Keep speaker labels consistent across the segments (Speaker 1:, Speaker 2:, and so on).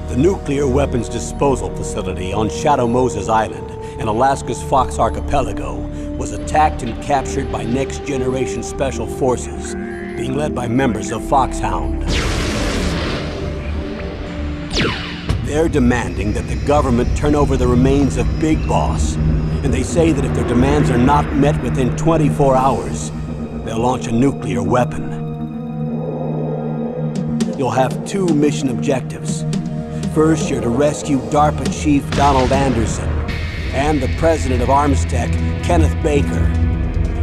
Speaker 1: The nuclear weapons disposal facility on Shadow Moses Island in Alaska's Fox Archipelago was attacked and captured by next-generation special forces, being led by members of Foxhound. They're demanding that the government turn over the remains of Big Boss, and they say that if their demands are not met within 24 hours, they'll launch a nuclear weapon. You'll have two mission objectives. First, you're to rescue DARPA Chief Donald Anderson and the President of Armstech, Kenneth Baker.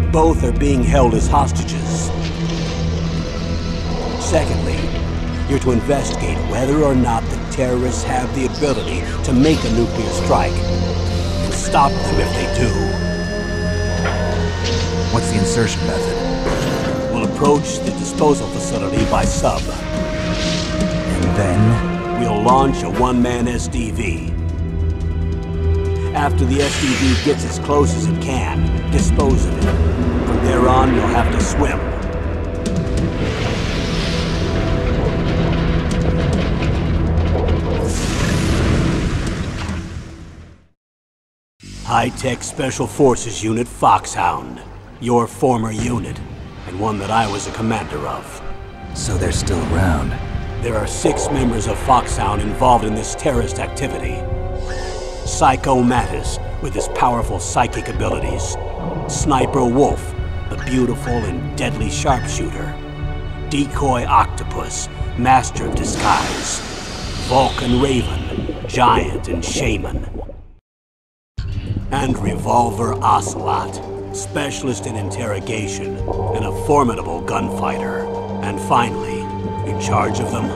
Speaker 1: Both are being held as hostages. Secondly, you're to investigate whether or not the terrorists have the ability to make a nuclear strike and stop them if they do.
Speaker 2: What's the insertion method?
Speaker 1: We'll approach the disposal facility by sub.
Speaker 2: And then?
Speaker 1: We'll launch a one-man SDV. After the SDV gets as close as it can, dispose of it. From there on, you'll have to swim. High-Tech Special Forces Unit Foxhound. Your former unit, and one that I was a commander of.
Speaker 2: So they're still around.
Speaker 1: There are 6 members of Foxhound involved in this terrorist activity. Psycho Mattis, with his powerful psychic abilities. Sniper Wolf, the beautiful and deadly sharpshooter. Decoy Octopus, master of disguise. Vulcan Raven, giant and shaman. And Revolver Ocelot, specialist in interrogation and a formidable gunfighter. And finally, in charge of them,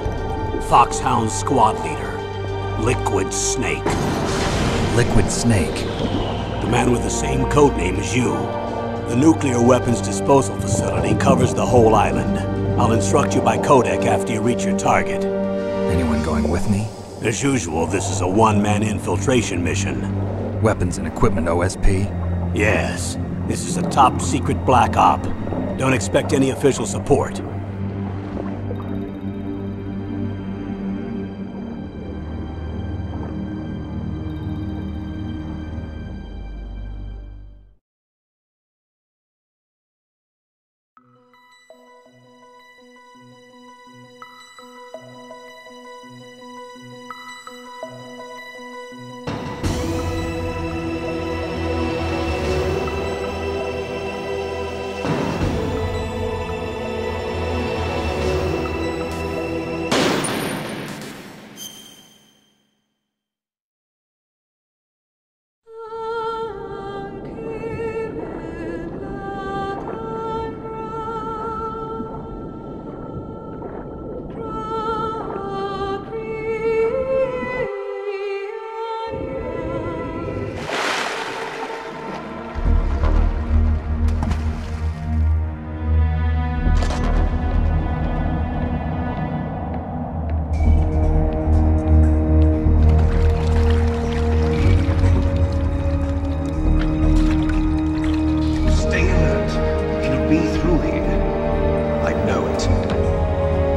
Speaker 1: Foxhound's squad leader, Liquid Snake.
Speaker 2: Liquid Snake?
Speaker 1: The man with the same codename as you. The nuclear weapons disposal facility covers the whole island. I'll instruct you by codec after you reach your target.
Speaker 2: Anyone going with me?
Speaker 1: As usual, this is a one-man infiltration mission.
Speaker 2: Weapons and equipment OSP?
Speaker 1: Yes. This is a top-secret black op. Don't expect any official support.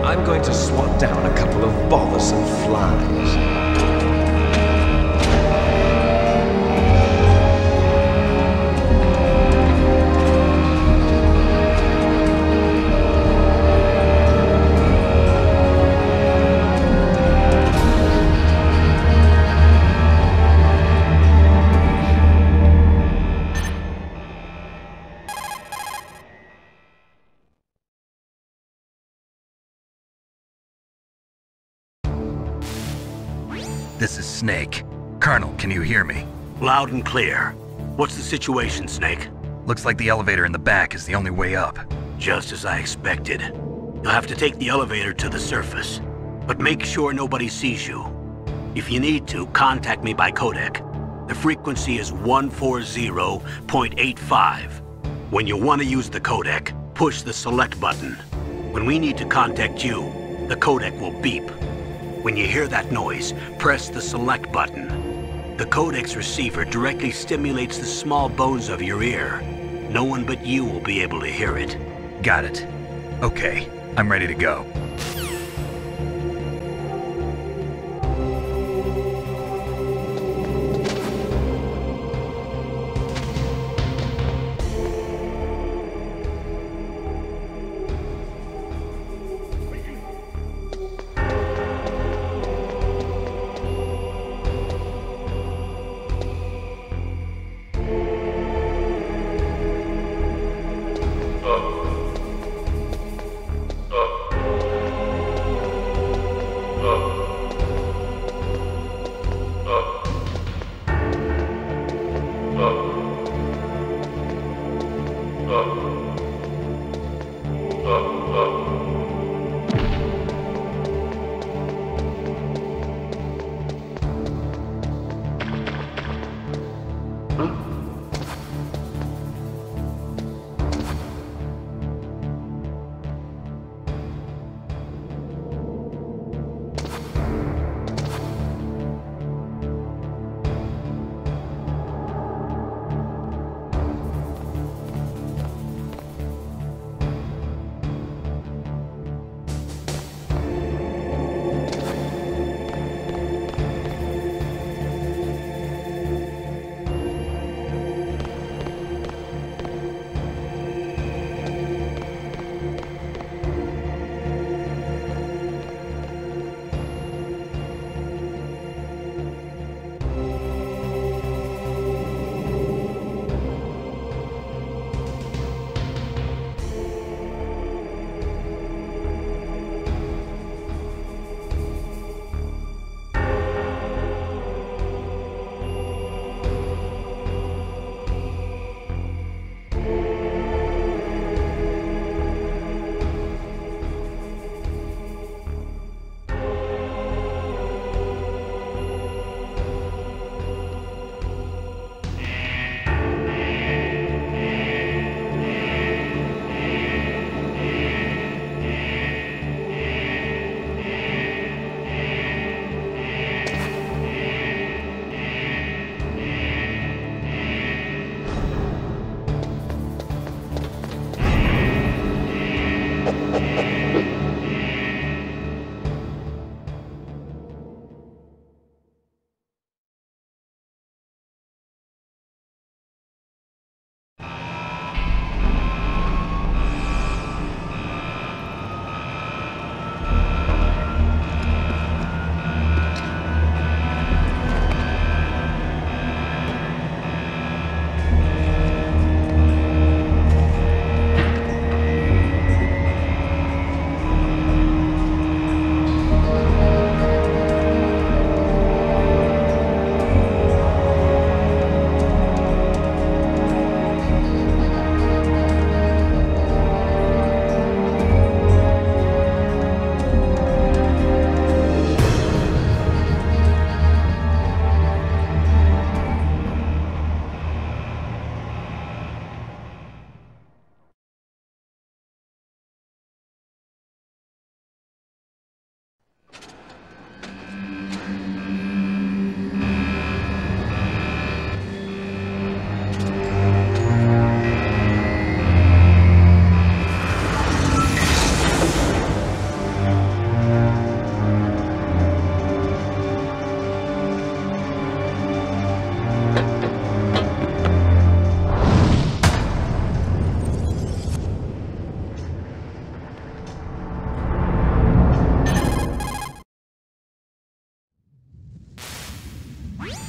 Speaker 3: I'm going to swat down a couple of bothersome flies.
Speaker 2: This is Snake. Colonel, can you hear me?
Speaker 1: Loud and clear. What's the situation, Snake?
Speaker 2: Looks like the elevator in the back is the only way up.
Speaker 1: Just as I expected. You'll have to take the elevator to the surface. But make sure nobody sees you. If you need to, contact me by codec. The frequency is 140.85. When you want to use the codec, push the select button. When we need to contact you, the codec will beep. When you hear that noise, press the select button. The codec's receiver directly stimulates the small bones of your ear. No one but you will be able to hear it.
Speaker 2: Got it. Okay, I'm ready to go.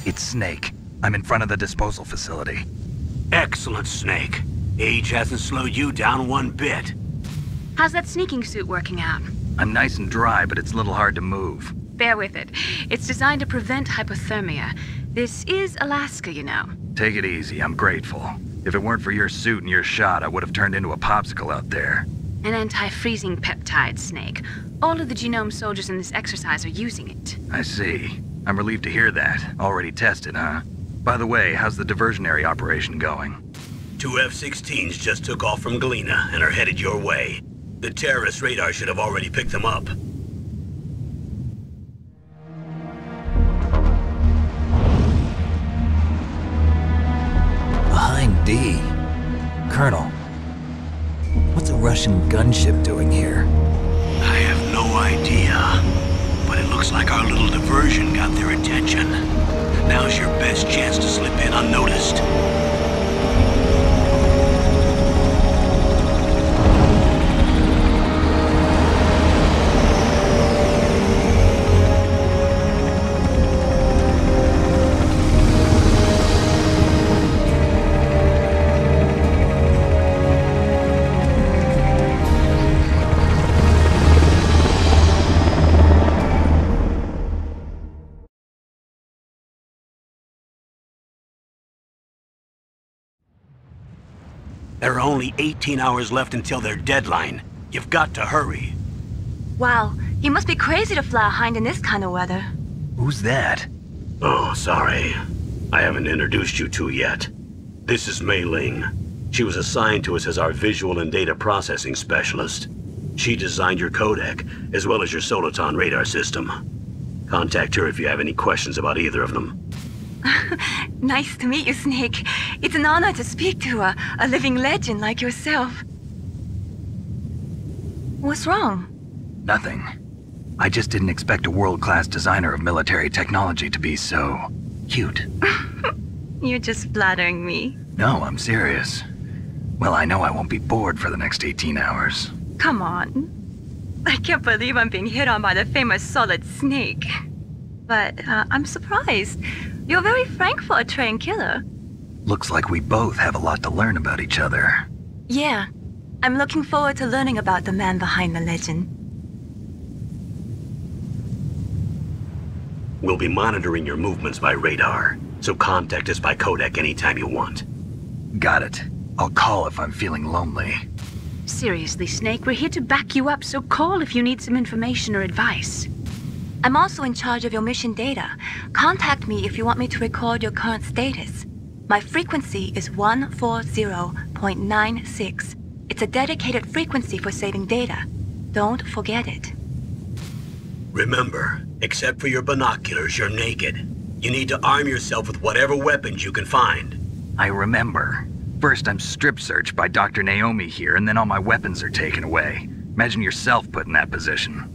Speaker 2: It's Snake. I'm in front of the disposal facility.
Speaker 1: Excellent, Snake. Age hasn't slowed you down one bit.
Speaker 4: How's that sneaking suit working out?
Speaker 2: I'm nice and dry, but it's a little hard to move.
Speaker 4: Bear with it. It's designed to prevent hypothermia. This is Alaska, you know.
Speaker 2: Take it easy, I'm grateful. If it weren't for your suit and your shot, I would have turned into a popsicle out there.
Speaker 4: An anti-freezing peptide, Snake. All of the genome soldiers in this exercise are using it.
Speaker 2: I see. I'm relieved to hear that. Already tested, huh? By the way, how's the diversionary operation going?
Speaker 1: 2 F-16s just took off from Galena and are headed your way. The terrorist radar should have already picked them up.
Speaker 5: Behind D. Colonel, what's a Russian gunship doing here?
Speaker 1: I have no idea, but it looks like our little diversion got their attention. Now's your best chance to slip in unnoticed. There are only 18 hours left until their deadline. You've got to hurry.
Speaker 6: Wow, you must be crazy to fly a hind in this kind of weather.
Speaker 2: Who's that?
Speaker 1: Oh, sorry. I haven't introduced you to yet. This is Mei Ling. She was assigned to us as our visual and data processing specialist. She designed your codec, as well as your Soliton radar system. Contact her if you have any questions about either of them.
Speaker 6: Nice to meet you, Snake. It's an honor to speak to a living legend like yourself. What's wrong?
Speaker 2: Nothing. I just didn't expect a world-class designer of military technology to be so cute.
Speaker 6: You're just flattering me.
Speaker 2: No, I'm serious. Well, I know I won't be bored for the next 18 hours.
Speaker 6: Come on. I can't believe I'm being hit on by the famous Solid Snake. But I'm surprised. You're very frank for a trained killer.
Speaker 2: Looks like we both have a lot to learn about each other.
Speaker 6: Yeah. I'm looking forward to learning about the man behind the legend.
Speaker 1: We'll be monitoring your movements by radar, so contact us by codec anytime you want.
Speaker 2: Got it. I'll call if I'm feeling lonely.
Speaker 4: Seriously, Snake, we're here to back you up, so call if you need some information or advice.
Speaker 6: I'm also in charge of your mission data. Contact me if you want me to record your current status. My frequency is 140.96. It's a dedicated frequency for saving data. Don't forget it.
Speaker 1: Remember, except for your binoculars, you're naked. You need to arm yourself with whatever weapons you can find.
Speaker 2: I remember. First I'm strip searched by Dr. Naomi here, and then all my weapons are taken away. Imagine yourself put in that position.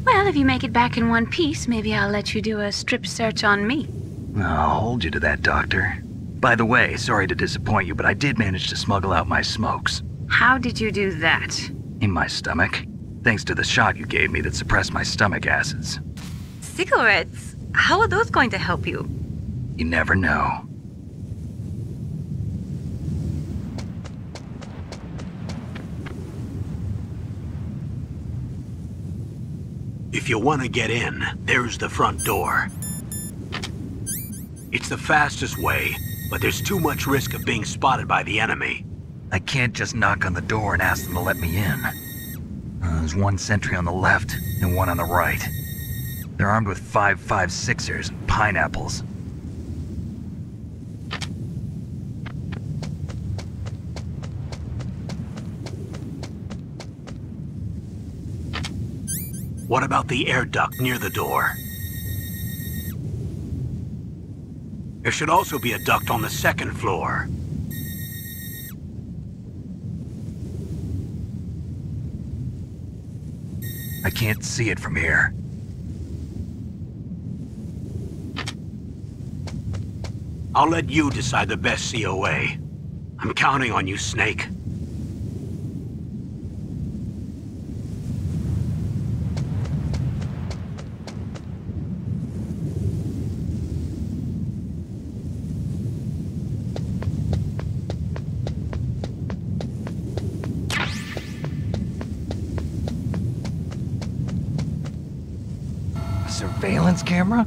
Speaker 4: Well, if you make it back in one piece, maybe I'll let you do a strip search on me.
Speaker 2: I'll hold you to that, Doctor. By the way, sorry to disappoint you, but I did manage to smuggle out my smokes.
Speaker 4: How did you do that?
Speaker 2: In my stomach. Thanks to the shot you gave me that suppressed my stomach acids.
Speaker 6: Cigarettes? How are those going to help you?
Speaker 2: You never know.
Speaker 1: If you want to get in, there's the front door. It's the fastest way, but there's too much risk of being spotted by the enemy.
Speaker 2: I can't just knock on the door and ask them to let me in. There's one sentry on the left and one on the right. They're armed with 5.56ers and pineapples.
Speaker 1: What about the air duct near the door? There should also be a duct on the second floor.
Speaker 2: I can't see it from here.
Speaker 1: I'll let you decide the best COA. I'm counting on you, Snake.
Speaker 2: Surveillance camera?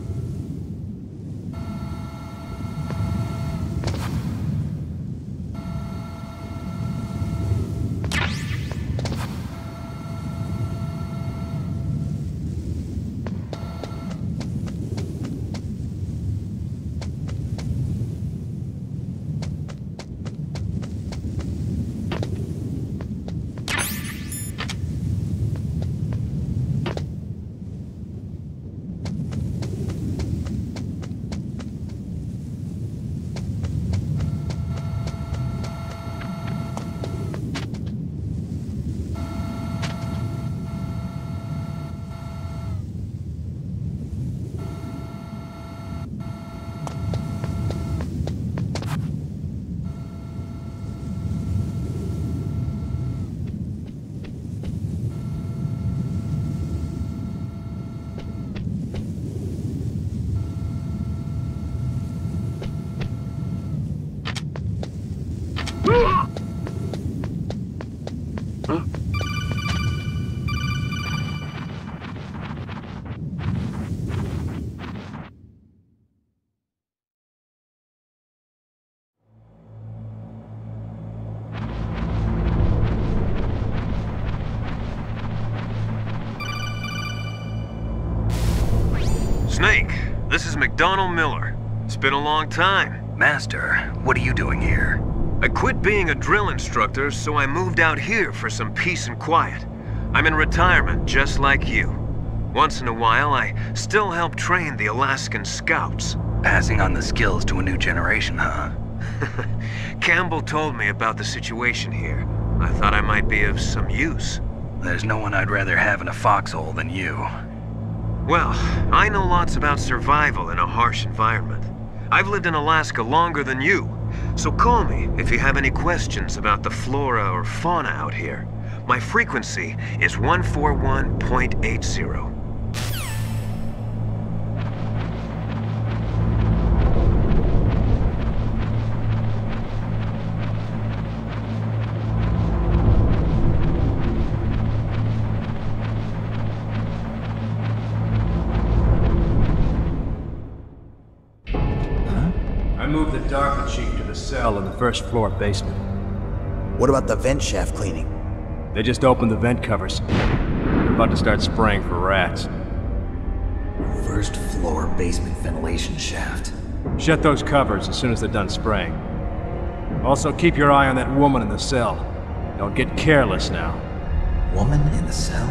Speaker 7: Snake, this is McDonald Miller. It's been a long time.
Speaker 2: Master, what are you doing here?
Speaker 7: I quit being a drill instructor, so I moved out here for some peace and quiet. I'm in retirement, just like you. Once in a while, I still help train the Alaskan Scouts.
Speaker 2: Passing on the skills to a new generation, huh?
Speaker 7: Campbell told me about the situation here. I thought I might be of some use.
Speaker 2: There's no one I'd rather have in a foxhole than you.
Speaker 7: Well, I know lots about survival in a harsh environment. I've lived in Alaska longer than you, so call me if you have any questions about the flora or fauna out here. My frequency is 141.80.
Speaker 8: I moved the DARPA chief to the cell in the first floor basement.
Speaker 9: What about the vent shaft cleaning?
Speaker 8: They just opened the vent covers. They're about to start spraying for rats.
Speaker 5: First floor basement ventilation shaft.
Speaker 8: Shut those covers as soon as they're done spraying. Also, keep your eye on that woman in the cell. Don't get careless now.
Speaker 5: Woman in the cell?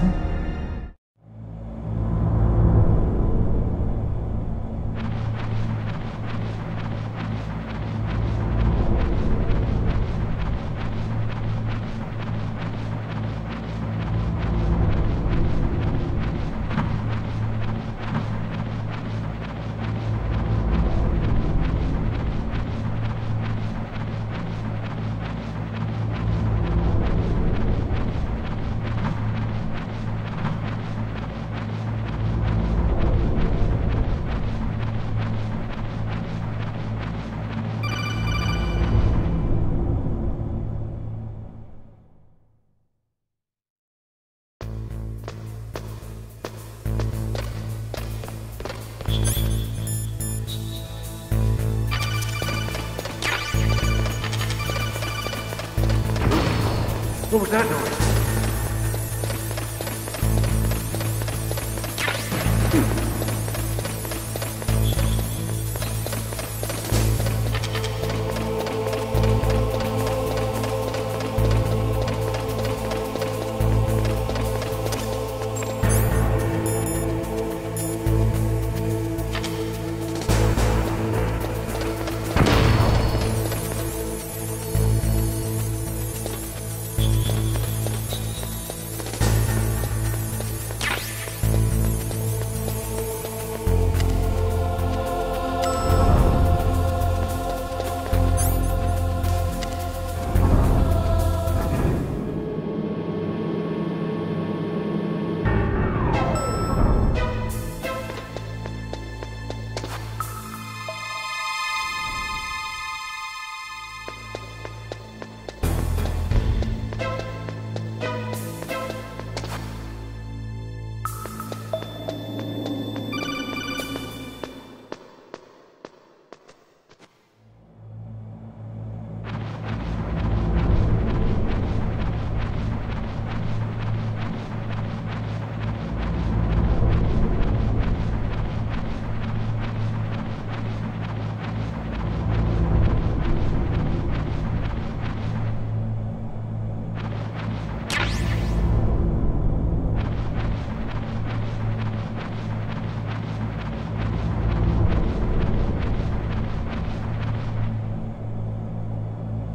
Speaker 7: What was that noise?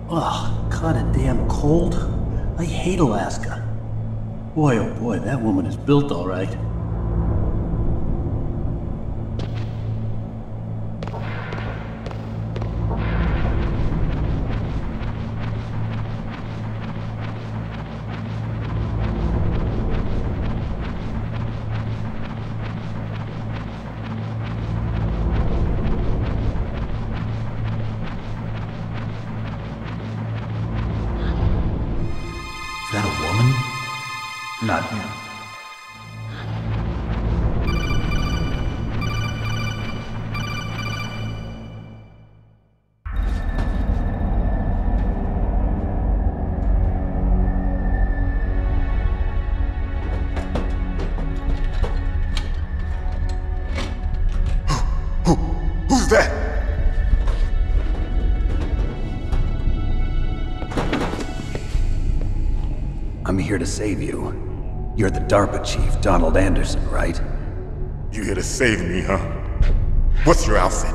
Speaker 1: Ugh, kinda damn cold. I hate Alaska. Boy, oh boy, that woman is built all right.
Speaker 5: Not...
Speaker 10: Who's that?
Speaker 5: I'm here to save you. You're the DARPA chief, Donald Anderson, right?
Speaker 10: You here to save me, huh? What's your outfit?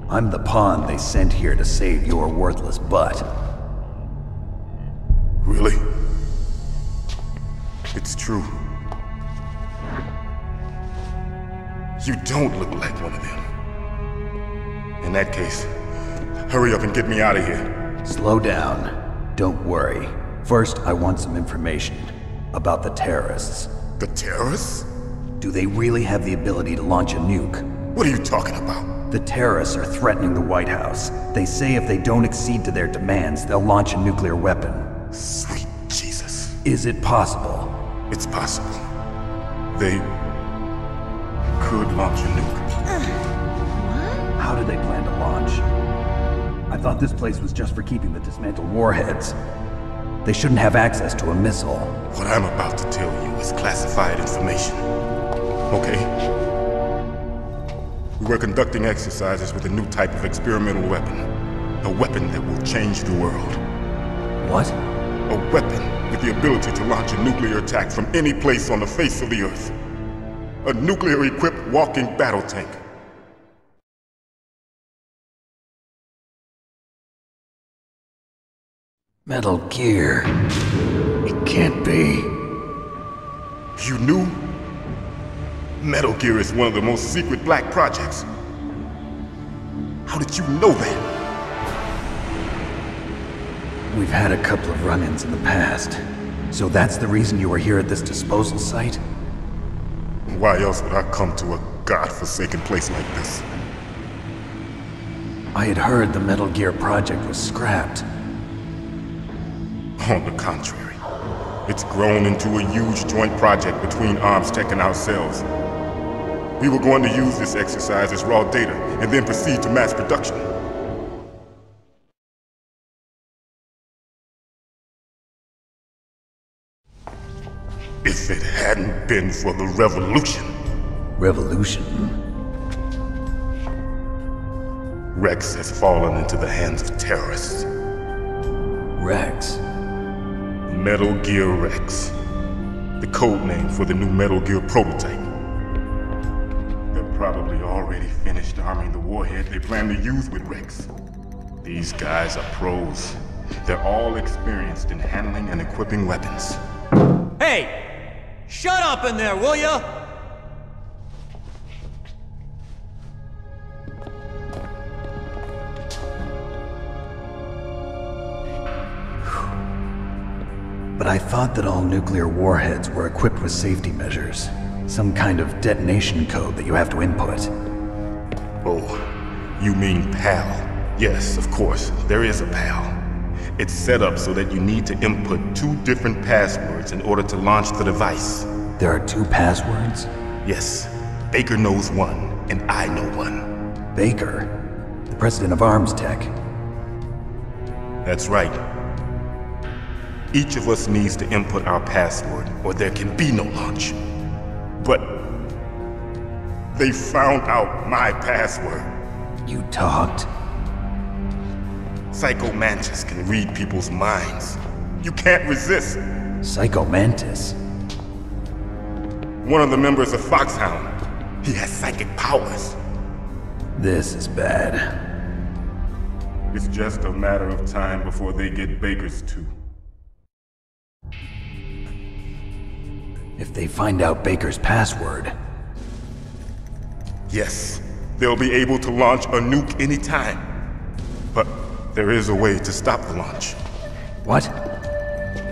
Speaker 5: I'm the pawn they sent here to save your worthless butt.
Speaker 10: Really? It's true. You don't look like one of them. In that case, hurry up and get me out of here.
Speaker 5: Slow down. Don't worry. First, I want some information about the terrorists.
Speaker 10: The terrorists?
Speaker 5: Do they really have the ability to launch a nuke?
Speaker 10: What are you talking about?
Speaker 5: The terrorists are threatening the White House. They say if they don't accede to their demands, they'll launch a nuclear weapon.
Speaker 10: Sweet Jesus.
Speaker 5: Is it possible?
Speaker 10: It's possible. They could launch a nuke.
Speaker 5: How do they plan to launch? I thought this place was just for keeping the dismantled warheads. They shouldn't have access to a missile.
Speaker 10: What I'm about to tell you is classified information. Okay? We were conducting exercises with a new type of experimental weapon. A weapon that will change the world.
Speaker 5: What?
Speaker 10: A weapon with the ability to launch a nuclear attack from any place on the face of the Earth. A nuclear-equipped walking battle tank.
Speaker 5: Metal Gear. It can't be.
Speaker 10: You knew? Metal Gear is one of the most secret black projects. How did you know that?
Speaker 5: We've had a couple of run-ins in the past. So that's the reason you were here at this disposal site?
Speaker 10: Why else would I come to a godforsaken place like this?
Speaker 5: I had heard the Metal Gear project was scrapped.
Speaker 10: On the contrary, it's grown into a huge joint project between ArmsTech and ourselves. We were going to use this exercise as raw data and then proceed to mass production. If it hadn't been for the revolution.
Speaker 5: Revolution?
Speaker 10: Rex has fallen into the hands of terrorists.
Speaker 5: Rex?
Speaker 10: Metal Gear Rex. The code name for the new Metal Gear prototype. They're probably already finished arming the warhead they plan to use with Rex. These guys are pros. They're all experienced in handling and equipping weapons.
Speaker 11: Hey! Shut up in there, will ya?
Speaker 5: But I thought that all nuclear warheads were equipped with safety measures. Some kind of detonation code that you have to input.
Speaker 10: Oh, you mean PAL? Yes, of course, there is a PAL. It's set up so that you need to input 2 different passwords in order to launch the device.
Speaker 5: There are 2 passwords?
Speaker 10: Yes. Baker knows one, and I know one.
Speaker 5: Baker? The president of ArmsTech?
Speaker 10: That's right. Each of us needs to input our password, or there can be no launch. But they found out my password.
Speaker 5: You talked?
Speaker 10: Psycho Mantis can read people's minds. You can't resist.
Speaker 5: Psycho Mantis?
Speaker 10: One of the members of Foxhound. He has psychic powers.
Speaker 5: This is bad.
Speaker 10: It's just a matter of time before they get Baker's too.
Speaker 5: If they find out Baker's password...
Speaker 10: Yes, they'll be able to launch a nuke anytime. But there is a way to stop the launch.
Speaker 5: What?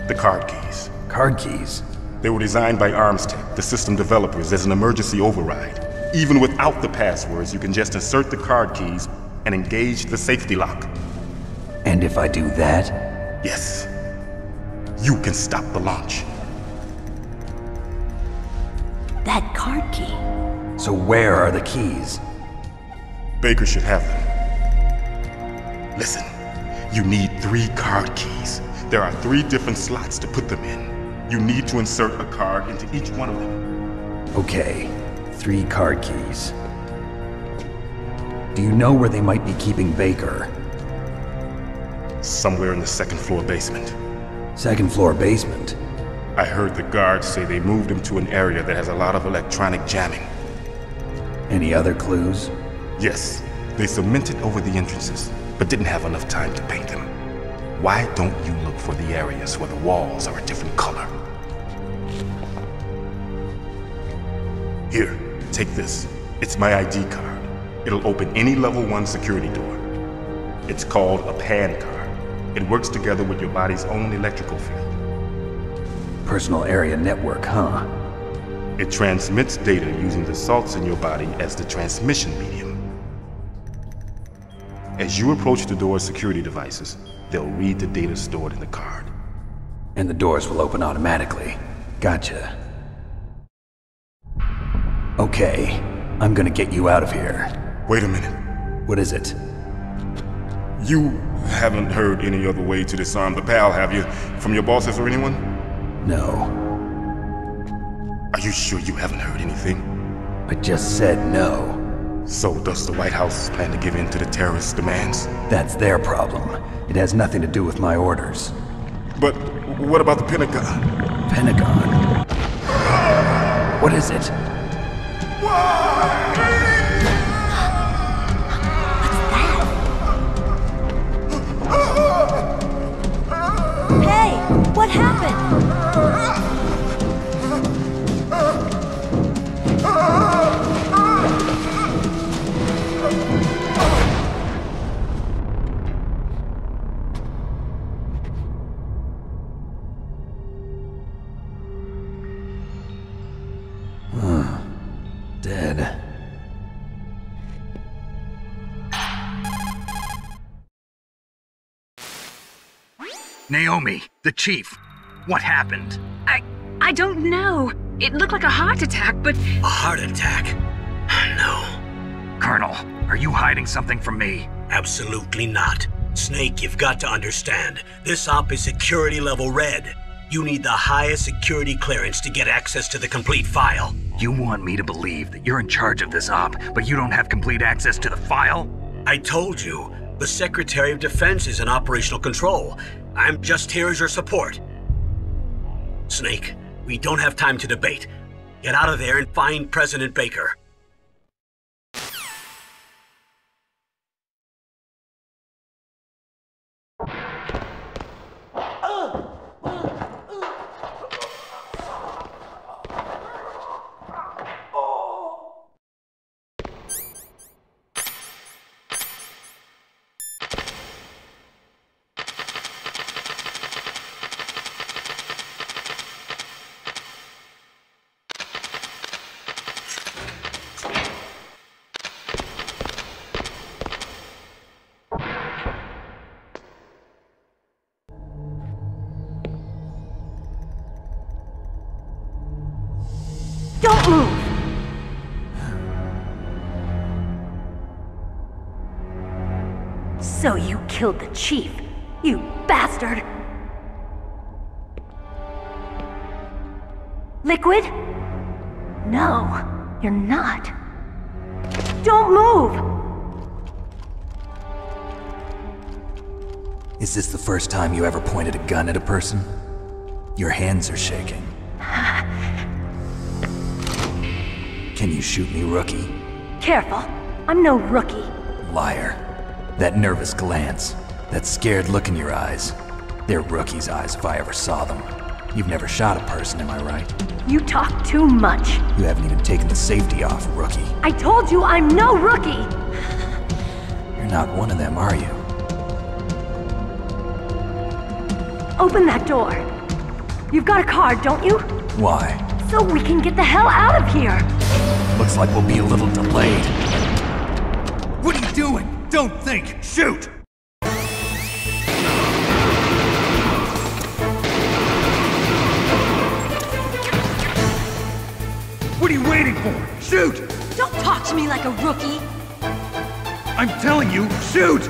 Speaker 10: The card keys.
Speaker 5: Card keys?
Speaker 10: They were designed by ArmsTech, the system developers, as an emergency override. Even without the passwords, you can just insert the card keys and engage the safety lock.
Speaker 5: And if I do that?
Speaker 10: Yes. You can stop the launch.
Speaker 12: That card key.
Speaker 5: So where are the keys?
Speaker 10: Baker should have them. Listen, you need 3 card keys. There are 3 different slots to put them in. You need to insert a card into each one of them.
Speaker 5: Okay, 3 card keys. Do you know where they might be keeping Baker?
Speaker 10: Somewhere in the 2nd floor basement.
Speaker 5: 2nd floor basement?
Speaker 10: I heard the guards say they moved him to an area that has a lot of electronic jamming.
Speaker 5: Any other clues?
Speaker 10: Yes, they cemented over the entrances, but didn't have enough time to paint them. Why don't you look for the areas where the walls are a different color? Here, take this. It's my ID card. It'll open any level 1 security door. It's called a PAN card. It works together with your body's own electrical field.
Speaker 5: Personal area network, huh?
Speaker 10: It transmits data using the salts in your body as the transmission medium. As you approach the door's security devices, they'll read the data stored in the card.
Speaker 5: And the doors will open automatically. Gotcha. Okay, I'm gonna get you out of here.
Speaker 10: Wait a minute.
Speaker 5: What is it?
Speaker 10: You haven't heard any other way to disarm the PAL, have you? From your bosses or anyone?
Speaker 5: No.
Speaker 10: Are you sure you haven't heard anything?
Speaker 5: I just said no.
Speaker 10: So does the White House plan to give in to the terrorists' demands?
Speaker 5: That's their problem. It has nothing to do with my orders.
Speaker 10: But what about the Pentagon?
Speaker 5: Pentagon? What is it?
Speaker 12: Hey, what happened?
Speaker 5: Dead.
Speaker 2: Naomi, the chief. What happened?
Speaker 4: I don't know. It looked like a heart attack, but...
Speaker 1: A heart attack? No.
Speaker 2: Colonel, are you hiding something from me?
Speaker 1: Absolutely not. Snake, you've got to understand. This op is security level red. You need the highest security clearance to get access to the complete file.
Speaker 2: You want me to believe that you're in charge of this op, but you don't have complete access to the file?
Speaker 1: I told you. The Secretary of Defense is in operational control. I'm just here as your support. Snake, we don't have time to debate. Get out of there and find President Baker.
Speaker 12: Don't move! So you killed the chief, you bastard! Liquid? No, you're not. Don't move!
Speaker 5: Is this the first time you ever pointed a gun at a person? Your hands are shaking. Can you shoot me, rookie?
Speaker 12: Careful, I'm no rookie.
Speaker 5: Liar. That nervous glance, that scared look in your eyes. They're rookie's eyes if I ever saw them. You've never shot a person, am I right?
Speaker 12: You talk too much.
Speaker 5: You haven't even taken the safety off, rookie.
Speaker 12: I told you I'm no rookie!
Speaker 5: You're not one of them, are you?
Speaker 12: Open that door. You've got a card, don't you?
Speaker 5: Why?
Speaker 12: So we can get the hell out of here!
Speaker 5: Looks like we'll be a little delayed.
Speaker 11: What are you doing? Don't think! Shoot! What do you
Speaker 12: method.
Speaker 7: Shoot!
Speaker 12: Don't talk to me like a rookie.
Speaker 7: I'm telling you, shoot!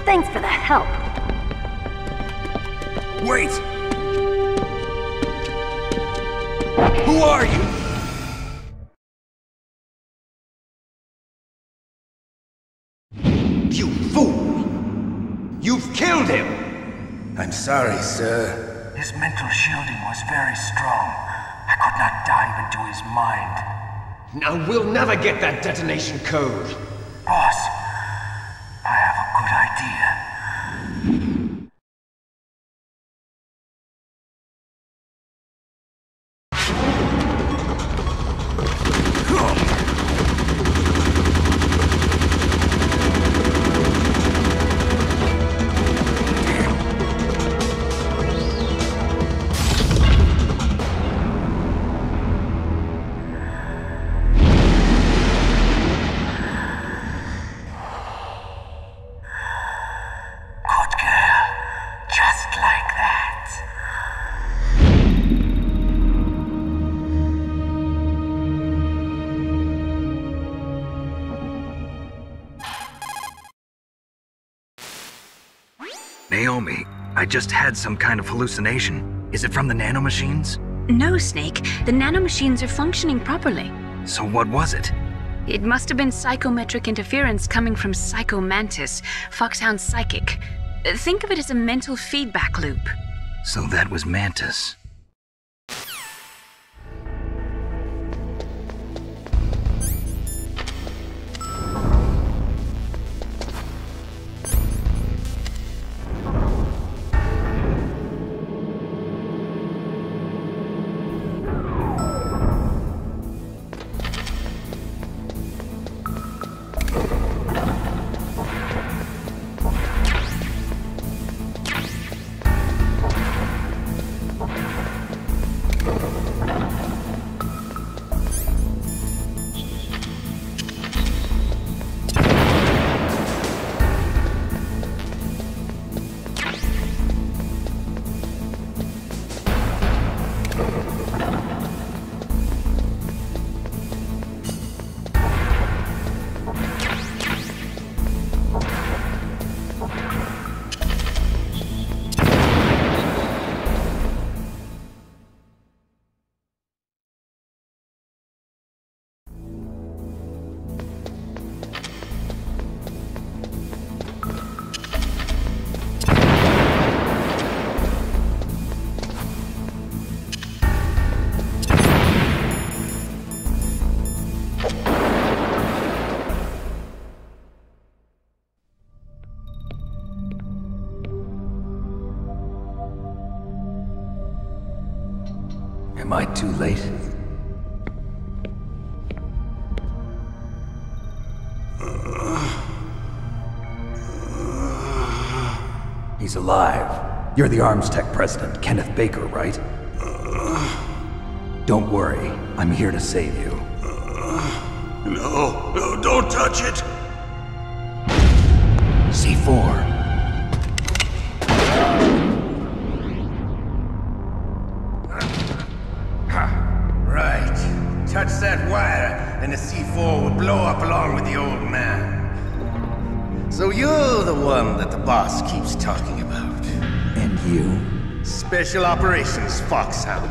Speaker 12: Thanks for the help.
Speaker 7: Wait! Who are you?
Speaker 3: You fool! You've killed him!
Speaker 13: I'm sorry, sir.
Speaker 14: His mental shielding was very strong. I could not dive into his mind.
Speaker 3: Now we'll never get that detonation code.
Speaker 14: Boss, I have a good idea.
Speaker 2: Naomi, I just had some kind of hallucination. Is it from the nanomachines?
Speaker 4: No, Snake. The nanomachines are functioning properly.
Speaker 2: So what was it?
Speaker 4: It must have been psychometric interference coming from Psycho Mantis, Foxhound's psychic. Think of it as a mental feedback loop.
Speaker 2: So that was Mantis.
Speaker 5: Am I too late? He's alive. You're the Arms Tech president, Kenneth Baker, right? Don't worry. I'm here to save you.
Speaker 10: No, don't touch it!
Speaker 5: C4.
Speaker 13: wire, and the C4 would blow up along with the old man. So you're the one that the boss keeps talking about.
Speaker 5: And you?
Speaker 13: Special Operations Foxhound.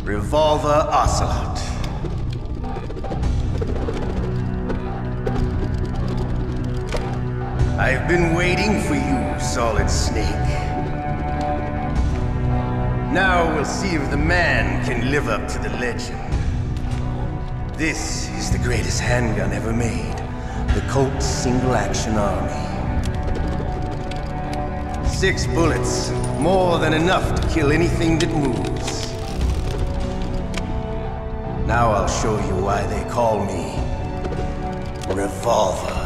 Speaker 13: Revolver Ocelot. I've been waiting for you, Solid Snake. Now we'll see if the man can live up to the legend. This is the greatest handgun ever made. The Colt Single Action Army. 6 bullets, more than enough to kill anything that moves. Now I'll show you why they call me Revolver.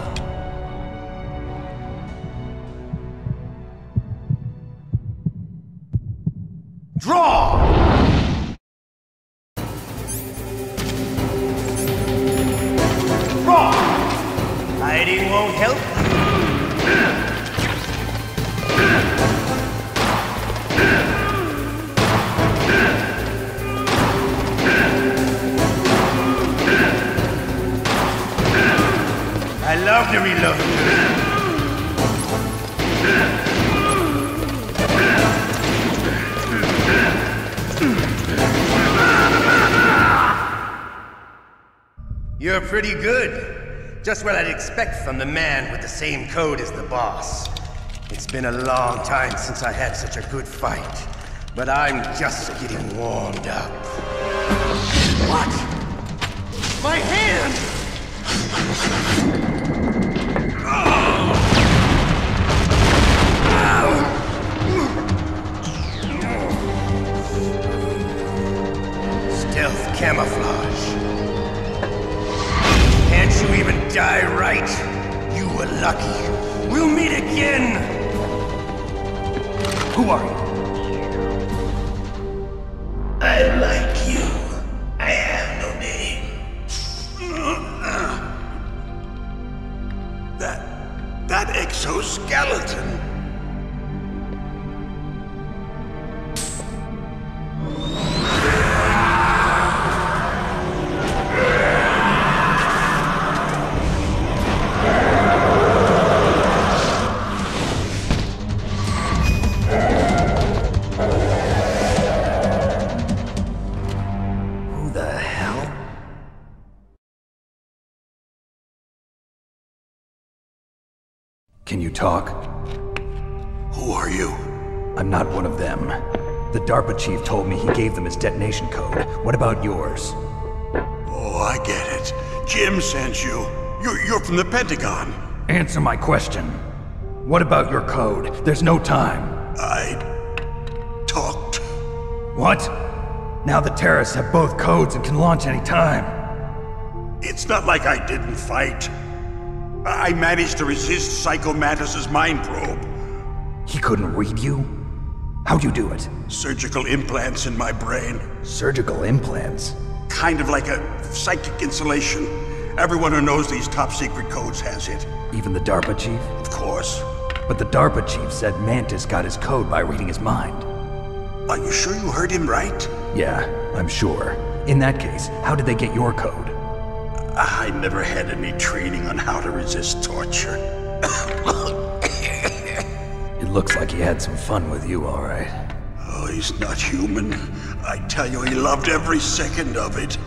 Speaker 13: Draw! Draw! Hiding won't help. I love to reload. You're pretty good. Just what I'd expect from the man with the same code as the boss. It's been a long time since I had such a good fight, but I'm just getting warmed up. What? My hand! Stealth camouflage. Can't you even die right? You were lucky. We'll meet again! Who are you? I like you. I have no name.
Speaker 15: That exoskeleton.
Speaker 5: Can you talk?
Speaker 15: Who are you?
Speaker 5: I'm not one of them. The DARPA chief told me he gave them his detonation code. What about yours?
Speaker 15: Oh, I get it. Jim sent you. You're from the Pentagon.
Speaker 5: Answer my question. What about your code? There's no time.
Speaker 15: I talked.
Speaker 5: What? Now the terrorists have both codes and can launch any time.
Speaker 15: It's not like I didn't fight. I managed to resist Psycho Mantis's mind probe.
Speaker 5: He couldn't read you? How'd you do it?
Speaker 15: Surgical implants in my brain.
Speaker 5: Surgical implants?
Speaker 15: Kind of like a psychic insulation. Everyone who knows these top secret codes has it.
Speaker 5: Even the DARPA chief?
Speaker 15: Of course.
Speaker 5: But the DARPA chief said Mantis got his code by reading his mind.
Speaker 15: Are you sure you heard him right?
Speaker 5: Yeah, I'm sure. In that case, how did they get your code?
Speaker 15: I never had any training on how to resist torture.
Speaker 5: It looks like he had some fun with you, all right.
Speaker 15: Oh, he's not human. I tell you, he loved every second of it.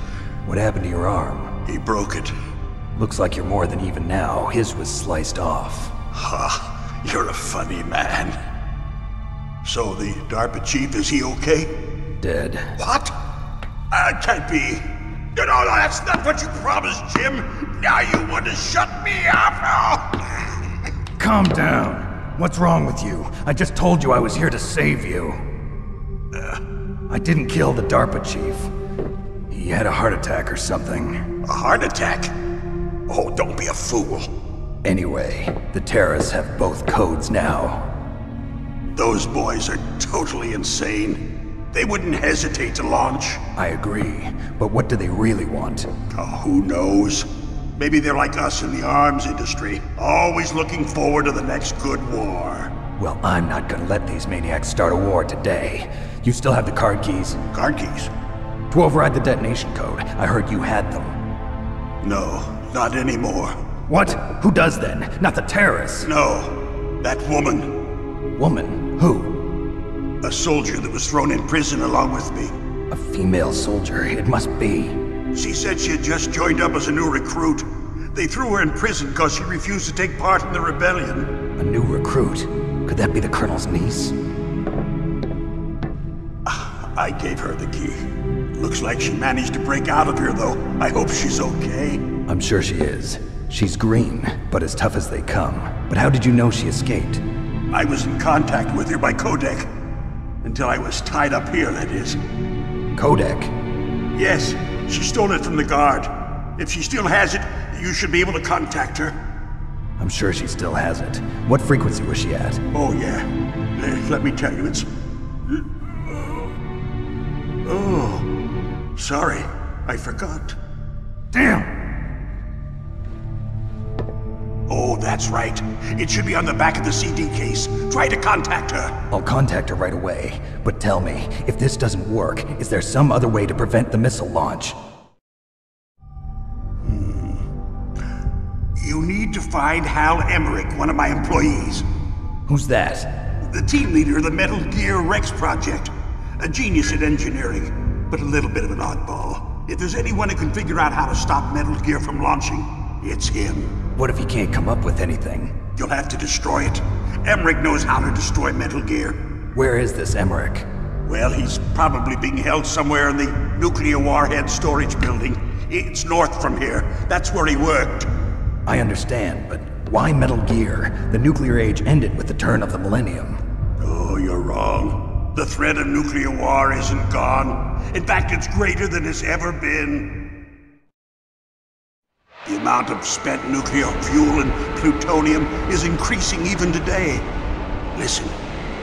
Speaker 5: What happened to your arm?
Speaker 15: He broke it.
Speaker 5: Looks like you're more than even now. His was sliced off.
Speaker 15: Ha, you're a funny man. So the DARPA chief, is he okay?
Speaker 5: Dead.
Speaker 15: What? Can't be. No, that's not what you promised, Jim. Now you want to shut me up?
Speaker 5: Calm down. What's wrong with you? I just told you I was here to save you. I didn't kill the DARPA chief. He had a heart attack or something.
Speaker 15: A heart attack? Oh, don't be a fool.
Speaker 5: Anyway, the terrorists have both codes now.
Speaker 15: Those boys are totally insane. They wouldn't hesitate to launch.
Speaker 5: I agree, but what do they really want?
Speaker 15: Oh, who knows? Maybe they're like us in the arms industry, always looking forward to the next good war.
Speaker 5: Well, I'm not gonna let these maniacs start a war today. You still have the card keys?
Speaker 15: Card keys?
Speaker 5: To override the detonation code. I heard you had them.
Speaker 15: No, not anymore.
Speaker 5: What? Who does then? Not the terrorists?
Speaker 15: No, that woman.
Speaker 5: Woman? Who?
Speaker 15: A soldier that was thrown in prison along with me.
Speaker 5: A female soldier, it must be.
Speaker 15: She said she had just joined up as a new recruit. They threw her in prison because she refused to take part in the rebellion.
Speaker 5: A new recruit? Could that be the Colonel's niece?
Speaker 15: I gave her the key. Looks like she managed to break out of here, though. I hope she's okay.
Speaker 5: I'm sure she is. She's green, but as tough as they come. But how did you know she escaped?
Speaker 15: I was in contact with her by codec. Until I was tied up here, that is.
Speaker 5: Codec?
Speaker 15: Yes, she stole it from the guard. If she still has it, you should be able to contact her.
Speaker 5: I'm sure she still has it. What frequency was she at?
Speaker 15: Oh, yeah. Let me tell you, it's... Oh, sorry. I forgot.
Speaker 5: Damn!
Speaker 15: Oh, that's right. It should be on the back of the CD case. Try to contact her.
Speaker 5: I'll contact her right away. But tell me, if this doesn't work, is there some other way to prevent the missile launch?
Speaker 15: You need to find Hal Emmerich, one of my employees.
Speaker 5: Who's that?
Speaker 15: The team leader of the Metal Gear Rex project. A genius at engineering, but a little bit of an oddball. If there's anyone who can figure out how to stop Metal Gear from launching, it's him.
Speaker 5: What if he can't come up with anything?
Speaker 15: You'll have to destroy it. Emmerich knows how to destroy Metal Gear.
Speaker 5: Where is this Emmerich?
Speaker 15: Well, he's probably being held somewhere in the nuclear warhead storage building. It's north from here. That's where he worked.
Speaker 5: I understand, but why Metal Gear? The nuclear age ended with the turn of the millennium.
Speaker 15: Oh, you're wrong. The threat of nuclear war isn't gone. In fact, it's greater than it's ever been. The amount of spent nuclear fuel and plutonium is increasing even today. Listen,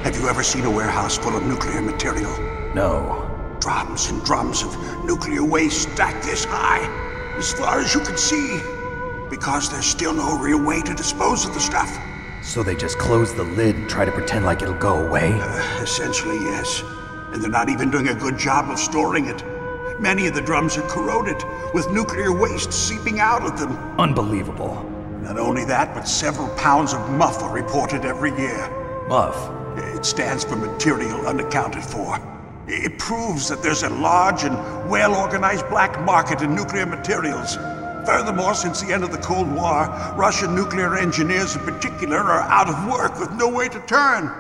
Speaker 15: have you ever seen a warehouse full of nuclear material?
Speaker 5: No.
Speaker 15: Drums and drums of nuclear waste stacked this high, as far as you can see. Because there's still no real way to dispose of the stuff.
Speaker 5: So they just close the lid and try to pretend like it'll go away?
Speaker 15: Essentially, yes. And they're not even doing a good job of storing it. Many of the drums are corroded, with nuclear waste seeping out of them.
Speaker 5: Unbelievable.
Speaker 15: Not only that, but several pounds of MUF are reported every year.
Speaker 5: MUF?
Speaker 15: It stands for material unaccounted for. It proves that there's a large and well-organized black market in nuclear materials. Furthermore, since the end of the Cold War, Russian nuclear engineers in particular are out of work with no way to turn.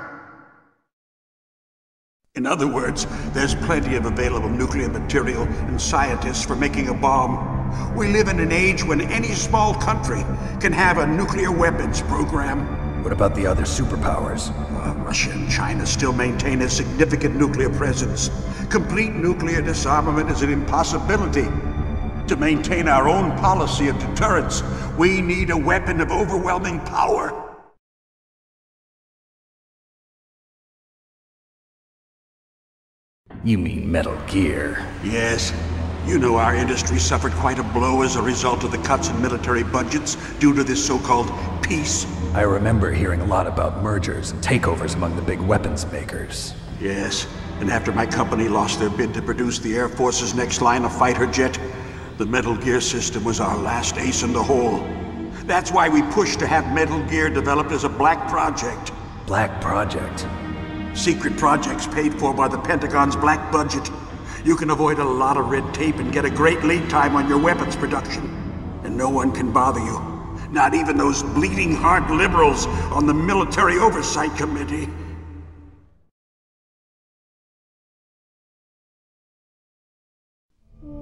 Speaker 15: In other words, there's plenty of available nuclear material and scientists for making a bomb. We live in an age when any small country can have a nuclear weapons program.
Speaker 5: What about the other superpowers?
Speaker 15: Russia and China still maintain a significant nuclear presence. Complete nuclear disarmament is an impossibility. To maintain our own policy of deterrence, we need a weapon of overwhelming power.
Speaker 5: You mean Metal Gear?
Speaker 15: Yes. You know our industry suffered quite a blow as a result of the cuts in military budgets due to this so-called peace.
Speaker 5: I remember hearing a lot about mergers and takeovers among the big weapons makers.
Speaker 15: Yes, and after my company lost their bid to produce the Air Force's next line of fighter jet, the Metal Gear system was our last ace in the hole. That's why we pushed to have Metal Gear developed as a black project.
Speaker 5: Black project?
Speaker 15: Secret projects paid for by the Pentagon's black budget. You can avoid a lot of red tape and get a great lead time on your weapons production. And no one can bother you. Not even those bleeding heart liberals on the Military Oversight Committee.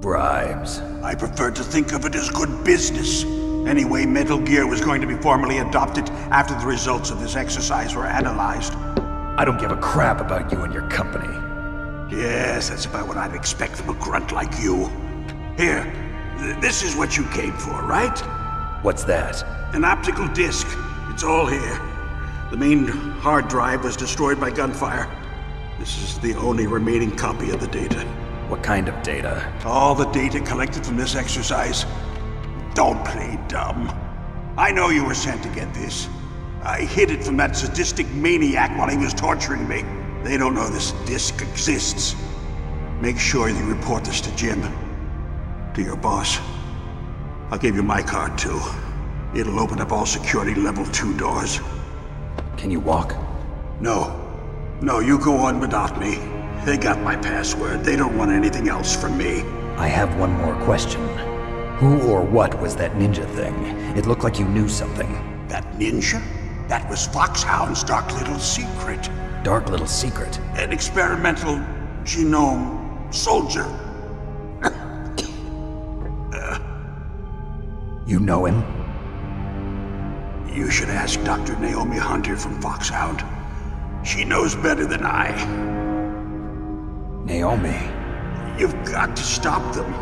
Speaker 5: Bribes.
Speaker 15: I prefer to think of it as good business. Anyway, Metal Gear was going to be formally adopted after the results of this exercise were analyzed.
Speaker 5: I don't give a crap about you and your company.
Speaker 15: Yes, that's about what I'd expect from a grunt like you. Here, this is what you came for, right?
Speaker 5: What's that?
Speaker 15: An optical disc. It's all here. The main hard drive was destroyed by gunfire. This is the only remaining copy of the data.
Speaker 5: What kind of data?
Speaker 15: All the data collected from this exercise. Don't play dumb. I know you were sent to get this. I hid it from that sadistic maniac while he was torturing me. They don't know this disc exists. Make sure you report this to Jim. To your boss. I'll give you my card, too. It'll open up all security level 2 doors.
Speaker 16: Can you walk?
Speaker 15: No. No, you go on without me. They got my password. They don't want anything else from me.
Speaker 16: I have one more question. Who or what was that ninja thing? It looked like you knew something.
Speaker 15: That ninja? That was Foxhound's dark little secret.
Speaker 16: Dark little secret?
Speaker 15: An experimental genome soldier.
Speaker 16: You know him?
Speaker 15: You should ask Dr. Naomi Hunter from Foxhound. She knows better than I.
Speaker 16: Naomi?
Speaker 15: You've got to stop them.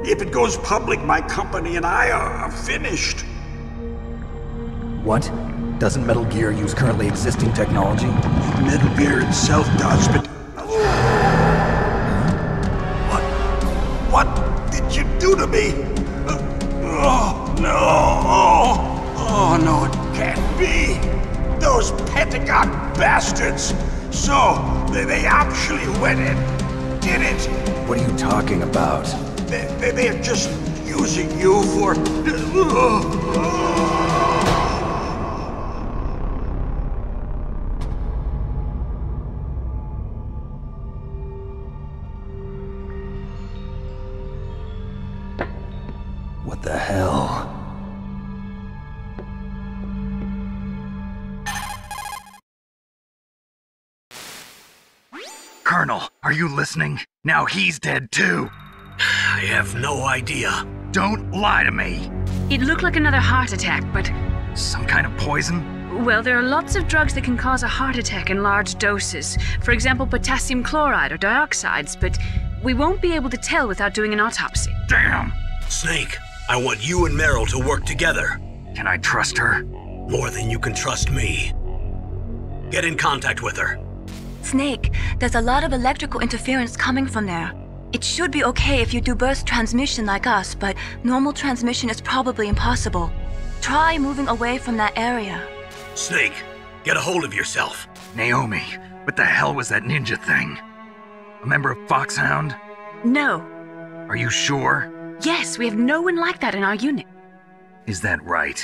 Speaker 15: If it goes public, my company and I are finished.
Speaker 16: What? Doesn't Metal Gear use currently existing technology?
Speaker 15: Metal Gear itself does, but... What did you do to me? Oh, no. Oh, no, it can't be. Those Pentagon bastards. So, they actually went and did it.
Speaker 16: What are you talking about?
Speaker 15: They're just using you for...
Speaker 16: What the hell?
Speaker 2: Colonel, are you listening? Now he's dead too.
Speaker 1: I have no idea.
Speaker 2: Don't lie to me.
Speaker 4: It looked like another heart attack, but...
Speaker 2: Some kind of poison?
Speaker 4: Well, there are lots of drugs that can cause a heart attack in large doses. For example, potassium chloride or dioxides, but we won't be able to tell without doing an autopsy.
Speaker 2: Damn!
Speaker 1: Snake, I want you and Meryl to work together.
Speaker 2: Can I trust her?
Speaker 1: More than you can trust me. Get in contact with her.
Speaker 6: Snake, there's a lot of electrical interference coming from there. It should be okay if you do burst transmission like us, but normal transmission is probably impossible. Try moving away from that area.
Speaker 1: Snake, get a hold of yourself.
Speaker 2: Naomi, what the hell was that ninja thing? A member of Foxhound?
Speaker 4: No.
Speaker 2: Are you sure?
Speaker 4: Yes, we have no one like that in our unit.
Speaker 2: Is that right?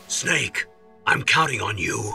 Speaker 1: Snake, I'm counting on you.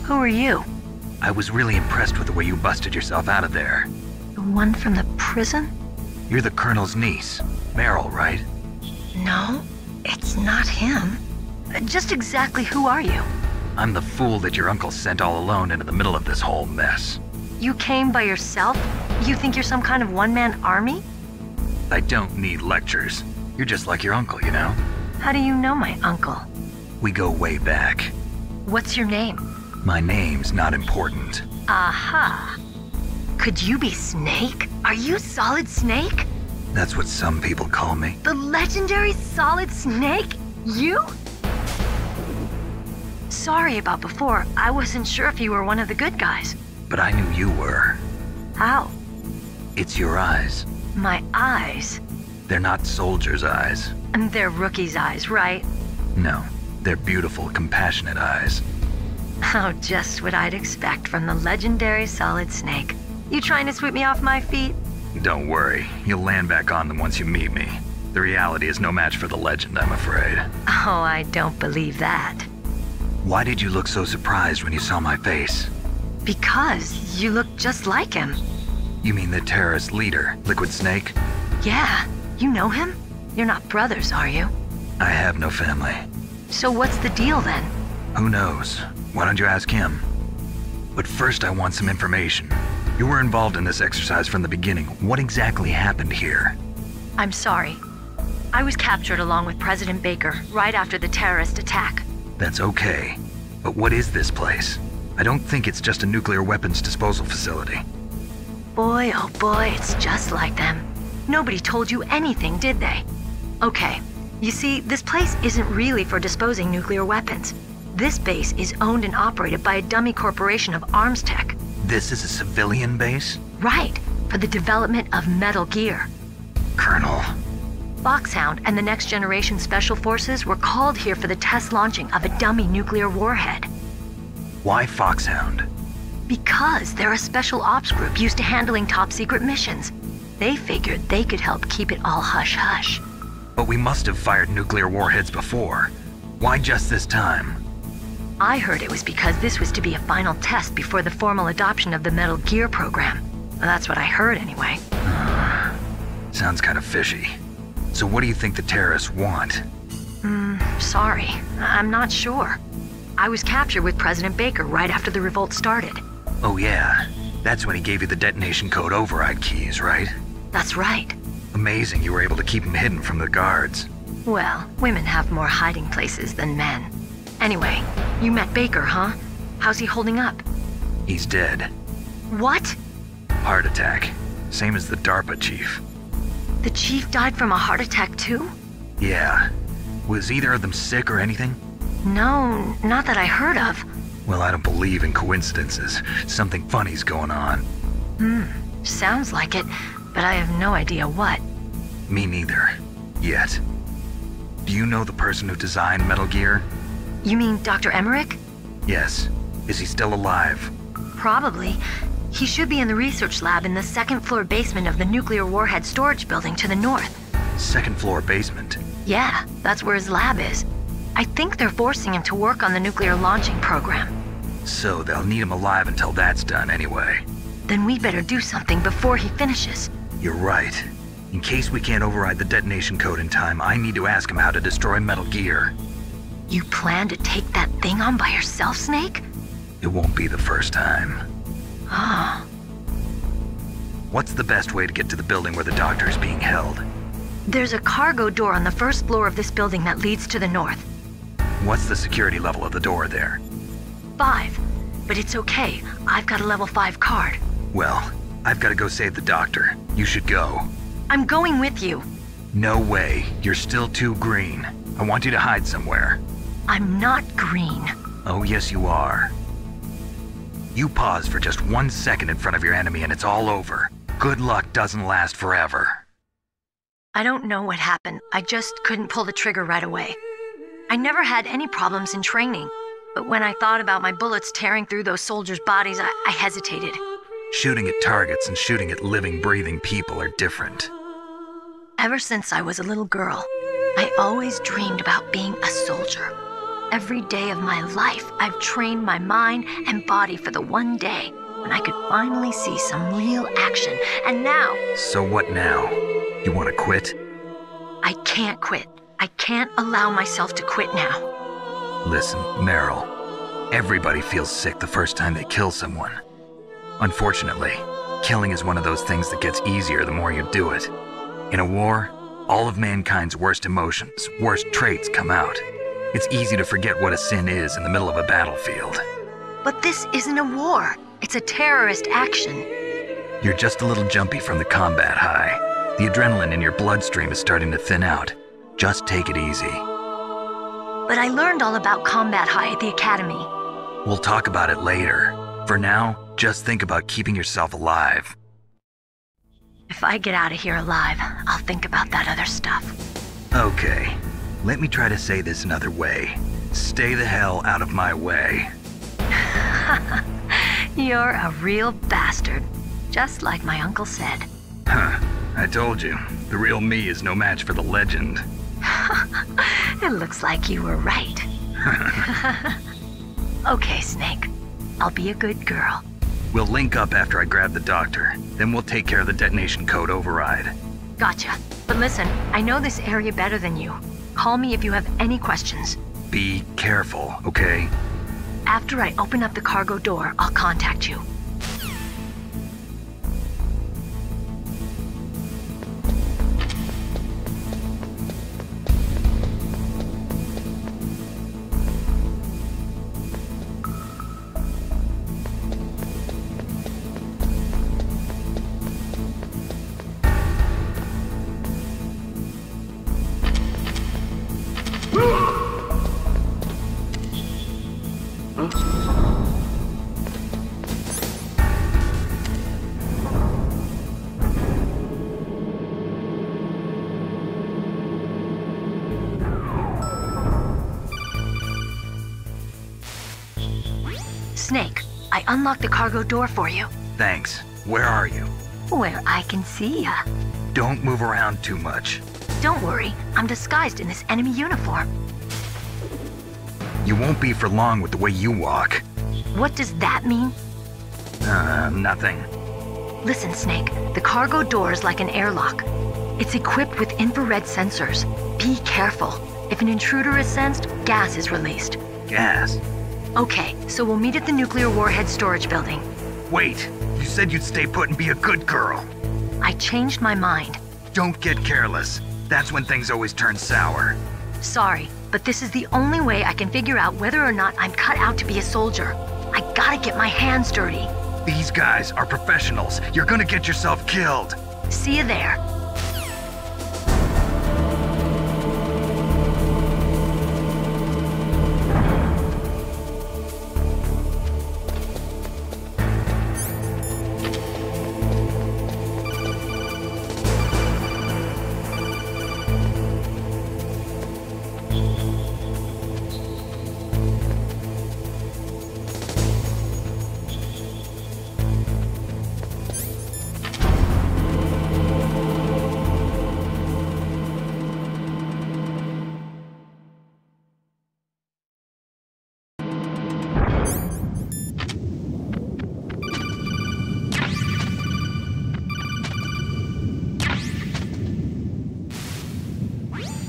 Speaker 17: Who are you?
Speaker 2: I was really impressed with the way you busted yourself out of there.
Speaker 17: The one from the prison?
Speaker 2: You're the Colonel's niece, Meryl, right?
Speaker 17: No, it's not him. Just exactly who are you?
Speaker 2: I'm the fool that your uncle sent all alone into the middle of this whole mess.
Speaker 17: You came by yourself? You think you're some kind of one-man army?
Speaker 2: I don't need lectures. You're just like your uncle, you know?
Speaker 17: How do you know my uncle?
Speaker 2: We go way back.
Speaker 17: What's your name?
Speaker 2: My name's not important.
Speaker 17: Aha. Could you be Snake? Are you Solid Snake?
Speaker 2: That's what some people call me.
Speaker 17: The legendary Solid Snake? You? Sorry about before. I wasn't sure if you were one of the good guys.
Speaker 2: But I knew you were.
Speaker 17: How?
Speaker 2: It's your eyes.
Speaker 17: My eyes?
Speaker 2: They're not soldiers' eyes.
Speaker 17: And they're rookies' eyes, right?
Speaker 2: No, they're beautiful, compassionate eyes.
Speaker 17: Oh, just what I'd expect from the legendary Solid Snake. You trying to sweep me off my feet?
Speaker 2: Don't worry, you'll land back on them once you meet me. The reality is no match for the legend, I'm afraid.
Speaker 17: Oh, I don't believe that.
Speaker 2: Why did you look so surprised when you saw my face?
Speaker 17: Because you look just like him.
Speaker 2: You mean the terrorist leader, Liquid Snake?
Speaker 17: Yeah, you know him? You're not brothers, are you?
Speaker 2: I have no family.
Speaker 17: So what's the deal then?
Speaker 2: Who knows? Why don't you ask him? But first I want some information. You were involved in this exercise from the beginning. What exactly happened here?
Speaker 17: I'm sorry. I was captured along with President Baker right after the terrorist attack.
Speaker 2: That's okay. But what is this place? I don't think it's just a nuclear weapons disposal facility.
Speaker 17: Boy, oh boy, it's just like them. Nobody told you anything, did they? Okay, you see, this place isn't really for disposing nuclear weapons. This base is owned and operated by a dummy corporation of arms tech.
Speaker 2: This is a civilian base?
Speaker 17: Right, for the development of Metal Gear.
Speaker 2: Colonel.
Speaker 17: Foxhound and the Next Generation Special Forces were called here for the test launching of a dummy nuclear warhead.
Speaker 2: Why Foxhound?
Speaker 17: Because they're a special ops group used to handling top-secret missions. They figured they could help keep it all hush-hush.
Speaker 2: But we must have fired nuclear warheads before. Why just this time?
Speaker 17: I heard it was because this was to be a final test before the formal adoption of the Metal Gear program. Well, that's what I heard anyway.
Speaker 2: Sounds kind of fishy. So what do you think the terrorists want?
Speaker 17: Sorry. I'm not sure. I was captured with President Baker right after the revolt started.
Speaker 2: Oh yeah, that's when he gave you the detonation code override keys, right?
Speaker 17: That's right.
Speaker 2: Amazing you were able to keep him hidden from the guards.
Speaker 17: Well, women have more hiding places than men. Anyway, you met Baker, huh? How's he holding up?
Speaker 2: He's dead.
Speaker 17: What?
Speaker 2: Heart attack. Same as the DARPA chief.
Speaker 17: The chief died from a heart attack too?
Speaker 2: Yeah. Was either of them sick or anything?
Speaker 17: No, not that I heard of.
Speaker 2: Well, I don't believe in coincidences. Something funny's going on.
Speaker 17: Sounds like it, but I have no idea what.
Speaker 2: Me neither. Yet. Do you know the person who designed Metal Gear?
Speaker 17: You mean Dr. Emmerich?
Speaker 2: Yes. Is he still alive?
Speaker 17: Probably. He should be in the research lab in the second-floor basement of the nuclear warhead storage building to the north.
Speaker 2: Second-floor basement?
Speaker 17: Yeah, that's where his lab is. I think they're forcing him to work on the nuclear launching program.
Speaker 2: So they'll need him alive until that's done anyway.
Speaker 17: Then we better do something before he finishes.
Speaker 2: You're right. In case we can't override the detonation code in time, I need to ask him how to destroy Metal Gear.
Speaker 17: You plan to take that thing on by yourself, Snake?
Speaker 2: It won't be the first time.
Speaker 17: Ah.
Speaker 2: What's the best way to get to the building where the doctor is being held?
Speaker 17: There's a cargo door on the first floor of this building that leads to the north.
Speaker 2: What's the security level of the door there?
Speaker 17: 5. But it's okay. I've got a level 5 card.
Speaker 2: Well, I've got to go save the doctor. You should go.
Speaker 17: I'm going with you.
Speaker 2: No way. You're still too green. I want you to hide somewhere.
Speaker 17: I'm not green.
Speaker 2: Oh, yes you are. You pause for just 1 second in front of your enemy and it's all over. Good luck doesn't last forever.
Speaker 17: I don't know what happened. I just couldn't pull the trigger right away. I never had any problems in training, but when I thought about my bullets tearing through those soldiers' bodies, I hesitated.
Speaker 2: Shooting at targets and shooting at living, breathing people are different.
Speaker 17: Ever since I was a little girl, I always dreamed about being a soldier. Every day of my life, I've trained my mind and body for the one day when I could finally see some real action, and now...
Speaker 2: So what now? You want to quit?
Speaker 17: I can't quit. I can't allow myself to quit now.
Speaker 2: Listen, Meryl, everybody feels sick the first time they kill someone. Unfortunately, killing is one of those things that gets easier the more you do it. In a war, all of mankind's worst emotions, worst traits come out. It's easy to forget what a sin is in the middle of a battlefield.
Speaker 17: But this isn't a war. It's a terrorist action.
Speaker 2: You're just a little jumpy from the combat high. The adrenaline in your bloodstream is starting to thin out. Just take it easy.
Speaker 17: But I learned all about combat high at the academy.
Speaker 2: We'll talk about it later. For now, just think about keeping yourself alive.
Speaker 17: If I get out of here alive, I'll think about that other stuff.
Speaker 2: Okay, let me try to say this another way. Stay the hell out of my way.
Speaker 17: You're a real bastard, just like my uncle said.
Speaker 2: Huh, I told you, the real me is no match for the legend.
Speaker 17: It looks like you were right. Okay, Snake. I'll be a good girl.
Speaker 2: We'll link up after I grab the doctor. Then we'll take care of the detonation code override.
Speaker 17: Gotcha. But listen, I know this area better than you. Call me if you have any questions.
Speaker 2: Be careful, okay?
Speaker 17: After I open up the cargo door, I'll contact you. unlocked the cargo door for you.
Speaker 2: Thanks. Where are you?
Speaker 17: Where I can see ya.
Speaker 2: Don't move around too much.
Speaker 17: Don't worry, I'm disguised in this enemy uniform.
Speaker 2: You won't be for long with the way you walk.
Speaker 17: What does that mean?
Speaker 2: Nothing.
Speaker 17: Listen, Snake, the cargo door is like an airlock. It's equipped with infrared sensors. Be careful. If an intruder is sensed, gas is released.
Speaker 2: Gas?
Speaker 17: Okay, so we'll meet at the nuclear warhead storage building.
Speaker 2: Wait, you said you'd stay put and be a good girl.
Speaker 17: I changed my mind.
Speaker 2: Don't get careless. That's when things always turn sour.
Speaker 17: Sorry, but this is the only way I can figure out whether or not I'm cut out to be a soldier. I gotta get my hands dirty.
Speaker 2: These guys are professionals. You're gonna get yourself killed.
Speaker 17: See you there.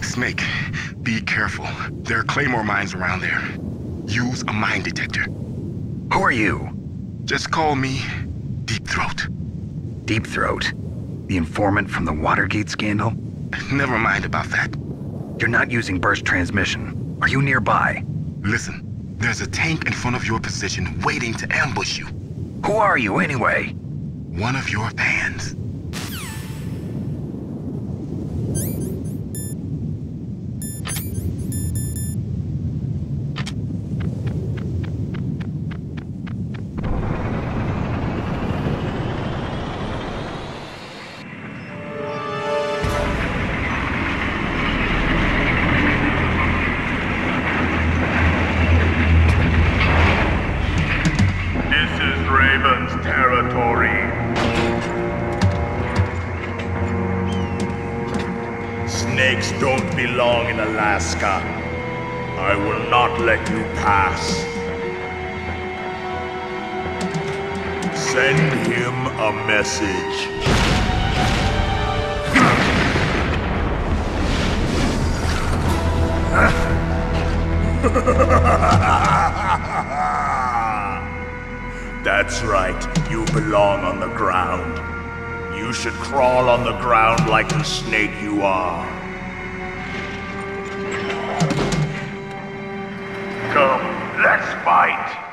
Speaker 10: Snake, be careful. There are claymore mines around there. Use a mine detector.
Speaker 2: Who are you?
Speaker 10: Just call me Deep Throat.
Speaker 2: Deep Throat? The informant from the Watergate scandal?
Speaker 10: Never mind about that.
Speaker 2: You're not using burst transmission. Are you nearby?
Speaker 10: Listen, there's a tank in front of your position waiting to ambush you.
Speaker 2: Who are you anyway?
Speaker 10: One of your fans.
Speaker 18: Snakes don't belong in Alaska. I will not let you pass. Send him a message. That's right, you belong on the ground. You should crawl on the ground like the snake you are. Come, let's fight!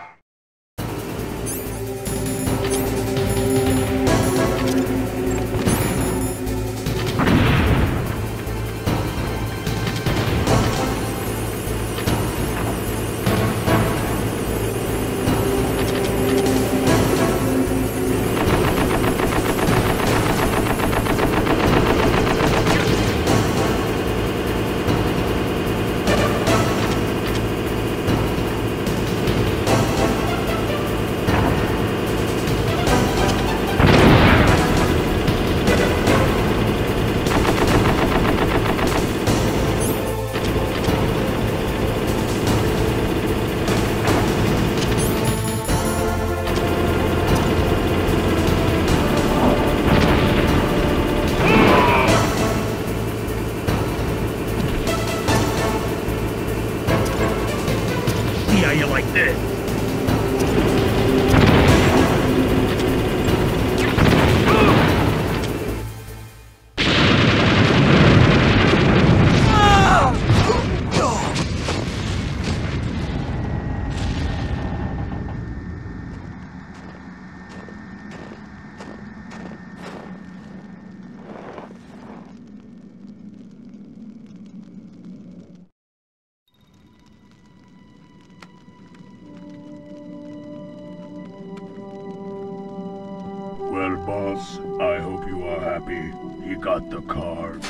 Speaker 18: Well, boss, I hope you are happy. He got the card.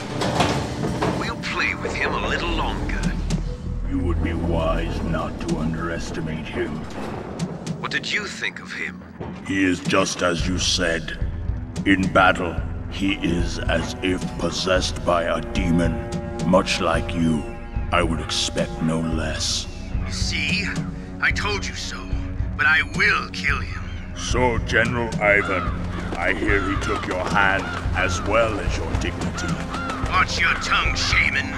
Speaker 7: We'll play with him a little longer.
Speaker 18: You would be wise not to underestimate him.
Speaker 7: What did you think of him?
Speaker 18: He is just as you said. In battle, he is as if possessed by a demon. Much like you, I would expect no less.
Speaker 13: See? I told you so, but I will kill him.
Speaker 18: So, General Ivan, I hear he took your hand as well as your dignity.
Speaker 13: Watch your tongue, shaman.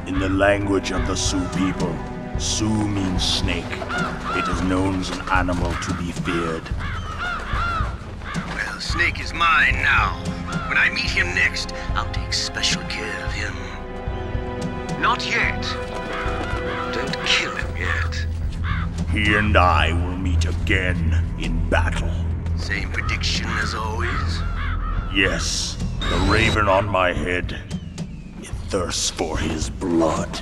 Speaker 18: In the language of the Sioux people, Sioux means snake. It is known as an animal to be feared.
Speaker 13: Well, Snake is mine now. When I meet him next, I'll take special care of him.
Speaker 7: Not yet. Don't kill him yet.
Speaker 18: He and I will meet again in battle.
Speaker 13: Same prediction as always?
Speaker 18: Yes, the raven on my head. It thirsts for his blood.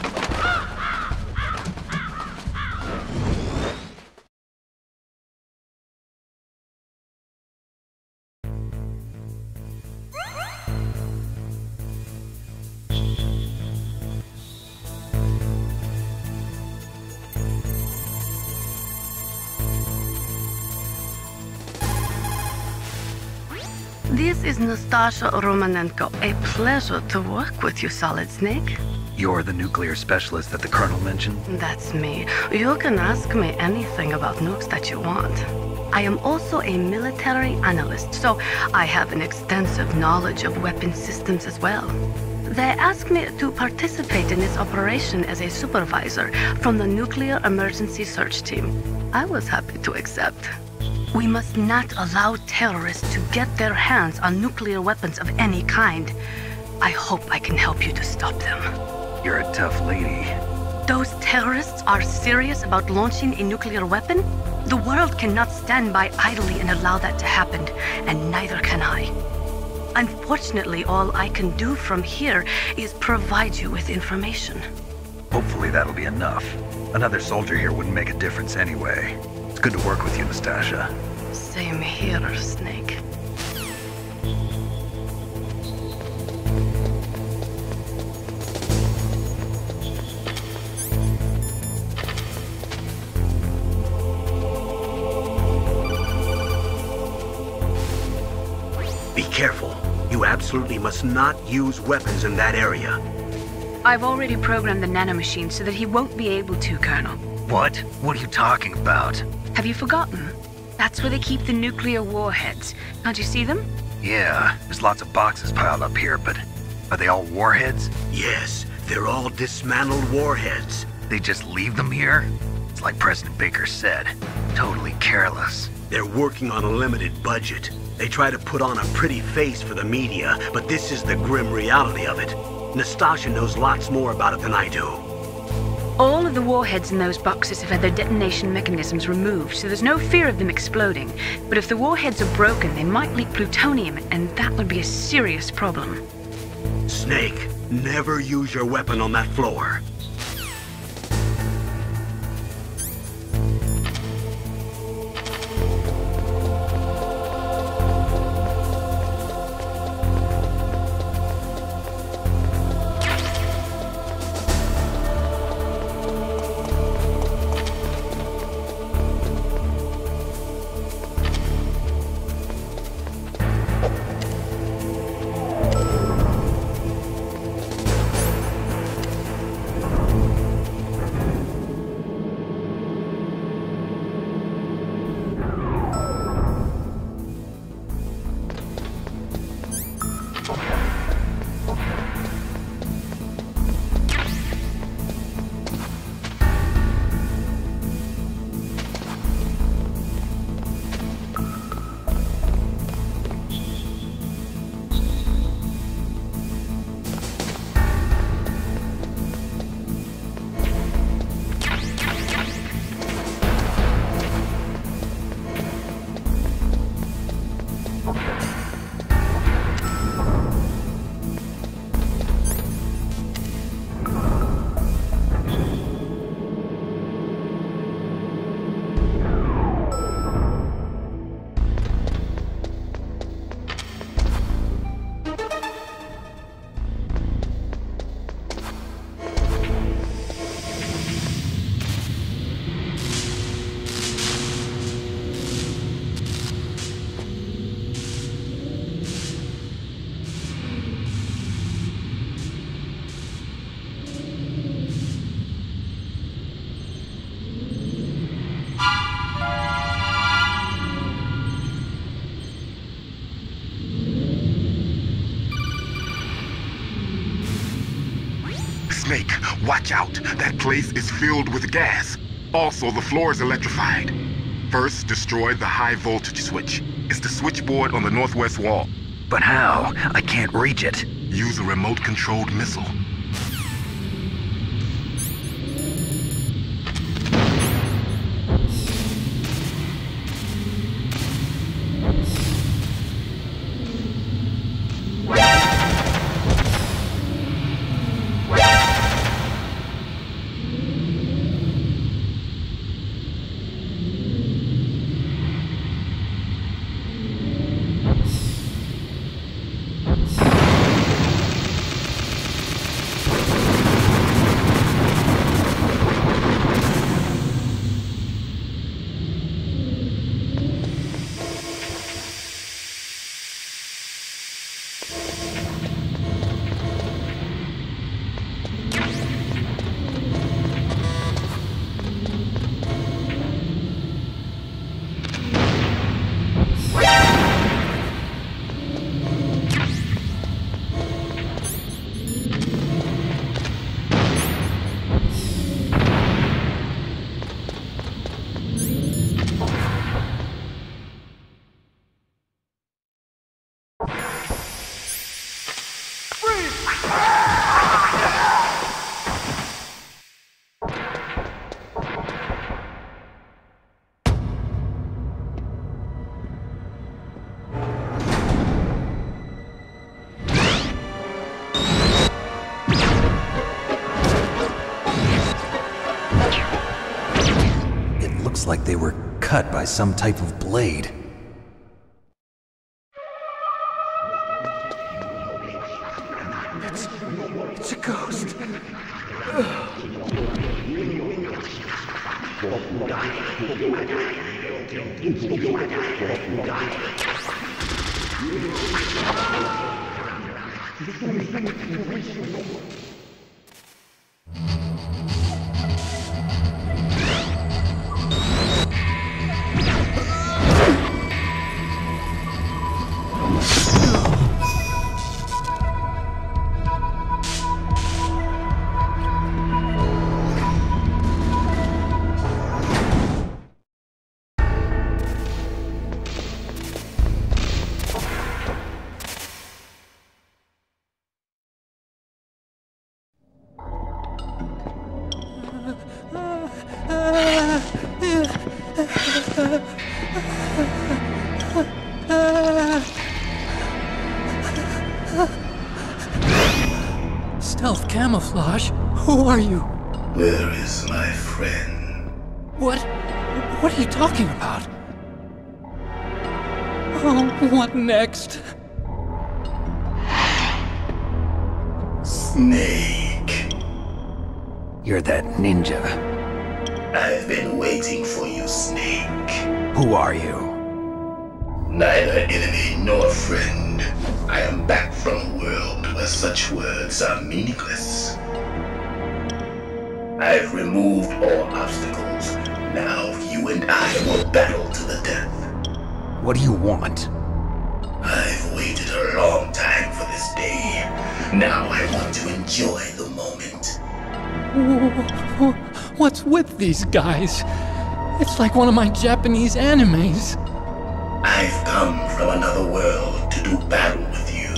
Speaker 19: This is Nastasha Romanenko. A pleasure to work with you, Solid Snake.
Speaker 2: You're the nuclear specialist that the Colonel mentioned?
Speaker 19: That's me. You can ask me anything about nukes that you want. I am also a military analyst, so I have an extensive knowledge of weapon systems as well. They asked me to participate in this operation as a supervisor from the Nuclear Emergency Search Team. I was happy to accept. We must not allow terrorists to get their hands on nuclear weapons of any kind. I hope I can help you to stop them.
Speaker 2: You're a tough lady.
Speaker 19: Those terrorists are serious about launching a nuclear weapon? The world cannot stand by idly and allow that to happen, and neither can I. Unfortunately, all I can do from here is provide you with information.
Speaker 2: Hopefully that'll be enough. Another soldier here wouldn't make a difference anyway. It's good to work with you, Nastasha.
Speaker 19: Same here, Snake.
Speaker 1: Be careful. You absolutely must not use weapons in that area.
Speaker 4: I've already programmed the nanomachine so that he won't be able to, Colonel.
Speaker 2: What? What are you talking about?
Speaker 4: Have you forgotten? That's where they keep the nuclear warheads. Can't you see them?
Speaker 2: Yeah, there's lots of boxes piled up here, but are they all warheads?
Speaker 1: Yes, they're all dismantled warheads.
Speaker 2: They just leave them here? It's like President Baker said, totally careless.
Speaker 1: They're working on a limited budget. They try to put on a pretty face for the media, but this is the grim reality of it. Nastasha knows lots more about it than I do.
Speaker 4: All of the warheads in those boxes have had their detonation mechanisms removed, so there's no fear of them exploding. But if the warheads are broken, they might leak plutonium, and that would be a serious problem.
Speaker 1: Snake, never use your weapon on that floor.
Speaker 10: Snake, watch out. That place is filled with gas. Also, the floor is electrified. First, destroy the high voltage switch. It's the switchboard on the northwest wall.
Speaker 2: But how? I can't reach it.
Speaker 10: Use a remote-controlled missile.
Speaker 16: Like they were cut by some type of blade.
Speaker 5: It's a ghost.
Speaker 20: Stealth camouflage? Who are you?
Speaker 15: Where is my friend?
Speaker 20: What are you talking about? Oh, what next?
Speaker 15: Snake.
Speaker 16: You're that ninja.
Speaker 15: I've been waiting for you, Snake.
Speaker 16: Who are you?
Speaker 15: Neither enemy nor friend. I am back from a world where such words are meaningless. I've removed all obstacles. Now you and I will battle to the death.
Speaker 16: What do you want?
Speaker 15: I've waited a long time for this day. Now I want to enjoy the moment.
Speaker 20: What's with these guys? It's like one of my Japanese animes.
Speaker 15: I've come from another world to do battle with you.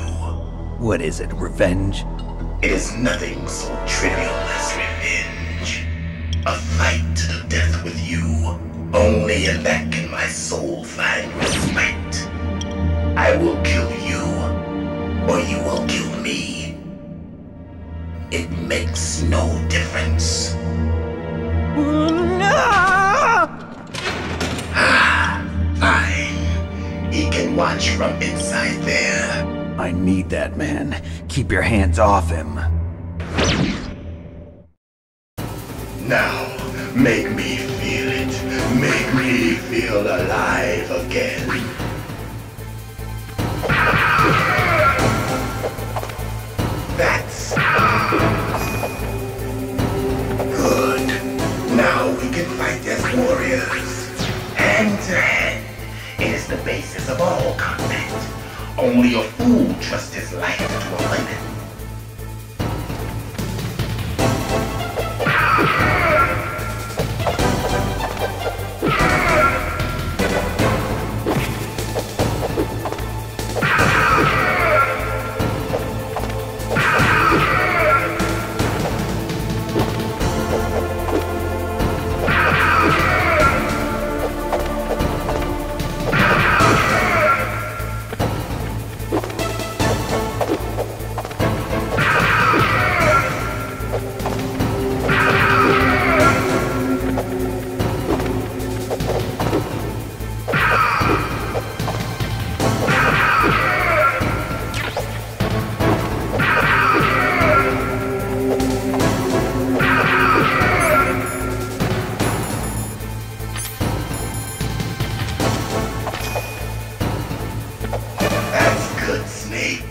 Speaker 16: What is it, revenge?
Speaker 15: It is nothing so trivial as revenge. A fight to the death with you. Only in that can my soul find respite. I will kill you, or you will kill me. It makes no difference. Fine. He can watch from inside there.
Speaker 16: I need that man. Keep your hands off him.
Speaker 15: Now, make me feel it. Make me feel alive again. That's good. Now we can fight as warriors. Hand to hand. It is the basis of all combat. Only a fool trusts his life to a weapon.
Speaker 18: Snake.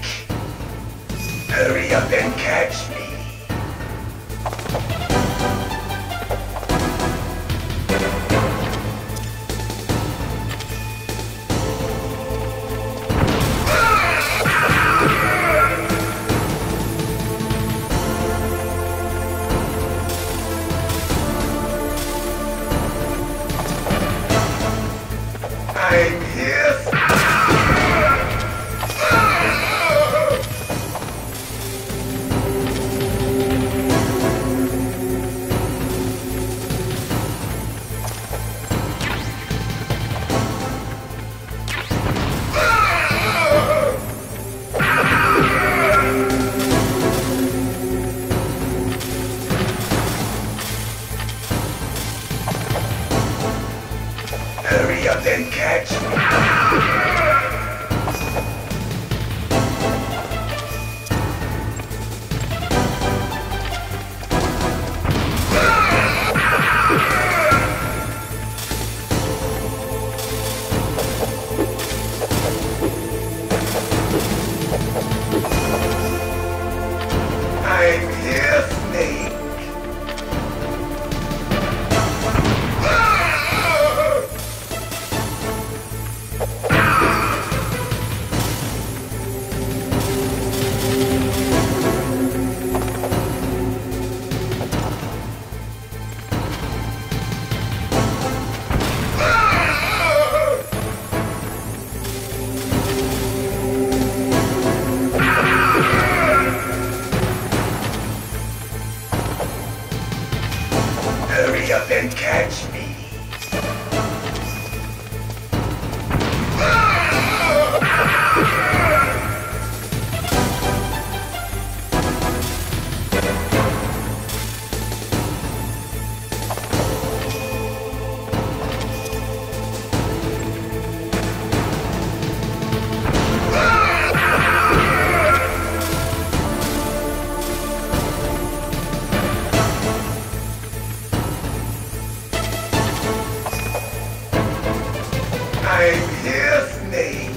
Speaker 18: Hurry up and catch me. I'm here. Hurry up and catch me. I'm here, Snake. Hurry up and catch me. I'm here, Snake.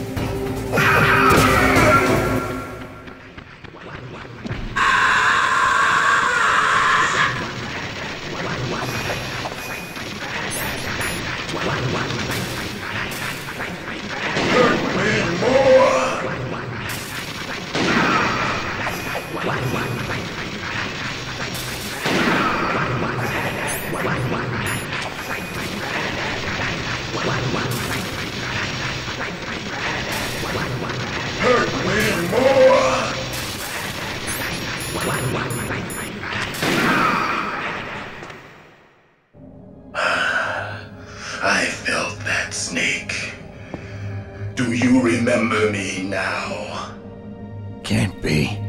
Speaker 18: Hurt me more. Hurt me more! I felt that, Snake. Do you remember me now?
Speaker 16: Can't be.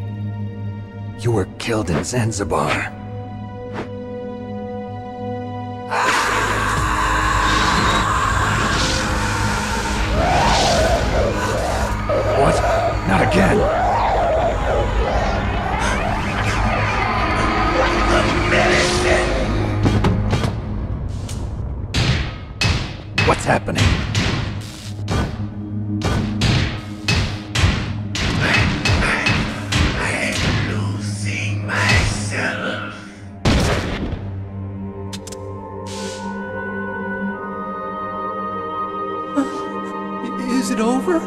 Speaker 16: You were killed in Zanzibar. What? Not again! What's happening?
Speaker 18: I'm losing myself.
Speaker 20: Is it over?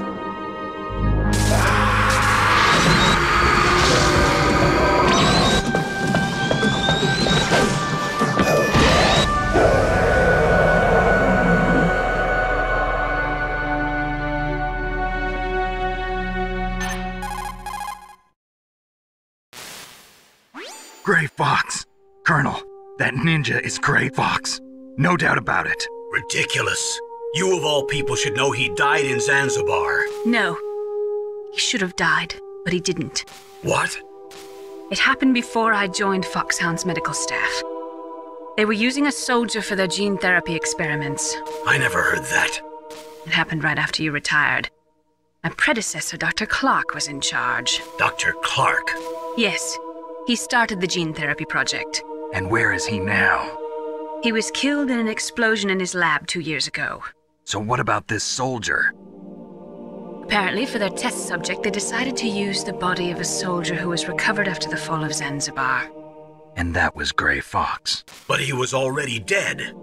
Speaker 2: Gray Fox! Colonel, that ninja is Gray Fox. No doubt about it.
Speaker 1: Ridiculous. You of all people should know he died in Zanzibar.
Speaker 4: No. He should have died, but he didn't.
Speaker 1: What?
Speaker 4: It happened before I joined Foxhound's medical staff. They were using a soldier for their gene therapy experiments.
Speaker 1: I never heard that.
Speaker 4: It happened right after you retired. My predecessor, Dr. Clark, was in charge.
Speaker 1: Dr. Clark?
Speaker 4: Yes. He started the gene therapy project.
Speaker 2: And where is he now?
Speaker 4: He was killed in an explosion in his lab 2 years ago.
Speaker 2: So what about this soldier?
Speaker 4: Apparently, for their test subject, they decided to use the body of a soldier who was recovered after the fall of Zanzibar.
Speaker 2: And that was Grey Fox.
Speaker 1: But he was already dead.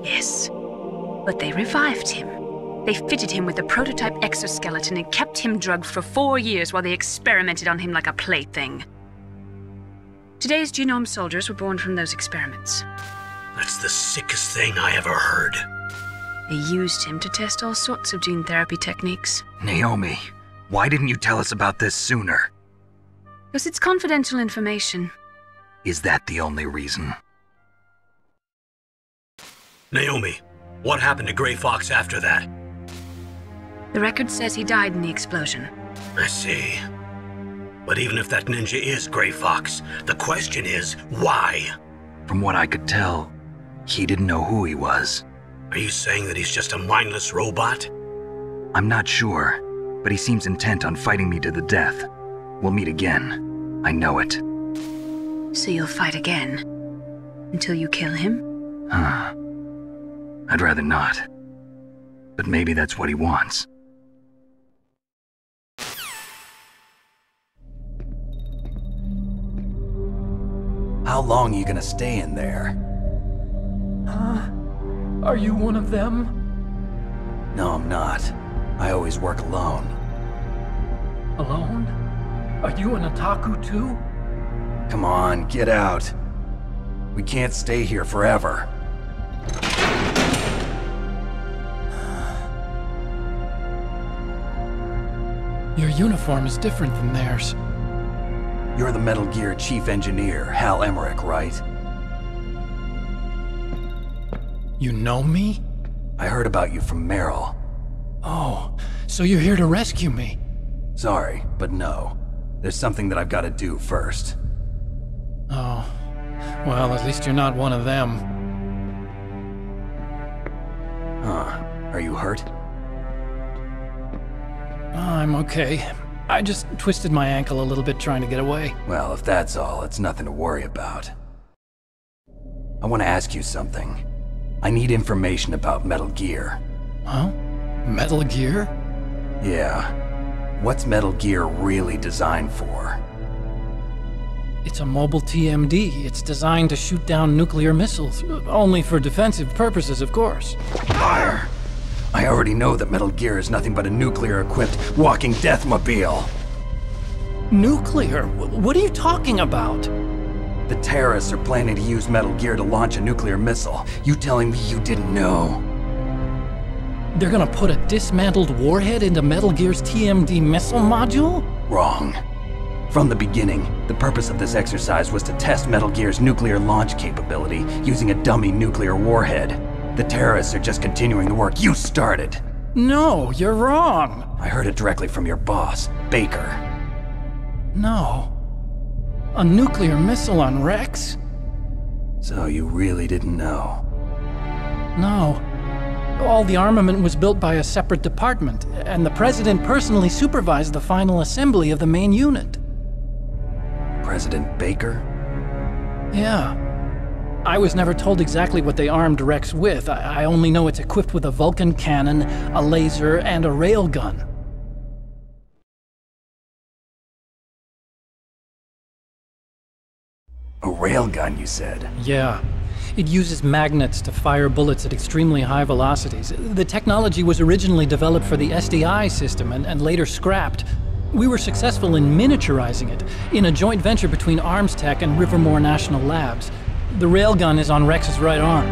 Speaker 4: Yes, but they revived him. They fitted him with a prototype exoskeleton and kept him drugged for 4 years while they experimented on him like a plaything. Today's genome soldiers were born from those experiments.
Speaker 1: That's the sickest thing I ever heard.
Speaker 4: They used him to test all sorts of gene therapy techniques.
Speaker 2: Naomi, why didn't you tell us about this sooner?
Speaker 4: Because it's confidential information.
Speaker 2: Is that the only reason?
Speaker 1: Naomi, what happened to Grey Fox after that?
Speaker 4: The record says he died in the explosion.
Speaker 1: I see. But even if that ninja is Grey Fox, the question is, why?
Speaker 2: From what I could tell, he didn't know who he was.
Speaker 1: Are you saying that he's just a mindless robot?
Speaker 2: I'm not sure, but he seems intent on fighting me to the death. We'll meet again. I know it.
Speaker 4: So you'll fight again? Until you kill him?
Speaker 2: I'd rather not. But maybe that's what he wants.
Speaker 16: How long are you gonna stay in there?
Speaker 20: Are you one of them?
Speaker 16: No, I'm not. I always work alone.
Speaker 20: Alone? Are you an otaku too?
Speaker 16: Come on, get out. We can't stay here forever.
Speaker 20: Your uniform is different than theirs.
Speaker 16: You're the Metal Gear Chief Engineer, Hal Emmerich, right?
Speaker 20: You know me?
Speaker 16: I heard about you from Meryl.
Speaker 20: Oh, so you're here to rescue me?
Speaker 16: Sorry, but no. There's something that I've got to do first.
Speaker 20: Oh. Well, at least you're not one of them.
Speaker 16: Huh. Are you hurt?
Speaker 20: I'm okay. I just twisted my ankle a little bit trying to get away.
Speaker 16: Well, if that's all, it's nothing to worry about. I want to ask you something. I need information about Metal Gear.
Speaker 20: Huh? Metal Gear?
Speaker 16: Yeah. What's Metal Gear really designed for?
Speaker 20: It's a mobile TMD. It's designed to shoot down nuclear missiles. Only for defensive purposes, of course.
Speaker 16: Fire! I already know that Metal Gear is nothing but a nuclear-equipped walking deathmobile.
Speaker 20: Nuclear? What are you talking about?
Speaker 16: The terrorists are planning to use Metal Gear to launch a nuclear missile. You telling me you didn't know?
Speaker 20: They're gonna put a dismantled warhead into Metal Gear's TMD missile module?
Speaker 16: Wrong. From the beginning, the purpose of this exercise was to test Metal Gear's nuclear launch capability using a dummy nuclear warhead. The terrorists are just continuing the work you started.
Speaker 20: No, you're wrong.
Speaker 16: I heard it directly from your boss, Baker.
Speaker 20: No. A nuclear missile on Rex?
Speaker 16: So you really didn't know?
Speaker 20: No. All the armament was built by a separate department, and the President personally supervised the final assembly of the main unit.
Speaker 16: President Baker?
Speaker 20: Yeah. I was never told exactly what they armed Rex with. I only know it's equipped with a Vulcan cannon, a laser, and a railgun.
Speaker 16: A railgun, you said?
Speaker 20: Yeah. It uses magnets to fire bullets at extremely high velocities. The technology was originally developed for the SDI system and later scrapped. We were successful in miniaturizing it, in a joint venture between Arms Tech and Rivermore National Labs. The railgun is on Rex's right arm.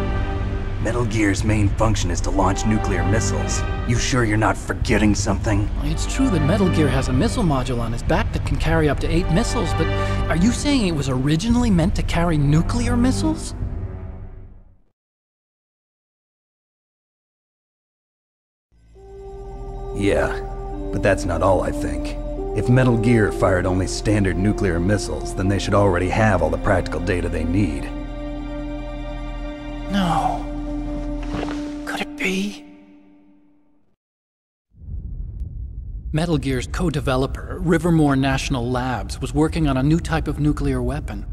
Speaker 16: Metal Gear's main function is to launch nuclear missiles. You sure you're not forgetting something?
Speaker 20: It's true that Metal Gear has a missile module on his back that can carry up to 8 missiles, but are you saying it was originally meant to carry nuclear missiles?
Speaker 16: Yeah, but that's not all I think. If Metal Gear fired only standard nuclear missiles, then they should already have all the practical data they need.
Speaker 20: No. Could it be? Metal Gear's co-developer, Rivermore National Labs, was working on a new type of nuclear weapon.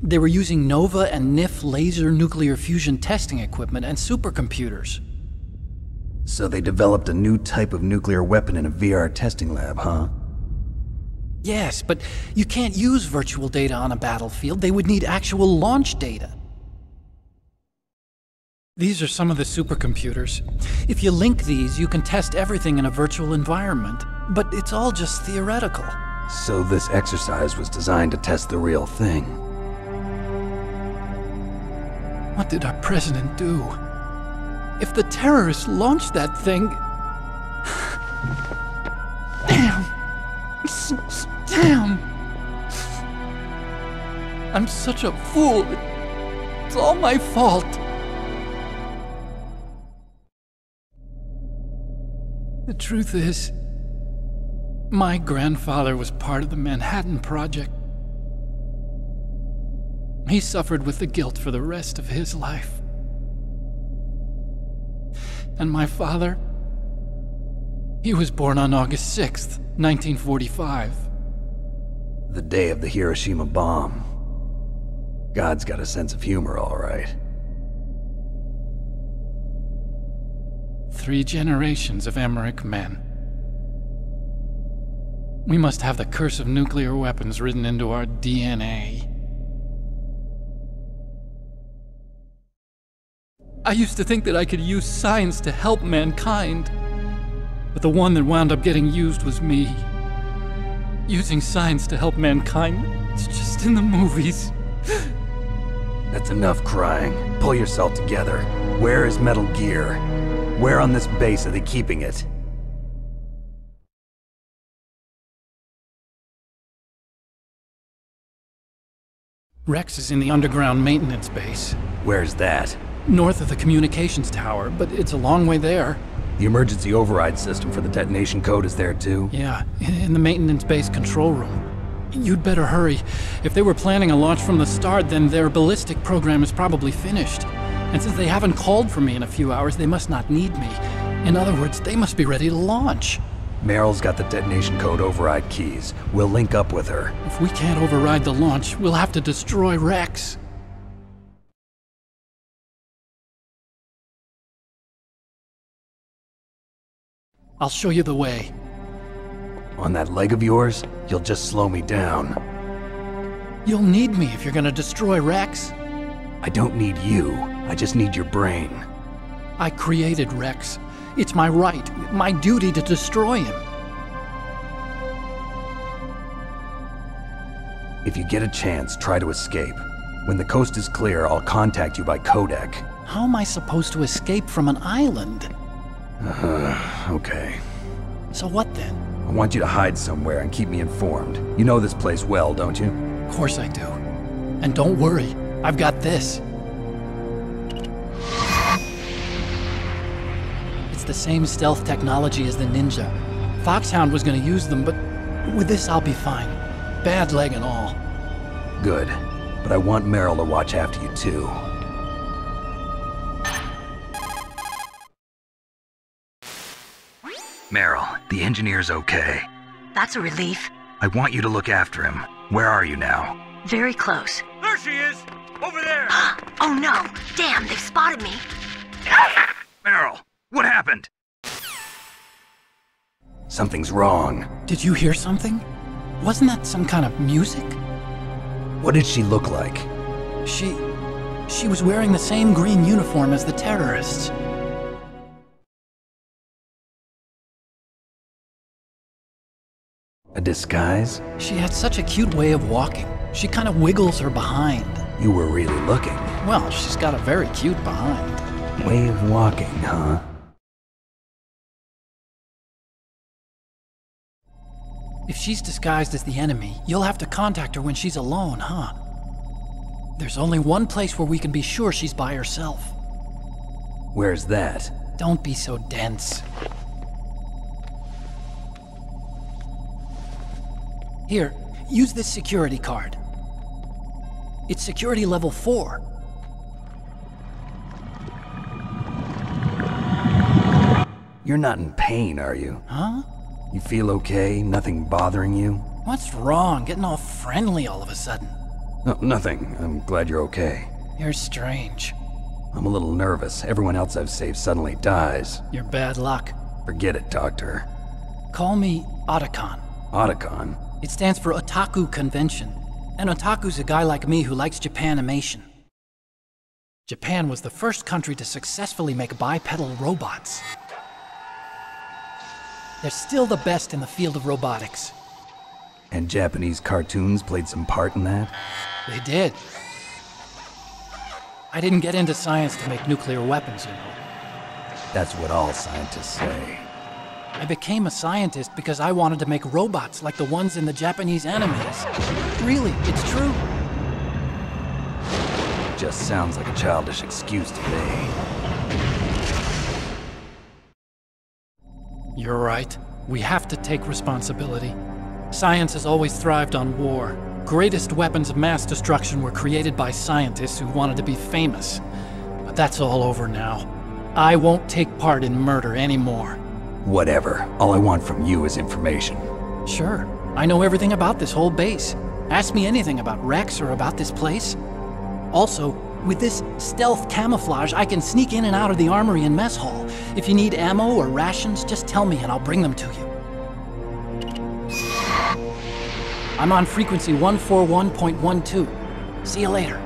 Speaker 20: They were using NOVA and NIF laser nuclear fusion testing equipment and supercomputers.
Speaker 16: So they developed a new type of nuclear weapon in a VR testing lab, huh?
Speaker 20: Yes, but you can't use virtual data on a battlefield. They would need actual launch data. These are some of the supercomputers. If you link these, you can test everything in a virtual environment. But it's all just theoretical.
Speaker 16: So this exercise was designed to test the real thing.
Speaker 20: What did our president do? If the terrorists launched that thing... Damn! Damn! I'm such a fool. It's all my fault. The truth is, my grandfather was part of the Manhattan Project. He suffered with the guilt for the rest of his life. And my father, he was born on August 6th, 1945.
Speaker 16: The day of the Hiroshima bomb. God's got a sense of humor, all right.
Speaker 20: 3 generations of Emmerich men. We must have the curse of nuclear weapons written into our DNA. I used to think that I could use science to help mankind, but the one that wound up getting used was me. Using science to help mankind, it's just in the movies.
Speaker 16: That's enough crying. Pull yourself together. Where is Metal Gear? Where on this base are they keeping it?
Speaker 20: Rex is in the underground maintenance base.
Speaker 16: Where's that?
Speaker 20: North of the communications tower, but it's a long way there.
Speaker 16: The emergency override system for the detonation code is there too?
Speaker 20: Yeah, in the maintenance base control room. You'd better hurry. If they were planning a launch from the start, then their ballistic program is probably finished. And since they haven't called for me in a few hours, they must not need me. In other words, they must be ready to launch.
Speaker 16: Meryl's got the detonation code override keys. We'll link up with her.
Speaker 20: If we can't override the launch, we'll have to destroy Rex. I'll show you the way.
Speaker 16: On that leg of yours, you'll just slow me down.
Speaker 20: You'll need me if you're gonna destroy Rex.
Speaker 16: I don't need you. I just need your brain.
Speaker 20: I created Rex. It's my right, my duty to destroy him.
Speaker 16: If you get a chance, try to escape. When the coast is clear, I'll contact you by codec.
Speaker 20: How am I supposed to escape from an island?
Speaker 16: Okay.
Speaker 20: So what then?
Speaker 16: I want you to hide somewhere and keep me informed. You know this place well, don't you?
Speaker 20: Of course I do. And don't worry, I've got this. It's the same stealth technology as the Ninja. Foxhound was gonna use them, but with this I'll be fine. Bad leg and all.
Speaker 16: Good. But I want Meryl to watch after you too.
Speaker 2: Meryl, the engineer's okay.
Speaker 17: That's a relief.
Speaker 2: I want you to look after him. Where are you now?
Speaker 17: Very close.
Speaker 11: There she is! Over there!
Speaker 17: Oh no! Damn, they've spotted me!
Speaker 2: Meryl, what happened?
Speaker 16: Something's wrong.
Speaker 20: Did you hear something? Wasn't that some kind of music?
Speaker 16: What did she look like?
Speaker 20: She was wearing the same green uniform as the terrorists.
Speaker 16: A disguise?
Speaker 20: She had such a cute way of walking. She kind of wiggles her behind.
Speaker 16: You were really looking.
Speaker 20: Well, she's got a very cute behind.
Speaker 16: Way of walking, huh?
Speaker 20: If she's disguised as the enemy, you'll have to contact her when she's alone, huh? There's only one place where we can be sure she's by herself.
Speaker 16: Where's that?
Speaker 20: Don't be so dense. Here, use this security card. It's security level 4.
Speaker 16: You're not in pain, are you?
Speaker 20: Huh?
Speaker 16: You feel okay? Nothing bothering you?
Speaker 20: What's wrong? Getting all friendly all of a sudden.
Speaker 16: No, nothing. I'm glad you're okay.
Speaker 20: You're strange.
Speaker 16: I'm a little nervous. Everyone else I've saved suddenly dies.
Speaker 20: You're bad luck.
Speaker 16: Forget it, Doctor.
Speaker 20: Call me Otacon.
Speaker 16: Otacon?
Speaker 20: It stands for Otaku Convention. An otaku's a guy like me who likes Japanimation. Japan was the first country to successfully make bipedal robots. They're still the best in the field of robotics.
Speaker 16: And Japanese cartoons played some part in that?
Speaker 20: They did. I didn't get into science to make nuclear weapons, you know.
Speaker 16: That's what all scientists say.
Speaker 20: I became a scientist because I wanted to make robots like the ones in the Japanese animes. Really, it's true.
Speaker 16: Just sounds like a childish excuse to me.
Speaker 20: You're right. We have to take responsibility. Science has always thrived on war. Greatest weapons of mass destruction were created by scientists who wanted to be famous. But that's all over now. I won't take part in murder anymore.
Speaker 16: Whatever. All I want from you is information.
Speaker 20: Sure. I know everything about this whole base. Ask me anything about Rex or about this place. Also, with this stealth camouflage, I can sneak in and out of the armory and mess hall. If you need ammo or rations, just tell me and I'll bring them to you. I'm on frequency 141.12. See you later.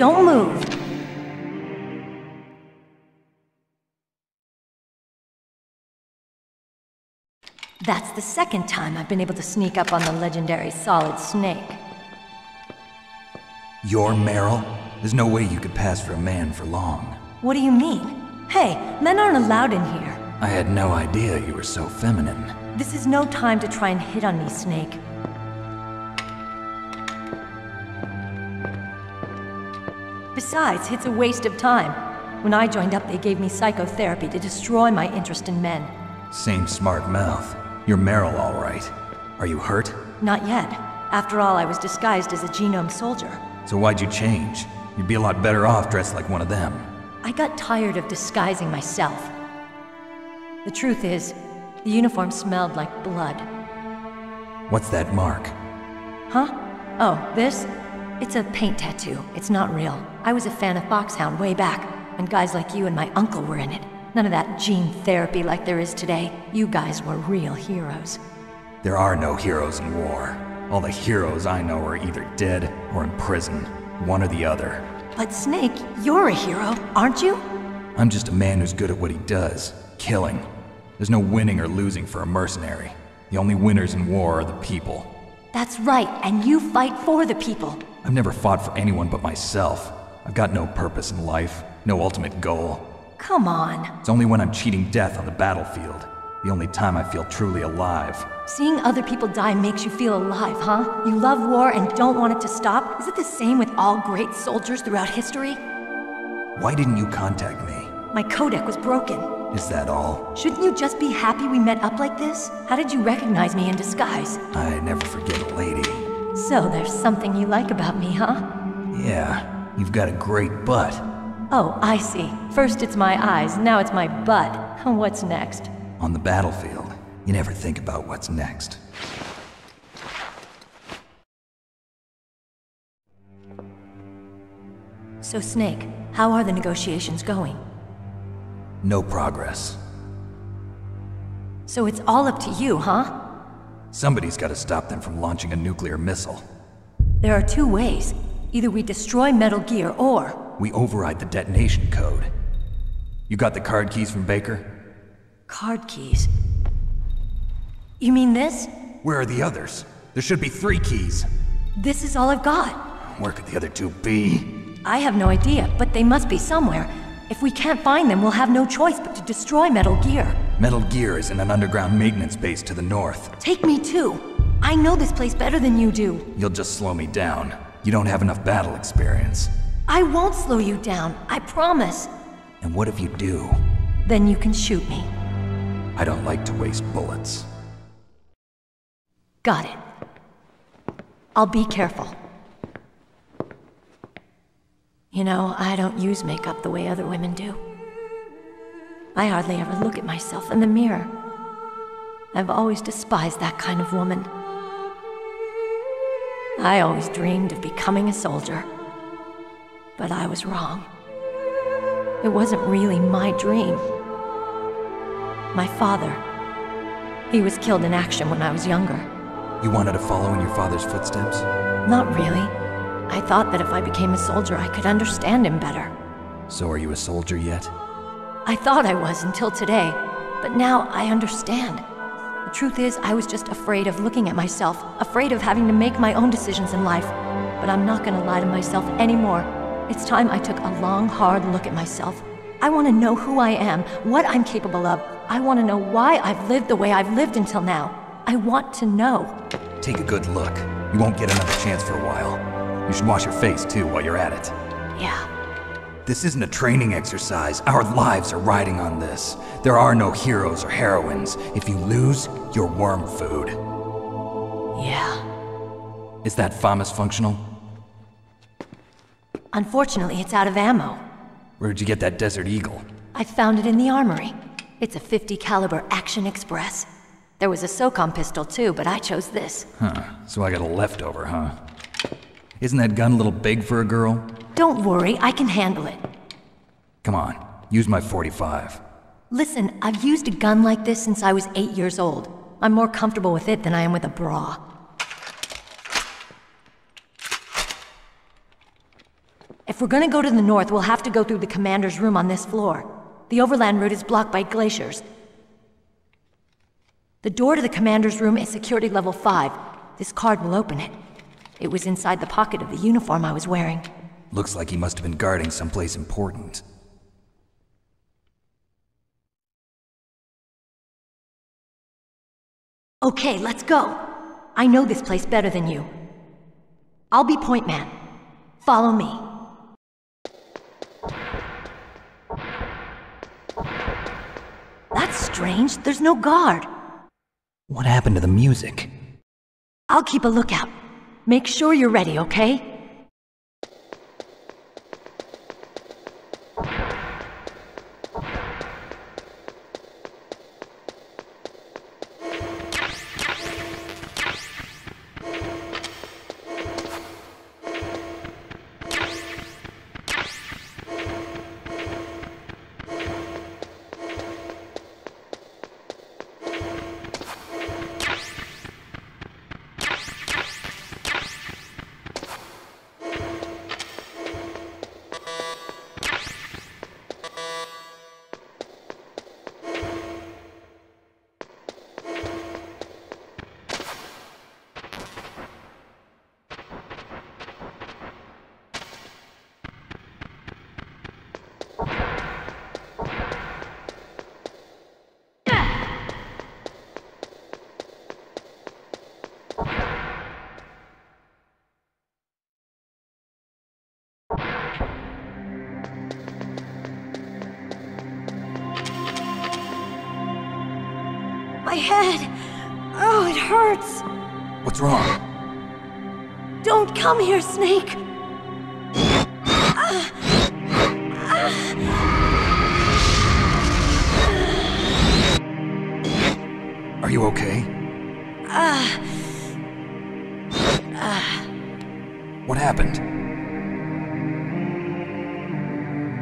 Speaker 12: Don't move. That's the second time I've been able to sneak up on the legendary Solid Snake.
Speaker 16: You're Meryl? There's no way you could pass for a man for long.
Speaker 12: What do you mean? Hey, men aren't allowed in here.
Speaker 16: I had no idea you were so feminine.
Speaker 12: This is no time to try and hit on me, Snake. Besides, it's a waste of time. When I joined up, they gave me psychotherapy to destroy my interest in men.
Speaker 16: Same smart mouth. You're Meryl, all right. Are you hurt?
Speaker 12: Not yet. After all, I was disguised as a genome soldier.
Speaker 16: So why'd you change? You'd be a lot better off dressed like one of them.
Speaker 12: I got tired of disguising myself. The truth is, the uniform smelled like blood.
Speaker 16: What's that mark?
Speaker 12: Huh? Oh, this? It's a paint tattoo. It's not real. I was a fan of Foxhound way back, when guys like you and my uncle were in it. None of that gene therapy like there is today. You guys were real heroes.
Speaker 16: There are no heroes in war. All the heroes I know are either dead or in prison. One or the other.
Speaker 12: But Snake, you're a hero, aren't you?
Speaker 16: I'm just a man who's good at what he does. Killing. There's no winning or losing for a mercenary. The only winners in war are the people.
Speaker 12: That's right, and you fight for the people.
Speaker 16: I've never fought for anyone but myself. I've got no purpose in life, no ultimate goal.
Speaker 12: Come on.
Speaker 16: It's only when I'm cheating death on the battlefield. The only time I feel truly alive.
Speaker 12: Seeing other people die makes you feel alive, huh? You love war and don't want it to stop? Is it the same with all great soldiers throughout history?
Speaker 16: Why didn't you contact me?
Speaker 12: My codec was broken.
Speaker 16: Is that all?
Speaker 12: Shouldn't you just be happy we met up like this? How did you recognize me in disguise?
Speaker 16: I never forget a lady.
Speaker 12: So there's something you like about me, huh?
Speaker 16: Yeah, you've got a great butt.
Speaker 12: Oh, I see. First it's my eyes, now it's my butt. What's next?
Speaker 16: On the battlefield, you never think about what's next.
Speaker 12: So Snake, how are the negotiations going?
Speaker 16: No progress.
Speaker 12: So it's all up to you, huh?
Speaker 16: Somebody's got to stop them from launching a nuclear missile.
Speaker 12: There are two ways. Either we destroy Metal Gear, or...
Speaker 16: we override the detonation code. You got the card keys from Baker?
Speaker 12: Card keys? You mean this?
Speaker 16: Where are the others? There should be 3 keys.
Speaker 12: This is all I've got.
Speaker 16: Where could the other 2 be?
Speaker 12: I have no idea, but they must be somewhere. If we can't find them, we'll have no choice but to destroy Metal Gear.
Speaker 16: Metal Gear is in an underground maintenance base to the north.
Speaker 12: Take me too. I know this place better than you do.
Speaker 16: You'll just slow me down. You don't have enough battle experience.
Speaker 12: I won't slow you down, I promise.
Speaker 16: And what if you do?
Speaker 12: Then you can shoot me.
Speaker 16: I don't like to waste bullets.
Speaker 12: Got it. I'll be careful. You know, I don't use makeup the way other women do. I hardly ever look at myself in the mirror. I've always despised that kind of woman. I always dreamed of becoming a soldier. But I was wrong. It wasn't really my dream. My father, he was killed in action when I was younger.
Speaker 16: You wanted to follow in your father's footsteps?
Speaker 12: Not really. I thought that if I became a soldier, I could understand him better.
Speaker 16: So are you a soldier yet?
Speaker 12: I thought I was until today, but now I understand. The truth is, I was just afraid of looking at myself, afraid of having to make my own decisions in life. But I'm not gonna lie to myself anymore. It's time I took a long, hard look at myself. I want to know who I am, what I'm capable of. I want to know why I've lived the way I've lived until now. I want to know.
Speaker 16: Take a good look. You won't get another chance for a while. You should wash your face, too, while you're at it.
Speaker 12: Yeah.
Speaker 16: This isn't a training exercise. Our lives are riding on this. There are no heroes or heroines. If you lose, you're worm food.
Speaker 12: Yeah.
Speaker 16: Is that FAMAS functional?
Speaker 12: Unfortunately, it's out of ammo.
Speaker 16: Where'd you get that Desert Eagle?
Speaker 12: I found it in the armory. It's a .50 caliber Action Express. There was a SOCOM pistol too, but I chose this.
Speaker 16: Huh, so I got a leftover, huh? Isn't that gun a little big for a girl?
Speaker 12: Don't worry, I can handle it.
Speaker 16: Come on, use my .45.
Speaker 12: Listen, I've used a gun like this since I was 8 years old. I'm more comfortable with it than I am with a bra. If we're gonna go to the north, we'll have to go through the commander's room on this floor. The overland route is blocked by glaciers. The door to the commander's room is security level 5. This card will open it. It was inside the pocket of the uniform I was wearing.
Speaker 16: Looks like he must have been guarding someplace important.
Speaker 12: Okay, let's go. I know this place better than you. I'll be point man. Follow me. That's strange. There's no guard.
Speaker 16: What happened to the music?
Speaker 12: I'll keep a lookout. Make sure you're ready, okay? My head! Oh, it hurts!
Speaker 16: What's wrong?
Speaker 12: Don't come here, Snake!
Speaker 16: Are you okay? What happened?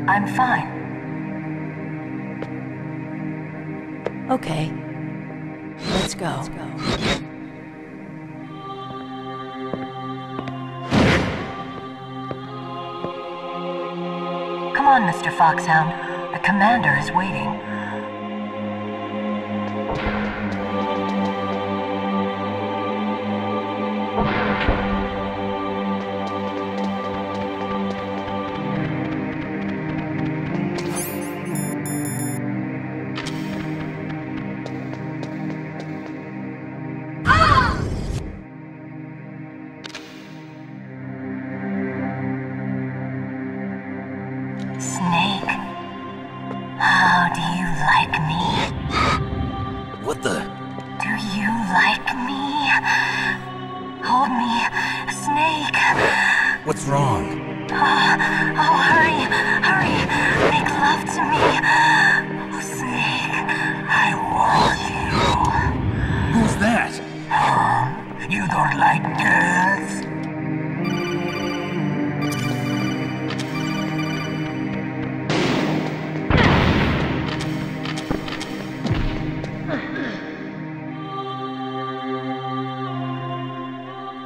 Speaker 17: I'm fine.
Speaker 12: Okay. Let's go.
Speaker 17: Come on, Mr. Foxhound. The commander is waiting. Snake, how do you like me?
Speaker 16: What the?
Speaker 17: Do you like me? Hold me, Snake.
Speaker 16: What's wrong?
Speaker 17: Oh, hurry, hurry, make love to me. Oh, Snake, I want you.
Speaker 16: Who's that?
Speaker 17: You don't like girls?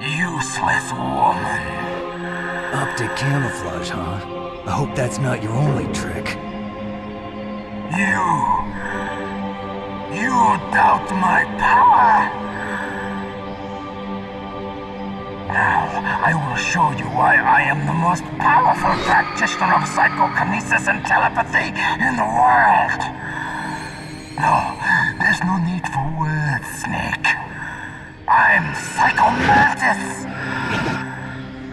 Speaker 17: Useless woman.
Speaker 16: Optic camouflage, huh? I hope that's not your only trick.
Speaker 14: You doubt my power? Now, I will show you why I am the most powerful practitioner of psychokinesis and telepathy in the world. No, there's no need for words, Snake. I'm Psychomantis!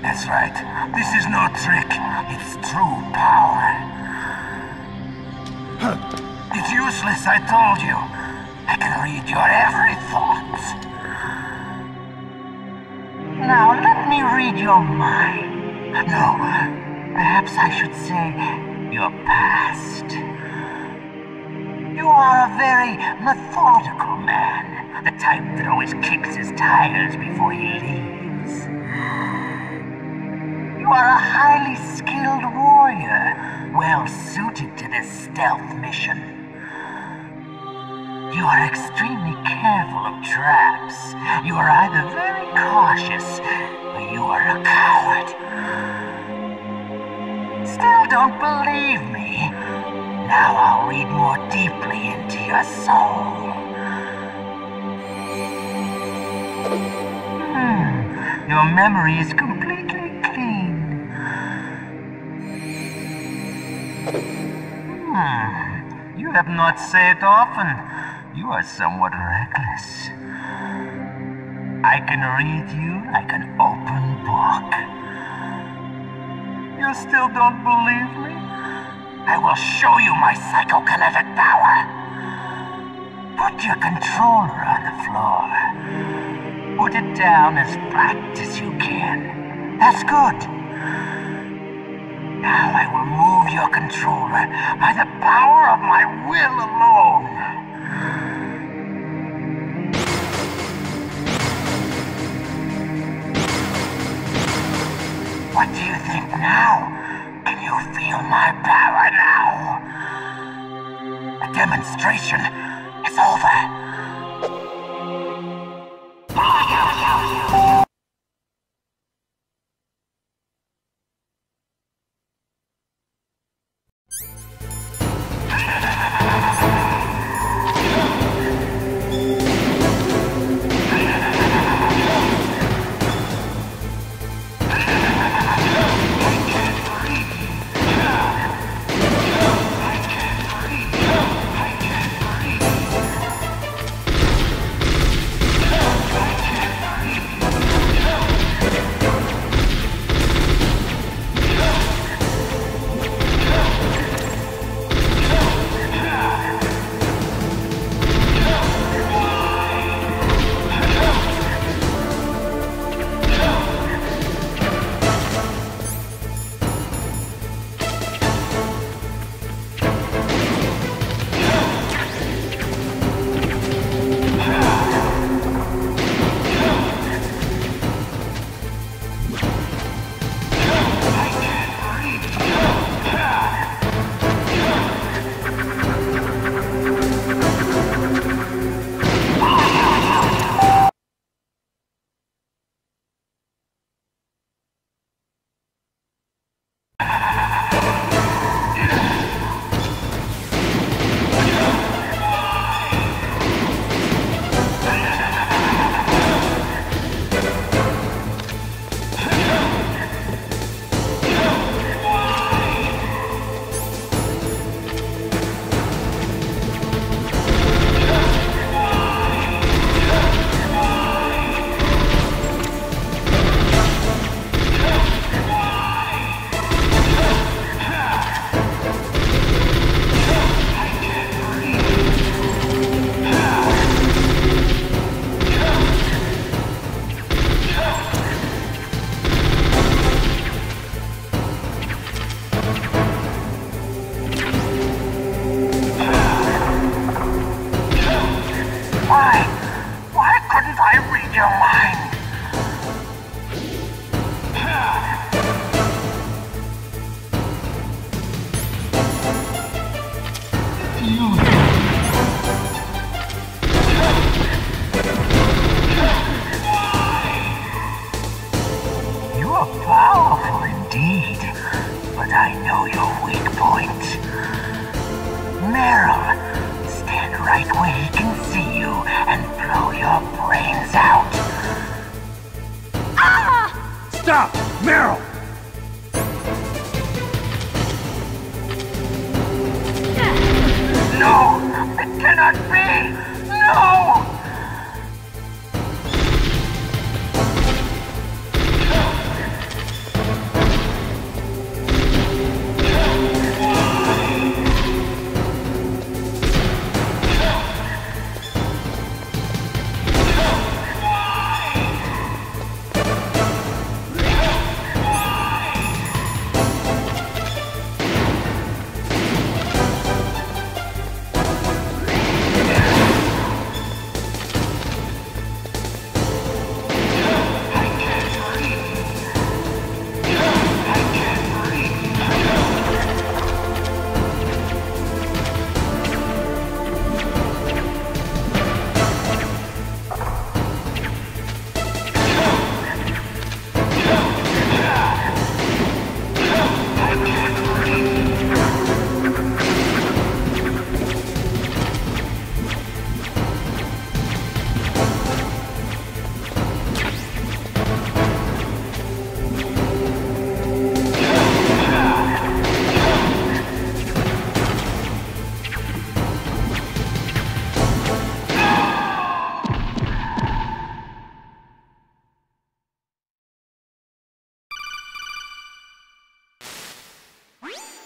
Speaker 14: That's right. This is no trick. It's true power. It's useless, I told you. I can read your every thought. Now, let me read your mind. No, perhaps I should say your past. You are a very methodical man. The type that always kicks his tires before he leaves. You are a highly skilled warrior, well suited to this stealth mission. You are extremely careful of traps. You are either very cautious, or you are a coward. Still don't believe me? Now I'll read more deeply into your soul. Your memory is completely clean. You have not said often. You are somewhat reckless. I can read you like an open book. You still don't believe me? I will show you my psychokinetic power. Put your controller on the floor. Put it down as flat as you can. That's good. Now I will move your controller by the power of my will alone. What do you think now? Can you feel my power now? The demonstration is over. Why couldn't I read your mind? You are powerful indeed, but I know your weak point. Meryl, stand right where he can see you and blow your brains out. Ah!
Speaker 5: Stop! Meryl!
Speaker 14: No! It cannot be! No!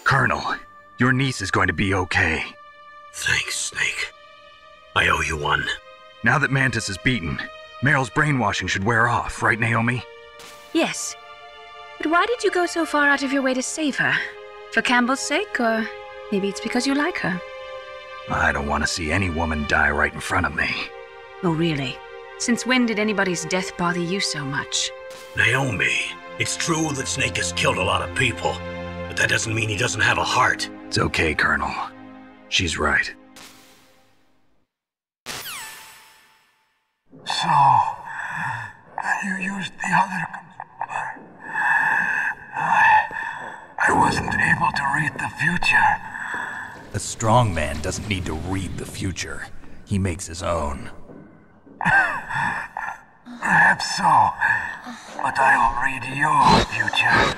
Speaker 2: Colonel, your niece is going to be okay.
Speaker 1: Thanks, Snake. I owe you one.
Speaker 2: Now that Mantis is beaten, Meryl's brainwashing should wear off, right, Naomi?
Speaker 4: Yes. But why did you go so far out of your way to save her? For Campbell's sake, or maybe it's because you like her?
Speaker 2: I don't want to see any woman die right in front of me.
Speaker 4: Oh, really? Since when did anybody's death bother you so much?
Speaker 1: Naomi, it's true that Snake has killed a lot of people, but that doesn't mean he doesn't have a heart.
Speaker 2: It's okay, Colonel. She's right.
Speaker 14: So, you used the other... I wasn't able to read the future.
Speaker 16: A strong man doesn't need to read the future. He makes his own.
Speaker 14: Perhaps so, but I'll read your future.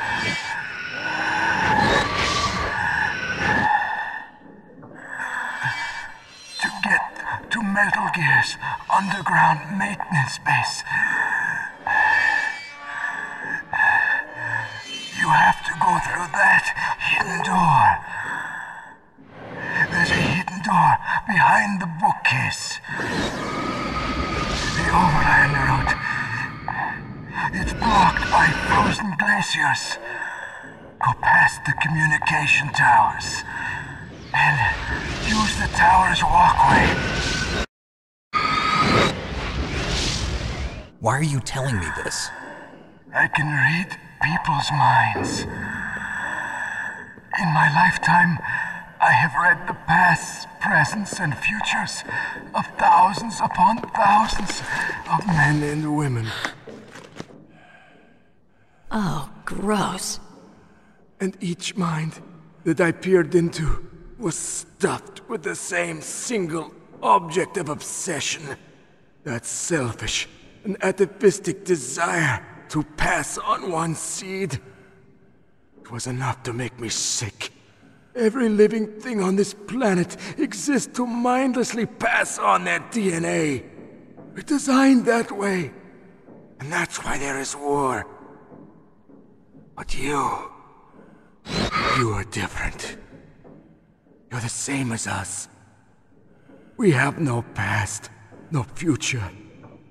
Speaker 14: To get to Metal Gear's underground maintenance base, you have to go through that hidden door. There's a hidden door behind the bookcase. The overland route. It's blocked by frozen glaciers. Go past the communication towers. And use the tower's walkway.
Speaker 16: Why are you telling me this?
Speaker 14: I can read people's minds. In my lifetime, I have read the pasts, presents, and futures of thousands upon thousands of men and women.
Speaker 12: Oh, gross.
Speaker 21: And each mind that I peered into was stuffed with the same single object of obsession. That selfish and atavistic desire to pass on one's seed. It was enough to make me sick. Every living thing on this planet exists to mindlessly pass on their DNA. We're designed that way. And that's why there is war. But you are different. You're the same as us. We have no past, no future.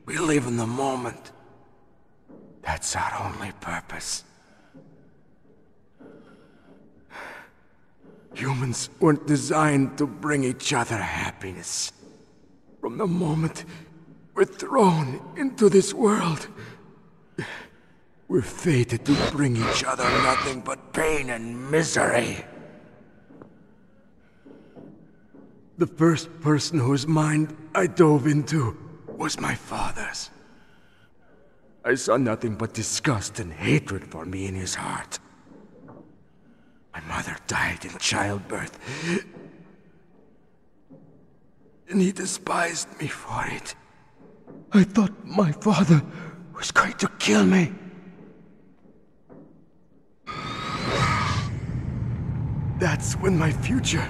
Speaker 21: We live in the moment. That's our only purpose. Humans weren't designed to bring each other happiness. From the moment we're thrown into this world, we're fated to bring each other nothing but pain and misery. The first person whose mind I dove into was my father's. I saw nothing but disgust and hatred for me in his heart. My mother died in childbirth, and he despised me for it. I thought my father was going to kill me. That's when my future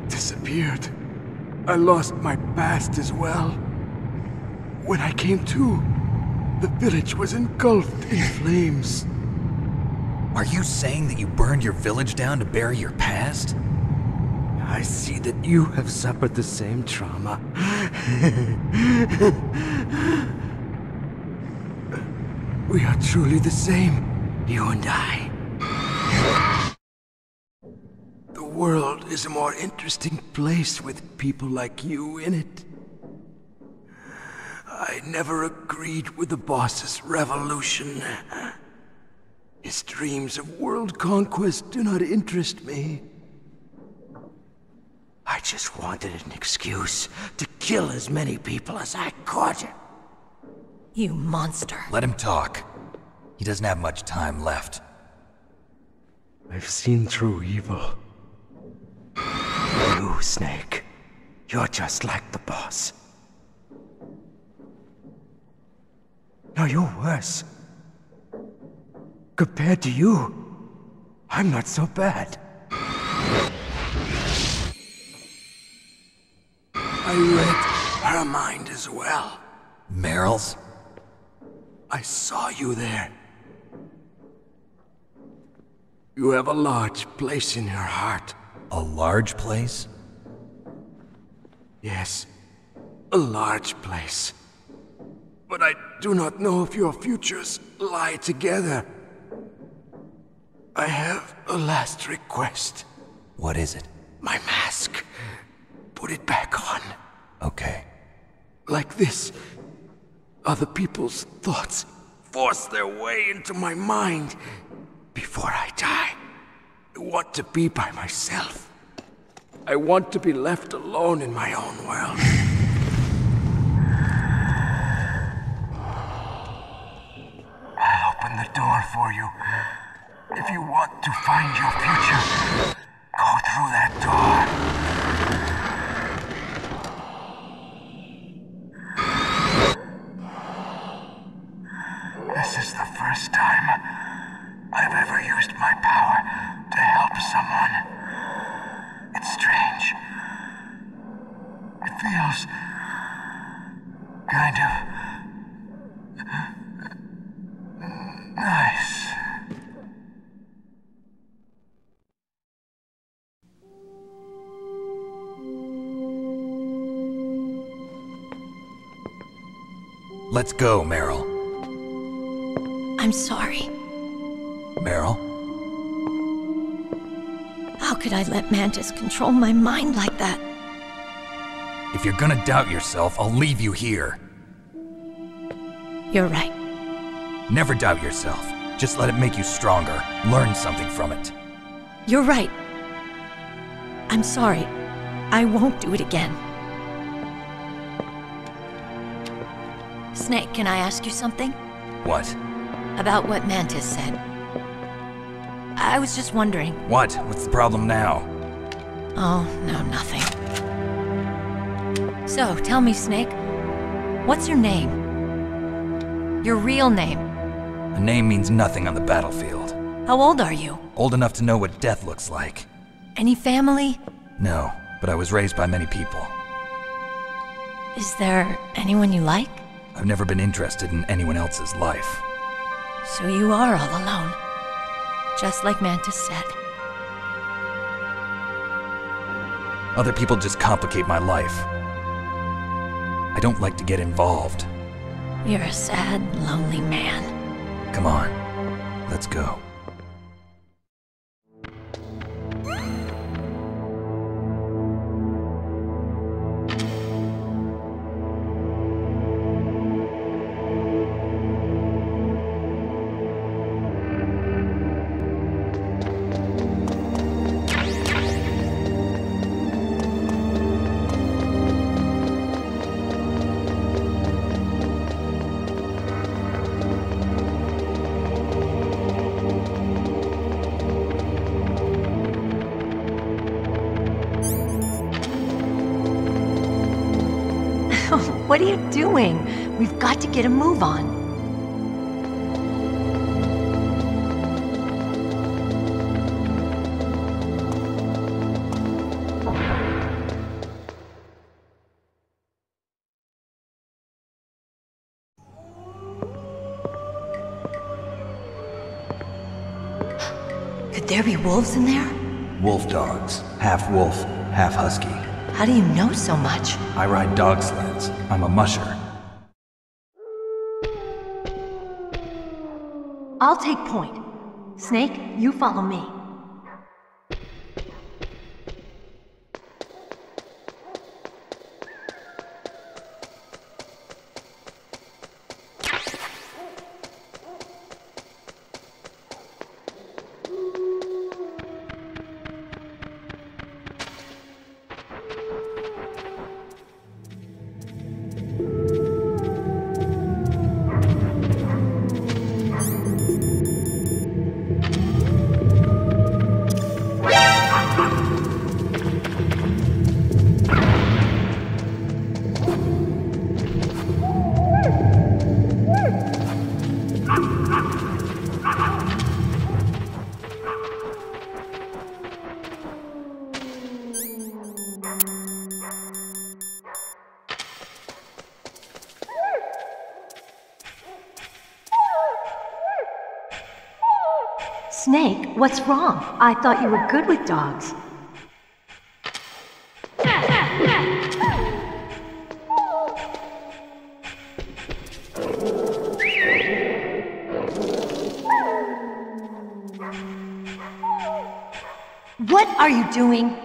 Speaker 21: disappeared. I lost my past as well. When I came to, the village was engulfed in flames.
Speaker 2: Are you saying that you burned your village down to bury your past?
Speaker 21: I see that you have suffered the same trauma. We are truly the same, you and I. The world is a more interesting place with people like you in it. I never agreed with the boss's revolution. His dreams of world conquest do not interest me. I just wanted an excuse to kill as many people as I could.
Speaker 12: You monster.
Speaker 2: Let him talk. He doesn't have much time left.
Speaker 21: I've seen true evil. You, Snake, you're just like the boss. No, you're worse. Compared to you, I'm not so bad. I read her mind as well.
Speaker 2: Meryl's?
Speaker 21: I saw you there. You have a large place in her heart.
Speaker 2: A large place?
Speaker 21: Yes, a large place. But I do not know if your futures lie together. I have a last request.
Speaker 2: What is it?
Speaker 21: My mask. Put it back on.
Speaker 2: Okay.
Speaker 21: Like this, other people's thoughts force their way into my mind. Before I die, I want to be by myself. I want to be left alone in my own world.
Speaker 14: I'll open the door for you. If you want to find your future, go through that door. This is the first time I've ever used my power to help someone. It's strange. It feels kind of nice.
Speaker 2: Let's go, Meryl.
Speaker 12: I'm sorry.
Speaker 2: Meryl?
Speaker 12: How could I let Mantis control my mind like that?
Speaker 2: If you're gonna doubt yourself, I'll leave you here.
Speaker 12: You're right.
Speaker 2: Never doubt yourself. Just let it make you stronger. Learn something from it.
Speaker 12: You're right. I'm sorry. I won't do it again. Snake, can I ask you something?
Speaker 2: What?
Speaker 12: About what Mantis said. I was just wondering.
Speaker 2: What? What's the problem now?
Speaker 12: Oh, no, nothing. So, tell me, Snake, what's your name? Your real name?
Speaker 2: A name means nothing on the battlefield.
Speaker 12: How old are you?
Speaker 2: Old enough to know what death looks like.
Speaker 12: Any family?
Speaker 2: No, but I was raised by many people.
Speaker 12: Is there anyone you like?
Speaker 2: I've never been interested in anyone else's life.
Speaker 12: So you are all alone. Just like Mantis said.
Speaker 2: Other people just complicate my life. I don't like to get involved.
Speaker 12: You're a sad, lonely man.
Speaker 2: Come on, let's go.
Speaker 12: What are you doing? We've got to get a move on. Could there be wolves in there?
Speaker 16: Wolf dogs. Half wolf, half husky.
Speaker 12: How do you know so much?
Speaker 16: I ride dog sleds. I'm a musher.
Speaker 12: I'll take point. Snake, you follow me. Snake, what's wrong? I thought you were good with dogs. What are you doing?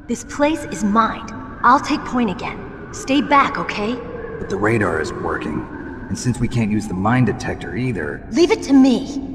Speaker 12: This place is mined. I'll take point again. Stay back, okay?
Speaker 16: But the radar isn't working. And since we can't use the mine detector either...
Speaker 12: Leave it to me!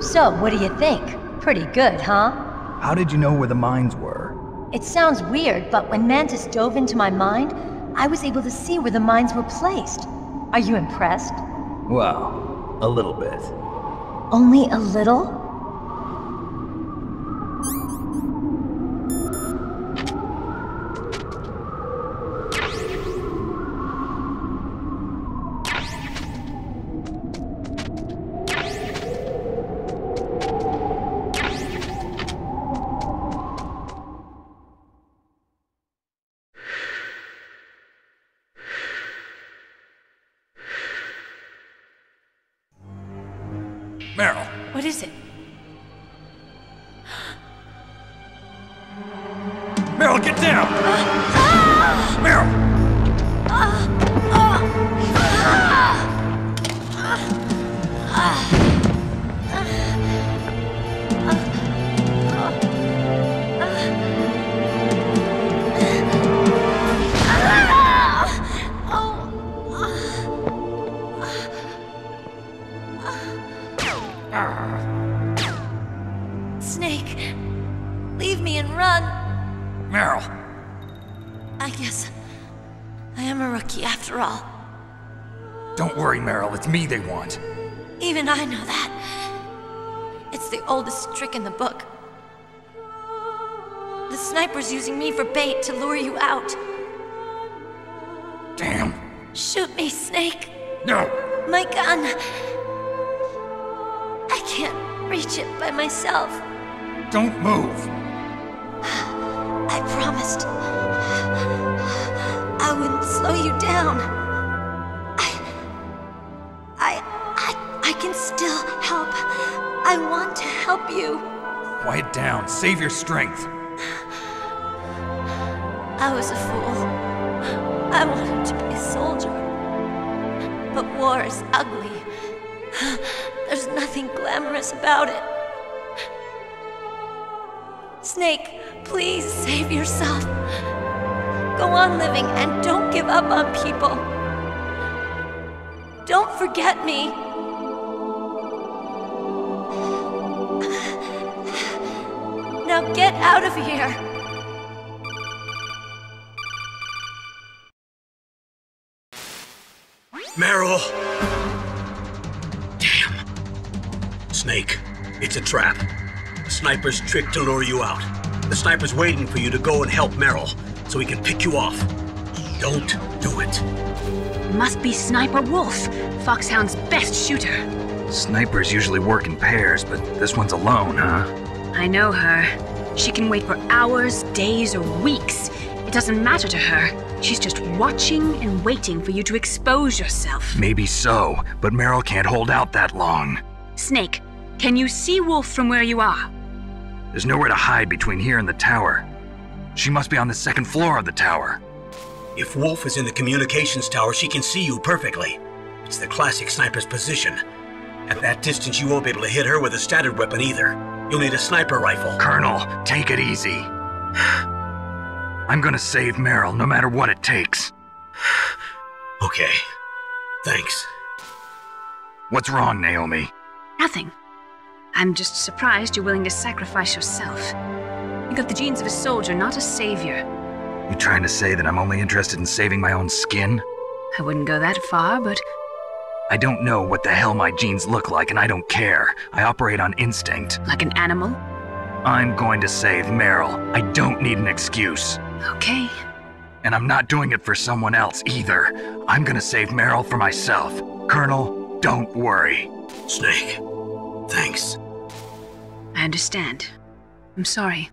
Speaker 12: So, what do you think? Pretty good, huh?
Speaker 16: How did you know where the mines were?
Speaker 12: It sounds weird, but when Mantis dove into my mind, I was able to see where the mines were placed. Are you impressed?
Speaker 16: Well, a little bit.
Speaker 12: Only a little?
Speaker 5: Meryl!
Speaker 12: What is it?
Speaker 5: Meryl, get down! Meryl!
Speaker 12: Snake, leave me and run.
Speaker 5: Meryl!
Speaker 12: I guess I am a rookie after all.
Speaker 5: Don't worry, Meryl. It's me they want.
Speaker 12: Even I know that. It's the oldest trick in the book. The sniper's using me for bait to lure you out.
Speaker 5: Damn.
Speaker 12: Shoot me, Snake.
Speaker 5: No.
Speaker 12: My gun. I can't reach it by myself.
Speaker 5: Don't move.
Speaker 12: I promised. I wouldn't slow you down. I can still help help. I want to help you.
Speaker 16: Quiet down. Save your strength.
Speaker 12: I was a fool. I wanted to be a soldier. But war is ugly. There's nothing glamorous about it. Snake, please save yourself. Go on living and don't give up on people. Don't forget me. Now get out of here.
Speaker 1: Meryl! Damn. Snake, it's a trap. The sniper's trick to lure you out. The sniper's waiting for you to go and help Meryl, so he can pick you off. Don't do it.
Speaker 4: Must be Sniper Wolf, Foxhound's best shooter.
Speaker 2: Snipers usually work in pairs, but this one's alone, huh?
Speaker 4: I know her. She can wait for hours, days, or weeks. It doesn't matter to her. She's just watching and waiting for you to expose yourself.
Speaker 2: Maybe so, but Meryl can't hold out that long.
Speaker 4: Snake, can you see Wolf from where you are?
Speaker 2: There's nowhere to hide between here and the tower. She must be on the second floor of the tower.
Speaker 1: If Wolf is in the communications tower, she can see you perfectly. It's the classic sniper's position. At that distance, you won't be able to hit her with a standard weapon either. You'll need a sniper rifle.
Speaker 2: Colonel, take it easy. I'm gonna save Meryl, no matter what it takes.
Speaker 1: Okay. Thanks.
Speaker 2: What's wrong, Naomi?
Speaker 4: Nothing. I'm just surprised you're willing to sacrifice yourself. You got the genes of a soldier, not a savior.
Speaker 2: You trying to say that I'm only interested in saving my own skin?
Speaker 4: I wouldn't go that far, but...
Speaker 2: I don't know what the hell my genes look like, and I don't care. I operate on instinct.
Speaker 4: Like an animal?
Speaker 2: I'm going to save Meryl. I don't need an excuse.
Speaker 4: Okay.
Speaker 2: And I'm not doing it for someone else either. I'm gonna save Meryl for myself. Colonel, don't worry.
Speaker 1: Snake, thanks.
Speaker 4: I understand. I'm sorry.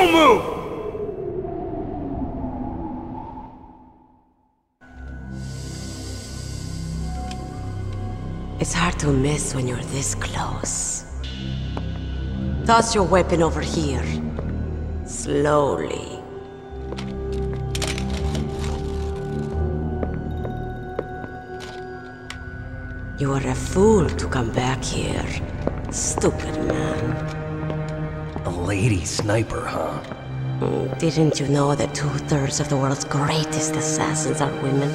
Speaker 21: Don't move!
Speaker 9: It's hard to miss when you're this close. Toss your weapon over here. Slowly. You are a fool to come back here. Stupid man.
Speaker 16: A lady sniper, huh?
Speaker 9: Didn't you know that 2/3 of the world's greatest assassins are women?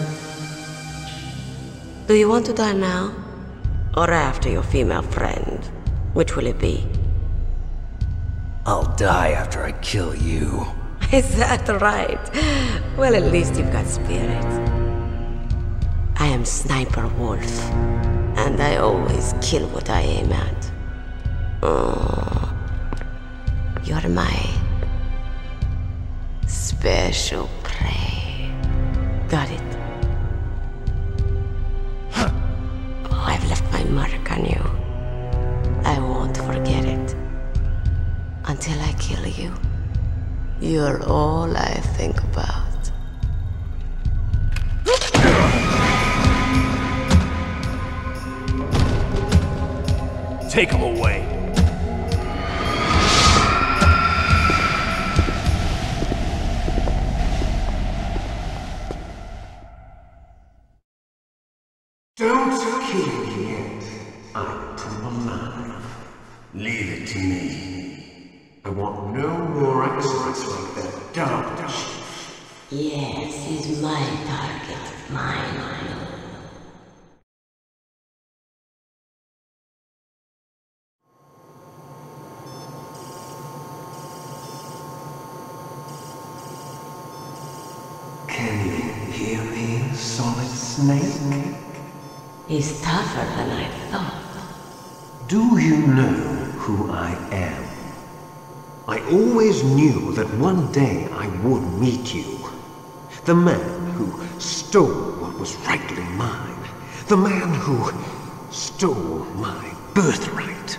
Speaker 9: Do you want to die now? Or after your female friend? Which will it be?
Speaker 16: I'll die after I kill you.
Speaker 9: Is that right? Well, at least you've got spirit. I am Sniper Wolf, and I always kill what I aim at. Oh, you're my special prey. Got it? I've left my mark on you. I won't forget it. Until I kill you. You're all I think about.
Speaker 21: Take him away.
Speaker 15: Don't kill me yet. I'm too alive. Leave it to me. I want no more accidents like that dark chief.
Speaker 9: Yes, he's my target. Mine.
Speaker 15: Can you hear me, Solid Snake?
Speaker 9: He's tougher than I thought.
Speaker 7: Do you know who I am? I always knew that one day I would meet you. The man who stole what was rightly mine. The man who stole my birthright.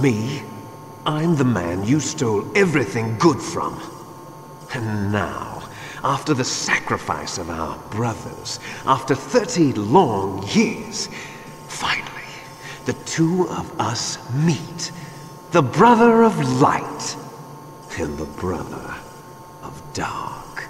Speaker 7: Me? I'm the man you stole everything good from. And now, after the sacrifice of our brothers, after 30 long years, finally, the two of us meet. The brother of light and the brother of dark.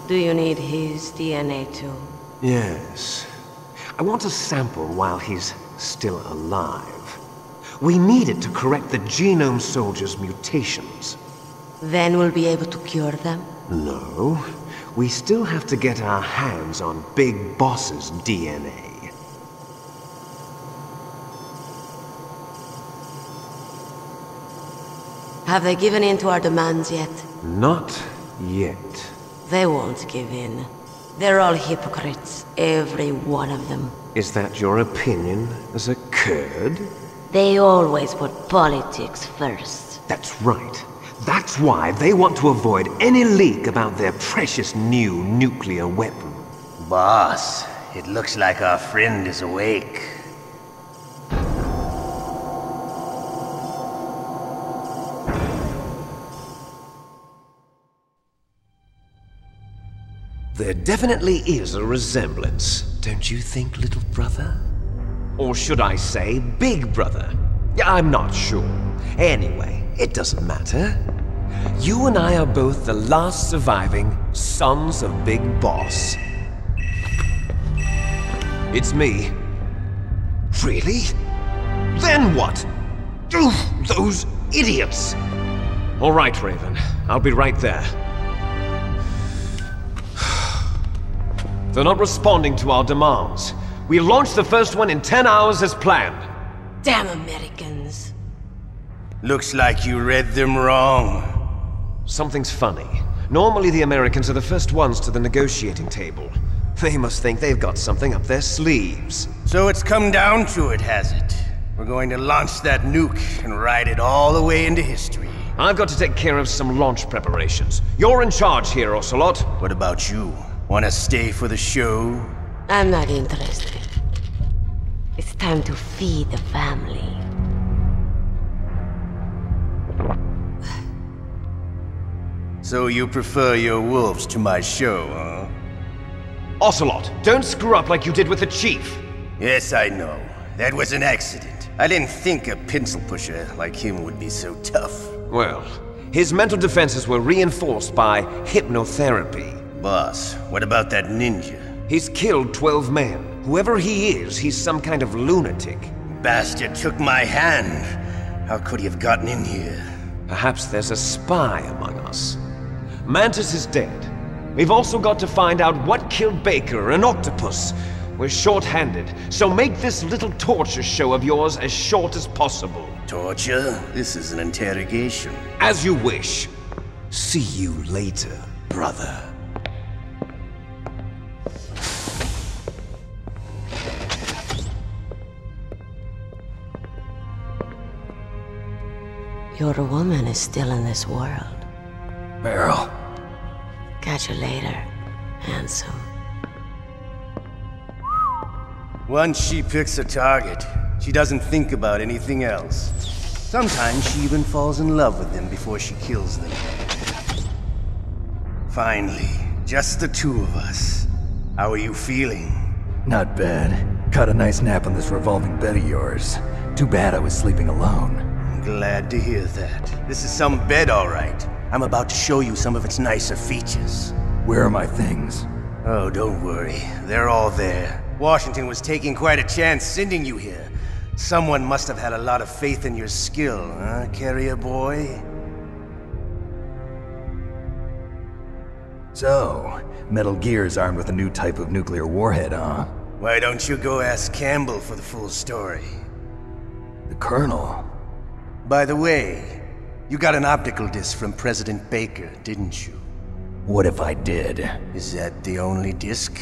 Speaker 9: Do you need his DNA too?
Speaker 7: Yes. I want a sample while he's still alive. We need it to correct the Genome Soldier's mutations.
Speaker 9: Then we'll be able to cure them?
Speaker 7: No. We still have to get our hands on Big Boss's DNA.
Speaker 9: Have they given in to our demands yet?
Speaker 7: Not yet.
Speaker 9: They won't give in. They're all hypocrites, every one of them.
Speaker 7: Is that your opinion as a Kurd?
Speaker 9: They always put politics first.
Speaker 7: That's right. That's why they want to avoid any leak about their precious new nuclear weapon.
Speaker 13: Boss, it looks like our friend is awake.
Speaker 7: There definitely is a resemblance, don't you think, little brother? Or should I say, big brother? I'm not sure. Anyway, it doesn't matter. You and I are both the last surviving sons of Big Boss. It's me. Really? Then what? Oof, those idiots! All right, Raven. I'll be right there. They're not responding to our demands. We launched the first one in 10 hours as planned.
Speaker 9: Damn Americans.
Speaker 13: Looks like you read them wrong.
Speaker 7: Something's funny. Normally the Americans are the first ones to the negotiating table. They must think they've got something up their sleeves.
Speaker 13: So it's come down to it, has it? We're going to launch that nuke and ride it all the way into history.
Speaker 7: I've got to take care of some launch preparations. You're in charge here, Ocelot.
Speaker 13: What about you? Wanna stay for the show?
Speaker 9: I'm not interested. It's time to feed the family.
Speaker 13: So you prefer your wolves to my show, huh?
Speaker 3: Ocelot, don't screw up like you did with the chief.
Speaker 13: Yes, I know. That was an accident. I didn't think a pencil pusher like him would be so tough.
Speaker 7: Well, his mental defenses were reinforced by hypnotherapy.
Speaker 13: Boss, what about that ninja?
Speaker 7: He's killed 12 men. Whoever he is, he's some kind of lunatic.
Speaker 13: Bastard took my hand. How could he have gotten in here?
Speaker 7: Perhaps there's a spy among us. Mantis is dead. We've also got to find out what killed Baker, an octopus. We're short-handed, so make this little torture show of yours as short as possible.
Speaker 13: Torture? This is an interrogation.
Speaker 7: As you wish. See you later, brother.
Speaker 9: Your woman is still in this world.
Speaker 16: Meryl.
Speaker 9: Catch you later, handsome.
Speaker 13: Once she picks a target, she doesn't think about anything else. Sometimes she even falls in love with them before she kills them. Finally, just the two of us. How are you feeling?
Speaker 16: Not bad. Caught a nice nap on this revolving bed of yours. Too bad I was sleeping alone.
Speaker 13: I'm glad to hear that. This is some bed, all right. I'm about to show you some of its nicer features.
Speaker 16: Where are my things?
Speaker 13: Oh, don't worry. They're all there. Washington was taking quite a chance sending you here. Someone must have had a lot of faith in your skill, huh, carrier boy?
Speaker 16: So, Metal Gear's armed with a new type of nuclear warhead, huh?
Speaker 13: Why don't you go ask Campbell for the full story?
Speaker 16: The Colonel?
Speaker 13: By the way, you got an optical disc from President Baker, didn't you?
Speaker 16: What if I did?
Speaker 13: Is that the only disc?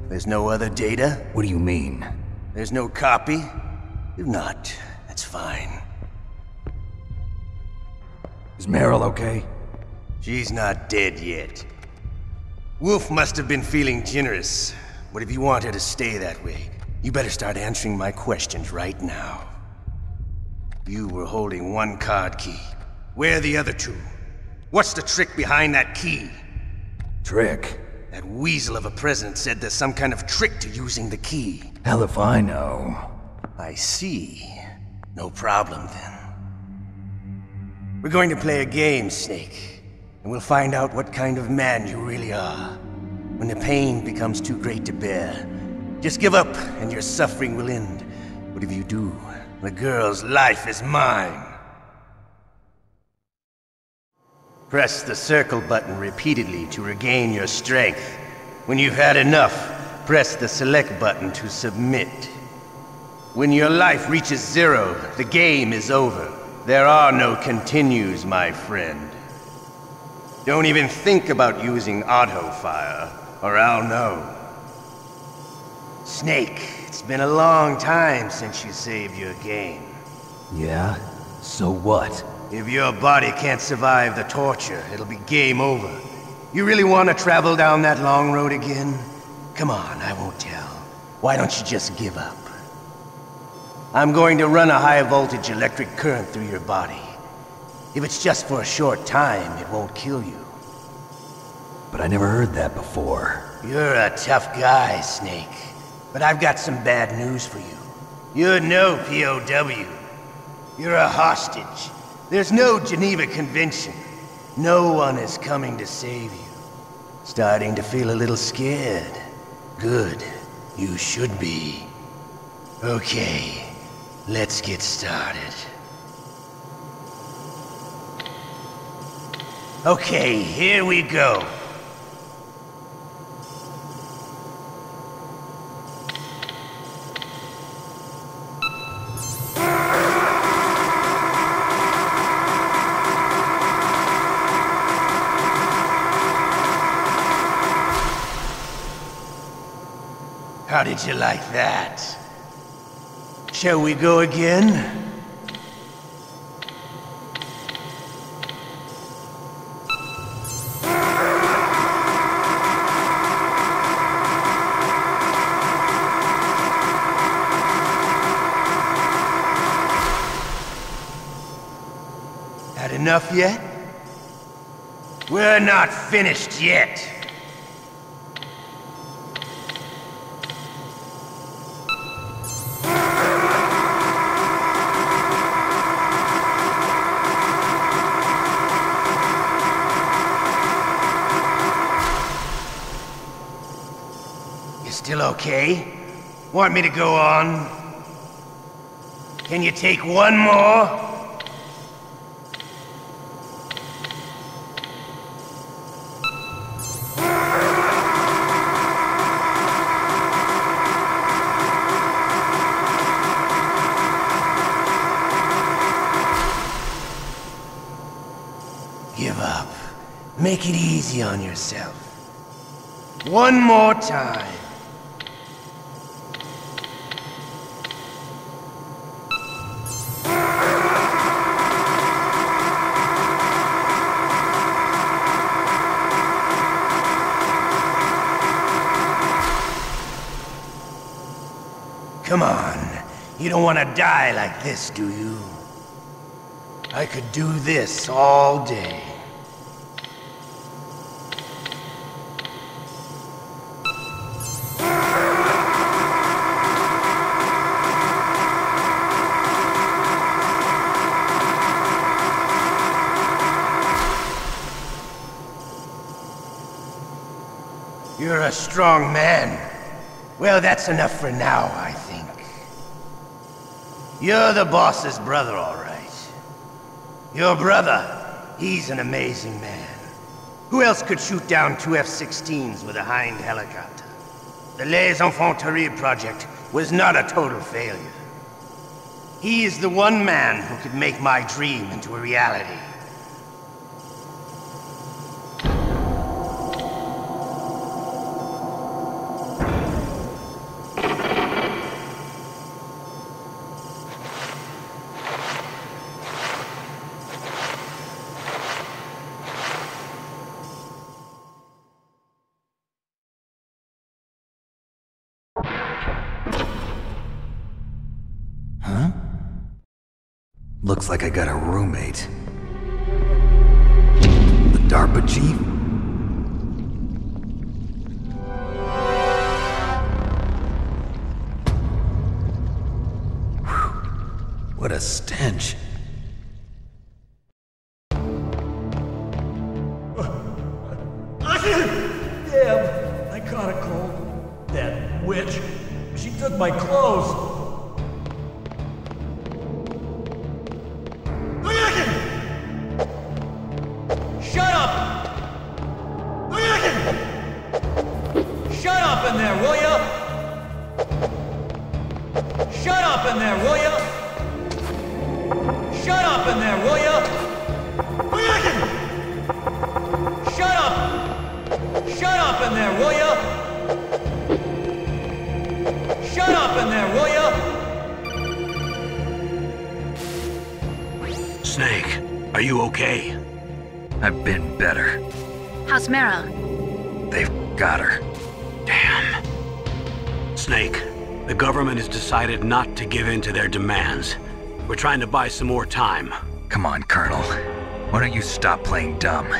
Speaker 13: There's no other data?
Speaker 16: What do you mean?
Speaker 13: There's no copy? If not, that's fine.
Speaker 16: Is Meryl okay?
Speaker 13: She's not dead yet. Wolf must have been feeling generous. But if you want her to stay that way, you better start answering my questions right now. You were holding one card key. Where are the other two? What's the trick behind that key?
Speaker 16: Trick?
Speaker 13: That weasel of a president said there's some kind of trick to using the key.
Speaker 16: Hell if I know.
Speaker 13: I see. No problem then. We're going to play a game, Snake. And we'll find out what kind of man you really are. When the pain becomes too great to bear, just give up and your suffering will end. But if you do, the girl's life is mine. Press the circle button repeatedly to regain your strength. When you've had enough, press the select button to submit. When your life reaches 0, the game is over. There are no continues, my friend. Don't even think about using auto-fire, or I'll know. Snake, it's been a long time since you saved your game.
Speaker 16: Yeah? So what?
Speaker 13: If your body can't survive the torture, it'll be game over. You really want to travel down that long road again? Come on, I won't tell. Why don't you just give up? I'm going to run a high-voltage electric current through your body. If it's just for a short time, it won't kill you.
Speaker 16: But I never heard that before.
Speaker 13: You're a tough guy, Snake. But I've got some bad news for you. You're no POW. You're a hostage. There's no Geneva Convention. No one is coming to save you. Starting to feel a little scared. Good. You should be. Okay, let's get started. Okay, here we go. How did you like that? Shall we go again? Had enough yet? We're not finished yet. You still okay? Want me to go on? Can you take one more? Give up. Make it easy on yourself. One more time. Come on. You don't want to die like this, do you? I could do this all day. You're a strong man. Well, that's enough for now, I think. You're the boss's brother, all right. Your brother, he's an amazing man. Who else could shoot down 2 F-16s with a Hind helicopter? The Les Enfants Terribles project was not a total failure. He is the one man who could make my dream into a reality.
Speaker 16: Huh? Looks like I got a roommate. The DARPA chief? Whew. What a stench.
Speaker 8: Damn, I caught a cold. That witch. She took my clothes. Shut up! Shut up in there, will ya? Shut up in there, will ya? Shut up in there, will ya? Shut up! Shut up in there, will ya? Shut up in there, will ya?
Speaker 1: Snake, are you okay?
Speaker 2: I've been better.
Speaker 4: How's Meryl?
Speaker 2: They've got her.
Speaker 1: Damn. Snake, the government has decided not to give in to their demands. We're trying to buy some more time.
Speaker 2: Come on, Colonel. Why don't you stop playing dumb?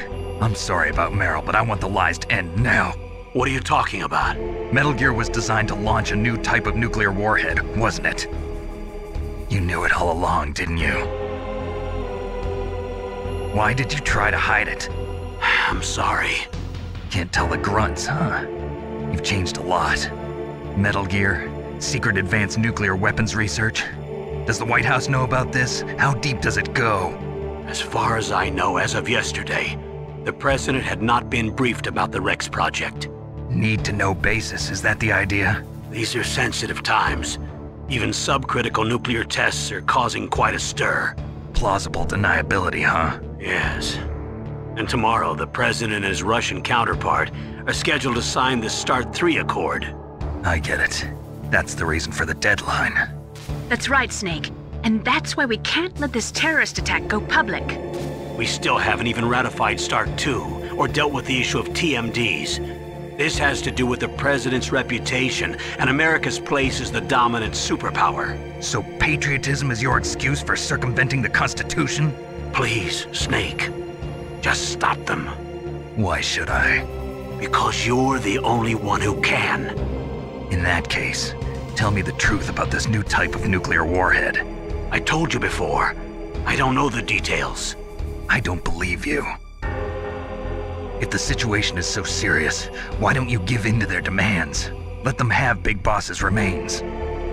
Speaker 2: I'm sorry about Meryl, but I want the lies to end now.
Speaker 1: What are you talking about?
Speaker 2: Metal Gear was designed to launch a new type of nuclear warhead, wasn't it? You knew it all along, didn't you? Why did you try to hide it?
Speaker 1: I'm sorry.
Speaker 2: Can't tell the grunts, huh? You've changed a lot. Metal Gear, secret advanced nuclear weapons research. Does the White House know about this? How deep does it go?
Speaker 1: As far as I know, as of yesterday, the President had not been briefed about the Rex project.
Speaker 2: Need-to-know basis, is that the idea?
Speaker 1: These are sensitive times. Even subcritical nuclear tests are causing quite a stir.
Speaker 2: Plausible deniability, huh?
Speaker 1: Yes. And tomorrow, the President and his Russian counterpart are scheduled to sign the START 3 Accord.
Speaker 2: I get it. That's the reason for the deadline.
Speaker 4: That's right, Snake. And that's why we can't let this terrorist attack go public.
Speaker 1: We still haven't even ratified START 2 or dealt with the issue of TMDs. This has to do with the President's reputation and America's place as the dominant superpower.
Speaker 2: So patriotism is your excuse for circumventing the Constitution?
Speaker 1: Please, Snake. Just stop them.
Speaker 2: Why should I?
Speaker 1: Because you're the only one who can.
Speaker 2: In that case, tell me the truth about this new type of nuclear warhead.
Speaker 1: I told you before. I don't know the details.
Speaker 2: I don't believe you. If the situation is so serious, why don't you give in to their demands? Let them have Big Boss's remains.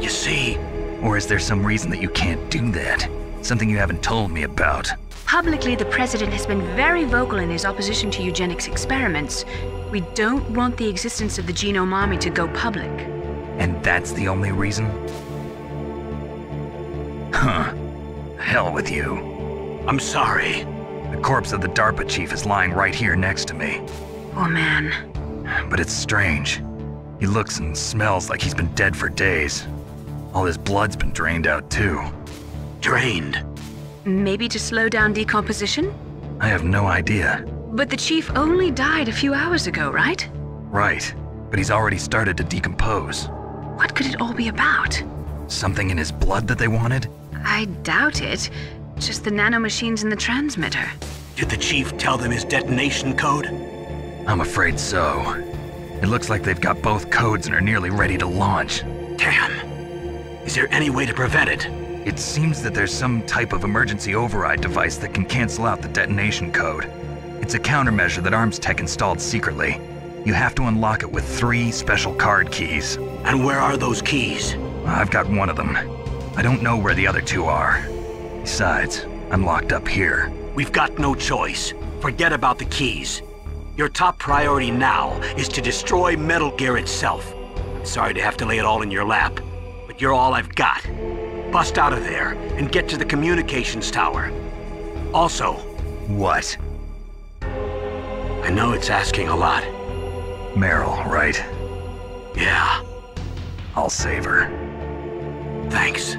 Speaker 1: You see...
Speaker 2: Or is there some reason that you can't do that? Something you haven't told me about?
Speaker 4: Publicly, the president has been very vocal in his opposition to eugenics experiments. We don't want the existence of the Genome Army to go public.
Speaker 2: And that's the only reason? Huh. Hell with you.
Speaker 1: I'm sorry.
Speaker 2: The corpse of the DARPA chief is lying right here next to me.
Speaker 4: Oh man.
Speaker 2: But it's strange. He looks and smells like he's been dead for days. All his blood's been drained out too.
Speaker 1: Drained?
Speaker 4: Maybe to slow down decomposition?
Speaker 2: I have no idea.
Speaker 4: But the chief only died a few hours ago, right?
Speaker 2: Right, but he's already started to decompose.
Speaker 4: What could it all be about?
Speaker 2: Something in his blood that they wanted?
Speaker 4: I doubt it. Just the nanomachines in the transmitter.
Speaker 1: Did the chief tell them his detonation code?
Speaker 2: I'm afraid so. It looks like they've got both codes and are nearly ready to launch.
Speaker 1: Damn. Is there any way to prevent it?
Speaker 2: It seems that there's some type of emergency override device that can cancel out the detonation code. It's a countermeasure that Arms Tech installed secretly. You have to unlock it with 3 special card keys.
Speaker 1: And where are those keys?
Speaker 2: I've got one of them. I don't know where the other 2 are. Besides, I'm locked up here.
Speaker 1: We've got no choice. Forget about the keys. Your top priority now is to destroy Metal Gear itself. I'm sorry to have to lay it all in your lap, but you're all I've got. Bust out of there and get to the communications tower. Also...
Speaker 2: What?
Speaker 1: I know it's asking a lot.
Speaker 2: Meryl, right?
Speaker 1: Yeah.
Speaker 2: I'll save her.
Speaker 1: Thanks.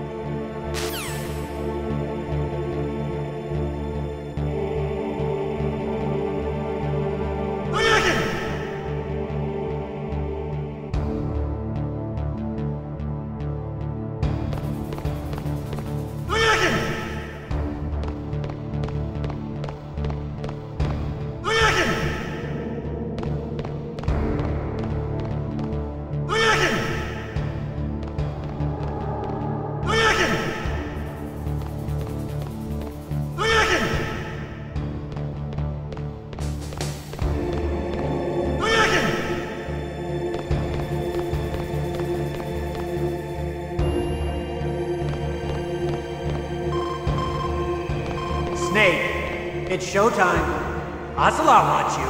Speaker 11: Snake, it's showtime. Ocelot wants you.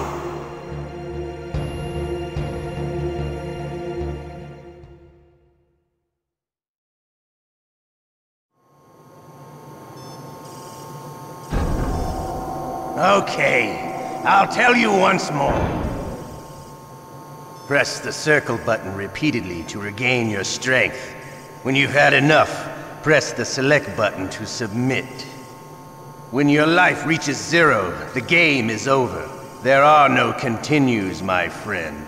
Speaker 13: Okay, I'll tell you once more. Press the circle button repeatedly to regain your strength. When you've had enough, press the select button to submit. When your life reaches 0, the game is over. There are no continues, my friend.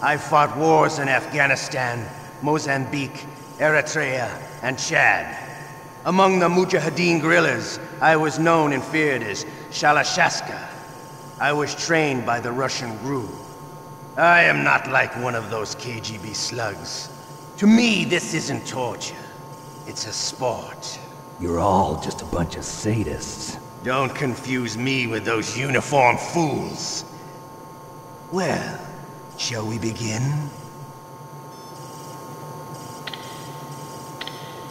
Speaker 13: I've fought wars in Afghanistan, Mozambique, Eritrea, and Chad. Among the Mujahideen guerrillas, I was known and feared as Shalashaska. I was trained by the Russian GRU. I am not like one of those KGB slugs. To me, this isn't torture. It's a sport.
Speaker 16: You're all just a bunch of sadists.
Speaker 13: Don't confuse me with those uniformed fools. Well, shall we begin?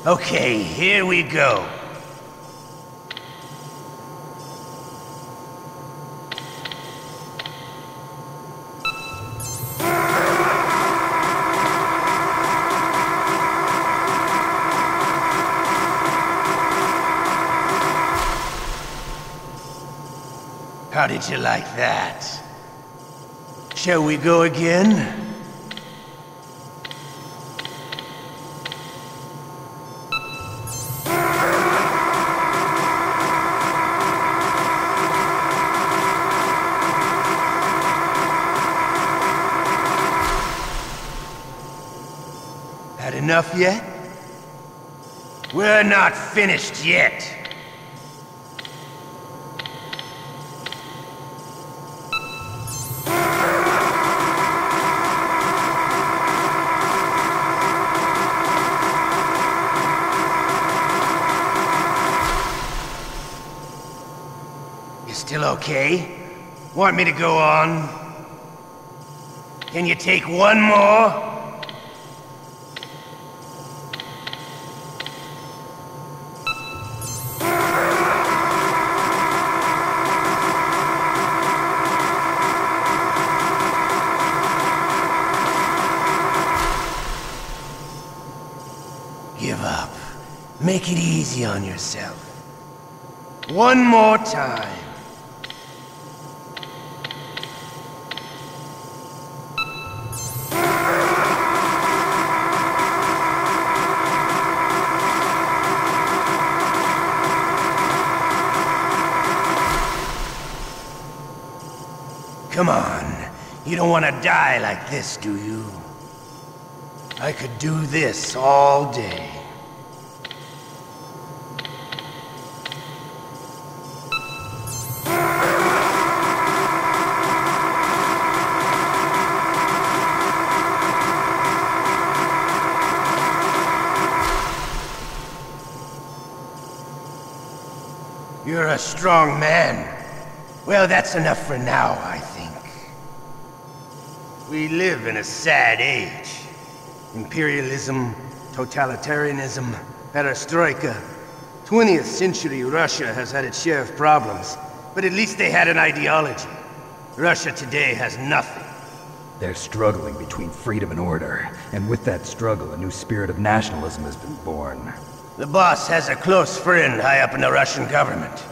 Speaker 13: Okay, here we go. How did you like that? Shall we go again? Had enough yet? We're not finished yet. still okay? Want me to go on? Can you take one more? Give up. Make it easy on yourself. One more time. Come on. You don't want to die like this, do you? I could do this all day. You're a strong man. Well, that's enough for now, I think. We live in a sad age. Imperialism, totalitarianism, perestroika. 20th century Russia has had its share of problems, but at least they had an ideology. Russia today has nothing.
Speaker 16: They're struggling between freedom and order, and with that struggle, a new spirit of nationalism has been born.
Speaker 13: The boss has a close friend high up in the Russian government.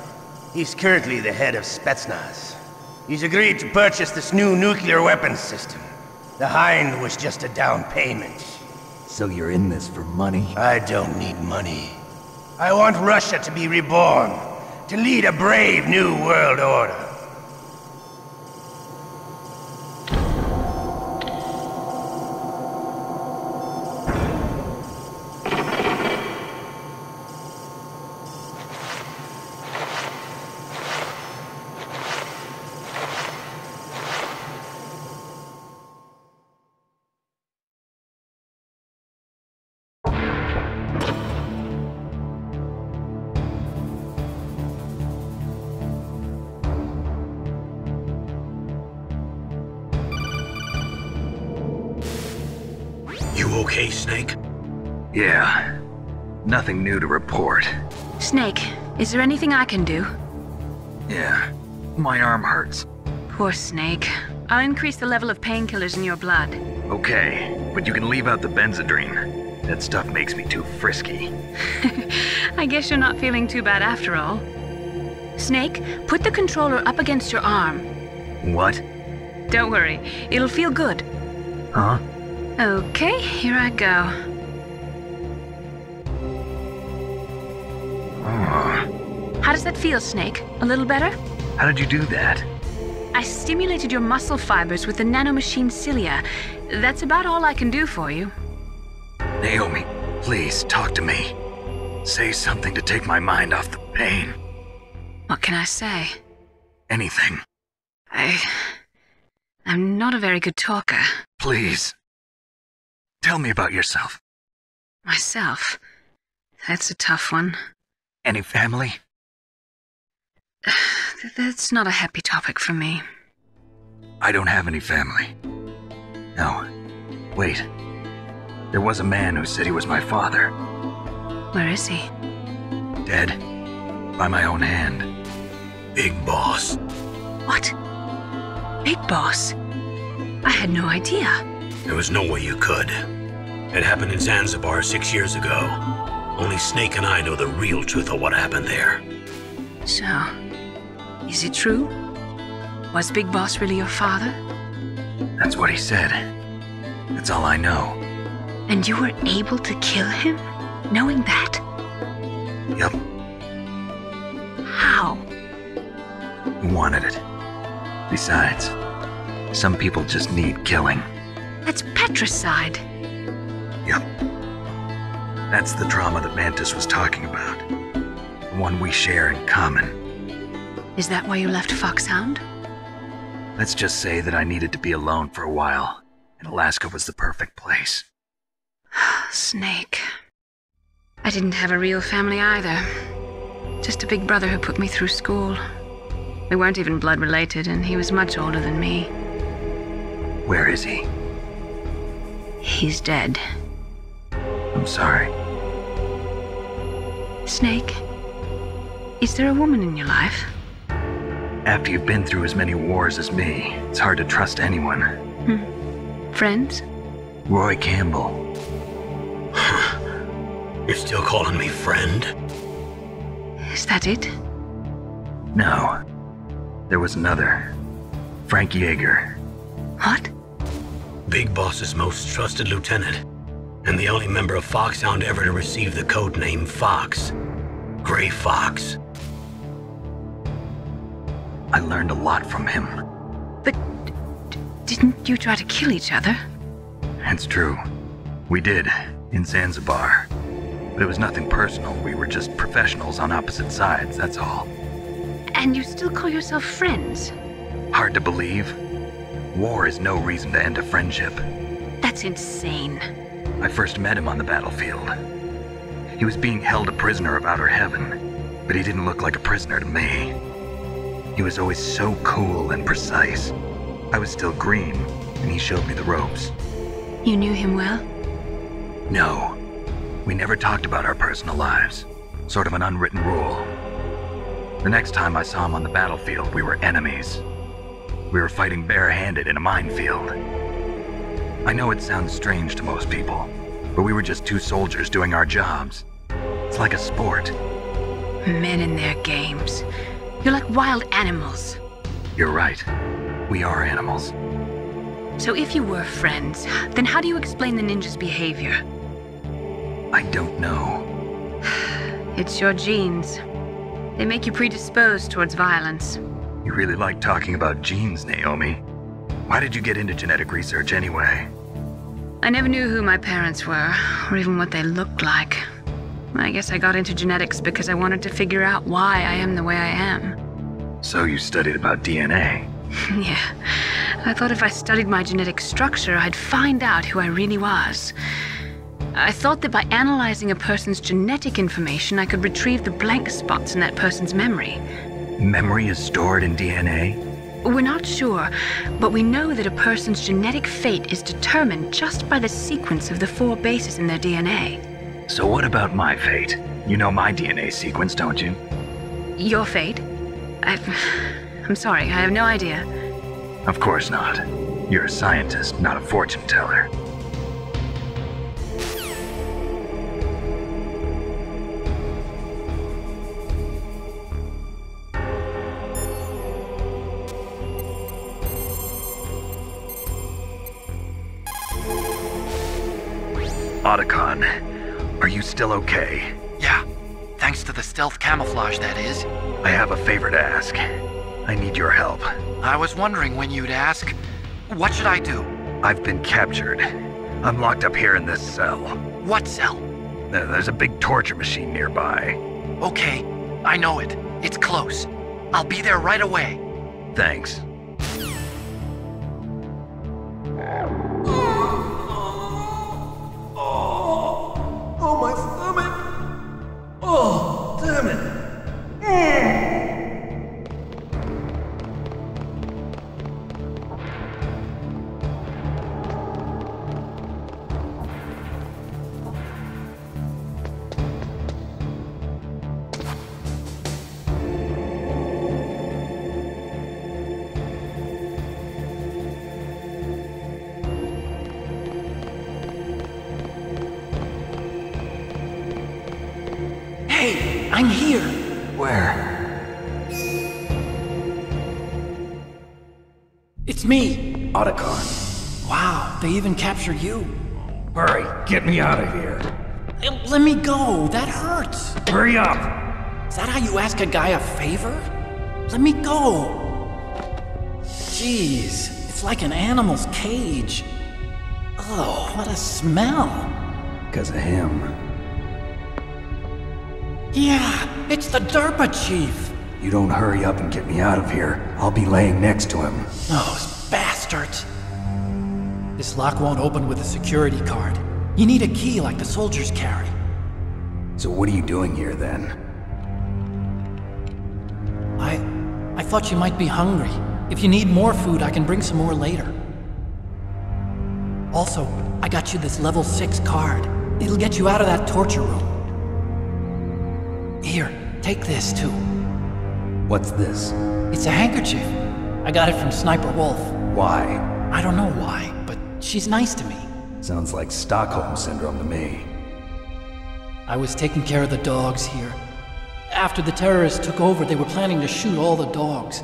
Speaker 13: He's currently the head of Spetsnaz. He's agreed to purchase this new nuclear weapons system. The Hind was just a down payment.
Speaker 16: So you're in this for money?
Speaker 13: I don't need money. I want Russia to be reborn, to lead a brave new world order.
Speaker 1: You okay, Snake?
Speaker 2: Yeah. Nothing new to report.
Speaker 4: Snake, is there anything I can do?
Speaker 2: Yeah. My arm hurts.
Speaker 4: Poor Snake. I'll increase the level of painkillers in your blood.
Speaker 2: Okay, but you can leave out the benzodrine. That stuff makes me too frisky.
Speaker 4: I guess you're not feeling too bad after all. Snake, put the controller up against your arm.
Speaker 2: What?
Speaker 4: Don't worry, it'll feel good.
Speaker 2: Huh?
Speaker 4: Okay, here I go. How does that feel, Snake? A little better?
Speaker 2: How did you do that?
Speaker 4: I stimulated your muscle fibers with the nanomachine cilia. That's about all I can do for you.
Speaker 2: Naomi, please talk to me. Say something to take my mind off the pain.
Speaker 4: What can I say?
Speaker 2: Anything.
Speaker 4: I'm not a very good talker.
Speaker 2: Please. Tell me about yourself.
Speaker 4: Myself? That's a tough one.
Speaker 2: Any family?
Speaker 4: That's not a happy topic for me.
Speaker 2: I don't have any family. No. Wait. There was a man who said he was my father.
Speaker 4: Where is he?
Speaker 2: Dead. By my own hand.
Speaker 1: Big Boss.
Speaker 4: What? Big Boss? I had no idea.
Speaker 1: There was no way you could. It happened in Zanzibar 6 years ago. Only Snake and I know the real truth of what happened there.
Speaker 4: So, is it true? Was Big Boss really your father?
Speaker 2: That's what he said. That's all I know.
Speaker 4: And you were able to kill him, knowing that?
Speaker 2: Yep.
Speaker 4: How?
Speaker 2: He wanted it. Besides, some people just need killing.
Speaker 4: That's patricide.
Speaker 2: Yep. That's the trauma that Mantis was talking about. The one we share in common.
Speaker 4: Is that why you left Foxhound?
Speaker 2: Let's just say that I needed to be alone for a while, and Alaska was the perfect place.
Speaker 4: Snake. I didn't have a real family either. Just a big brother who put me through school. We weren't even blood related, and he was much older than me.
Speaker 2: Where is he?
Speaker 4: He's dead.
Speaker 2: I'm sorry.
Speaker 4: Snake, is there a woman in your life?
Speaker 2: After you've been through as many wars as me, it's hard to trust anyone.
Speaker 4: Friends?
Speaker 2: Roy Campbell.
Speaker 1: You're still calling me friend?
Speaker 4: Is that it?
Speaker 2: No. There was another. Frank Yeager.
Speaker 4: What?
Speaker 1: Big Boss's most trusted lieutenant, and the only member of Foxhound ever to receive the codename Fox. Gray Fox.
Speaker 2: I learned a lot from him.
Speaker 4: But didn't you try to kill each other?
Speaker 2: It's true. We did, in Zanzibar. But it was nothing personal. We were just professionals on opposite sides, that's all.
Speaker 4: And you still call yourself friends?
Speaker 2: Hard to believe. War is no reason to end a friendship.
Speaker 4: That's insane.
Speaker 2: I first met him on the battlefield. He was being held a prisoner of outer heaven, but he didn't look like a prisoner to me. He was always so cool and precise. I was still green, and he showed me the ropes.
Speaker 4: You knew him well?
Speaker 2: No. We never talked about our personal lives. Sort of an unwritten rule. The next time I saw him on the battlefield, we were enemies. We were fighting barehanded in a minefield. I know it sounds strange to most people, but we were just two soldiers doing our jobs. It's like a sport.
Speaker 4: Men and their games. You're like wild animals.
Speaker 2: You're right. We are animals.
Speaker 4: So if you were friends, then how do you explain the ninja's behavior?
Speaker 2: I don't know.
Speaker 4: It's your genes. They make you predisposed towards violence.
Speaker 2: You really like talking about genes, Naomi. Why did you get into genetic research anyway?
Speaker 4: I never knew who my parents were, or even what they looked like. I guess I got into genetics because I wanted to figure out why I am the way I am.
Speaker 2: So you studied about DNA?
Speaker 4: Yeah. I thought if I studied my genetic structure, I'd find out who I really was. I thought that by analyzing a person's genetic information, I could retrieve the blank spots in that person's memory.
Speaker 2: Memory is stored in DNA?
Speaker 4: We're not sure, but we know that a person's genetic fate is determined just by the sequence of the 4 bases in their DNA.
Speaker 2: So what about my fate? You know my DNA sequence, don't you?
Speaker 4: Your fate? I'm sorry, I have no idea.
Speaker 2: Of course not. You're a scientist, not a fortune teller. Otacon, are you still okay?
Speaker 6: Yeah, thanks to the stealth camouflage, that is.
Speaker 2: I have a favor to ask. I need your help.
Speaker 6: I was wondering when you'd ask. What should I do?
Speaker 2: I've been captured. I'm locked up here in this cell.
Speaker 6: What cell?
Speaker 2: There's a big torture machine nearby.
Speaker 6: Okay, I know it. It's close. I'll be there right away.
Speaker 2: Thanks.
Speaker 8: Oh, my stomach! Oh, damn it!
Speaker 20: Hey, I'm here.
Speaker 2: Where?
Speaker 20: It's me.
Speaker 16: Otacon.
Speaker 20: Wow, they even captured you.
Speaker 16: Hurry, get me out of here.
Speaker 20: Let me go, that hurts.
Speaker 16: Hurry up.
Speaker 20: Is that how you ask a guy a favor? Let me go. Jeez, it's like an animal's cage. Oh, what a smell.
Speaker 16: Because of him.
Speaker 20: Yeah, it's the DARPA chief.
Speaker 16: You don't hurry up and get me out of here, I'll be laying next to him.
Speaker 20: Those bastards. This lock won't open with a security card. You need a key like the soldiers carry.
Speaker 16: So what are you doing here then?
Speaker 20: I thought you might be hungry. If you need more food, I can bring some more later. Also, I got you this level 6 card. It'll get you out of that torture room. Here, take this too.
Speaker 16: What's this?
Speaker 20: It's a handkerchief. I got it from Sniper Wolf.
Speaker 16: Why?
Speaker 20: I don't know why, but she's nice to me.
Speaker 16: Sounds like Stockholm Syndrome to me.
Speaker 20: I was taking care of the dogs here. After the terrorists took over, they were planning to shoot all the dogs.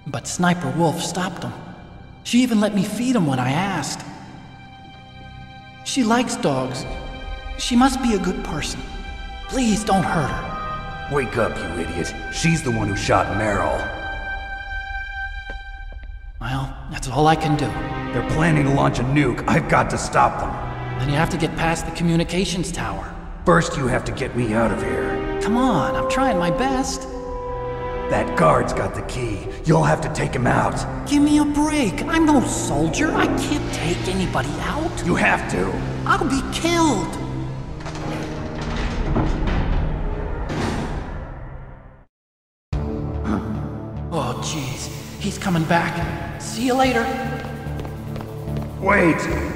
Speaker 20: But Sniper Wolf stopped them. She even let me feed them when I asked. She likes dogs. She must be a good person. Please don't hurt her.
Speaker 16: Wake up, you idiot. She's the one who shot Meryl.
Speaker 20: Well, that's all I can do.
Speaker 16: They're planning to launch a nuke. I've got to stop them.
Speaker 20: Then you have to get past the communications tower.
Speaker 16: First, you have to get me out of here.
Speaker 20: Come on, I'm trying my best.
Speaker 16: That guard's got the key. You'll have to take him out.
Speaker 20: Give me a break. I'm no soldier. I can't take anybody out.
Speaker 16: You have to.
Speaker 20: I'll be killed. Oh, jeez. He's coming back. See you later.
Speaker 16: Wait.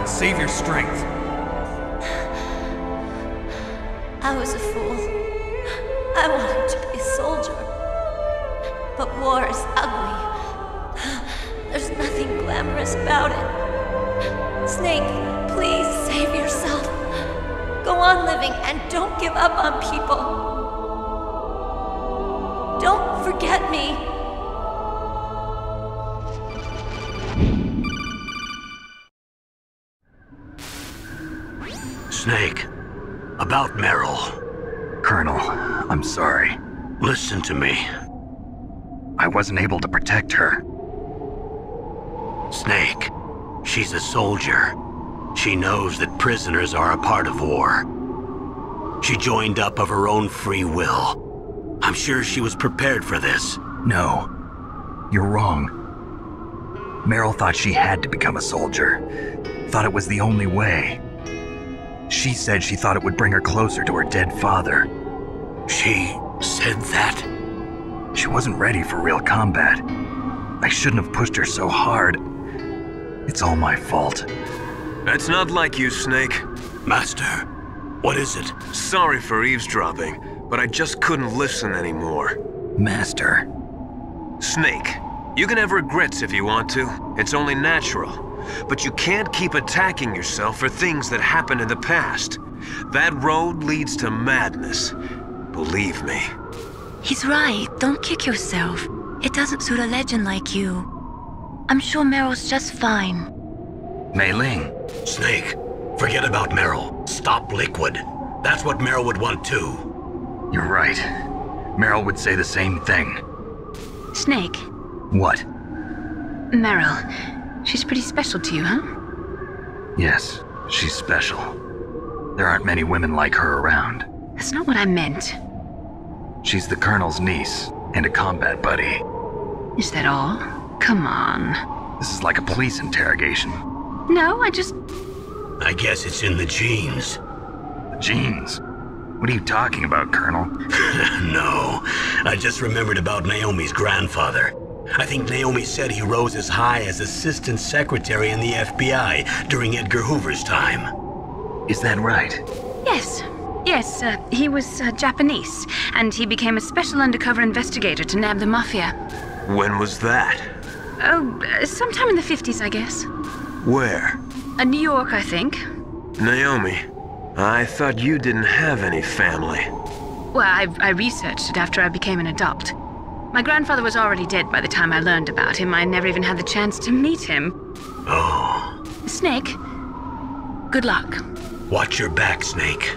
Speaker 16: Save your strength.
Speaker 12: I was a fool. I wanted to be a soldier. But war is ugly. There's nothing glamorous about it. Snake, please save yourself. Go on living and don't give up on people. Don't forget me.
Speaker 1: Snake, about Meryl.
Speaker 2: Colonel, I'm sorry.
Speaker 1: Listen to me.
Speaker 2: I wasn't able to protect her.
Speaker 1: Snake, she's a soldier. She knows that prisoners are a part of war. She joined up of her own free will. I'm sure she was prepared for this.
Speaker 2: No, you're wrong. Meryl thought she had to become a soldier. Thought it was the only way. She said she thought it would bring her closer to her dead father.
Speaker 1: She said that?
Speaker 2: She wasn't ready for real combat. I shouldn't have pushed her so hard. It's all my fault.
Speaker 7: That's not like you, Snake.
Speaker 1: Master, what is it?
Speaker 7: Sorry for eavesdropping, but I just couldn't listen anymore.
Speaker 2: Master.
Speaker 7: Snake, you can have regrets if you want to. It's only natural. But you can't keep attacking yourself for things that happened in the past. That road leads to madness. Believe me.
Speaker 17: He's right. Don't kick yourself. It doesn't suit a legend like you. I'm sure Meryl's just fine.
Speaker 2: Mei Ling.
Speaker 1: Snake, forget about Meryl. Stop Liquid. That's what Meryl would want too.
Speaker 2: You're right. Meryl would say the same thing.
Speaker 4: Snake.
Speaker 2: What?
Speaker 4: Meryl. She's pretty special to you, huh?
Speaker 2: Yes, she's special. There aren't many women like her around.
Speaker 4: That's not what I meant.
Speaker 2: She's the Colonel's niece and a combat buddy.
Speaker 4: Is that all? Come on.
Speaker 2: This is like a police interrogation.
Speaker 4: No, I
Speaker 1: guess it's in the genes.
Speaker 2: The genes? What are you talking about, Colonel?
Speaker 1: No, I just remembered about Naomi's grandfather. I think Naomi said he rose as high as assistant secretary in the FBI during Edgar Hoover's time.
Speaker 2: Is that right?
Speaker 4: Yes. Yes, he was Japanese, and he became a special undercover investigator to nab the mafia.
Speaker 7: When was that?
Speaker 4: Oh, sometime in the 50s, I guess.
Speaker 7: Where?
Speaker 4: New York, I think.
Speaker 7: Naomi, I thought you didn't have any family.
Speaker 4: Well, I researched it after I became an adopt. My grandfather was already dead by the time I learned about him. I never even had the chance to meet him.
Speaker 1: Oh.
Speaker 4: Snake, good luck.
Speaker 1: Watch your back, Snake.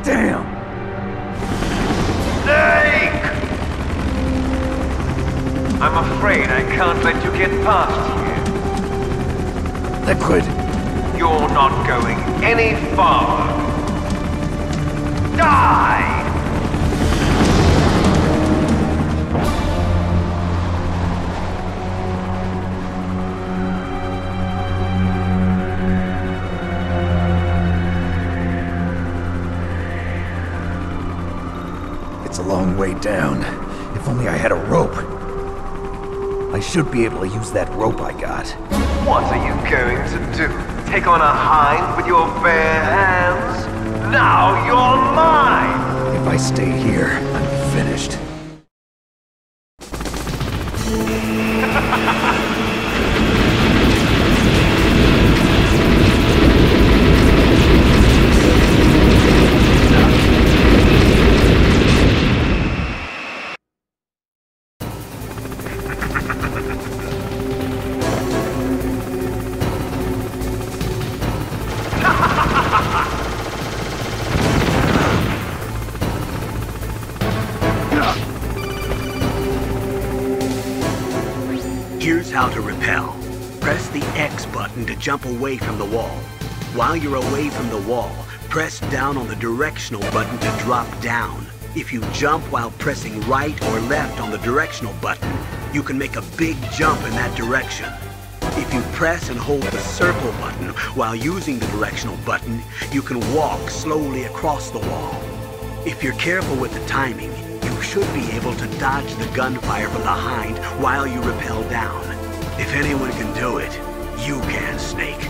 Speaker 5: Damn!
Speaker 7: Snake! I'm afraid I can't let you get past here.
Speaker 5: Liquid!
Speaker 7: You're not going any farther. Die!
Speaker 5: It's a long way down. If only I had a rope. I should be able to use that rope I got.
Speaker 7: What are you going to do? Take on a hind with your bare hands? Now you're mine!
Speaker 5: If I stay here, I'm finished.
Speaker 1: Here's how to repel. Press the X button to jump away from the wall. While you're away from the wall, press down on the directional button to drop down. If you jump while pressing right or left on the directional button, you can make a big jump in that direction. If you press and hold the circle button while using the directional button, you can walk slowly across the wall. If you're careful with the timing, you should be able to dodge the gunfire from behind while you rappel down. If anyone can do it, you can, Snake.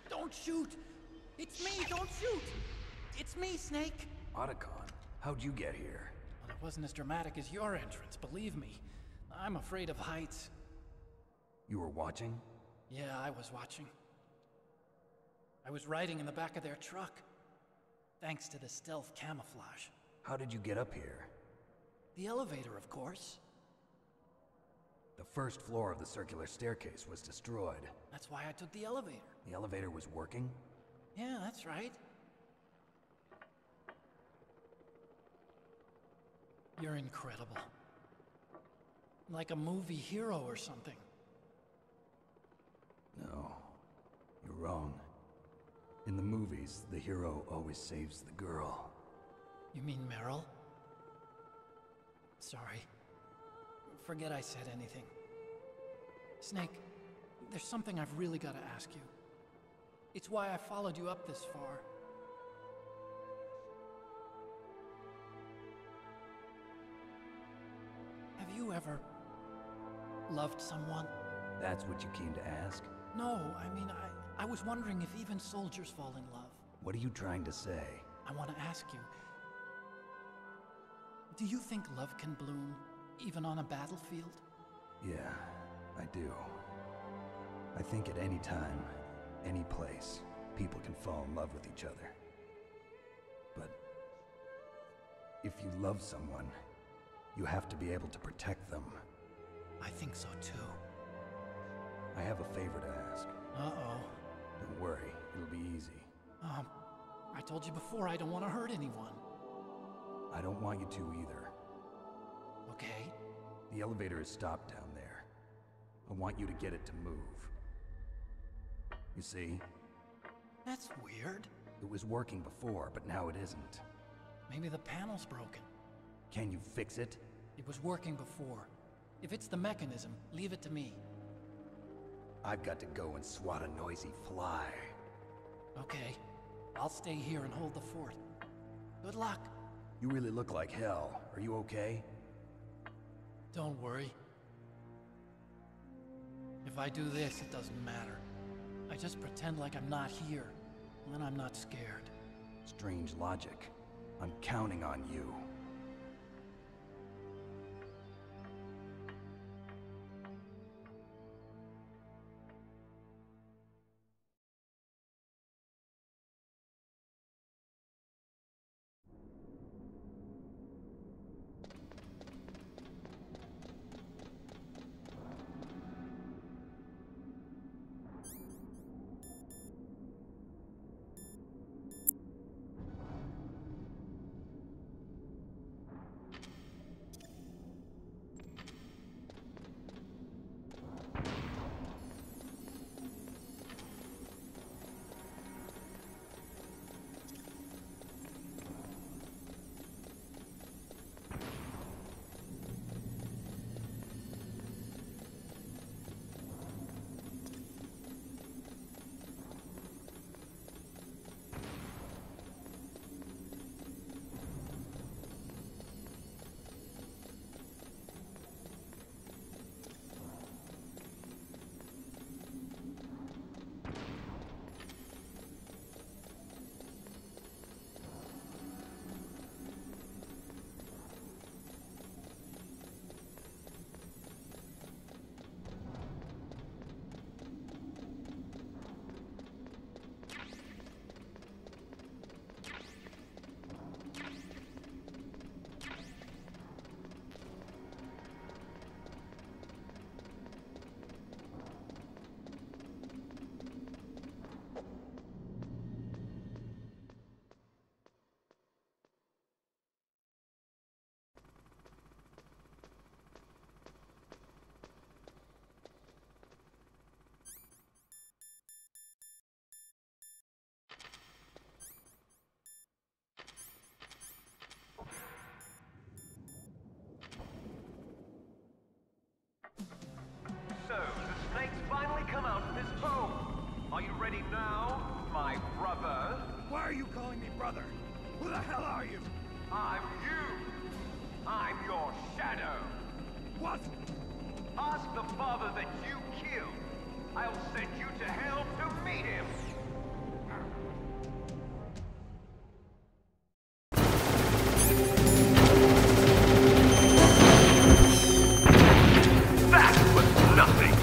Speaker 11: Don't shoot! It's me, don't shoot! It's me, Snake!
Speaker 5: Otacon, how'd you get here?
Speaker 20: Well, it wasn't as dramatic as your entrance, believe me. I'm afraid of heights.
Speaker 5: You were watching?
Speaker 20: Yeah, I was watching. I was riding in the back of their truck. Thanks to the stealth camouflage.
Speaker 5: How did you get up here?
Speaker 20: The elevator, of course.
Speaker 16: The first floor of the circular staircase was destroyed.
Speaker 20: That's why I took the elevator.
Speaker 16: The elevator was working?
Speaker 20: Yeah, that's right. You're incredible. Like a movie hero or something.
Speaker 16: No, you're wrong. In the movies, the hero always saves the girl.
Speaker 20: You mean Meryl? Sorry. Forget I said anything. Snake, there's something I've really got to ask you. It's why I followed you up this far. Have you ever loved someone?
Speaker 16: That's what you came to ask?
Speaker 20: No, I mean, I was wondering if even soldiers fall in love.
Speaker 16: What are you trying to say?
Speaker 20: I want to ask you, do you think love can bloom, even on a battlefield?
Speaker 16: Yeah, I do. I think at any time, any place, people can fall in love with each other. But if you love someone, you have to be able to protect them.
Speaker 20: I think so too.
Speaker 16: I have a favor to ask.
Speaker 20: Uh-oh.
Speaker 16: Don't worry, it'll be easy.
Speaker 20: I told you before I don't want to hurt anyone.
Speaker 16: I don't want you to either.
Speaker 20: Okay.
Speaker 16: The elevator is stopped down there. I want you to get it to move. You see?
Speaker 20: That's weird.
Speaker 16: It was working before, but now it isn't.
Speaker 20: Maybe the panel's broken.
Speaker 16: Can you fix it?
Speaker 20: It was working before. If it's the mechanism, leave it to me.
Speaker 16: I've got to go and swat a noisy fly.
Speaker 20: Okay. I'll stay here and hold the fort. Good luck.
Speaker 16: You really look like hell. Are you okay?
Speaker 20: Don't worry. If I do this, it doesn't matter. I just pretend like I'm not here, and then I'm not scared.
Speaker 16: Strange logic. I'm counting on you.
Speaker 7: So, the snake's finally come out of his home. Are you ready now, my brother?
Speaker 5: Why are you calling me brother? Who the hell are you?
Speaker 7: I'm you. I'm your shadow.
Speaker 5: What?
Speaker 7: Ask the father that you killed. I'll send you to hell to meet him. That was nothing.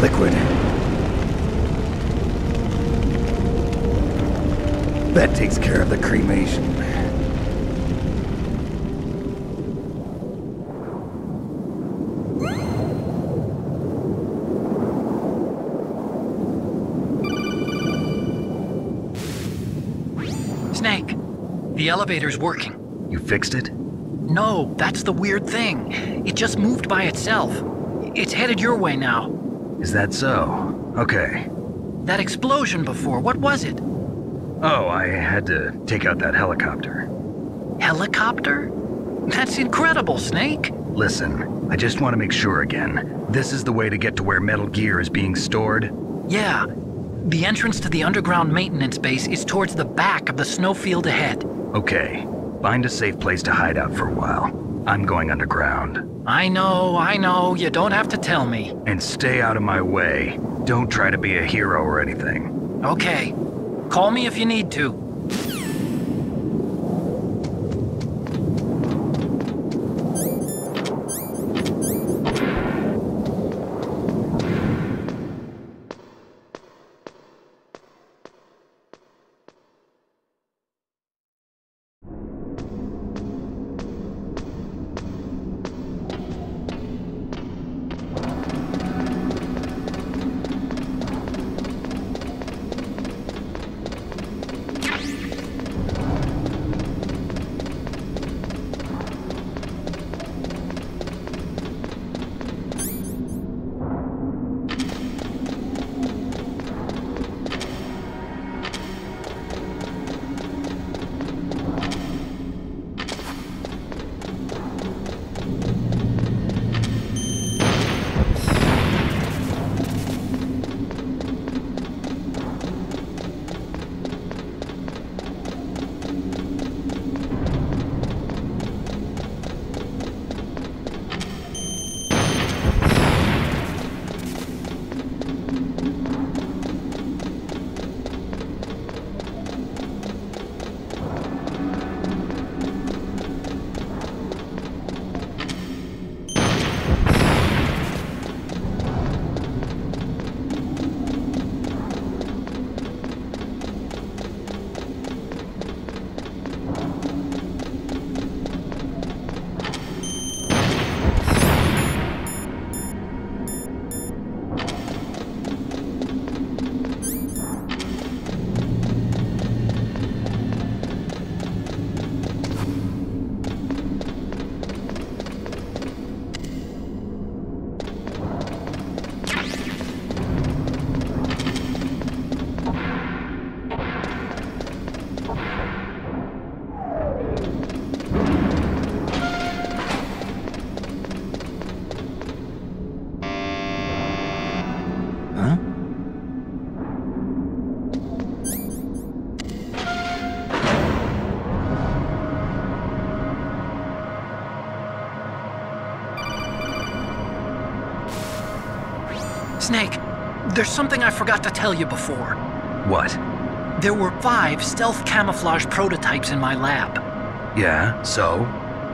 Speaker 16: liquid. That takes care of the cremation.
Speaker 6: Snake, the elevator's working.
Speaker 2: You fixed it?
Speaker 6: No, that's the weird thing. It just moved by itself. It's headed your way now.
Speaker 2: Is that so? Okay.
Speaker 6: That explosion before, what was it?
Speaker 2: Oh, I had to take out that helicopter.
Speaker 6: Helicopter? That's incredible, Snake.
Speaker 2: Listen, I just want to make sure again. This is the way to get to where Metal Gear is being stored?
Speaker 6: Yeah. The entrance to the underground maintenance base is towards the back of the snowfield ahead.
Speaker 2: Okay. Find a safe place to hide out for a while. I'm going underground.
Speaker 6: I know. You don't have to tell me.
Speaker 2: And stay out of my way. Don't try to be a hero or anything.
Speaker 6: Okay. Call me if you need to. Snake, there's something I forgot to tell you before.
Speaker 2: What?
Speaker 6: There were 5 stealth camouflage prototypes in my lab.
Speaker 2: Yeah, so?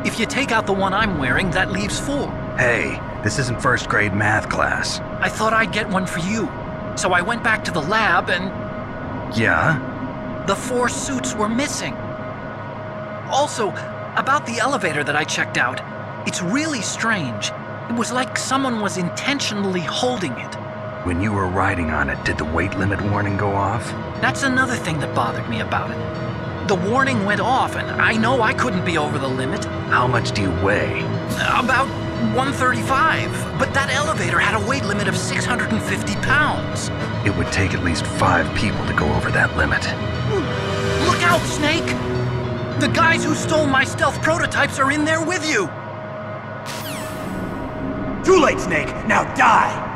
Speaker 6: If you take out the one I'm wearing, that leaves 4.
Speaker 2: Hey, this isn't first grade math class.
Speaker 6: I thought I'd get one for you. So I went back to the lab and...
Speaker 2: Yeah?
Speaker 6: The 4 suits were missing. Also, about the elevator that I checked out, it's really strange. It was like someone was intentionally holding it.
Speaker 2: When you were riding on it, did the weight limit warning go off?
Speaker 6: That's another thing that bothered me about it. The warning went off, and I know I couldn't be over the limit.
Speaker 2: How much do you weigh?
Speaker 6: About 135, but that elevator had a weight limit of 650 pounds.
Speaker 2: It would take at least 5 people to go over that limit.
Speaker 6: Look out, Snake! The guys who stole my stealth prototypes are in there with you!
Speaker 1: Too late, Snake! Now die!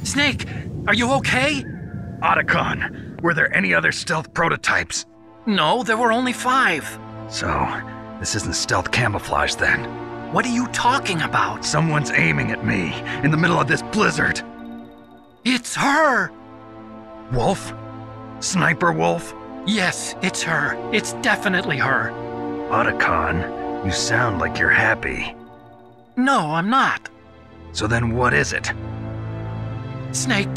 Speaker 6: Snake, are you okay?
Speaker 2: Otacon, were there any other stealth prototypes?
Speaker 6: No, there were only 5.
Speaker 2: So, this isn't stealth camouflage then?
Speaker 6: What are you talking about?
Speaker 2: Someone's aiming at me, in the middle of this blizzard.
Speaker 6: It's her!
Speaker 2: Wolf? Sniper Wolf?
Speaker 6: Yes, it's her. It's definitely her.
Speaker 2: Otacon, you sound like you're happy.
Speaker 6: No, I'm not.
Speaker 2: So then what is it?
Speaker 6: Snake,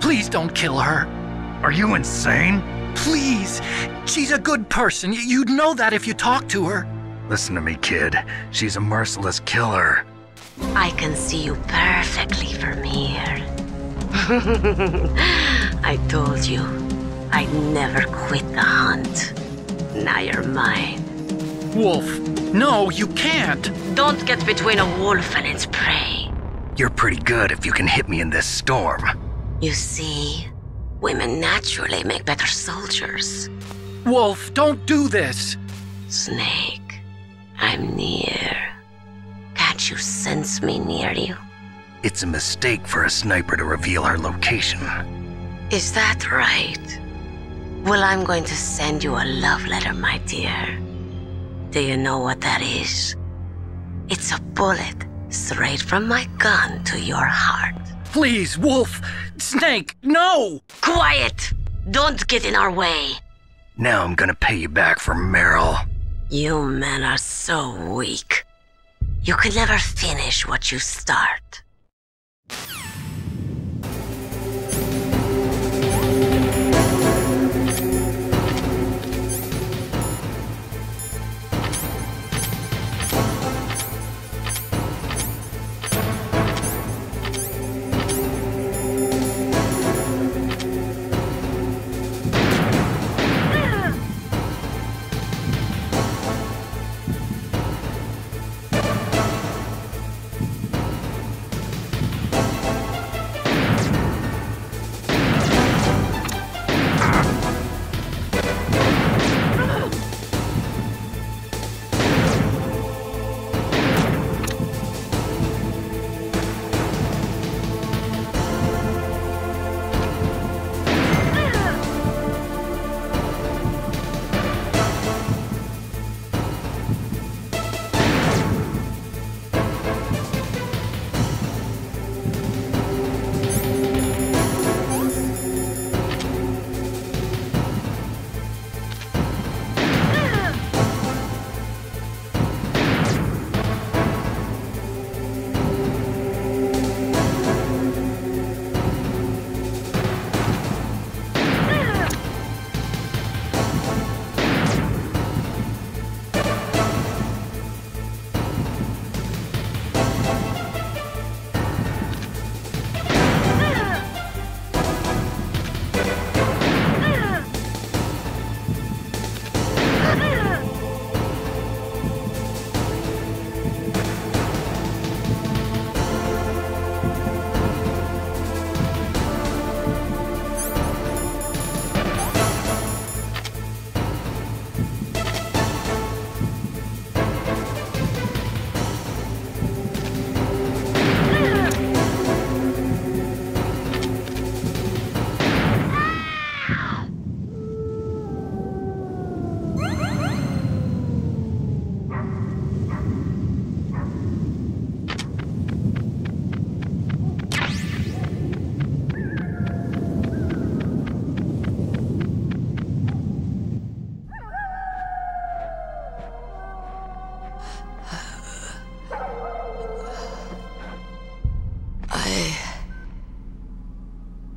Speaker 6: please don't kill her.
Speaker 2: Are you insane?
Speaker 6: Please! She's a good person. You'd know that if you talked to her.
Speaker 2: Listen to me, kid. She's a merciless killer.
Speaker 9: I can see you perfectly from here. I told you, I'd never quit the hunt. Now you're mine.
Speaker 6: Wolf, no, you can't.
Speaker 9: Don't get between a wolf and its prey.
Speaker 2: You're pretty good if you can hit me in this storm.
Speaker 9: You see, women naturally make better soldiers.
Speaker 6: Wolf, don't do this.
Speaker 9: Snake, I'm near. Can't you sense me near you?
Speaker 2: It's a mistake for a sniper to reveal her location.
Speaker 9: Is that right? Well, I'm going to send you a love letter, my dear. Do you know what that is? It's a bullet straight from my gun to your heart.
Speaker 6: Please, Wolf! Snake, no!
Speaker 9: Quiet! Don't get in our way.
Speaker 2: Now I'm gonna pay you back for Meryl.
Speaker 9: You men are so weak. You can never finish what you start.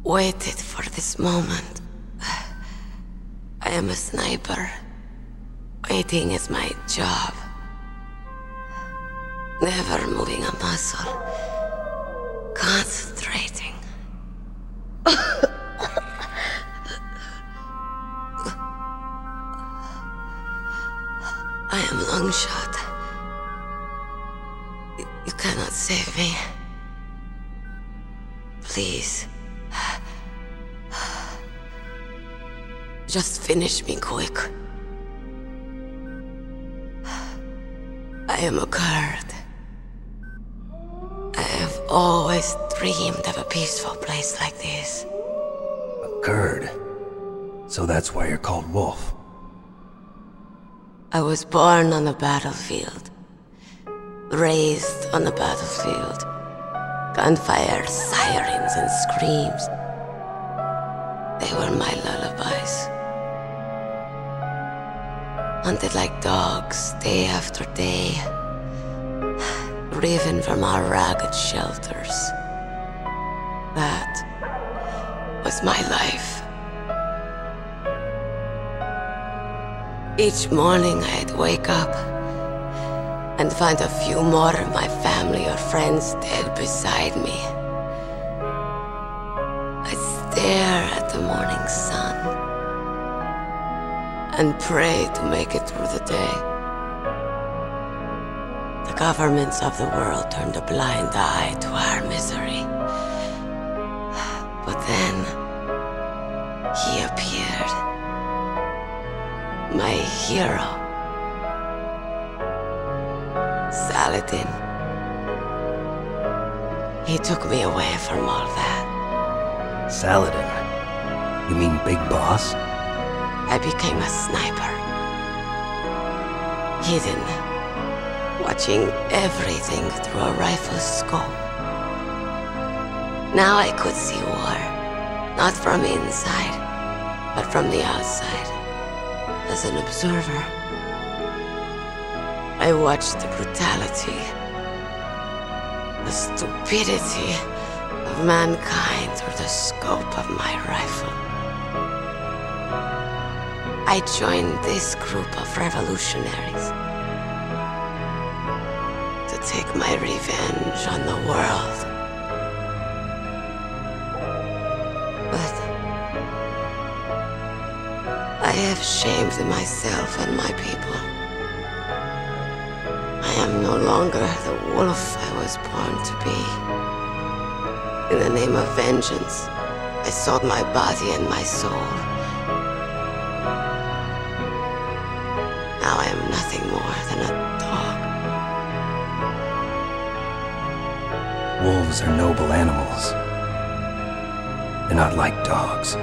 Speaker 9: Waited for this moment. I am a sniper. Waiting is my job. Never moving a muscle. Concentrating. I am Longshot. You cannot save me. Please. Just finish me quick. I am a Kurd. I have always dreamed of a peaceful place like this.
Speaker 16: A Kurd? So that's why you're called Wolf.
Speaker 9: I was born on the battlefield. Raised on the battlefield. Gunfire, sirens, and screams. They were my lullabies. Hunted like dogs, day after day. Driven from our ragged shelters. That was my life. Each morning I'd wake up and find a few more of my family or friends dead beside me. I'd stare at the morning sun and pray to make it through the day. The governments of the world turned a blind eye to our misery. But then, he appeared. My hero. Saladin. He took me away from all that.
Speaker 16: Saladin? You mean Big Boss?
Speaker 9: I became a sniper. Hidden. Watching everything through a rifle's scope. Now I could see war. Not from inside, but from the outside. As an observer. I watched the brutality, the stupidity of mankind through the scope of my rifle. I joined this group of revolutionaries to take my revenge on the world. But I have shamed myself and my people. I am no longer the wolf I was born to be. In the name of vengeance, I sold my body and my soul. Now I am nothing more than a dog.
Speaker 16: Wolves are noble animals. They're not like dogs.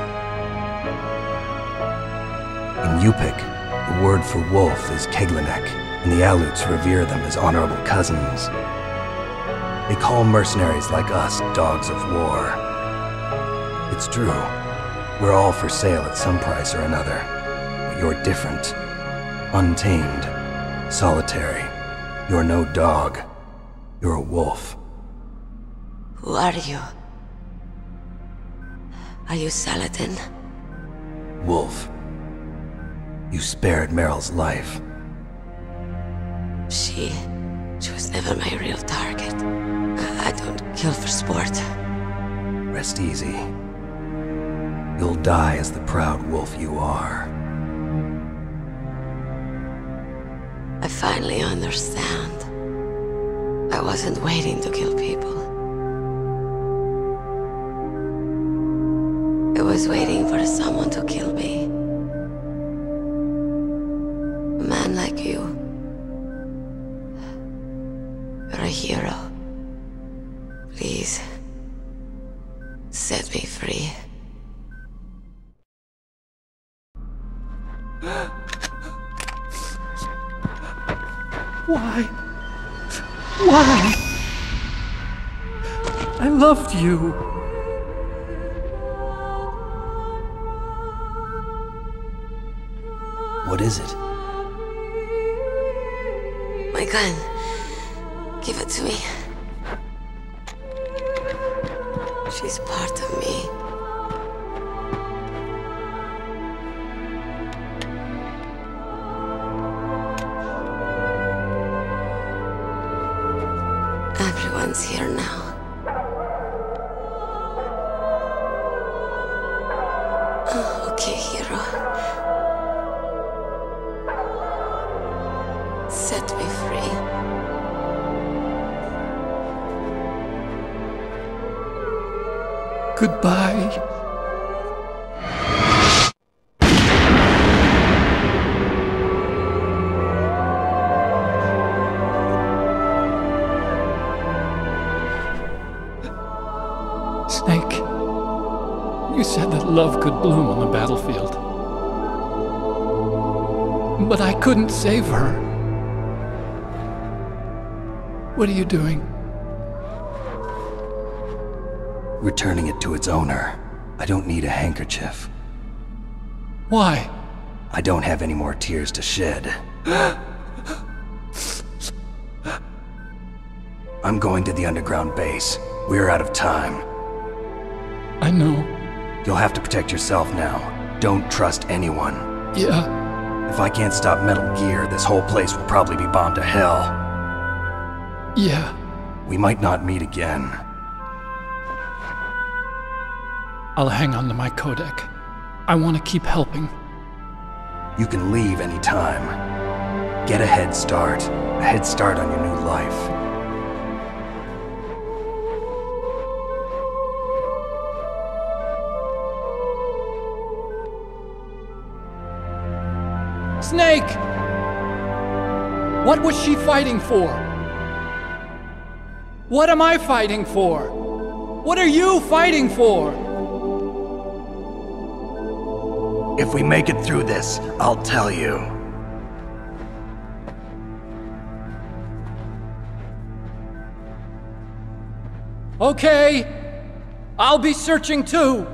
Speaker 16: In Yupik, the word for wolf is Keglenek, and the Aleuts revere them as honorable cousins. They call mercenaries like us dogs of war. It's true, we're all for sale at some price or another, but you're different. Untamed, solitary. You're no dog. You're a wolf.
Speaker 9: Who are you? Are you Saladin?
Speaker 16: Wolf. You spared Meryl's life.
Speaker 9: She was never my real target. I don't kill for sport.
Speaker 16: Rest easy. You'll die as the proud wolf you are.
Speaker 9: I finally understand. I wasn't waiting to kill people. I was waiting for someone to kill me. A man like you. You're a hero. Please, set me free.
Speaker 20: Why? Why? I loved you.
Speaker 16: What is it?
Speaker 9: My gun. Give it to me. She's part of me. Everyone's here now. Oh, okay, hero. Set me free.
Speaker 20: Goodbye. Snake, you said that love could bloom on the battlefield. But I couldn't save her. What are you doing?
Speaker 16: Returning it to its owner. I don't need a handkerchief.
Speaker 20: Why?
Speaker 16: I don't have any more tears to shed. I'm going to the underground base. We're out of time.
Speaker 20: I know.
Speaker 16: You'll have to protect yourself now. Don't trust anyone.
Speaker 20: Yeah.
Speaker 16: If I can't stop Metal Gear, this whole place will probably be bombed to hell.
Speaker 20: Yeah.
Speaker 16: We might not meet again.
Speaker 20: I'll hang on to my codec. I want to keep helping.
Speaker 16: You can leave anytime. Get a head start. A head start on your new life.
Speaker 20: Snake! What was she fighting for? What am I fighting for? What are you fighting for?
Speaker 16: If we make it through this, I'll tell you.
Speaker 20: Okay. I'll be searching too.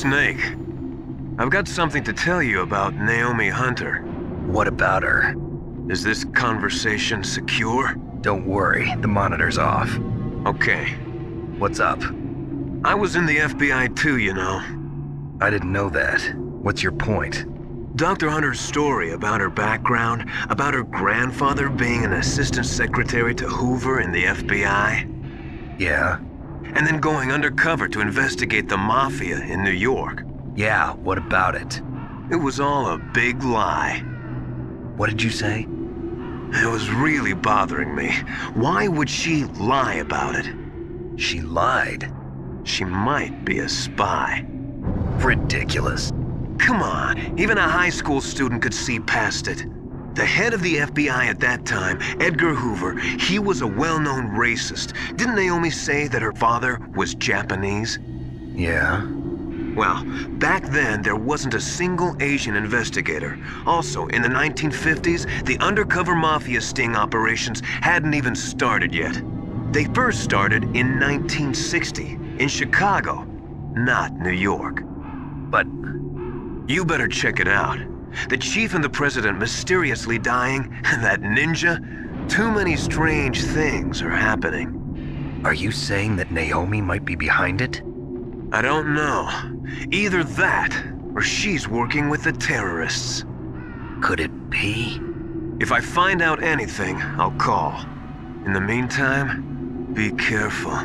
Speaker 7: Snake. I've got something to tell you about Naomi Hunter.
Speaker 2: What about her?
Speaker 7: Is this conversation secure?
Speaker 2: Don't worry, the monitor's off.
Speaker 7: Okay.
Speaker 2: What's up?
Speaker 7: I was in the FBI too, you know.
Speaker 2: I didn't know that. What's your point?
Speaker 7: Dr. Hunter's story about her background, about her grandfather being an assistant secretary to Hoover in the FBI.
Speaker 2: Yeah?
Speaker 7: And then going undercover to investigate the Mafia in New York.
Speaker 2: Yeah, what about it?
Speaker 7: It was all a big lie.
Speaker 2: What did you say?
Speaker 7: It was really bothering me. Why would she lie about it?
Speaker 2: She lied?
Speaker 7: She might be a spy.
Speaker 2: Ridiculous.
Speaker 7: Come on, even a high school student could see past it. The head of the FBI at that time, Edgar Hoover, he was a well-known racist. Didn't Naomi say that her father was Japanese?
Speaker 2: Yeah.
Speaker 7: Well, back then, there wasn't a single Asian investigator. Also, in the 1950s, the undercover mafia sting operations hadn't even started yet. They first started in 1960, in Chicago, not New York.
Speaker 2: But
Speaker 7: you better check it out. The chief and the president mysteriously dying, and that ninja. Too many strange things are happening.
Speaker 2: Are you saying that Naomi might be behind it?
Speaker 7: I don't know. Either that, or she's working with the terrorists.
Speaker 2: Could it be?
Speaker 7: If I find out anything, I'll call. In the meantime, be careful.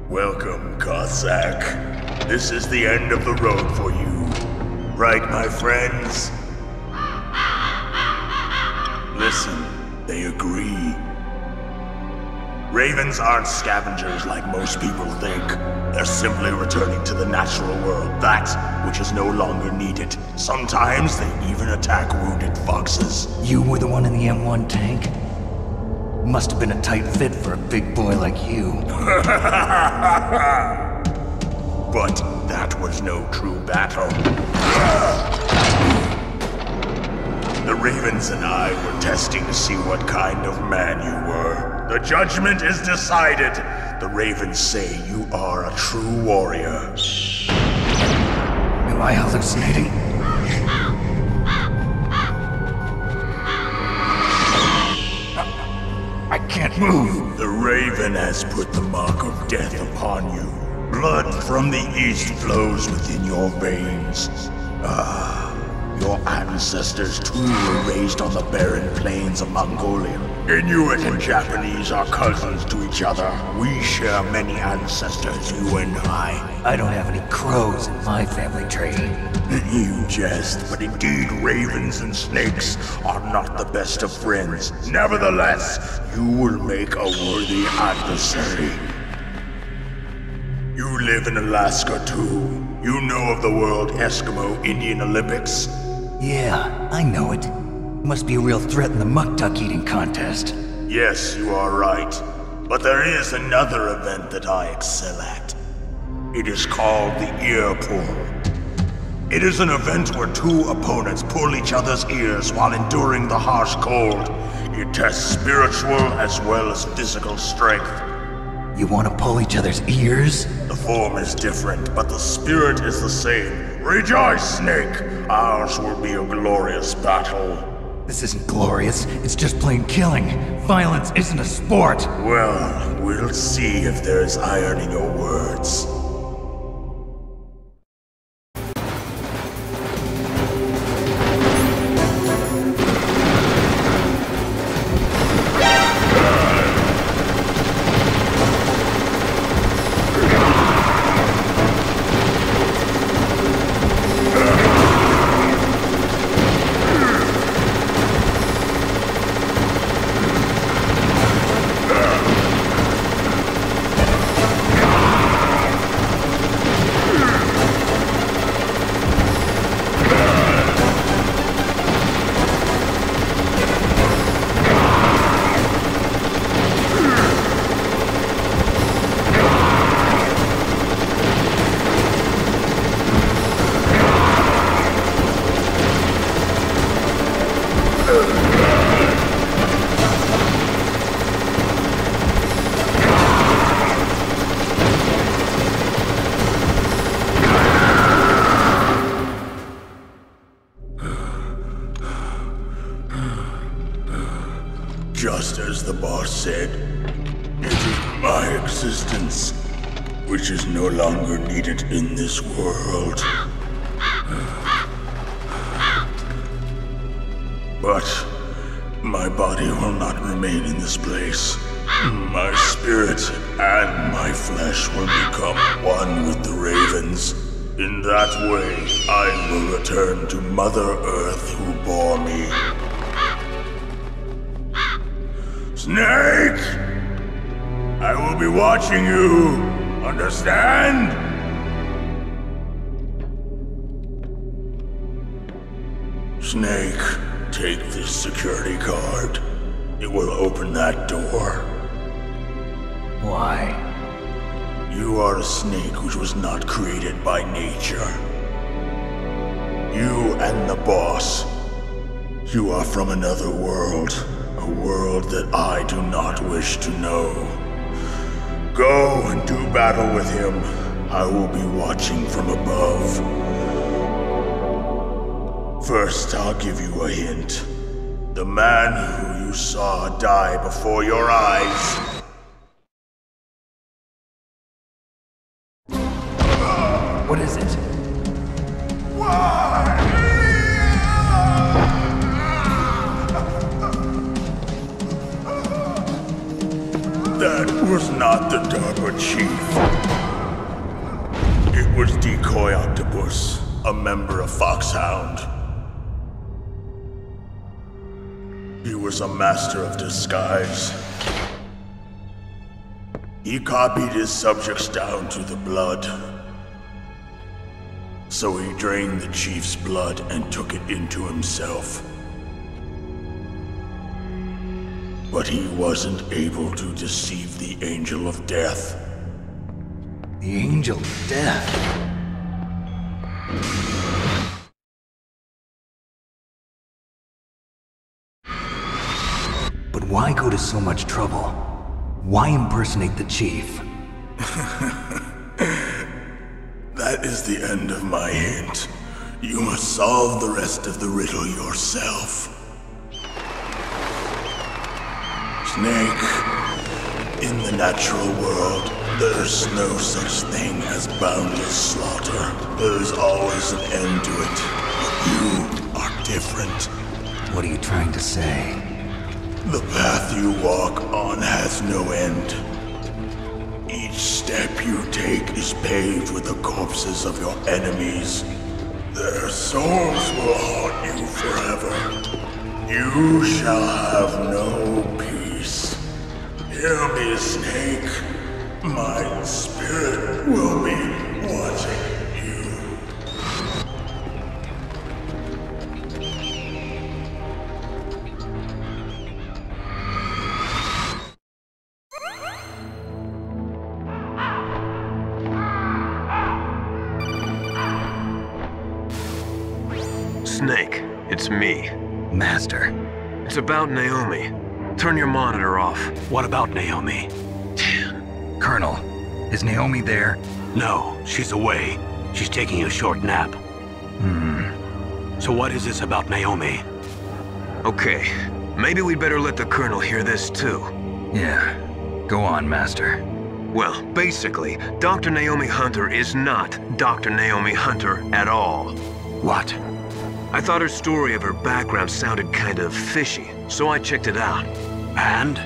Speaker 18: Welcome, Cossack. This is the end of the road for you. Right, my friends? Listen, they agree. Ravens aren't scavengers like most people think. They're simply returning to the natural world, that which is no longer needed. Sometimes they even attack wounded foxes.
Speaker 16: You were the one in the M1 tank? Must have been a tight fit for a big boy like you.
Speaker 18: But that was no true battle. The Ravens and I were testing to see what kind of man you were. The judgment is decided. The Ravens say you are a true warrior.
Speaker 16: Am I hallucinating? I can't move.
Speaker 18: The Raven has put the mark of death upon you. Blood from the east flows within your veins. Your ancestors too were raised on the barren plains of Mongolia. Inuit and Japanese are cousins to each other. We share many ancestors, you and I.
Speaker 16: I don't have any crows in my family tree.
Speaker 18: You jest, but indeed ravens and snakes are not the best of friends. Nevertheless, you will make a worthy adversary. You live in Alaska too. You know of the World Eskimo Indian Olympics?
Speaker 16: Yeah, I know it. Must be a real threat in the muck-duck eating contest.
Speaker 18: Yes, you are right. But there is another event that I excel at. It is called the ear pull. It is an event where two opponents pull each other's ears while enduring the harsh cold. It tests spiritual as well as physical strength.
Speaker 16: You want to pull each other's ears?
Speaker 18: The form is different, but the spirit is the same. Rejoice, Snake! Ours will be a glorious battle.
Speaker 16: This isn't glorious, it's just plain killing. Violence isn't a sport.
Speaker 18: Well, we'll see if there's iron in your words. Just as the boss said, it is my existence which is no longer needed in this world. But my body will not remain in this place. My spirit and my flesh will become one with the ravens. In that way, I will return to Mother Earth who bore me. Snake! I will be watching you. Understand? Snake, take this security card. It will open that door.
Speaker 16: Why?
Speaker 18: You are a snake which was not created by nature. You and the boss. You are from another world. A world that I do not wish to know. Go and do battle with him. I will be watching from above. First, I'll give you a hint. The man who you saw die before your eyes.
Speaker 16: What is it?
Speaker 18: That was not the DARPA chief. It was Decoy Octopus, a member of Foxhound. He was a master of disguise. He copied his subjects down to the blood. So he drained the chief's blood and took it into himself. But he wasn't able to deceive the Angel of Death.
Speaker 16: The Angel of Death? But why go to so much trouble? Why impersonate the chief?
Speaker 18: That is the end of my hint. You must solve the rest of the riddle yourself. Snake, in the natural world, there's no such thing as boundless slaughter. There is always an end to it. But you are different.
Speaker 16: What are you trying to say?
Speaker 18: The path you walk on has no end. Each step you take is paved with the corpses of your enemies. Their souls will haunt you forever. You shall have no peace. Hear me, Snake. My spirit will be watching you.
Speaker 7: Snake, it's me.
Speaker 2: Master.
Speaker 7: It's about Naomi. Turn your monitor off.
Speaker 1: What about Naomi?
Speaker 2: Colonel, is Naomi there?
Speaker 1: No, she's away. She's taking a short nap. So what is this about Naomi?
Speaker 7: Okay, maybe we'd better let the Colonel hear this too.
Speaker 2: Yeah, go on, Master.
Speaker 7: Well, basically, Dr. Naomi Hunter is not Dr. Naomi Hunter at all.
Speaker 1: What?
Speaker 7: I thought her story of her background sounded kind of fishy, so I checked it out.
Speaker 1: And?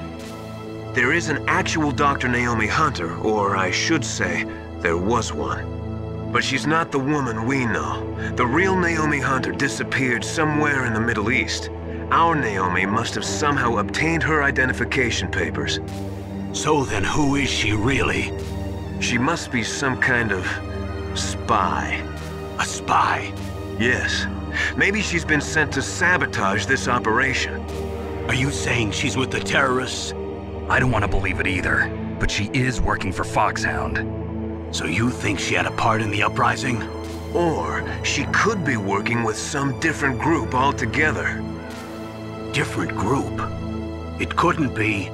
Speaker 7: There is an actual Dr. Naomi Hunter, or I should say, there was one. But she's not the woman we know. The real Naomi Hunter disappeared somewhere in the Middle East. Our Naomi must have somehow obtained her identification papers.
Speaker 1: So then who is she really?
Speaker 7: She must be some kind of spy.
Speaker 1: A spy?
Speaker 7: Yes. Maybe she's been sent to sabotage this operation.
Speaker 1: Are you saying she's with the terrorists?
Speaker 2: I don't want to believe it either, but she is working for Foxhound.
Speaker 1: So you think she had a part in the uprising?
Speaker 7: Or she could be working with some different group altogether.
Speaker 1: Different group? It couldn't be.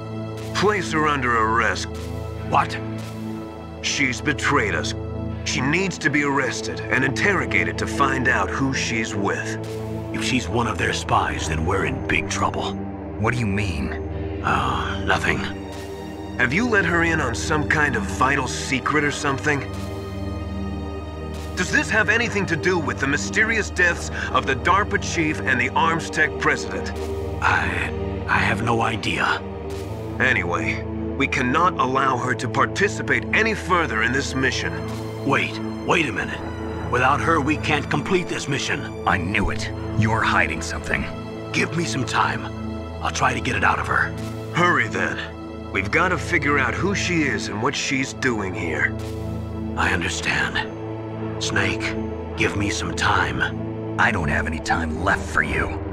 Speaker 7: Place her under arrest.
Speaker 1: What?
Speaker 7: She's betrayed us. She needs to be arrested and interrogated to find out who she's with.
Speaker 1: If she's one of their spies, then we're in big trouble.
Speaker 2: What do you mean?
Speaker 1: Nothing.
Speaker 7: Have you let her in on some kind of vital secret or something? Does this have anything to do with the mysterious deaths of the DARPA chief and the Arms Tech president?
Speaker 1: I have no idea.
Speaker 7: Anyway, we cannot allow her to participate any further in this mission.
Speaker 1: Wait a minute. Without her, we can't complete this mission.
Speaker 2: I knew it. You're hiding something.
Speaker 1: Give me some time. I'll try to get it out of her.
Speaker 7: Hurry then. We've got to figure out who she is and what she's doing here.
Speaker 1: I understand. Snake, give me some time.
Speaker 2: I don't have any time left for you.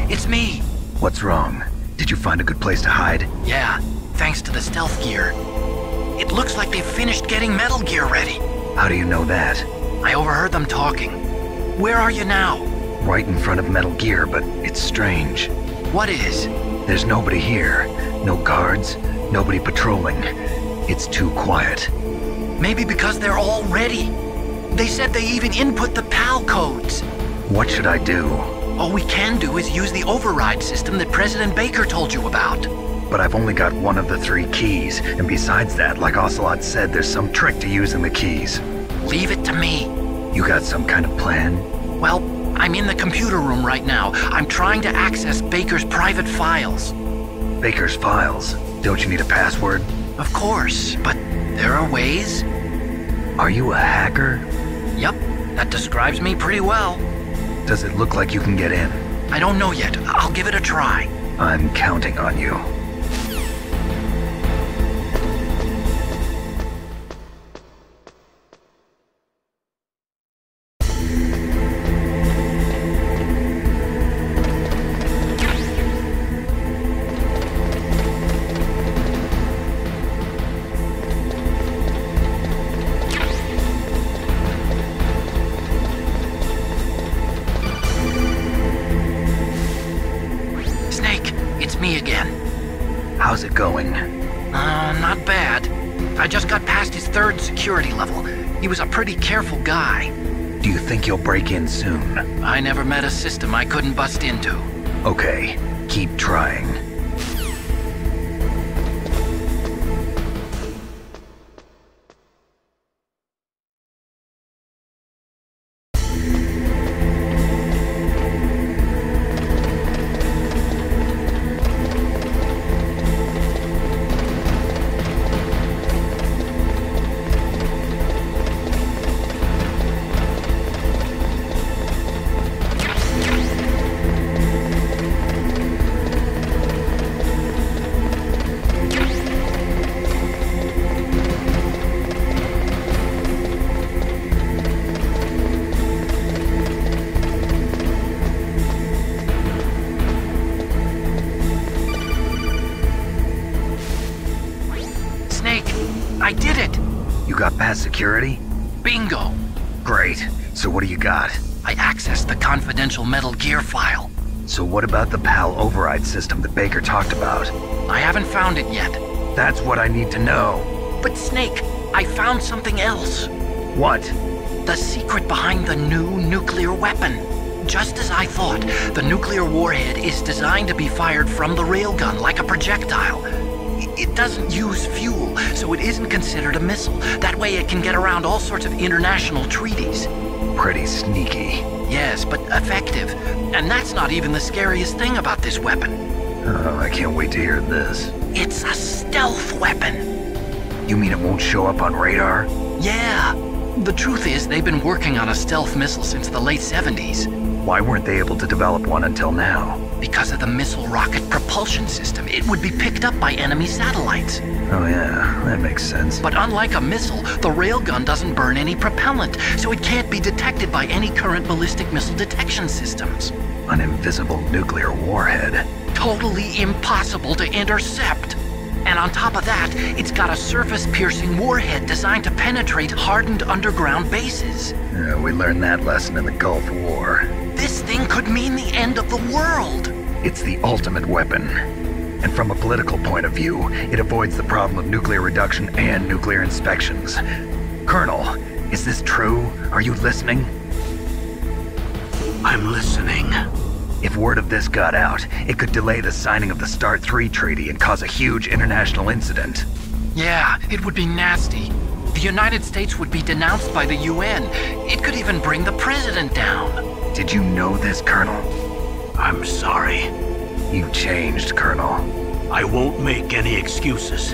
Speaker 6: It's me.
Speaker 2: What's wrong? Did you find a good place to hide?
Speaker 6: Yeah, thanks to the stealth gear. It looks like they've finished getting Metal Gear ready.
Speaker 2: How do you know that?
Speaker 6: I overheard them talking. Where are you now?
Speaker 2: Right in front of Metal Gear, but it's strange.
Speaker 6: What is?
Speaker 2: There's nobody here. No guards, nobody patrolling. It's too quiet.
Speaker 6: Maybe because they're all ready. They said they even input the PAL codes.
Speaker 2: What should I do?
Speaker 6: All we can do is use the override system that President Baker told you about.
Speaker 2: But I've only got one of the 3 keys, and besides that, like Ocelot said, there's some trick to using the keys.
Speaker 6: Leave it to me.
Speaker 2: You got some kind of plan?
Speaker 6: Well, I'm in the computer room right now. I'm trying to access Baker's private files.
Speaker 2: Baker's files? Don't you need a password?
Speaker 6: Of course, but there are ways.
Speaker 2: Are you a hacker?
Speaker 6: Yep, that describes me pretty well.
Speaker 2: Does it look like you can get in?
Speaker 6: I don't know yet. I'll give it a try.
Speaker 2: I'm counting on you.
Speaker 6: Me again.
Speaker 2: How's it going?
Speaker 6: Not bad. I just got past his 3rd security level. He was a pretty careful guy.
Speaker 2: Do you think you'll break in soon?
Speaker 6: I never met a system I couldn't bust into.
Speaker 2: Okay, keep trying.
Speaker 6: I did it!
Speaker 2: You got past security?
Speaker 6: Bingo!
Speaker 2: Great. So what do you got?
Speaker 6: I accessed the confidential Metal Gear file.
Speaker 2: So what about the PAL override system that Baker talked about?
Speaker 6: I haven't found it yet.
Speaker 2: That's what I need to know.
Speaker 6: But Snake, I found something else.
Speaker 2: What?
Speaker 6: The secret behind the new nuclear weapon. Just as I thought, the nuclear warhead is designed to be fired from the railgun like a projectile. It doesn't use fuel, so it isn't considered a missile. That way it can get around all sorts of international treaties.
Speaker 2: Pretty sneaky.
Speaker 6: Yes, but effective. And that's not even the scariest thing about this weapon.
Speaker 2: Oh, I can't wait to hear this.
Speaker 6: It's a stealth weapon.
Speaker 2: You mean it won't show up on radar?
Speaker 6: Yeah. The truth is, they've been working on a stealth missile since the late 70s.
Speaker 2: Why weren't they able to develop one until now?
Speaker 6: Because of the missile rocket propulsion system. It would be picked up by enemy satellites.
Speaker 2: Oh yeah, that makes sense.
Speaker 6: But unlike a missile, the railgun doesn't burn any propellant, so it can't be detected by any current ballistic missile detection systems.
Speaker 2: An invisible nuclear warhead.
Speaker 6: Totally impossible to intercept. And on top of that, it's got a surface-piercing warhead designed to penetrate hardened underground bases.
Speaker 2: Yeah, we learned that lesson in the Gulf War.
Speaker 6: This thing could mean the end of the world.
Speaker 2: It's the ultimate weapon. And from a political point of view, it avoids the problem of nuclear reduction and nuclear inspections. Colonel, is this true? Are you listening?
Speaker 1: I'm listening.
Speaker 2: If word of this got out, it could delay the signing of the START 3 treaty and cause a huge international incident.
Speaker 6: Yeah, it would be nasty. The United States would be denounced by the UN. It could even bring the president down.
Speaker 2: Did you know this, Colonel?
Speaker 1: I'm sorry.
Speaker 2: You've changed, Colonel.
Speaker 1: I won't make any excuses.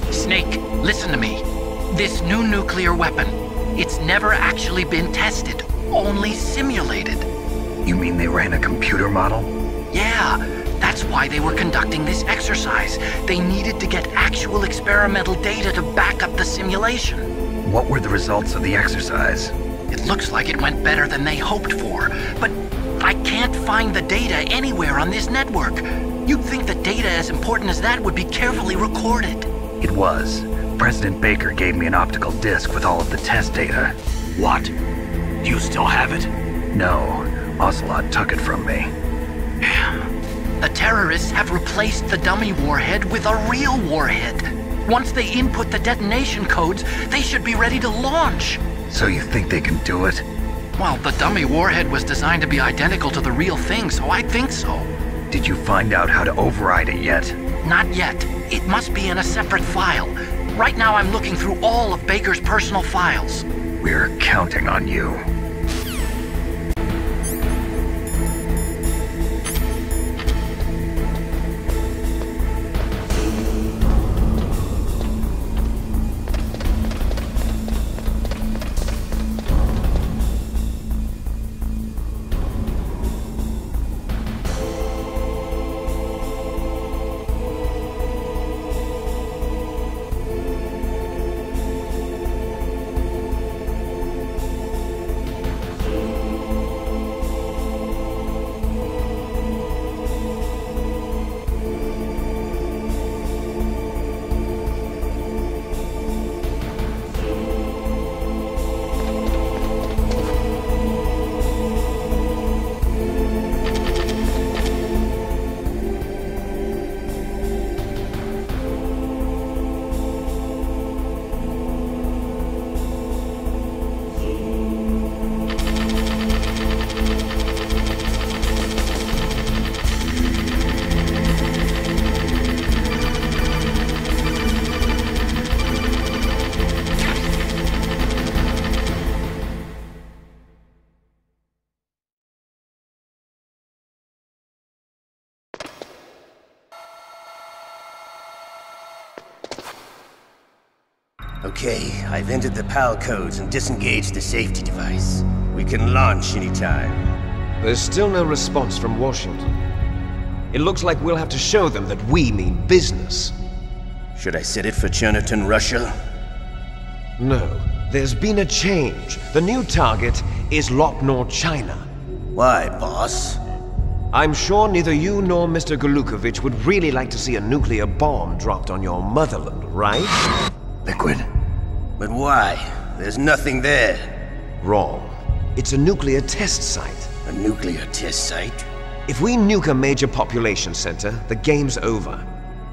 Speaker 6: Snake, listen to me. This new nuclear weapon, it's never actually been tested, only simulated.
Speaker 2: You mean they ran a computer model?
Speaker 6: Yeah, that's why they were conducting this exercise. They needed to get actual experimental data to back up the simulation.
Speaker 2: What were the results of the exercise?
Speaker 6: It looks like it went better than they hoped for, but I can't find the data anywhere on this network. You'd think the data as important as that would be carefully recorded.
Speaker 2: It was. President Baker gave me an optical disc with all of the test data.
Speaker 1: What? Do you still have it?
Speaker 2: No. Ocelot took it from me.
Speaker 6: The terrorists have replaced the dummy warhead with a real warhead. Once they input the detonation codes, they should be ready to launch.
Speaker 2: So you think they can do it?
Speaker 6: Well, the dummy warhead was designed to be identical to the real thing, so I think so.
Speaker 2: Did you find out how to override it yet?
Speaker 6: Not yet. It must be in a separate file. Right now I'm looking through all of Baker's personal files.
Speaker 2: We're counting on you.
Speaker 13: Okay, I've entered the PAL codes and disengaged the safety device. We can launch anytime.
Speaker 7: There's still no response from Washington. It looks like we'll have to show them that we mean business.
Speaker 13: Should I set it for Cherniton, Russia?
Speaker 7: No, there's been a change. The new target is Lopnor, China.
Speaker 13: Why, boss?
Speaker 7: I'm sure neither you nor Mr. Golukovich would really like to see a nuclear bomb dropped on your motherland, right?
Speaker 13: Liquid. But why? There's nothing there.
Speaker 7: Wrong. It's a nuclear test site.
Speaker 13: A nuclear test site?
Speaker 7: If we nuke a major population center, the game's over.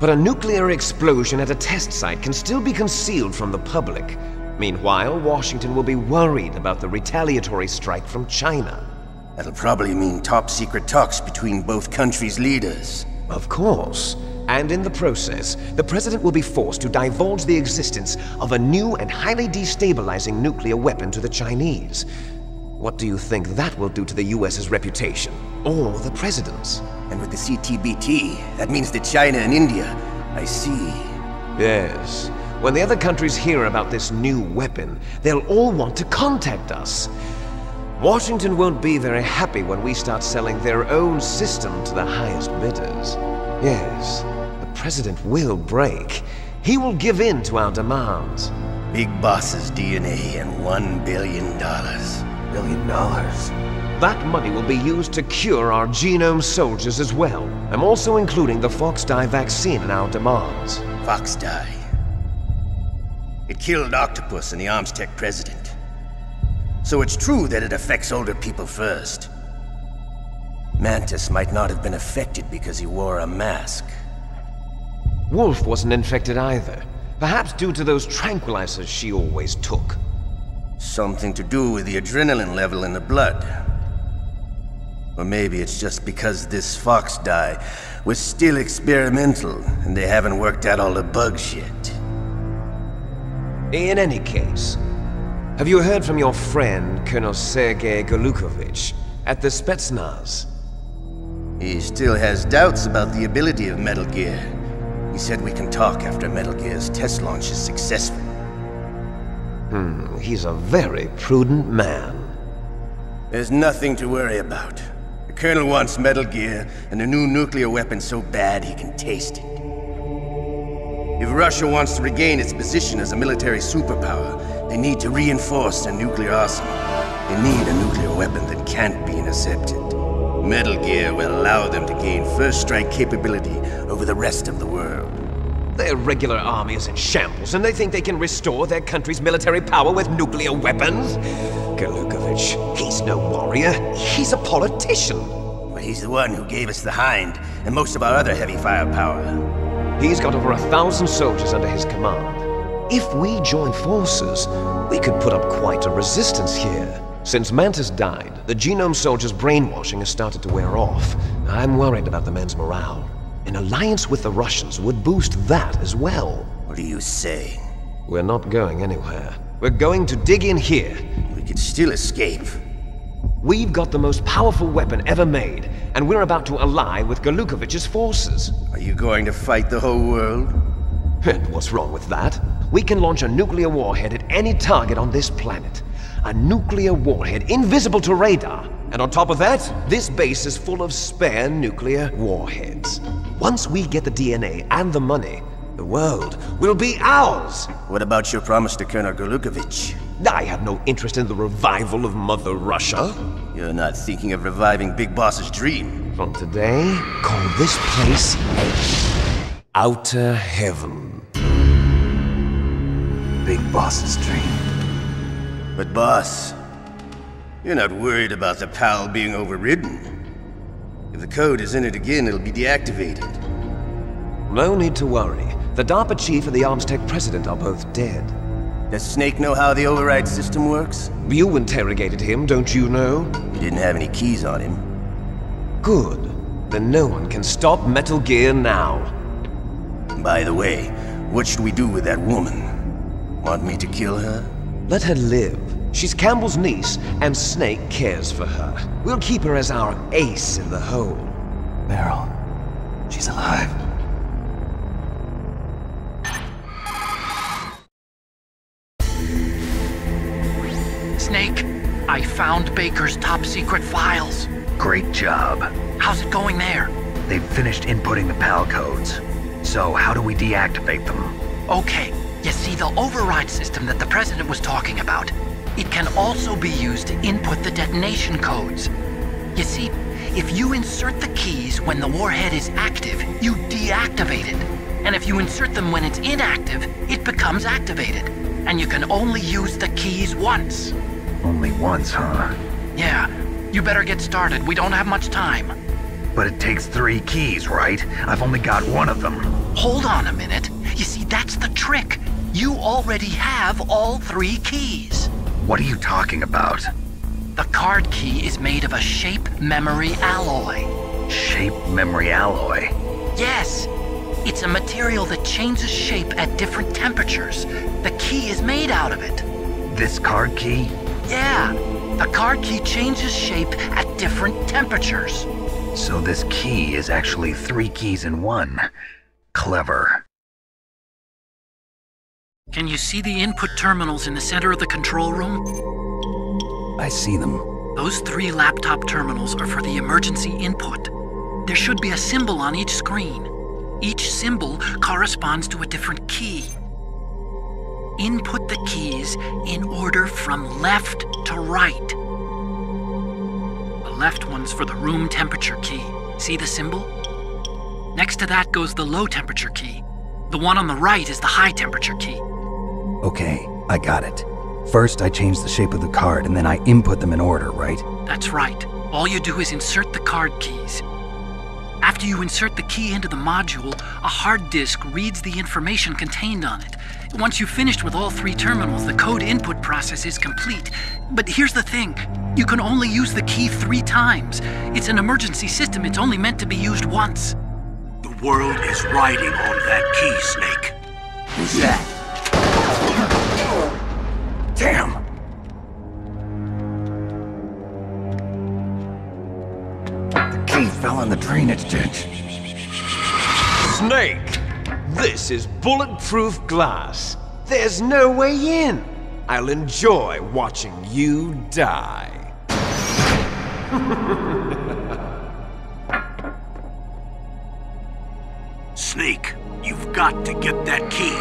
Speaker 7: But a nuclear explosion at a test site can still be concealed from the public. Meanwhile, Washington will be worried about the retaliatory strike from China.
Speaker 13: That'll probably mean top-secret talks between both countries' leaders.
Speaker 7: Of course. And in the process, the President will be forced to divulge the existence of a new and highly destabilizing nuclear weapon to the Chinese. What do you think that will do to the US's reputation? Or the President's?
Speaker 13: And with the CTBT, that means that China and India. I see.
Speaker 7: Yes. When the other countries hear about this new weapon, they'll all want to contact us. Washington won't be very happy when we start selling their own system to the highest bidders. Yes, the President will break. He will give in to our demands.
Speaker 13: Big Boss's DNA and $1 billion. $1 billion?
Speaker 7: That money will be used to cure our genome soldiers as well. I'm also including the Fox-Die vaccine in our demands.
Speaker 13: Fox-Die? It killed Octopus and the Armstech President. So it's true that it affects older people first. Mantis might not have been affected because he wore a mask.
Speaker 7: Wolf wasn't infected either. Perhaps due to those tranquilizers she always took.
Speaker 13: Something to do with the adrenaline level in the blood. Or maybe it's just because this Fox-Die was still experimental and they haven't worked out all the bugs yet.
Speaker 7: In any case, have you heard from your friend, Colonel Sergei Golukovich, at the Spetsnaz?
Speaker 13: He still has doubts about the ability of Metal Gear. He said we can talk after Metal Gear's test launch is successful.
Speaker 7: He's a very prudent man.
Speaker 13: There's nothing to worry about. The Colonel wants Metal Gear and a new nuclear weapon so bad he can taste it. If Russia wants to regain its position as a military superpower, they need to reinforce their nuclear arsenal. They need a nuclear weapon that can't be intercepted. Metal Gear will allow them to gain first strike capability over the rest of the world.
Speaker 7: Their regular army is in shambles, and they think they can restore their country's military power with nuclear weapons? Golukovich
Speaker 3: Golukovich. He's no warrior. He's a politician.
Speaker 13: But he's the one who gave us the Hind and most of our other heavy firepower.
Speaker 3: He's got over 1,000 soldiers under his command. If we join forces, we could put up quite a resistance here. Since Mantis died, the Genome Soldier's brainwashing has started to wear off. I'm worried about the men's morale. An alliance with the Russians would boost that as well.
Speaker 13: What are you saying?
Speaker 3: We're not going anywhere. We're going to dig in here.
Speaker 13: We could still escape.
Speaker 3: We've got the most powerful weapon ever made, and we're about to ally with Golukovich's forces.
Speaker 13: Are you going to fight the whole world?
Speaker 3: And what's wrong with that? We can launch a nuclear warhead at any target on this planet. A nuclear warhead invisible to radar. And on top of that, this base is full of spare nuclear warheads. Once we get the DNA and the money, the world will be ours!
Speaker 13: What about your promise to Colonel Golukovich?
Speaker 3: I have no interest in the revival of Mother Russia.
Speaker 13: You're not thinking of reviving Big Boss's dream.
Speaker 3: From today, call this place Outer Heaven.
Speaker 5: Big Boss's dream.
Speaker 13: But boss, you're not worried about the PAL being overridden. If the code is in it again, it'll be deactivated.
Speaker 3: No need to worry. The DARPA chief and the Armstech president are both dead.
Speaker 13: Does Snake know how the override system works?
Speaker 3: You interrogated him, don't you know?
Speaker 13: He didn't have any keys on him.
Speaker 3: Good. Then no one can stop Metal Gear now.
Speaker 13: By the way, what should we do with that woman? Want me to kill her?
Speaker 3: Let her live. She's Campbell's niece, and Snake cares for her. We'll keep her as our ace in the hole.
Speaker 5: Meryl, she's alive.
Speaker 6: Snake, I found Baker's top-secret files.
Speaker 2: Great job.
Speaker 6: How's it going there?
Speaker 2: They've finished inputting the PAL codes. So how do we deactivate them?
Speaker 6: Okay, you see the override system that the President was talking about. It can also be used to input the detonation codes. You see, if you insert the keys when the warhead is active, you deactivate it. And if you insert them when it's inactive, it becomes activated. And you can only use the keys once.
Speaker 2: Only once, huh?
Speaker 6: Yeah, you better get started. We don't have much time.
Speaker 2: But it takes 3 keys, right? I've only got 1 of them.
Speaker 6: Hold on a minute. You see, that's the trick. You already have all 3 keys.
Speaker 2: What are you talking about?
Speaker 6: The card key is made of a shape memory alloy.
Speaker 2: Shape memory alloy?
Speaker 6: Yes. It's a material that changes shape at different temperatures. The key is made out of it.
Speaker 2: This card key?
Speaker 6: Yeah. The card key changes shape at different temperatures.
Speaker 2: So this key is actually 3 keys in 1. Clever.
Speaker 6: Can you see the input terminals in the center of the control room?
Speaker 16: I see them.
Speaker 6: Those 3 laptop terminals are for the emergency input. There should be a symbol on each screen. Each symbol corresponds to a different key. Input the keys in order from left to right. The left one's for the room temperature key. See the symbol? Next to that goes the low temperature key. The one on the right is the high temperature key.
Speaker 16: Okay, I got it. First, I change the shape of the card, and then I input them in order, right?
Speaker 6: That's right. All you do is insert the card keys. After you insert the key into the module, a hard disk reads the information contained on it. Once you've finished with all 3 terminals, the code input process is complete. But here's the thing. You can only use the key 3 times. It's an emergency system. It's only meant to be used once.
Speaker 1: The world is riding on that key, Snake.
Speaker 13: Who's that?
Speaker 5: Damn! The key fell in the drainage ditch.
Speaker 3: Snake! This is bulletproof glass. There's no way in. I'll enjoy watching you die.
Speaker 1: Snake, you've got to get that key.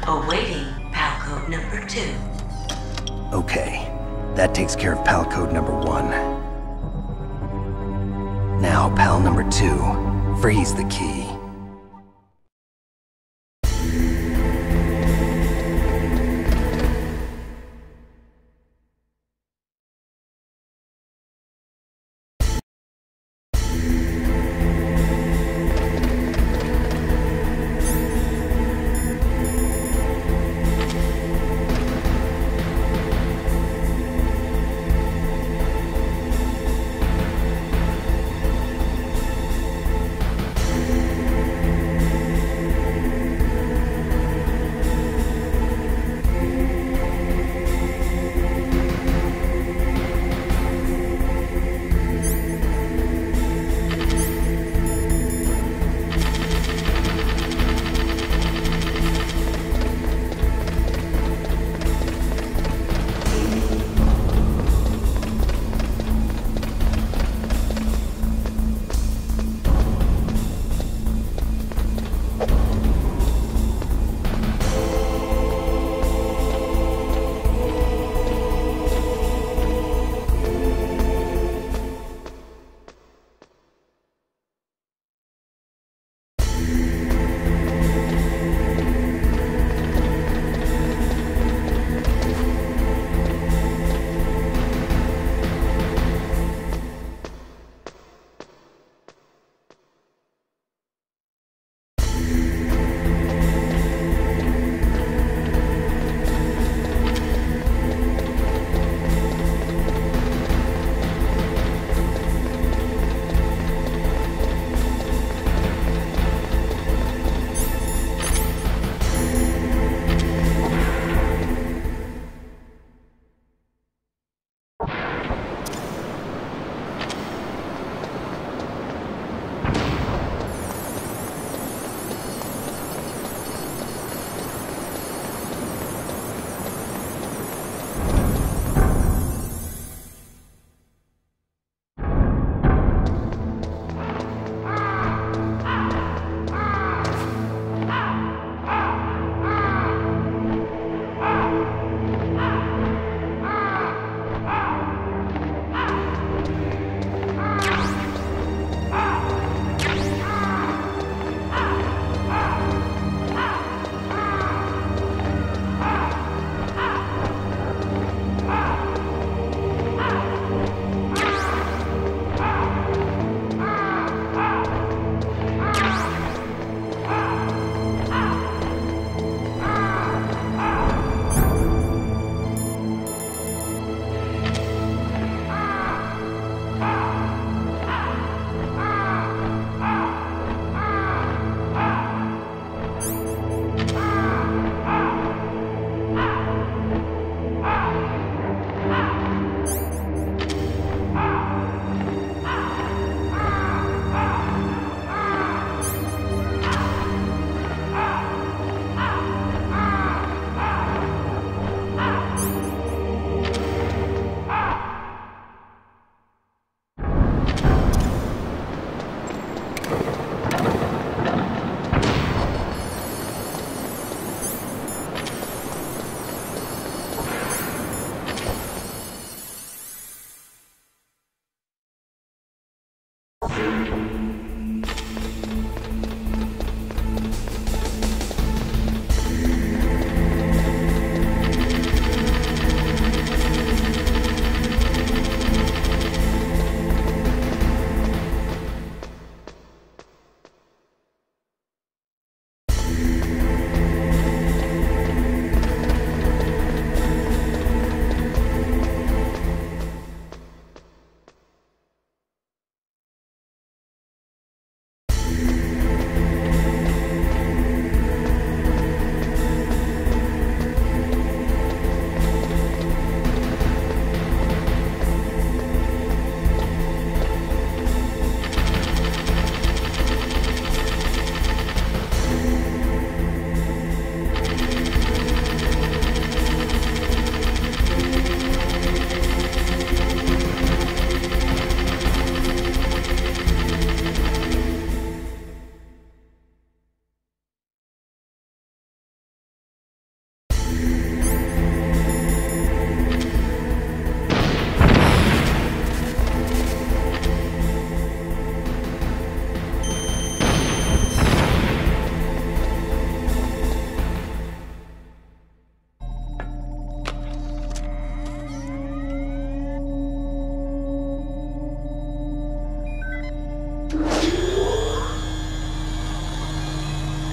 Speaker 9: Awaiting PAL code number 2.
Speaker 16: Okay, that takes care of PAL code number 1. Now, PAL number 2, freeze the key.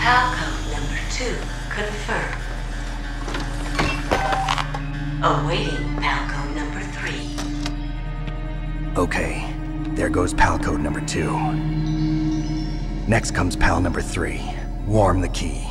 Speaker 9: PAL code number 2 confirmed. Awaiting PAL code number 3.
Speaker 16: Okay, there goes PAL code number 2. Next comes PAL number 3. Warm the key.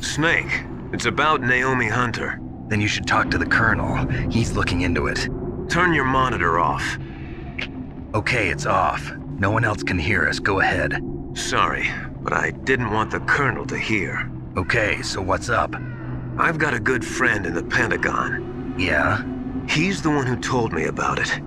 Speaker 7: Snake, it's about Naomi Hunter.
Speaker 2: Then you should talk to the Colonel. He's looking into it.
Speaker 7: Turn your monitor off.
Speaker 2: Okay, it's off. No one else can hear us. Go ahead.
Speaker 7: Sorry, but I didn't want the Colonel to hear.
Speaker 2: Okay, so what's up?
Speaker 7: I've got a good friend in the Pentagon.
Speaker 2: Yeah?
Speaker 7: He's the one who told me about it.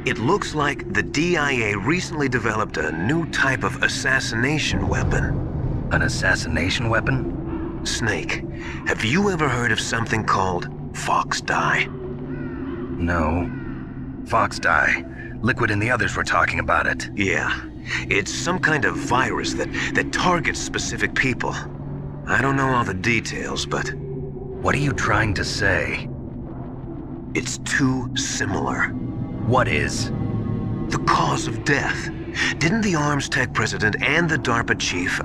Speaker 7: It looks like the DIA recently developed a new type of assassination weapon.
Speaker 2: An assassination weapon?
Speaker 7: Snake, have you ever heard of something called Fox Dye?
Speaker 2: No. Fox Dye. Liquid and the others were talking about it.
Speaker 7: Yeah. It's some kind of virus that targets specific people. I don't know all the details, but...
Speaker 2: What are you trying to say?
Speaker 7: It's too similar.
Speaker 2: What is?
Speaker 7: The cause of death. Didn't the Arms Tech president and the DARPA chief,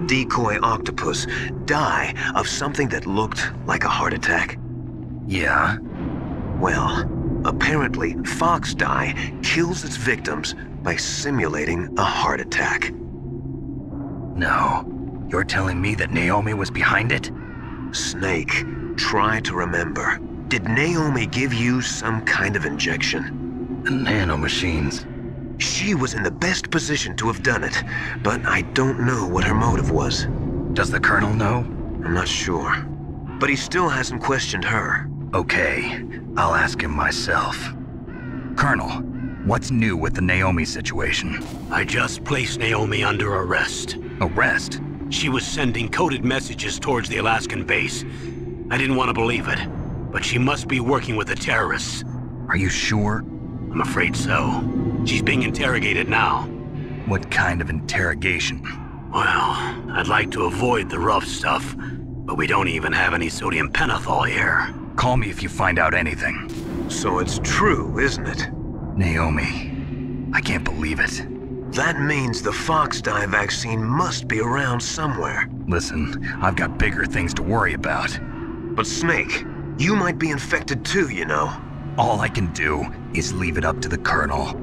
Speaker 7: Decoy Octopus, die of something that looked like a heart attack?
Speaker 2: Yeah?
Speaker 7: Well, apparently Fox Dye kills its victims by simulating a heart attack.
Speaker 2: No. You're telling me that Naomi was behind it?
Speaker 7: Snake, try to remember. Did Naomi give you some kind of injection?
Speaker 2: The nanomachines.
Speaker 7: She was in the best position to have done it, but I don't know what her motive was.
Speaker 2: Does the Colonel know?
Speaker 7: I'm not sure. But he still hasn't questioned her.
Speaker 2: Okay, I'll ask him myself. Colonel, what's new with the Naomi situation?
Speaker 1: I just placed Naomi under arrest.
Speaker 2: Arrest?
Speaker 1: She was sending coded messages towards the Alaskan base. I didn't want to believe it, but she must be working with the terrorists.
Speaker 2: Are you sure?
Speaker 1: I'm afraid so. She's being interrogated now.
Speaker 2: What kind of interrogation?
Speaker 1: Well, I'd like to avoid the rough stuff, but we don't even have any sodium pentothal here.
Speaker 2: Call me if you find out anything.
Speaker 7: So it's true, isn't it?
Speaker 2: Naomi, I can't believe it.
Speaker 7: That means the fox dye vaccine must be around somewhere.
Speaker 2: Listen, I've got bigger things to worry about.
Speaker 7: But Snake, you might be infected too, you know.
Speaker 2: All I can do is leave it up to the Colonel.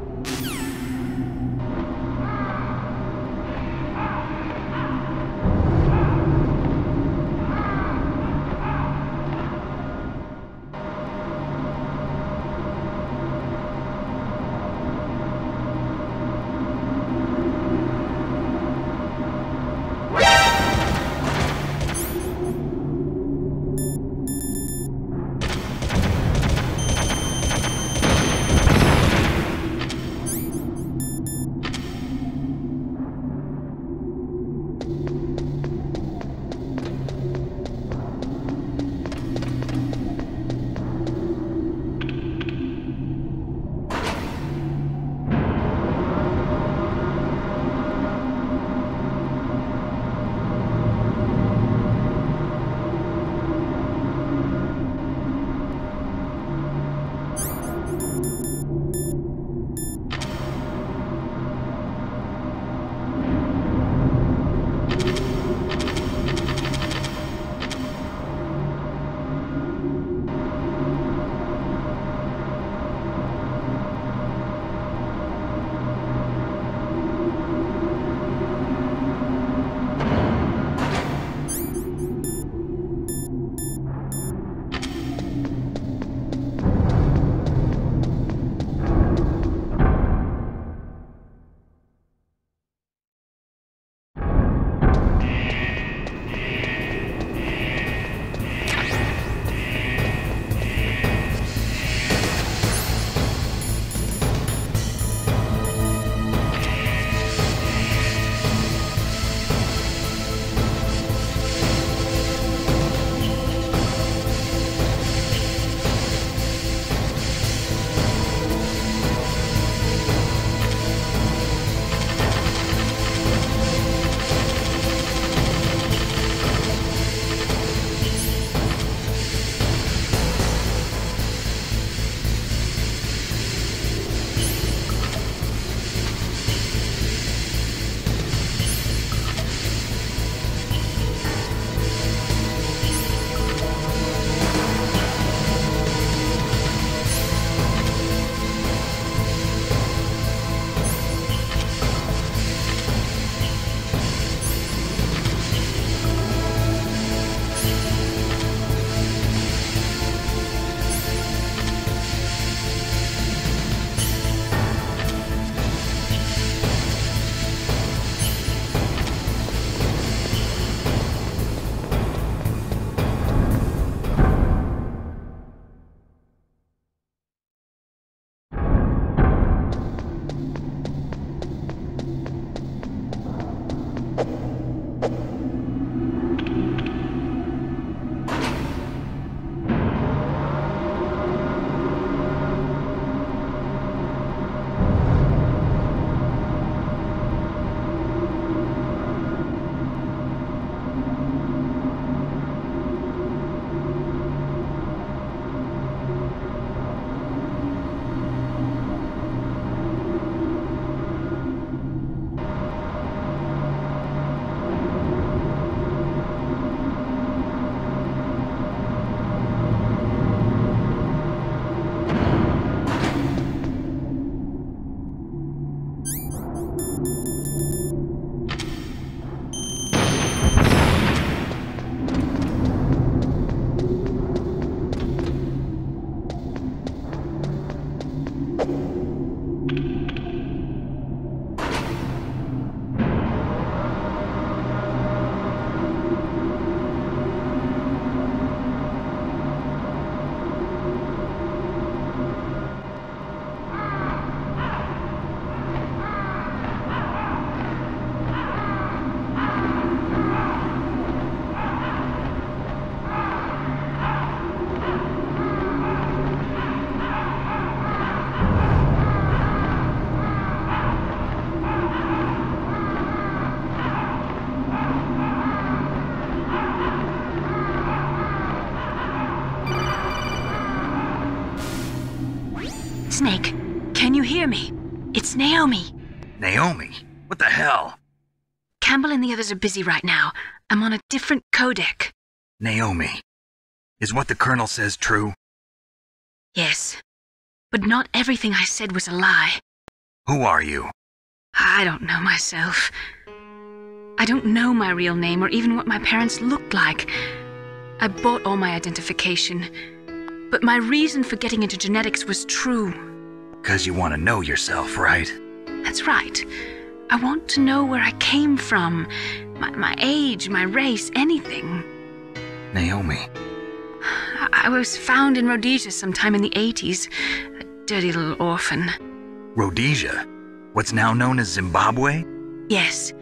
Speaker 4: hear me? It's Naomi.
Speaker 2: Naomi? What the hell?
Speaker 4: Campbell and the others are busy right now. I'm on a different codec.
Speaker 2: Naomi, is what the Colonel says true?
Speaker 4: Yes. But not everything I said was a lie.
Speaker 2: Who are you?
Speaker 4: I don't know myself. I don't know my real name or even what my parents looked like. I bought all my identification. But my reason for getting into genetics was true.
Speaker 2: 'Cause you want to know yourself, right?
Speaker 4: That's right. I want to know where I came from. My age, my race, anything.
Speaker 2: Naomi.
Speaker 4: I was found in Rhodesia sometime in the 80s. A dirty little orphan.
Speaker 2: Rhodesia? What's now known as Zimbabwe?
Speaker 4: Yes.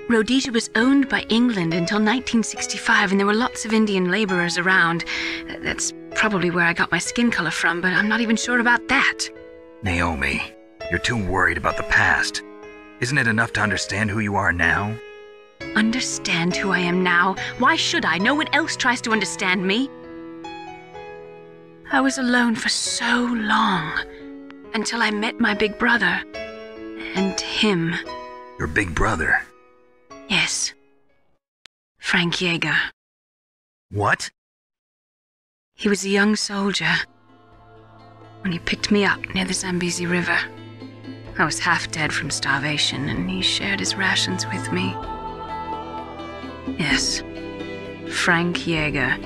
Speaker 4: Rhodesia was owned by England until 1965, and there were lots of Indian laborers around. That's probably where I got my skin color from, but I'm not even sure about that.
Speaker 2: Naomi, you're too worried about the past. Isn't it enough to understand who you are now?
Speaker 4: Understand who I am now? Why should I? No one else tries to understand me. I was alone for so long, until I met my big brother. And him.
Speaker 2: Your big brother?
Speaker 4: Yes. Frank Yeager.
Speaker 2: What?
Speaker 4: He was a young soldier when he picked me up near the Zambezi River. I was half dead from starvation, and he shared his rations with me. Yes, Frank Yeager.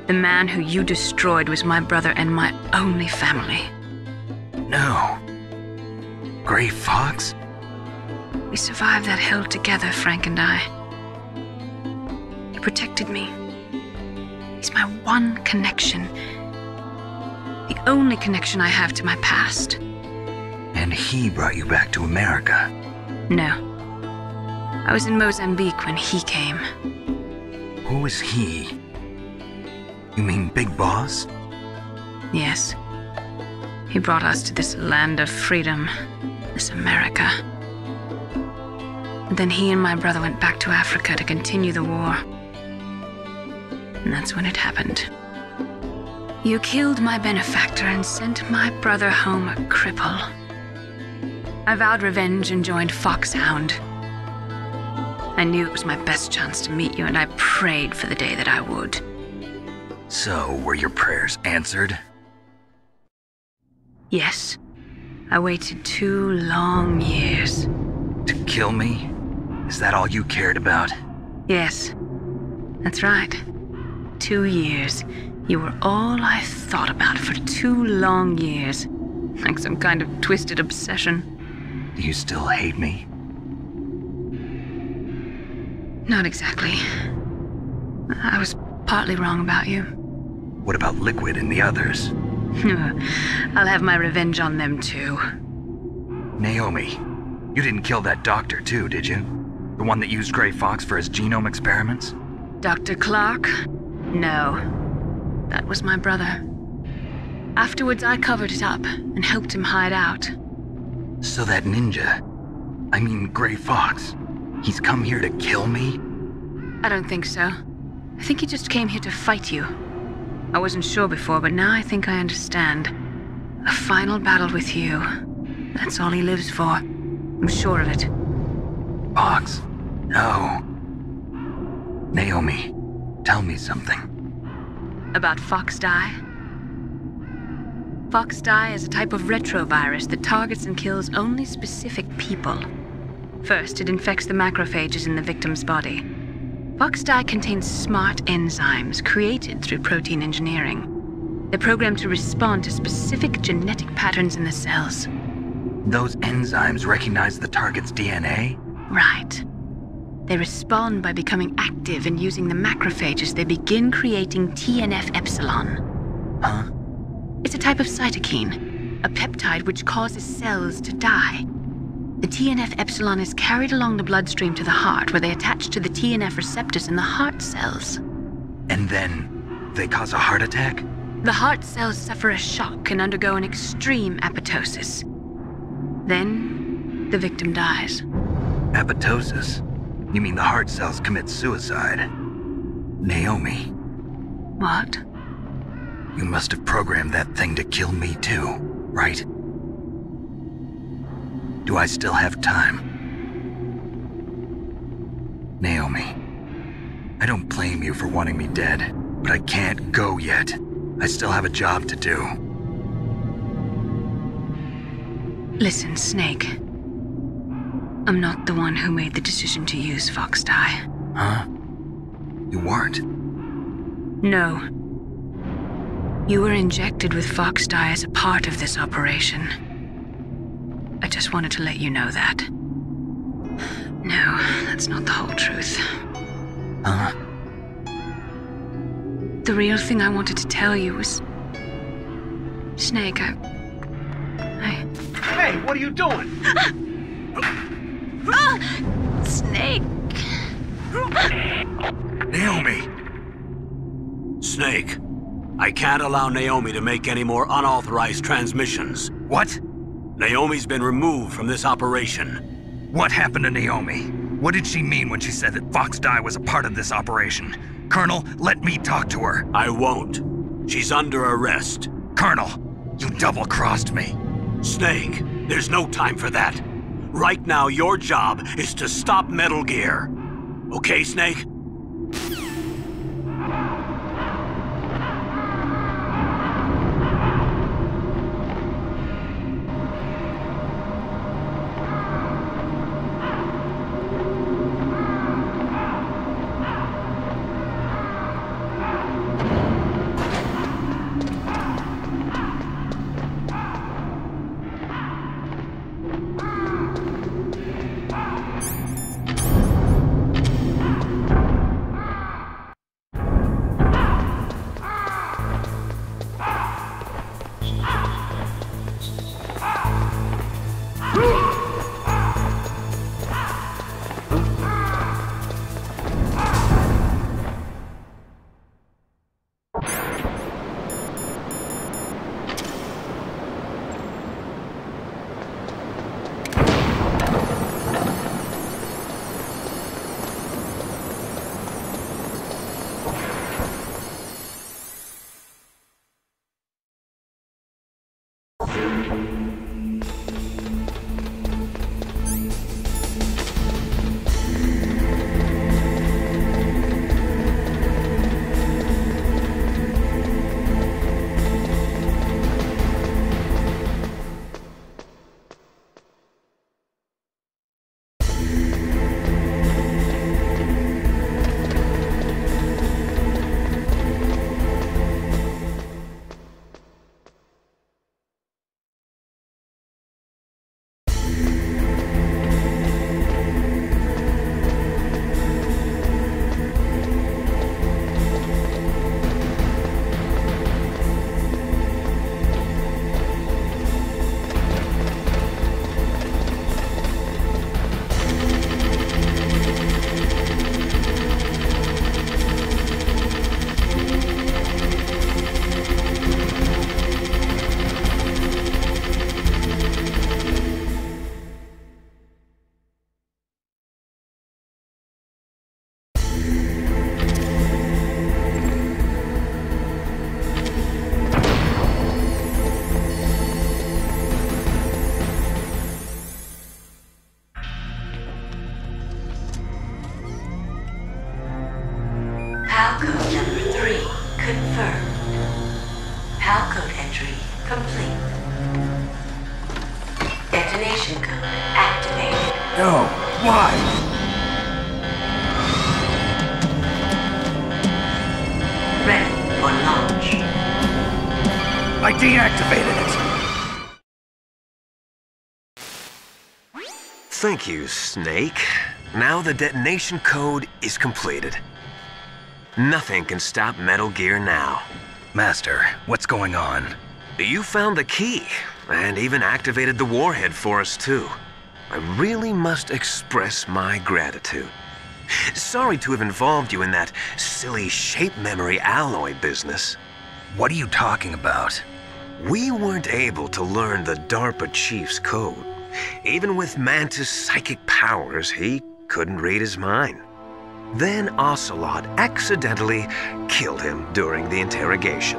Speaker 4: The man who you destroyed was my brother and my only family.
Speaker 2: No. Gray Fox?
Speaker 4: We survived that hell together, Frank and I. He protected me. He's my one connection. The only connection I have to my past.
Speaker 2: And he brought you back to America?
Speaker 4: No. I was in Mozambique when he came.
Speaker 2: Who is he? You mean Big Boss?
Speaker 4: Yes. He brought us to this land of freedom, this America. And then he and my brother went back to Africa to continue the war. And that's when it happened. You killed my benefactor and sent my brother home a cripple. I vowed revenge and joined Foxhound. I knew it was my best chance to meet you, and I prayed for the day that I would.
Speaker 2: So, were your prayers answered?
Speaker 4: Yes. I waited 2 long years.
Speaker 2: To kill me? Is that all you cared about?
Speaker 4: Yes. That's right. 2 years. You were all I thought about for 2 long years. Like some kind of twisted obsession.
Speaker 2: Do you still hate me?
Speaker 4: Not exactly. I was partly wrong about you.
Speaker 2: What about Liquid and the others?
Speaker 4: I'll have my revenge on them too.
Speaker 2: Naomi, you didn't kill that doctor too, did you? The one that used Gray Fox for his genome experiments?
Speaker 4: Dr. Clark? No. That was my brother. Afterwards, I covered it up and helped him hide out.
Speaker 2: So that ninja, I mean Gray Fox, he's come here to kill me?
Speaker 4: I don't think so. I think he just came here to fight you. I wasn't sure before, but now I think I understand. A final battle with you. That's all he lives for. I'm sure of it.
Speaker 2: Fox? No. Naomi, tell me something.
Speaker 4: About Fox-Die? Fox-Die is a type of retrovirus that targets and kills only specific people. First, it infects the macrophages in the victim's body. Fox-Die contains smart enzymes created through protein engineering. They're programmed to respond to specific genetic patterns in the cells.
Speaker 2: Those enzymes recognize the target's DNA?
Speaker 4: Right. They respond by becoming active and using the macrophages. They begin creating TNF-epsilon.
Speaker 2: Huh?
Speaker 4: It's a type of cytokine, a peptide which causes cells to die. The TNF-epsilon is carried along the bloodstream to the heart, where they attach to the TNF receptors in the heart cells.
Speaker 2: And then they cause a heart attack?
Speaker 4: The heart cells suffer a shock and undergo an extreme apoptosis. Then, the victim dies.
Speaker 2: Apoptosis? You mean the heart cells commit suicide? Naomi.
Speaker 4: What?
Speaker 2: You must have programmed that thing to kill me too, right? Do I still have time? Naomi, I don't blame you for wanting me dead, but I can't go yet. I still have a job to do.
Speaker 4: Listen, Snake. I'm not the one who made the decision to use Fox dye.
Speaker 2: Huh? You weren't?
Speaker 4: No. You were injected with Fox dye as a part of this operation. I just wanted to let you know that. No, that's not the whole truth.
Speaker 2: Huh?
Speaker 4: The real thing I wanted to tell you was... Snake,
Speaker 7: Hey, what are you doing?
Speaker 4: Snake!
Speaker 2: Naomi!
Speaker 1: Snake, I can't allow Naomi to make any more unauthorized transmissions.
Speaker 2: What?
Speaker 1: Naomi's been removed from this operation.
Speaker 2: What happened to Naomi? What did she mean when she said that Fox dye was a part of this operation? Colonel, let me talk to her.
Speaker 1: I won't. She's under arrest.
Speaker 2: Colonel, you double-crossed me.
Speaker 1: Snake, there's no time for that. Right now, your job is to stop Metal Gear. Okay, Snake?
Speaker 9: Code number 3 confirmed. PAL code entry complete. Detonation code activated.
Speaker 5: No, why?
Speaker 9: Ready for launch.
Speaker 5: I deactivated it.
Speaker 7: Thank you, Snake. Now the detonation code is completed. Nothing can stop Metal Gear now.
Speaker 2: Master, what's going on?
Speaker 7: You found the key, and even activated the warhead for us, too. I really must express my gratitude. Sorry to have involved you in that silly shape memory alloy business.
Speaker 2: What are you talking about?
Speaker 7: We weren't able to learn the DARPA chief's code. Even with Mantis' psychic powers, he couldn't read his mind. Then Ocelot accidentally killed him during the interrogation.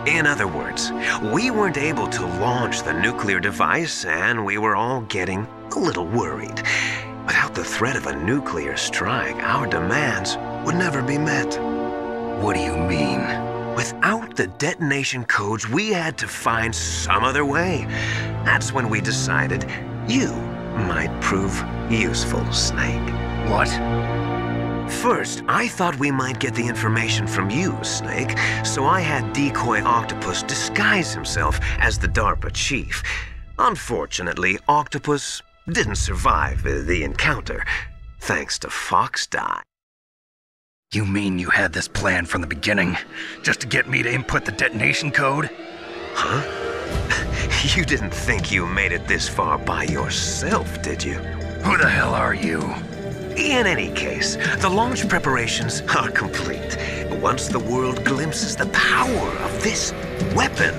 Speaker 7: In other words, we weren't able to launch the nuclear device, and we were all getting a little worried. Without the threat of a nuclear strike, our demands would never be met.
Speaker 2: What do you mean?
Speaker 7: Without the detonation codes, we had to find some other way. That's when we decided you might prove useful, Snake.
Speaker 2: What?
Speaker 7: First, I thought we might get the information from you, Snake, so I had Decoy Octopus disguise himself as the DARPA chief. Unfortunately, Octopus didn't survive the encounter, thanks to Foxdie.
Speaker 2: You mean you had this plan from the beginning, just to get me to input the detonation code?
Speaker 7: Huh? You didn't think you made it this far by yourself, did you?
Speaker 2: Who the hell are you?
Speaker 7: In any case, the launch preparations are complete. Once the world glimpses the power of this weapon,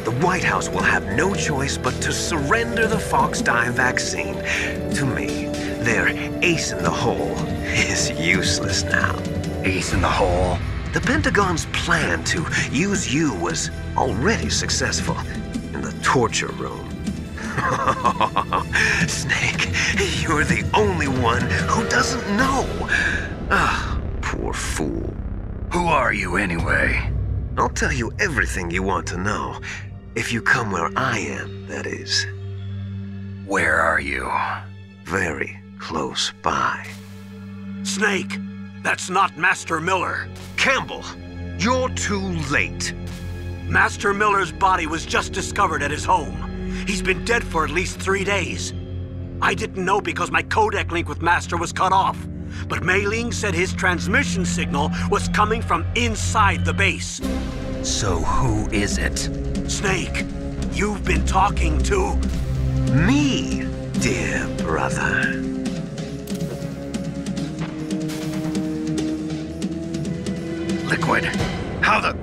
Speaker 7: the White House will have no choice but to surrender the Foxdie vaccine. To me, their ace in the hole is useless now.
Speaker 2: Ace in the hole?
Speaker 7: The Pentagon's plan to use you was already successful in the torture room. Snake, you're the only one who doesn't know. Ah, poor fool.
Speaker 2: Who are you anyway?
Speaker 7: I'll tell you everything you want to know. If you come where I am, that is.
Speaker 2: Where are you?
Speaker 7: Very close by.
Speaker 1: Snake, that's not Master Miller.
Speaker 7: Campbell, you're too late.
Speaker 1: Master Miller's body was just discovered at his home. He's been dead for at least 3 days. I didn't know because my codec link with Master was cut off. But Mei Ling said his transmission signal was coming from inside the base.
Speaker 2: So who is it?
Speaker 1: Snake, you've been talking to...
Speaker 7: me, dear brother.
Speaker 2: Liquid, how the...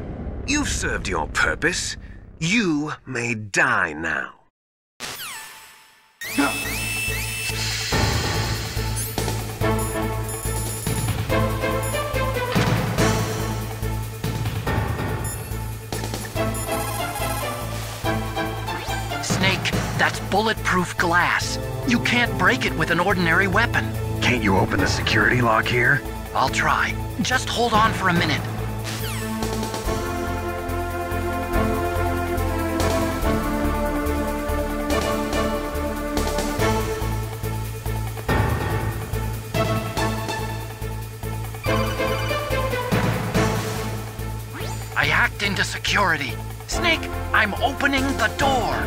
Speaker 7: You've served your purpose. You may die now.
Speaker 6: Snake, that's bulletproof glass. You can't break it with an ordinary weapon.
Speaker 2: Can't you open the security lock here?
Speaker 6: I'll try. Just hold on for a minute. I hacked into security. Snake, I'm opening the door.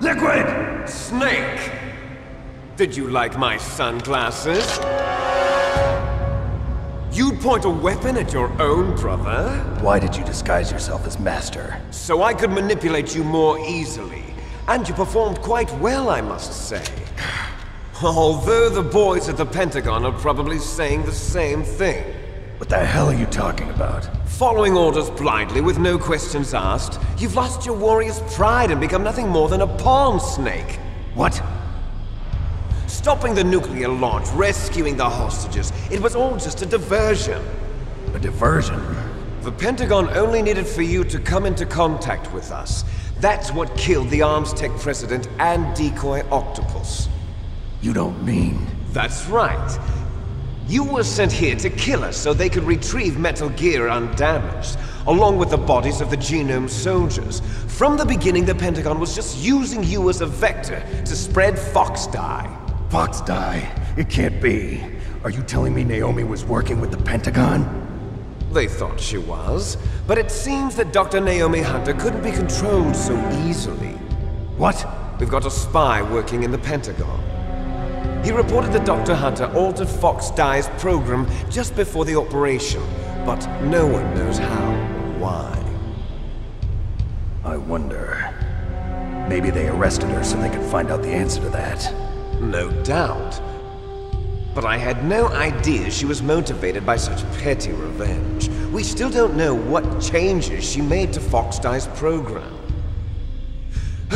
Speaker 3: Liquid! Snake! Did you like my sunglasses? You'd point a weapon at your own brother?
Speaker 16: Why did you disguise yourself as Master?
Speaker 3: So I could manipulate you more easily. And you performed quite well, I must say. Although the boys at the Pentagon are probably saying the same thing.
Speaker 16: What the hell are you talking about?
Speaker 3: Following orders blindly with no questions asked, you've lost your warrior's pride and become nothing more than a pawn, Snake.
Speaker 16: What?
Speaker 3: Stopping the nuclear launch, rescuing the hostages, it was all just a diversion.
Speaker 16: A diversion?
Speaker 3: The Pentagon only needed for you to come into contact with us. That's what killed the Arms Tech president and Decoy Octopus.
Speaker 16: You don't mean...
Speaker 3: That's right. You were sent here to kill us so they could retrieve Metal Gear undamaged, along with the bodies of the Genome soldiers. From the beginning, the Pentagon was just using you as a vector to spread Foxdie.
Speaker 16: Foxdie? It can't be. Are you telling me Naomi was working with the Pentagon?
Speaker 3: They thought she was, but it seems that Dr. Naomi Hunter couldn't be controlled so easily.
Speaker 16: What?
Speaker 3: We've got a spy working in the Pentagon. He reported that Dr. Hunter altered Foxdie's program just before the operation, but no one knows how or why.
Speaker 16: I wonder... Maybe they arrested her so they could find out the answer to that.
Speaker 3: No doubt. But I had no idea she was motivated by such petty revenge. We still don't know what changes she made to Foxdie's program.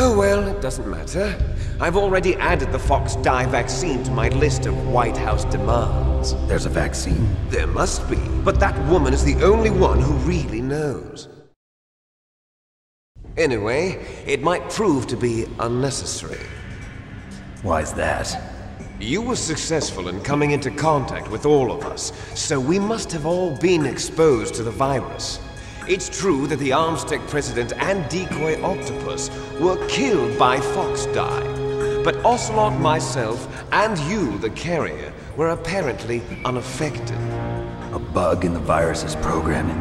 Speaker 3: Oh well, it doesn't matter. I've already added the Fox Die vaccine to my list of White House demands.
Speaker 16: There's a vaccine?
Speaker 3: There must be, but that woman is the only one who really knows. Anyway, it might prove to be unnecessary.
Speaker 16: Why's that?
Speaker 3: You were successful in coming into contact with all of us, so we must have all been exposed to the virus. It's true that the Armstech President and Decoy Octopus were killed by Fox Die, but Ocelot, myself, and you, the carrier, were apparently unaffected.
Speaker 16: A bug in the virus's programming?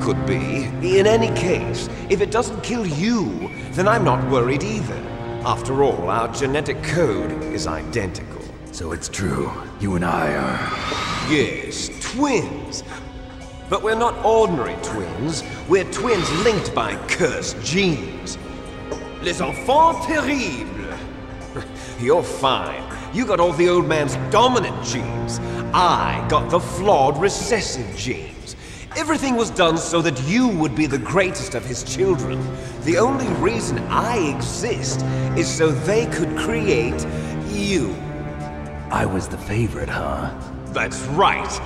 Speaker 3: Could be. In any case, if it doesn't kill you, then I'm not worried either. After all, our genetic code is identical.
Speaker 16: So it's true. You and I are...
Speaker 3: Yes, twins. But we're not ordinary twins. We're twins linked by cursed genes. Les enfants terribles. You're fine. You got all the old man's dominant genes. I got the flawed recessive genes. Everything was done so that you would be the greatest of his children. The only reason I exist is so they could create you.
Speaker 16: I was the favorite, huh?
Speaker 3: That's right.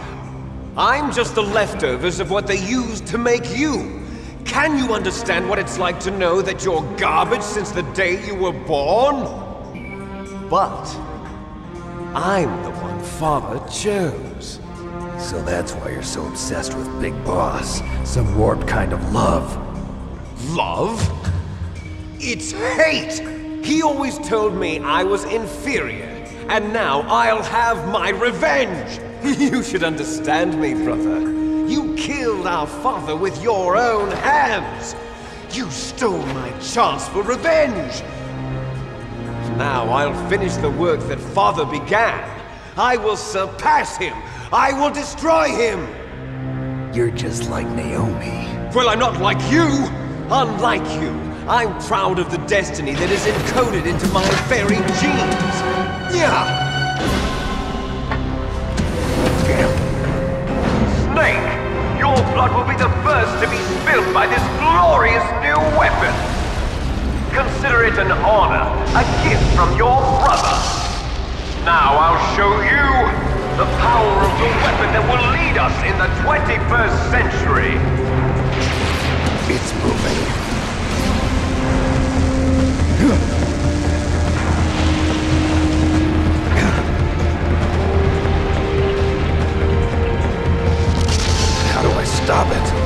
Speaker 3: I'm just the leftovers of what they used to make you. Can you understand what it's like to know that you're garbage since the day you were born? But I'm the one Father chose.
Speaker 16: So that's why you're so obsessed with Big Boss. Some warped kind of love.
Speaker 3: Love? It's hate! He always told me I was inferior, and now I'll have my revenge! You should understand me, brother. You killed our father with your own hands! You stole my chance for revenge! Now I'll finish the work that Father began. I will surpass him! I will destroy him!
Speaker 16: You're just like Naomi.
Speaker 3: Well, I'm not like you! Unlike you, I'm proud of the destiny that is encoded into my very genes! Yeah! Snake! Your blood will be the first to be spilled by this glorious new weapon! Consider it an honor, a gift from your brother! Now I'll show you the power of the weapon that will lead us in the 21st century!
Speaker 16: It's moving. How do I stop it?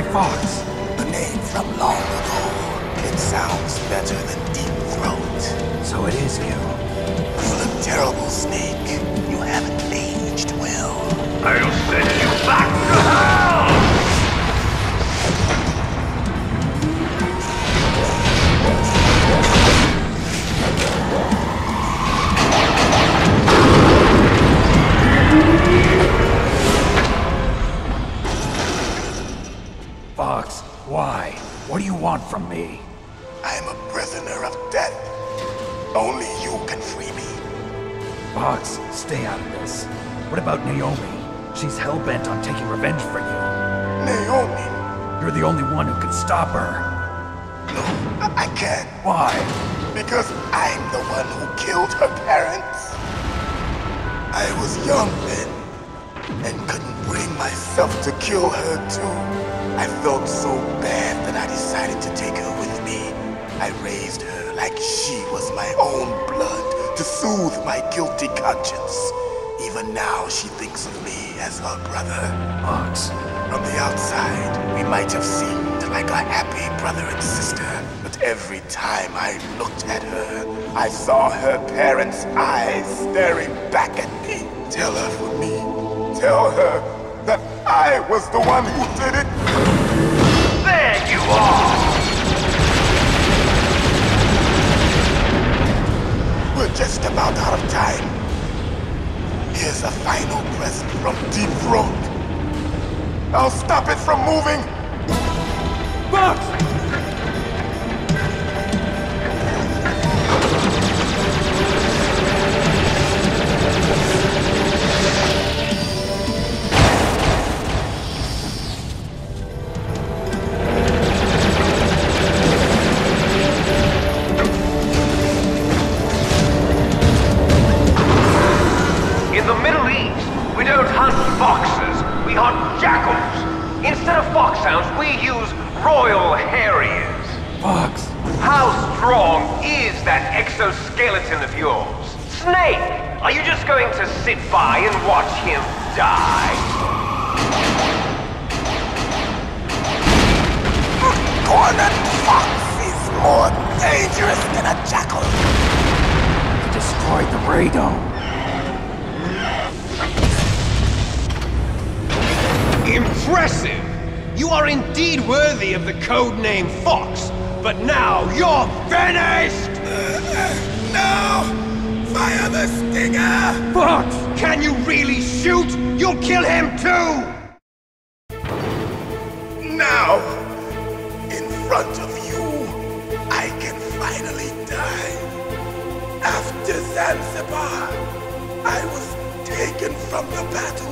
Speaker 5: Gray Fox.
Speaker 18: A name from long ago. It sounds better than Deep Throat.
Speaker 5: So it is you.
Speaker 18: You look terrible, Snake. You haven't aged well.
Speaker 14: I'll send you back to hell!
Speaker 5: Fox, why? What do you want from me?
Speaker 18: I am a prisoner of death. Only you can free me.
Speaker 5: Fox, stay out of this. What about Naomi? She's hell-bent on taking revenge for you.
Speaker 18: Naomi?
Speaker 5: You're the only one who can stop her.
Speaker 18: No, I can't.
Speaker 5: Why?
Speaker 18: Because I'm the one who killed her parents. I was young then, and couldn't bring myself to kill her too. I felt so bad that I decided to take her with me. I raised her like she was my own blood to soothe my guilty conscience. Even now, she thinks of me as her brother.
Speaker 5: Fox.
Speaker 18: From the outside, we might have seemed like a happy brother and sister, but every time I looked at her, I saw her parents' eyes staring back at me. Tell her for me. Tell her that I was the one who did it.
Speaker 14: There you are!
Speaker 18: We're just about out of time. Here's a final present from Deep Throat. I'll stop it from moving.
Speaker 14: Fox! In the Middle East, we don't hunt foxes, we hunt jackals. Instead of foxhounds, we use royal harriers.
Speaker 5: Fox!
Speaker 14: How strong is that exoskeleton of yours? Snake, are you just going to sit by and watch him die?
Speaker 18: Cornered fox is more dangerous than a jackal.
Speaker 5: He destroyed the radome.
Speaker 3: Impressive! You are indeed worthy of the codename Fox, but now you're finished!
Speaker 18: No! Fire the stinger!
Speaker 3: Fox! Can you really shoot? You'll kill him too!
Speaker 18: Now, in front of you, I can finally die. After Zanzibar, I was taken from the battle.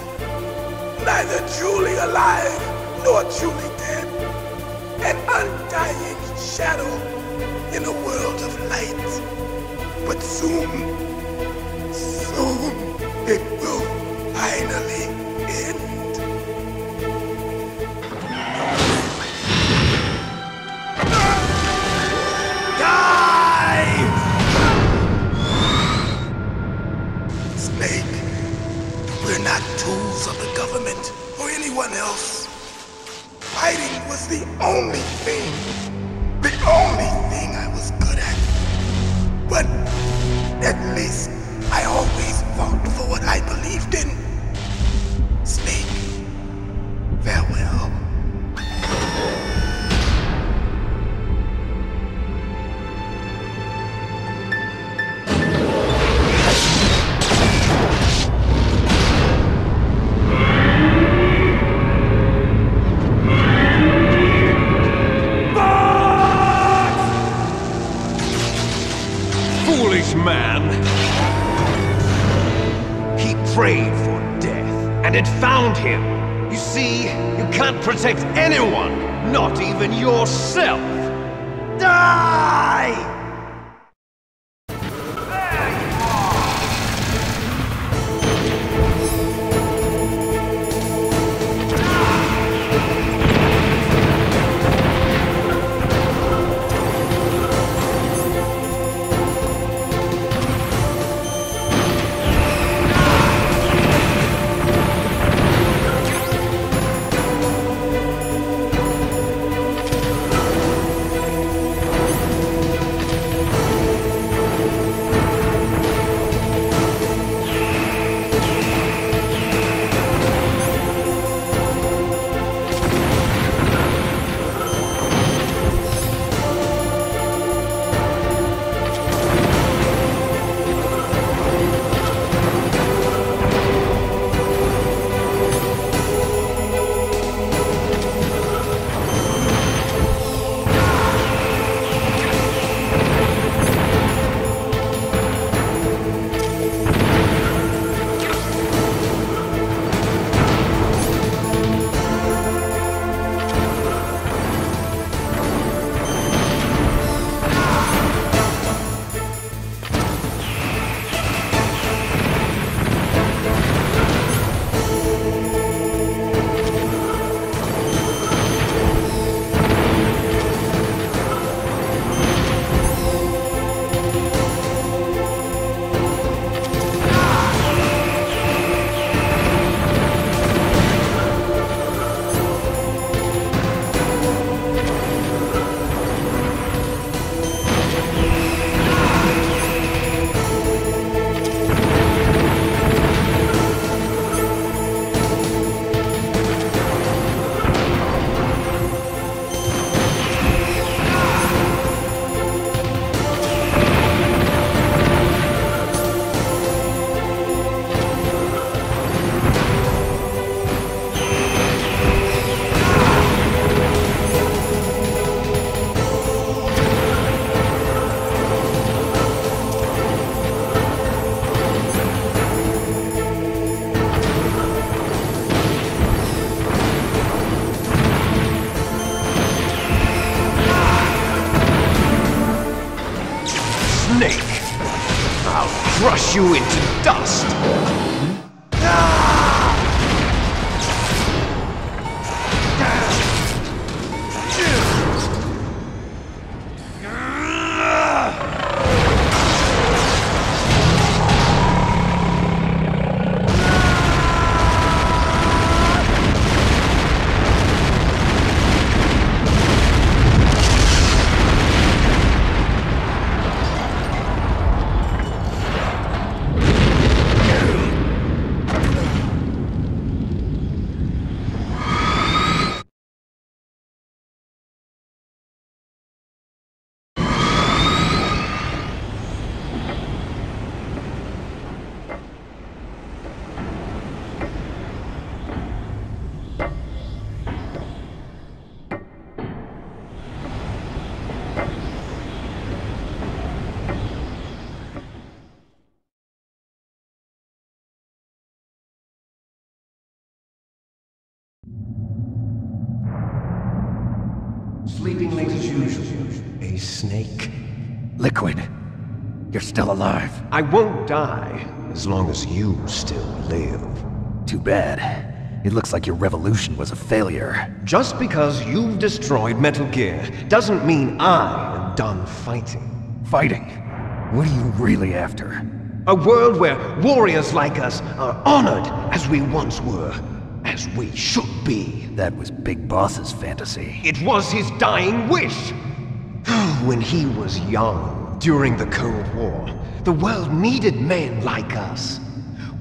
Speaker 18: Neither truly alive, nor truly dead. An undying shadow in a world of light. But soon, it will finally end. Die! Snake, we're not tools of the government or anyone else. Fighting was the only thing I was good at. But at least I always fought for what I believed in. Snake, farewell.
Speaker 3: Foolish man! He prayed for death, and it found him. You see, you can't protect anyone, not even yourself. Die! I'll crush you into dust! Sleeping late as usual. A snake.
Speaker 5: Liquid, you're still alive.
Speaker 3: I won't die as long as you still live.
Speaker 5: Too bad. It looks like your revolution was a failure.
Speaker 3: Just because you've destroyed Metal Gear doesn't mean I am done fighting.
Speaker 5: Fighting? What are you really after?
Speaker 3: A world where warriors like us are honored as we once were. As we should be.
Speaker 5: That was Big Boss's fantasy.
Speaker 3: It was his dying wish! When he was young, during the Cold War, the world needed men like us.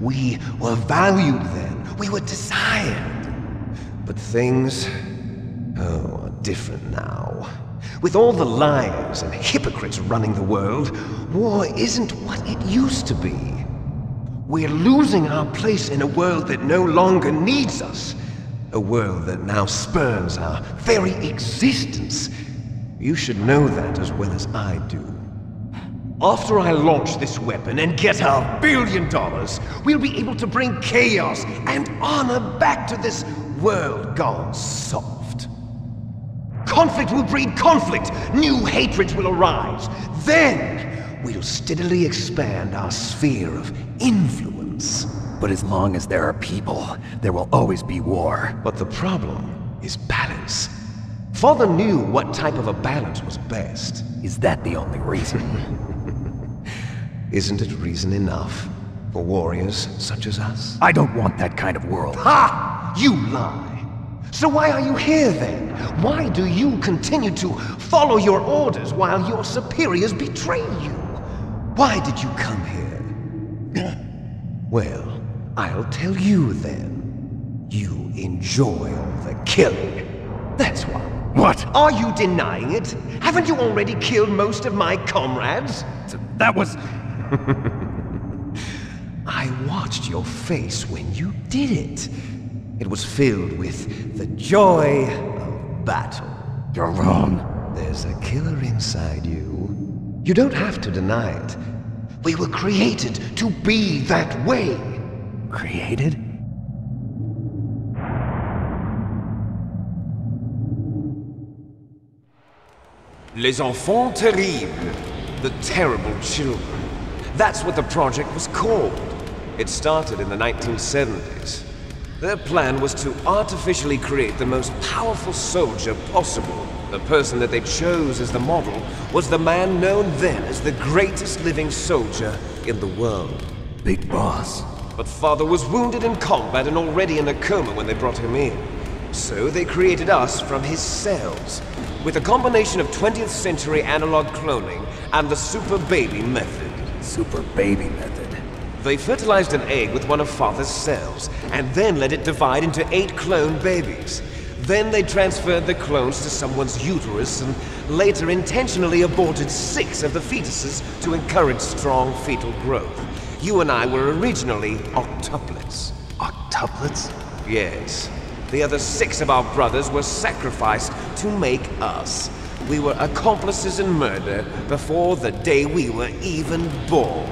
Speaker 3: We were valued then. We were desired. But things, are different now. With all the liars and hypocrites running the world, war isn't what it used to be. We're losing our place in a world that no longer needs us. A world that now spurns our very existence. You should know that as well as I do. After I launch this weapon and get our $1 billion, we'll be able to bring chaos and honor back to this world gone soft. Conflict will breed conflict. New hatreds will arise. Then we'll steadily expand our sphere of influence.
Speaker 5: But as long as there are people, there will always be war.
Speaker 3: But the problem is balance. Father knew what type of a balance was best.
Speaker 5: Is that the only reason?
Speaker 3: Isn't it reason enough for warriors such as us?
Speaker 5: I don't want that kind of world.
Speaker 3: Ha! You lie! So why are you here then? Why do you continue to follow your orders while your superiors betray you? Why did you come here? Well, I'll tell you then. You enjoy all the killing. That's why.
Speaker 5: What?
Speaker 3: Are you denying it? Haven't you already killed most of my comrades?
Speaker 5: That was...
Speaker 3: I watched your face when you did it. It was filled with the joy of battle.
Speaker 5: You're wrong.
Speaker 3: There's a killer inside you. You don't have to deny it. We were created to be that way.
Speaker 5: Created?
Speaker 3: Les enfants terribles. The terrible children. That's what the project was called. It started in the 1970s. Their plan was to artificially create the most powerful soldier possible. The person that they chose as the model was the man known then as the greatest living soldier in the world.
Speaker 5: Big Boss.
Speaker 3: But Father was wounded in combat and already in a coma when they brought him in. So they created us from his cells, with a combination of 20th century analog cloning and the super baby method.
Speaker 5: Super baby method?
Speaker 3: They fertilized an egg with one of Father's cells, and then let it divide into 8 clone babies. Then they transferred the clones to someone's uterus and later intentionally aborted 6 of the fetuses to encourage strong fetal growth. You and I were originally octuplets.
Speaker 5: Octuplets?
Speaker 3: Yes. The other 6 of our brothers were sacrificed to make us. We were accomplices in murder before the day we were even born.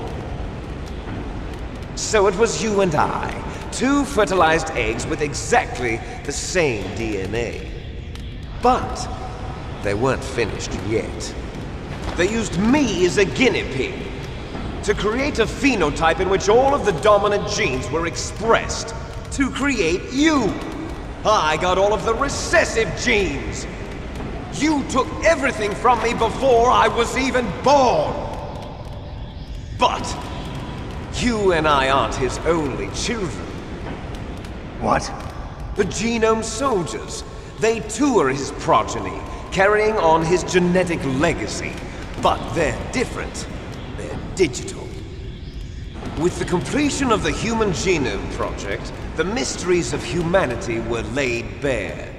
Speaker 3: So it was you and I, 2 fertilized eggs with exactly the same DNA. But they weren't finished yet. They used me as a guinea pig. to create a phenotype in which all of the dominant genes were expressed. To create you. I got all of the recessive genes. You took everything from me before I was even born. But you and I aren't his only children.
Speaker 5: What?
Speaker 3: The Genome Soldiers. They too are his progeny, carrying on his genetic legacy. But they're different. They're digital. With the completion of the Human Genome Project, the mysteries of humanity were laid bare.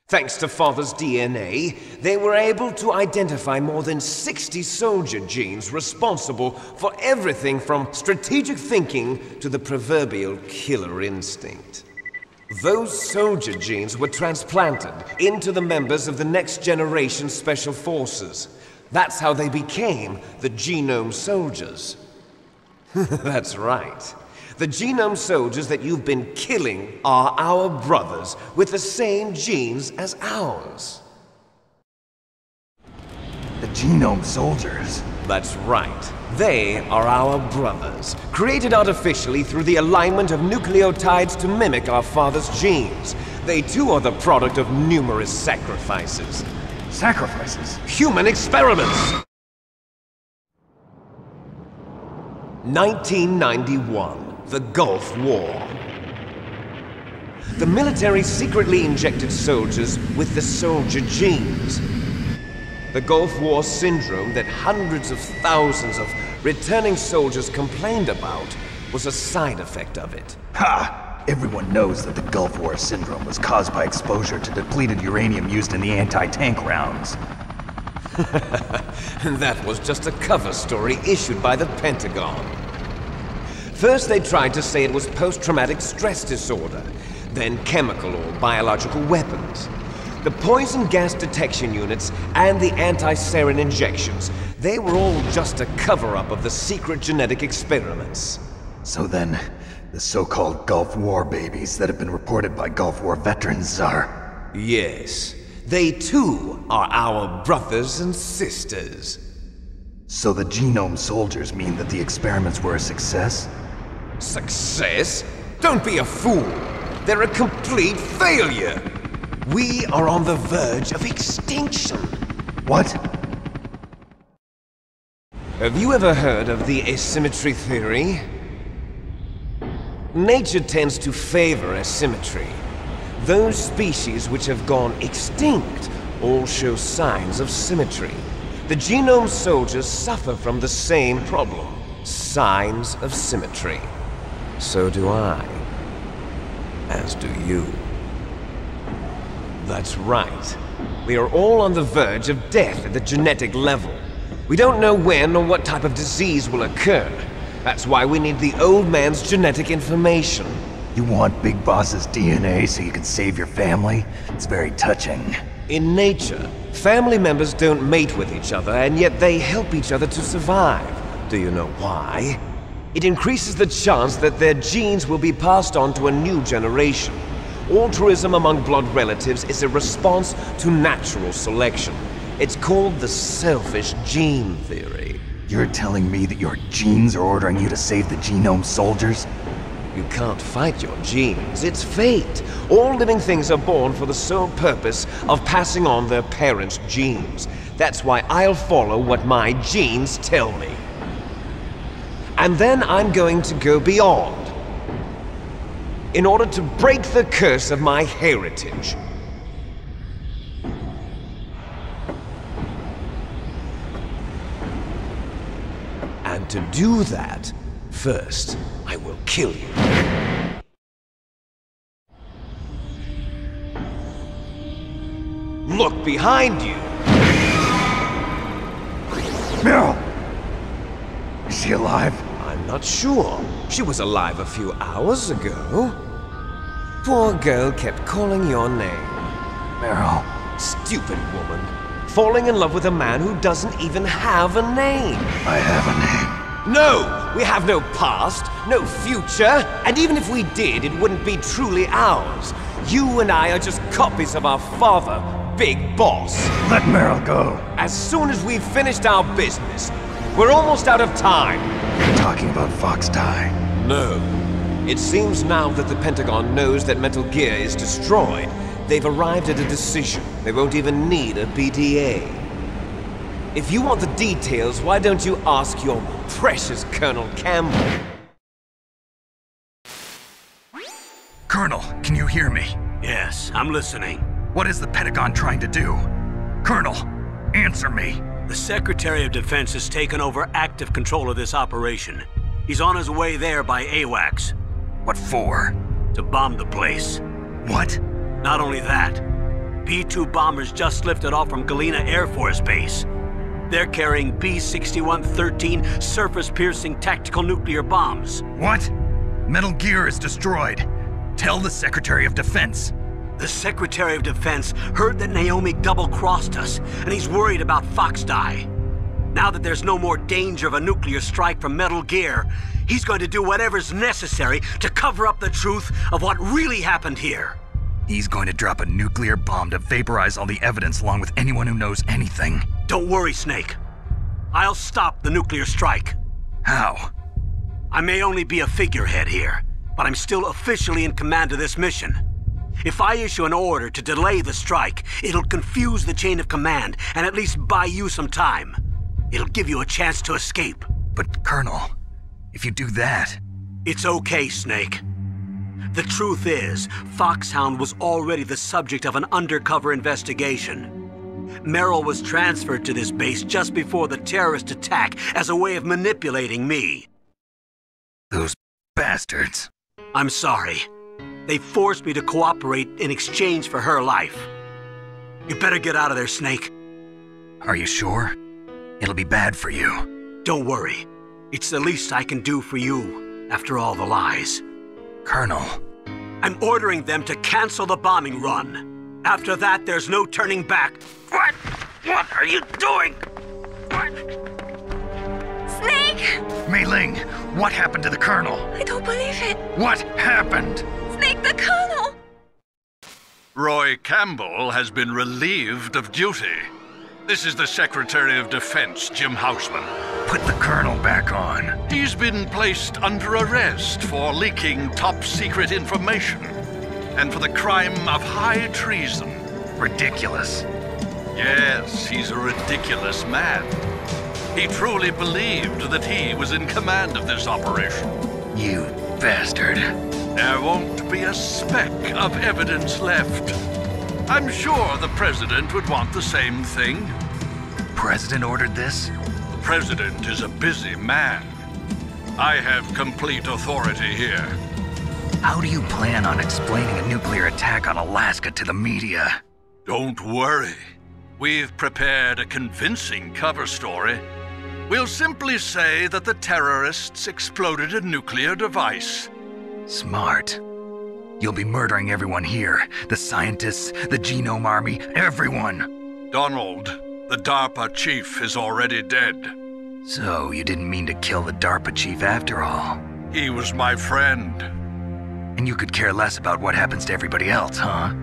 Speaker 3: Thanks to Father's DNA, they were able to identify more than 60 soldier genes responsible for everything from strategic thinking to the proverbial killer instinct. Those soldier genes were transplanted into the members of the next generation Special Forces. That's how they became the Genome Soldiers. That's right. The Genome Soldiers that you've been killing are our brothers with the same genes as ours.
Speaker 5: The Genome Soldiers?
Speaker 3: That's right. They are our brothers, created artificially through the alignment of nucleotides to mimic our father's genes. They too are the product of numerous sacrifices.
Speaker 5: Sacrifices?
Speaker 3: Human experiments! 1991. The Gulf War. The military secretly injected soldiers with the soldier genes. The Gulf War syndrome that hundreds of thousands of returning soldiers complained about was a side effect of it.
Speaker 5: Ha! Everyone knows that the Gulf War syndrome was caused by exposure to depleted uranium used in the anti-tank rounds.
Speaker 3: That was just a cover story issued by the Pentagon. First, they tried to say it was post-traumatic stress disorder, then chemical or biological weapons. The poison gas detection units and the anti-sarin injections, they were all just a cover-up of the secret genetic experiments.
Speaker 5: So then, the so-called Gulf War babies that have been reported by Gulf War veterans are...
Speaker 3: Yes, they too are our brothers and sisters.
Speaker 5: So the Genome Soldiers mean that the experiments were a success?
Speaker 3: Success? Don't be a fool! They're a complete failure! We are on the verge of extinction!
Speaker 5: What?
Speaker 3: Have you ever heard of the asymmetry theory? Nature tends to favor asymmetry. Those species which have gone extinct all show signs of symmetry. The Genome Soldiers suffer from the same problem. Signs of symmetry. So do I. As do you. That's right. We are all on the verge of death at the genetic level. We don't know when or what type of disease will occur. That's why we need the old man's genetic information.
Speaker 5: You want Big Boss's DNA so you can save your family? It's very touching.
Speaker 3: In nature, family members don't mate with each other, and yet they help each other to survive. Do you know why? It increases the chance that their genes will be passed on to a new generation. Altruism among blood relatives is a response to natural selection. It's called the selfish gene theory.
Speaker 5: You're telling me that your genes are ordering you to save the Genome Soldiers?
Speaker 3: You can't fight your genes. It's fate. All living things are born for the sole purpose of passing on their parents' genes. That's why I'll follow what my genes tell me. And then I'm going to go beyond. In order to break the curse of my heritage. And to do that, first, I will kill you. Look behind you!
Speaker 5: Meryl! Is she alive?
Speaker 3: I'm not sure. She was alive a few hours ago. Poor girl kept calling your name.
Speaker 5: Meryl.
Speaker 3: Stupid woman. Falling in love with a man who doesn't even have a name.
Speaker 5: I have a name.
Speaker 3: No! We have no past, no future, and even if we did, it wouldn't be truly ours. You and I are just copies of our father, big boss.
Speaker 5: Let Meryl go.
Speaker 3: As soon as we've finished our business, we're almost out of time.
Speaker 5: You're talking about Fox Die.
Speaker 3: No. It seems now that the Pentagon knows that Metal Gear is destroyed, they've arrived at a decision. They won't even need a BDA. If you want the details, why don't you ask your precious Colonel Campbell?
Speaker 2: Colonel, can you hear me?
Speaker 1: Yes, I'm listening.
Speaker 2: What is the Pentagon trying to do? Colonel, answer me.
Speaker 1: The Secretary of Defense has taken over active control of this operation. He's on his way there by AWACS.
Speaker 2: What for?
Speaker 1: To bomb the place.
Speaker 2: What?
Speaker 1: Not only that, B-2 bombers just lifted off from Galena Air Force Base. They're carrying B-6113 surface-piercing tactical nuclear bombs.
Speaker 2: What? Metal Gear is destroyed. Tell the Secretary of Defense.
Speaker 1: The Secretary of Defense heard that Naomi double-crossed us, and he's worried about Fox Die. Now that there's no more danger of a nuclear strike from Metal Gear, he's going to do whatever's necessary to cover up the truth of what really happened here.
Speaker 2: He's going to drop a nuclear bomb to vaporize all the evidence along with anyone who knows anything.
Speaker 1: Don't worry, Snake. I'll stop the nuclear strike.
Speaker 2: How?
Speaker 1: I may only be a figurehead here, but I'm still officially in command of this mission. If I issue an order to delay the strike, it'll confuse the chain of command and at least buy you some time. It'll give you a chance to escape.
Speaker 2: But, Colonel, if you do that...
Speaker 1: It's okay, Snake. The truth is, Foxhound was already the subject of an undercover investigation. Meryl was transferred to this base just before the terrorist attack as a way of manipulating me.
Speaker 2: Those bastards.
Speaker 1: I'm sorry. They forced me to cooperate in exchange for her life. You better get out of there, Snake.
Speaker 2: Are you sure? It'll be bad for you.
Speaker 1: Don't worry. It's the least I can do for you, after all the lies.
Speaker 2: Colonel.
Speaker 1: I'm ordering them to cancel the bombing run. After that, there's no turning back.
Speaker 2: What? What are you doing? What?
Speaker 17: Snake!
Speaker 2: Mei Ling, what happened to the Colonel?
Speaker 17: I don't believe it.
Speaker 2: What happened?
Speaker 17: Snake, the Colonel!
Speaker 19: Roy Campbell has been relieved of duty. This is the Secretary of Defense, Jim Houseman.
Speaker 2: Put the Colonel back on.
Speaker 19: He's been placed under arrest for leaking top-secret information and for the crime of high treason.
Speaker 2: Ridiculous.
Speaker 19: Yes, he's a ridiculous man. He truly believed that he was in command of this operation.
Speaker 2: You bastard.
Speaker 19: There won't be a speck of evidence left. I'm sure the President would want the same thing.
Speaker 2: President ordered this?
Speaker 19: The President is a busy man. I have complete authority here.
Speaker 2: How do you plan on explaining a nuclear attack on Alaska to the media?
Speaker 19: Don't worry. We've prepared a convincing cover story. We'll simply say that the terrorists exploded a nuclear device.
Speaker 2: Smart. You'll be murdering everyone here. The scientists, the Genome Army, everyone.
Speaker 19: Donald, the DARPA chief, is already dead.
Speaker 2: So you didn't mean to kill the DARPA chief after all?
Speaker 19: He was my friend.
Speaker 2: And you could care less about what happens to everybody else, huh?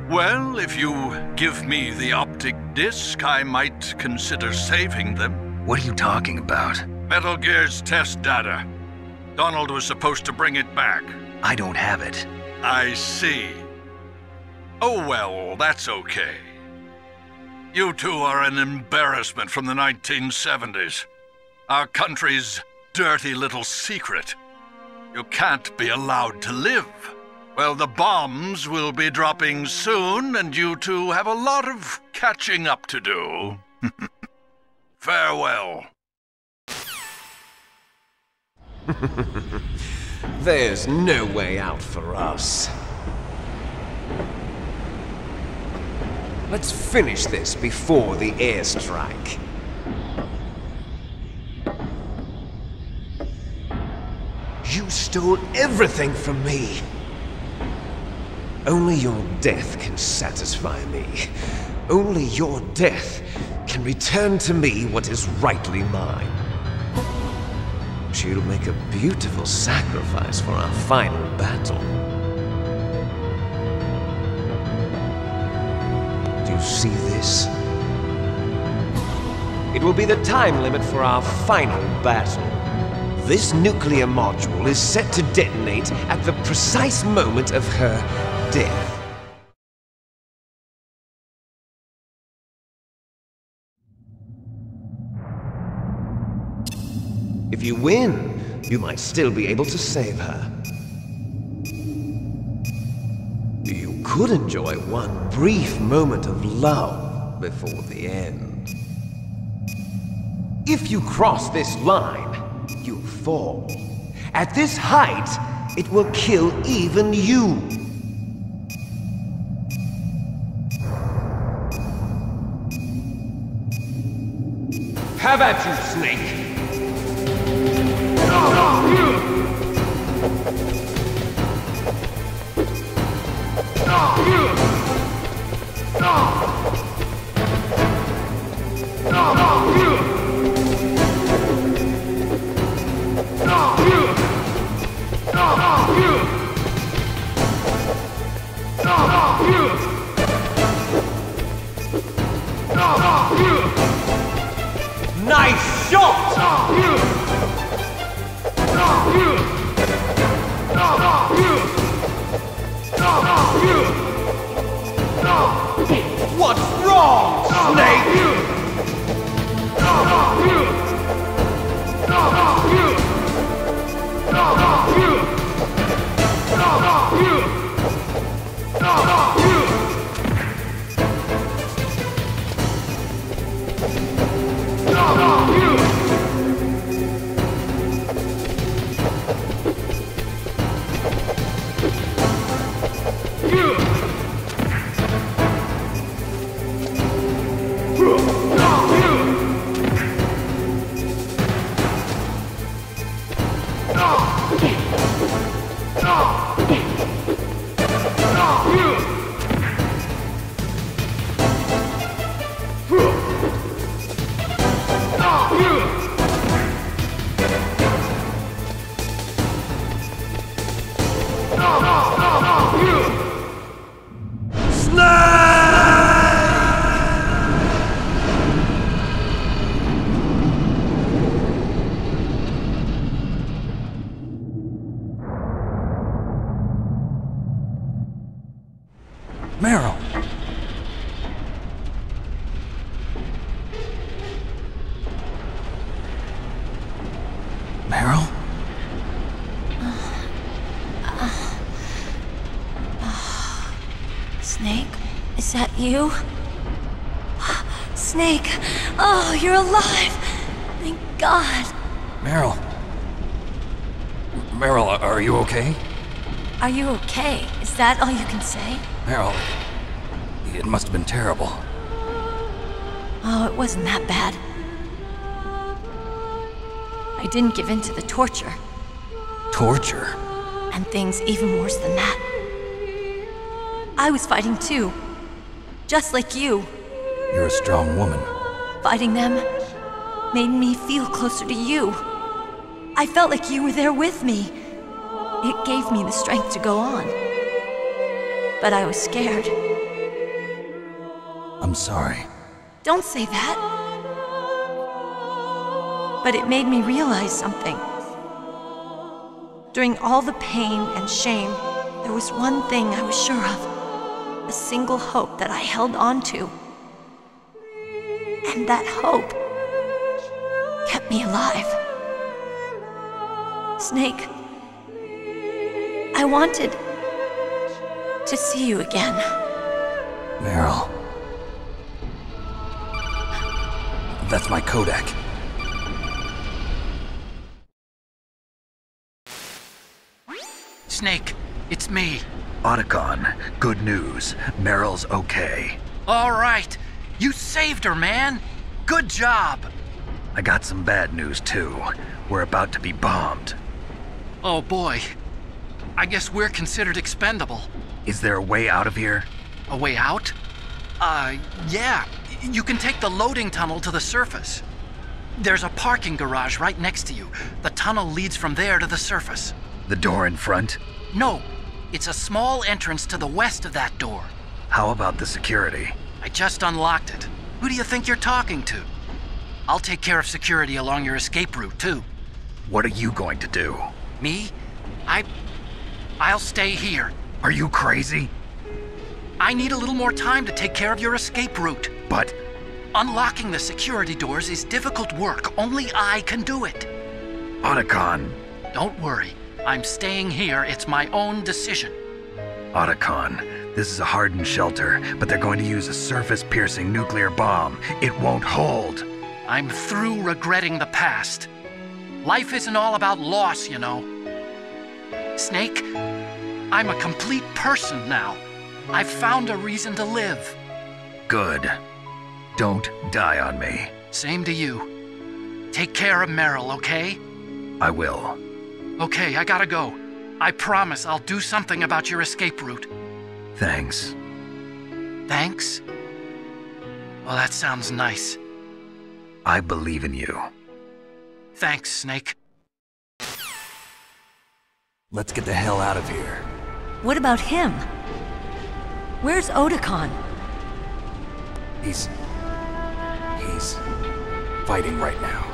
Speaker 19: Well, if you give me the optic disc, I might consider saving them.
Speaker 2: What are you talking about?
Speaker 19: Metal Gear's test data. Donald was supposed to bring it back.
Speaker 2: I don't have it.
Speaker 19: I see. Oh well, that's okay. You two are an embarrassment from the 1970s. Our country's dirty little secret. You can't be allowed to live. Well, the bombs will be dropping soon, and you two have a lot of catching up to do. Farewell.
Speaker 3: There's no way out for us. Let's finish this before the airstrike. You stole everything from me. Only your death can satisfy me. Only your death can return to me what is rightly mine. She'll make a beautiful sacrifice for our final battle. Do you see this? It will be the time limit for our final battle. This nuclear module is set to detonate at the precise moment of her death. If you win, you might still be able to save her. You could enjoy one brief moment of love before the end. If you cross this line, you'll fall. At this height, it will kill even you. Have at you, Snake! Nice shot! What's wrong, Snake?
Speaker 16: Meryl! Meryl?
Speaker 12: Snake? Is that you? Snake! Oh, you're alive! Thank God!
Speaker 16: Meryl? Meryl, are you okay?
Speaker 12: Are you okay? Is that all you can say?
Speaker 16: Meryl, it must have been terrible.
Speaker 12: Oh, it wasn't that bad. I didn't give in to the torture.
Speaker 16: Torture?
Speaker 12: And things even worse than that. I was fighting too. Just like you.
Speaker 16: You're a strong woman.
Speaker 12: Fighting them made me feel closer to you. I felt like you were there with me. It gave me the strength to go on. But I was scared.
Speaker 16: I'm sorry.
Speaker 12: Don't say that. But it made me realize something. During all the pain and shame, there was one thing I was sure of. A single hope that I held on to. And that hope kept me alive. Snake, I wanted to see you again.
Speaker 16: Meryl. That's my codec.
Speaker 6: Snake, it's me.
Speaker 2: Otacon, good news. Meryl's okay.
Speaker 6: All right. You saved her, man. Good job.
Speaker 2: I got some bad news, too. We're about to be bombed.
Speaker 6: Oh, boy. I guess we're considered expendable.
Speaker 2: Is there a way out of here?
Speaker 6: A way out? Yeah. You can take the loading tunnel to the surface. There's a parking garage right next to you. The tunnel leads from there to the surface.
Speaker 2: The door in front?
Speaker 6: No. It's a small entrance to the west of that door.
Speaker 2: How about the security?
Speaker 6: I just unlocked it. Who do you think you're talking to? I'll take care of security along your escape route, too.
Speaker 2: What are you going to do?
Speaker 6: Me? I'll stay here.
Speaker 2: Are you crazy?
Speaker 6: I need a little more time to take care of your escape route.
Speaker 2: But...
Speaker 6: unlocking the security doors is difficult work. Only I can do it.
Speaker 2: Otacon.
Speaker 6: Don't worry. I'm staying here. It's my own decision.
Speaker 2: Otacon, this is a hardened shelter, but they're going to use a surface-piercing nuclear bomb. It won't hold.
Speaker 6: I'm through regretting the past. Life isn't all about loss, you know. Snake, I'm a complete person now. I've found a reason to live.
Speaker 2: Good. Don't die on me.
Speaker 6: Same to you. Take care of Meryl, okay?
Speaker 2: I will.
Speaker 6: Okay, I gotta go. I promise I'll do something about your escape route.
Speaker 2: Thanks.
Speaker 6: Thanks? Well, that sounds nice.
Speaker 2: I believe in you.
Speaker 6: Thanks, Snake.
Speaker 16: Let's get the hell out of here.
Speaker 12: What about him? Where's Otacon?
Speaker 16: He's fighting right now.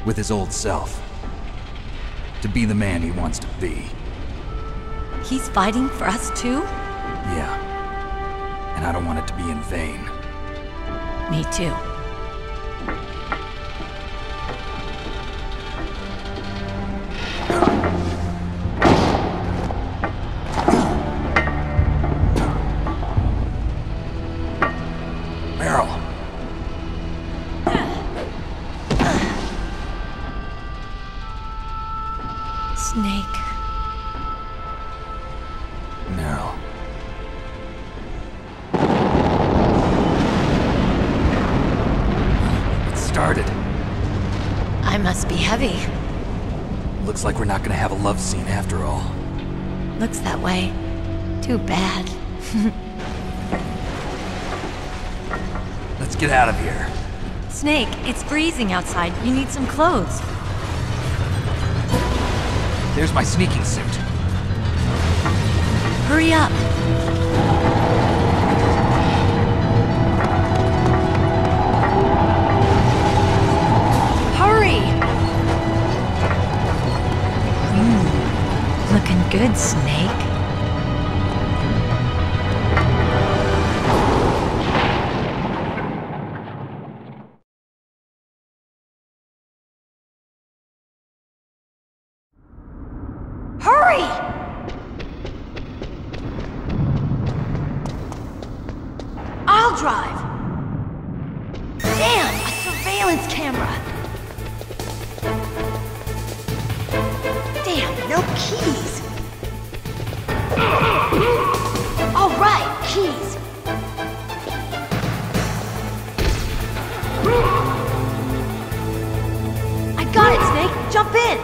Speaker 16: With his old self. To be the man he wants to be.
Speaker 12: He's fighting for us too?
Speaker 16: Yeah. And I don't want it to be in vain.
Speaker 12: Me too.
Speaker 16: Meryl.
Speaker 12: Snake.
Speaker 16: Meryl. It started.
Speaker 12: I must be heavy.
Speaker 16: Looks like we're not gonna have a love scene after all.
Speaker 12: Looks that way. Too bad.
Speaker 16: Let's get out of here.
Speaker 12: Snake, it's freezing outside. You need some clothes.
Speaker 16: There's my sneaking suit.
Speaker 12: Hurry up. Hurry! Looking good, Snake. Hurry! I'll drive. Damn, a surveillance camera. Damn, no keys. All right, keys. I got it, Snake. Jump in.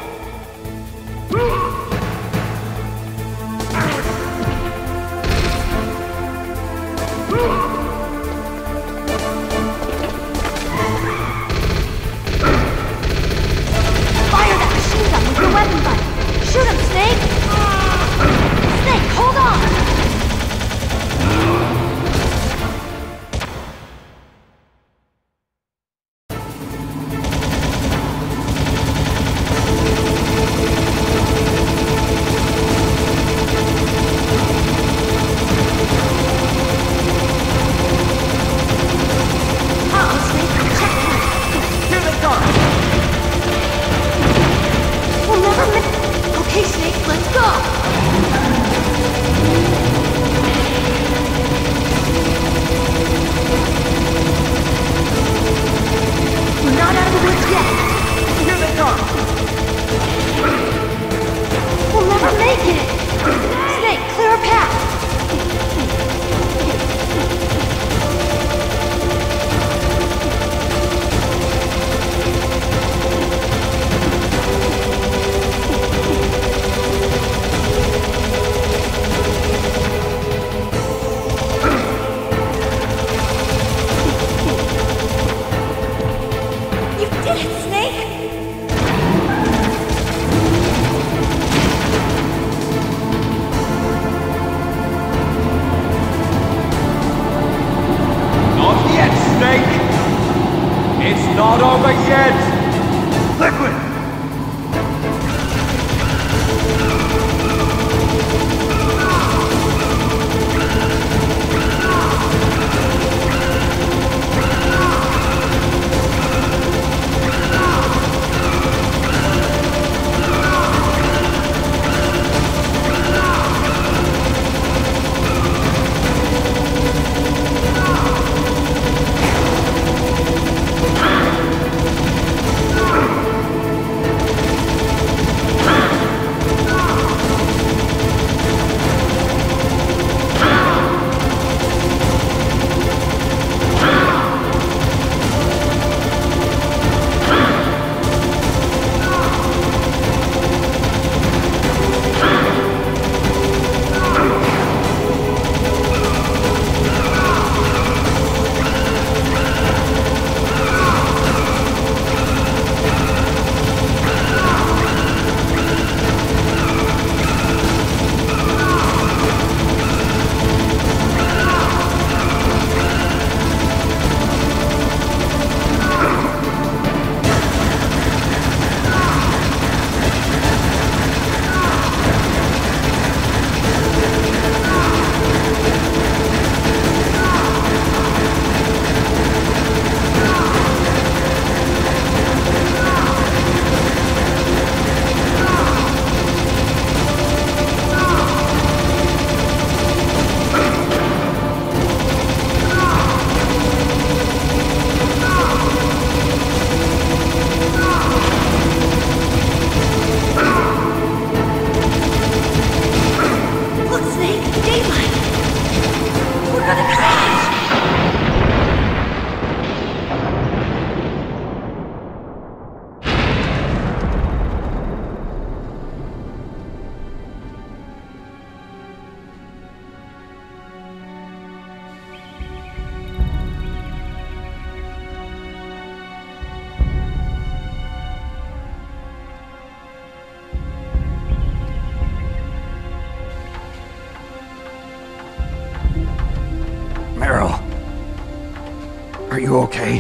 Speaker 12: Fire that machine gun with your weapon button. Shoot him, Snake. Snake, hold on. Okay, Snake, let's go! We're not out of the woods yet! Here they come! We'll never make it! Snake, clear a path! You did it, Snake!
Speaker 10: not over yet! Liquid!
Speaker 5: Are you okay?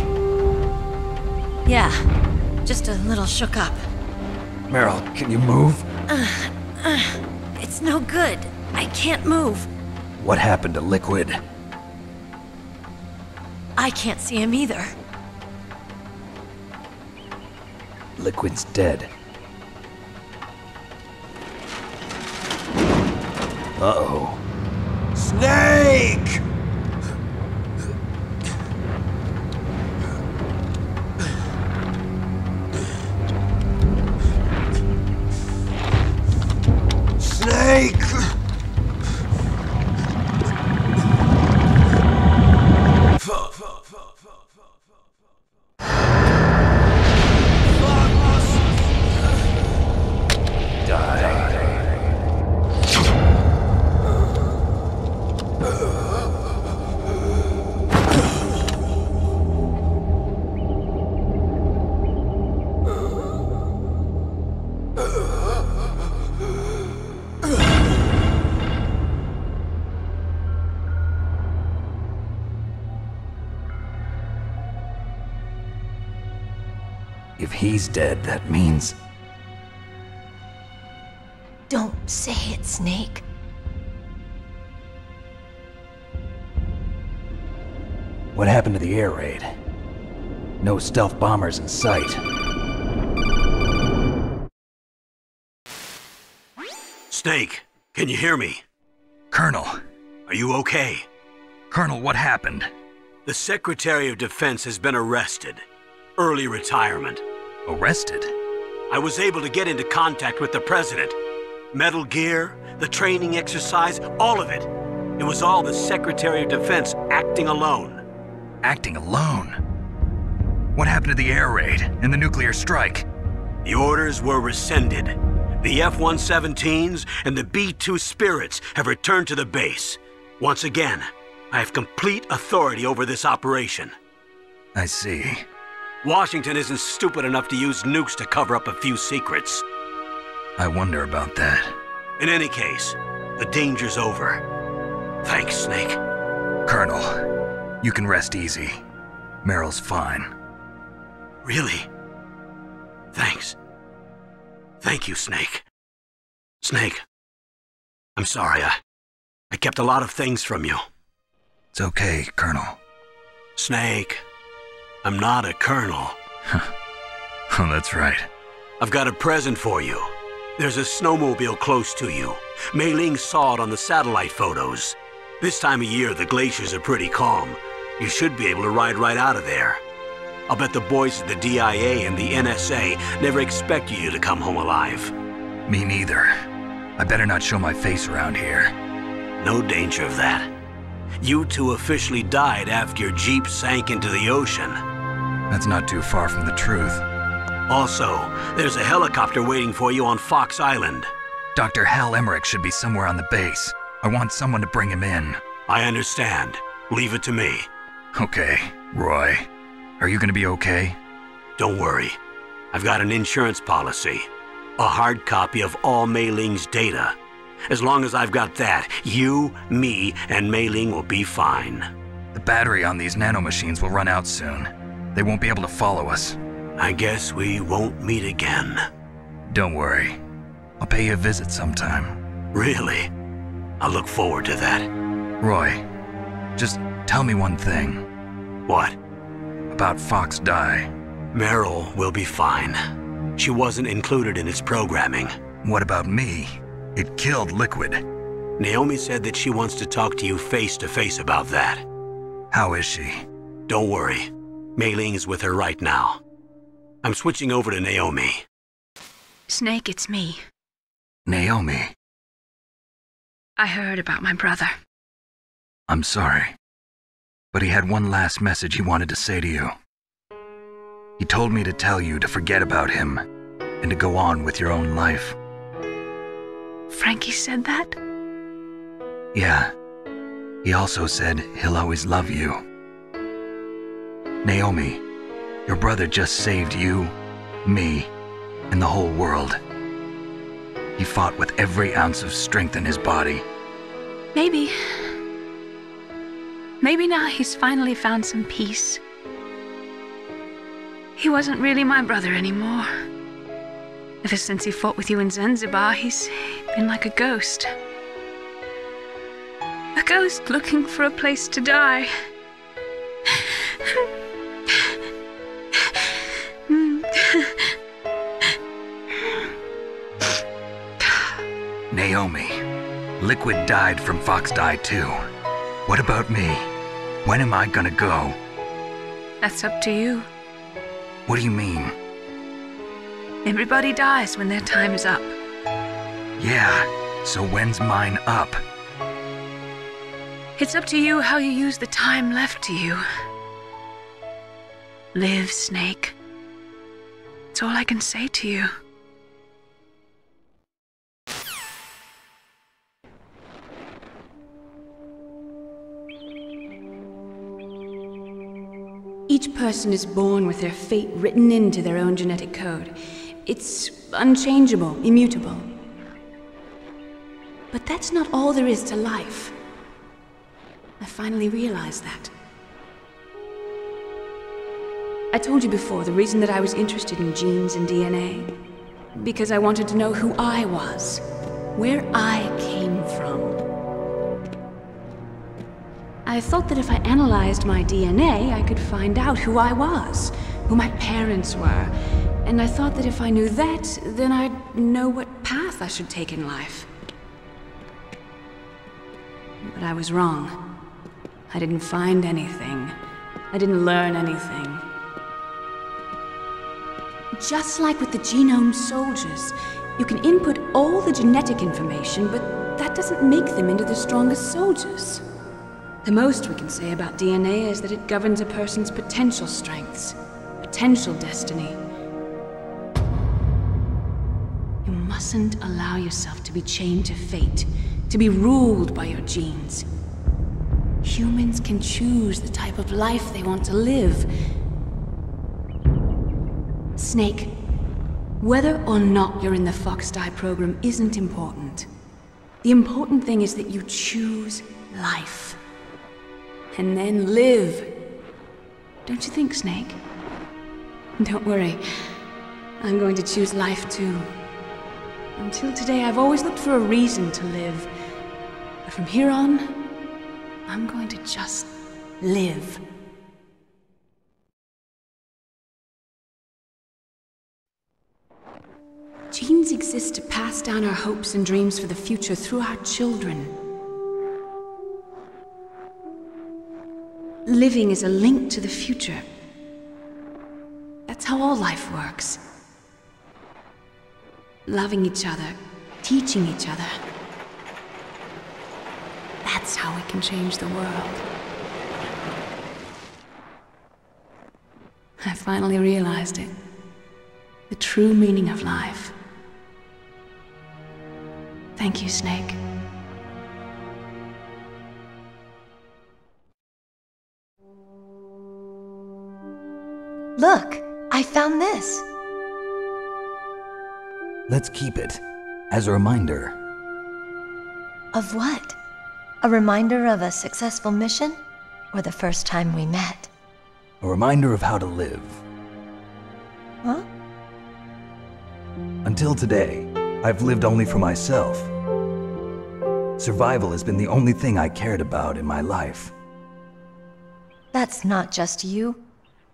Speaker 12: Yeah, just a little shook up.
Speaker 5: Meryl, can you move?
Speaker 12: It's no good. I can't move.
Speaker 5: What happened to Liquid?
Speaker 12: I can't see him either.
Speaker 5: Liquid's dead. Uh-oh.
Speaker 13: Snake! Snake!
Speaker 5: If he's dead, that means...
Speaker 17: Don't say it, Snake.
Speaker 5: What happened to the air raid? No stealth bombers in sight.
Speaker 1: Snake, can you hear me?
Speaker 2: Colonel.
Speaker 1: Are you okay?
Speaker 2: Colonel, what happened?
Speaker 1: The Secretary of Defense has been arrested. Early retirement.
Speaker 2: Arrested?
Speaker 1: I was able to get into contact with the President. Metal Gear, the training exercise, all of it. It was all the Secretary of Defense acting alone.
Speaker 2: Acting alone? What happened to the air raid and the nuclear strike?
Speaker 1: The orders were rescinded. The F-117s and the B-2 Spirits have returned to the base. Once again, I have complete authority over this operation.
Speaker 2: I see.
Speaker 1: Washington isn't stupid enough to use nukes to cover up a few secrets.
Speaker 2: I wonder about that.
Speaker 1: In any case, the danger's over. Thanks, Snake.
Speaker 2: Colonel, you can rest easy. Meryl's fine.
Speaker 1: Really? Thanks. Thank you, Snake. Snake, I'm sorry. I kept a lot of things from you.
Speaker 2: It's okay, Colonel.
Speaker 1: Snake, I'm not a colonel.
Speaker 2: Oh, that's right.
Speaker 1: I've got a present for you. There's a snowmobile close to you. Mei Ling saw it on the satellite photos. This time of year, the glaciers are pretty calm. You should be able to ride right out of there. I'll bet the boys at the DIA and the NSA never expected you to come home alive.
Speaker 2: Me neither. I better not show my face around here.
Speaker 1: No danger of that. You two officially died after your Jeep sank into the ocean.
Speaker 2: That's not too far from the truth.
Speaker 1: Also, there's a helicopter waiting for you on Fox Island.
Speaker 2: Dr. Hal Emmerich should be somewhere on the base. I want someone to bring him in.
Speaker 1: I understand. Leave it to me.
Speaker 2: Okay, Roy. Are you gonna be okay?
Speaker 1: Don't worry. I've got an insurance policy. A hard copy of all Mei Ling's data. As long as I've got that, you, me, and Mei Ling will be fine.
Speaker 2: The battery on these nanomachines will run out soon. They won't be able to follow us.
Speaker 1: I guess we won't meet again.
Speaker 2: Don't worry. I'll pay you a visit sometime.
Speaker 1: Really? I look forward to that.
Speaker 2: Roy, just tell me one thing.
Speaker 1: What?
Speaker 2: About Fox Die.
Speaker 1: Meryl will be fine. She wasn't included in its programming.
Speaker 2: What about me? It killed Liquid.
Speaker 1: Naomi said that she wants to talk to you face to face about that.
Speaker 2: How is she?
Speaker 1: Don't worry. Mei Ling is with her right now. I'm switching over to Naomi.
Speaker 4: Snake, it's me.
Speaker 2: Naomi.
Speaker 4: I heard about my brother.
Speaker 2: I'm sorry. But he had one last message he wanted to say to you. He told me to tell you to forget about him and to go on with your own life.
Speaker 4: Frankie said that?
Speaker 2: Yeah. He also said he'll always love you. Naomi, your brother just saved you, me, and the whole world. He fought with every ounce of strength in his body.
Speaker 4: Maybe. Maybe now he's finally found some peace. He wasn't really my brother anymore. Ever since he fought with you in Zanzibar, he's been like a ghost. A ghost looking for a place to die.
Speaker 2: Naomi, Liquid died from Fox Die too. What about me? When am I gonna go?
Speaker 4: That's up to you.
Speaker 2: What do you mean?
Speaker 4: Everybody dies when their time is up.
Speaker 2: Yeah, so when's mine up?
Speaker 4: It's up to you how you use the time left to you. Live, Snake. That's all I can say to you.
Speaker 21: Each person is born with their fate written into their own genetic code. It's unchangeable, immutable. But that's not all there is to life. I finally realized that. I told you before the reason that I was interested in genes and DNA. Because I wanted to know who I was, where I came from. I thought that if I analyzed my DNA, I could find out who I was, who my parents were. And I thought that if I knew that, then I'd know what path I should take in life. But I was wrong. I didn't find anything. I didn't learn anything. Just like with the genome soldiers, you can input all the genetic information, but that doesn't make them into the strongest soldiers. The most we can say about DNA is that it governs a person's potential strengths, potential destiny. You mustn't allow yourself to be chained to fate, to be ruled by your genes. Humans can choose the type of life they want to live. Snake, whether or not you're in the Fox Die program isn't important. The important thing is that you choose life. And then live. Don't you think, Snake? Don't worry. I'm going to choose life too. Until today, I've always looked for a reason to live. But from here on, I'm going to just live. Genes exist to pass down our hopes and dreams for the future through our children. Living is a link to the future. That's how all life works. Loving each other, teaching each other. That's how we can change the world. I finally realized it. The true meaning of life. Thank you, Snake.
Speaker 12: Look, I found this.
Speaker 16: Let's keep it as a reminder.
Speaker 12: Of what? A reminder of a successful mission? Or the first time we met?
Speaker 16: A reminder of how to live.
Speaker 12: Huh?
Speaker 16: Until today, I've lived only for myself. Survival has been the only thing I cared about in my life.
Speaker 12: That's not just you.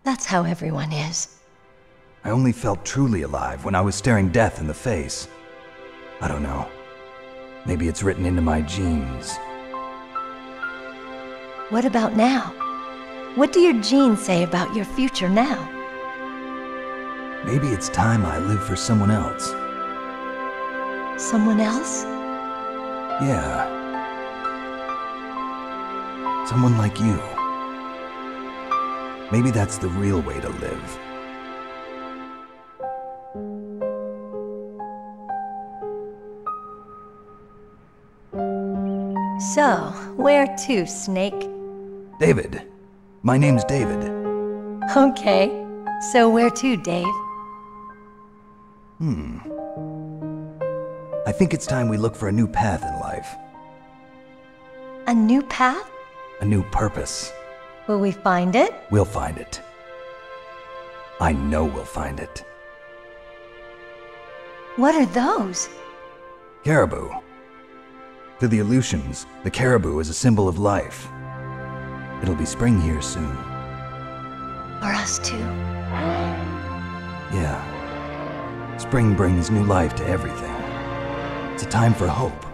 Speaker 12: That's how everyone is.
Speaker 16: I only felt truly alive when I was staring death in the face. I don't know. Maybe it's written into my genes.
Speaker 12: What about now? What do your genes say about your future now?
Speaker 16: Maybe it's time I live for someone else.
Speaker 12: Someone else?
Speaker 16: Yeah. Someone like you. Maybe that's the real way to live.
Speaker 12: So, where to, Snake?
Speaker 16: David. My name's David.
Speaker 12: Okay. So where to, Dave?
Speaker 16: I think it's time we look for a new path in life.
Speaker 12: A new path?
Speaker 16: A new purpose.
Speaker 12: Will we find it?
Speaker 16: We'll find it. I know we'll find it.
Speaker 12: What are those?
Speaker 16: Caribou. To the Aleutians, the caribou is a symbol of life. It'll be spring here soon.
Speaker 12: For us too.
Speaker 16: Yeah. Spring brings new life to everything. It's a time for hope.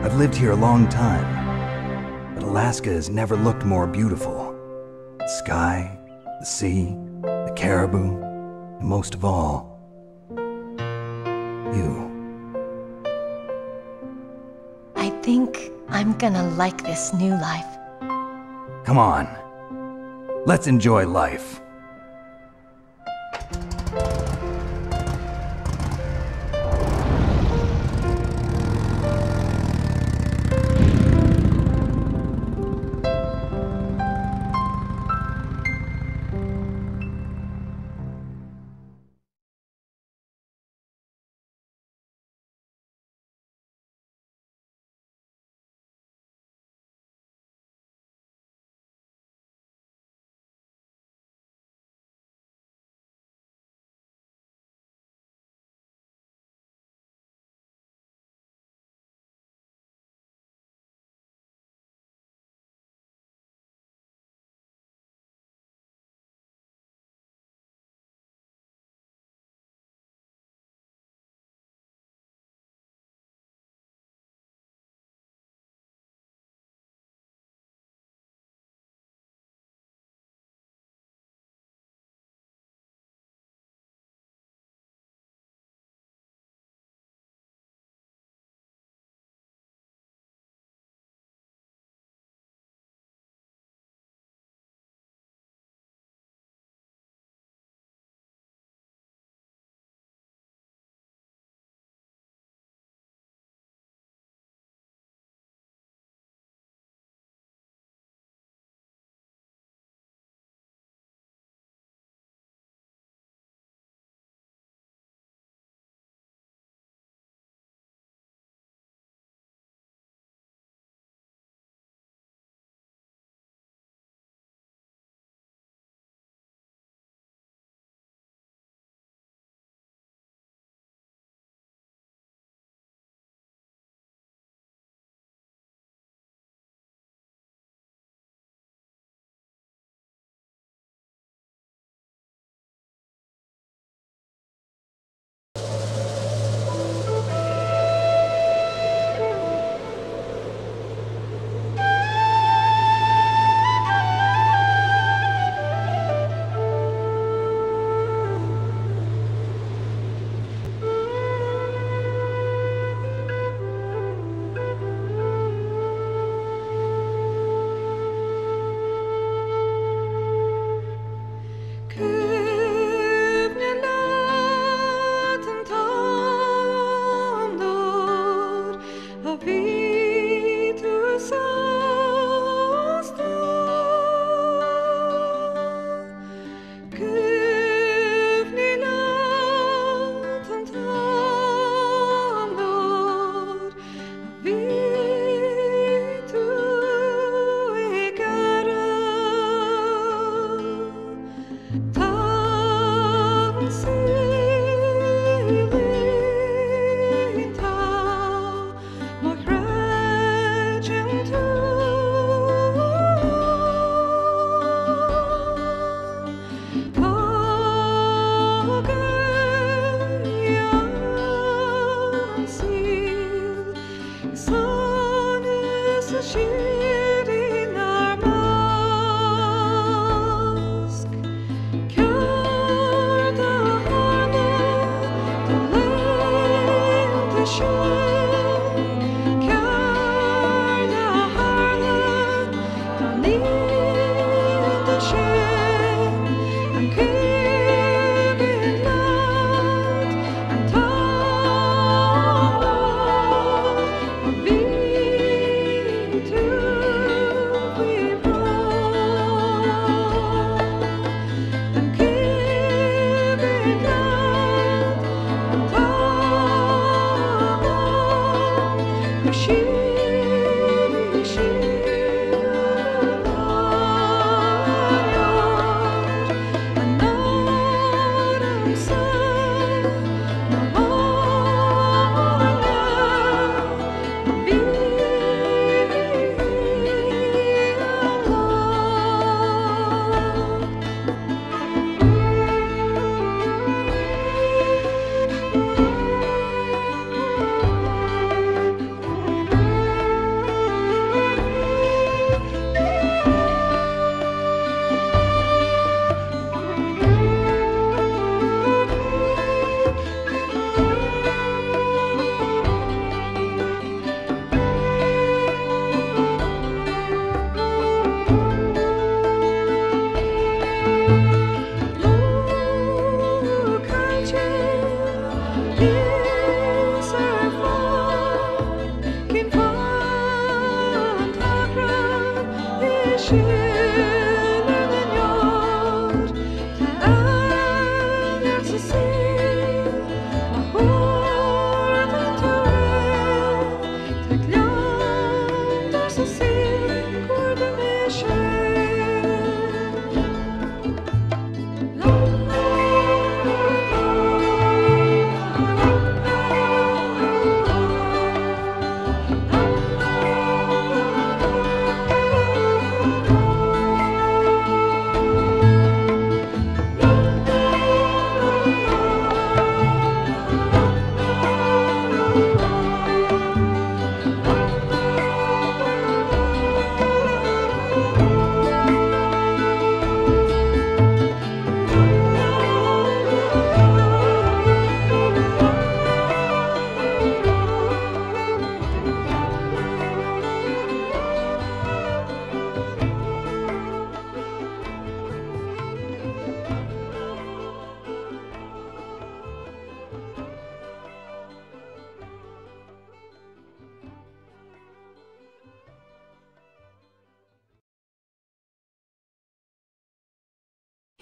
Speaker 16: I've lived here a long time, but Alaska has never looked more beautiful. The sky, the sea, the caribou, and most of all, you.
Speaker 12: I think I'm gonna like this new life.
Speaker 16: Come on. Let's enjoy life.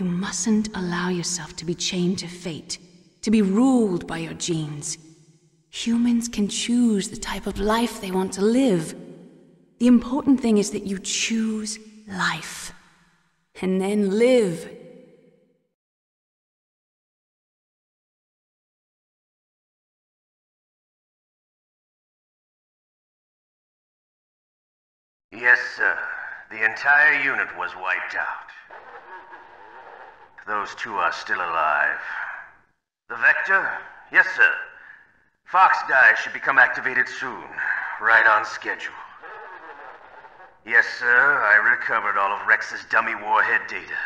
Speaker 21: You mustn't allow yourself to be chained to fate, to be ruled by your genes. Humans can choose the type of life they want to live. The important thing is that you choose life, and then live.
Speaker 13: Yes, sir. The entire unit was wiped out. Those two are still alive. The Vector? Yes, sir. Fox Dye should become activated soon. Right on schedule. Yes, sir. I recovered all of Rex's dummy warhead data.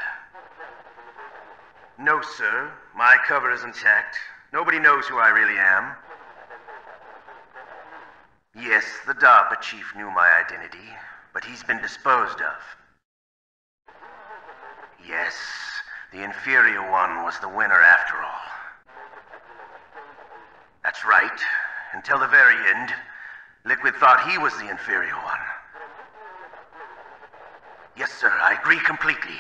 Speaker 13: No, sir. My cover is intact. Nobody knows who I really am. Yes, the DARPA chief knew my identity, but he's been disposed of. Yes, the inferior one was the winner after all. That's right. Until the very end, Liquid thought he was the inferior one. Yes, sir, I agree completely.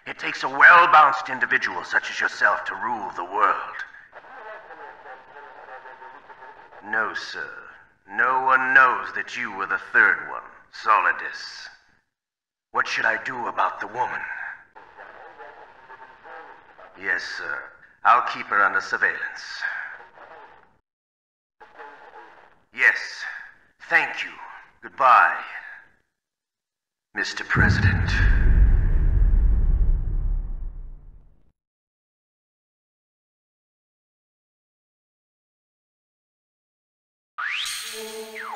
Speaker 13: It takes a well-balanced individual such as yourself to rule the world. No, sir. No one knows that you were the third one, Solidus. What should I do about the woman? Yes, sir. I'll keep her under surveillance. Yes. Thank you. Goodbye, Mr. President.
Speaker 21: You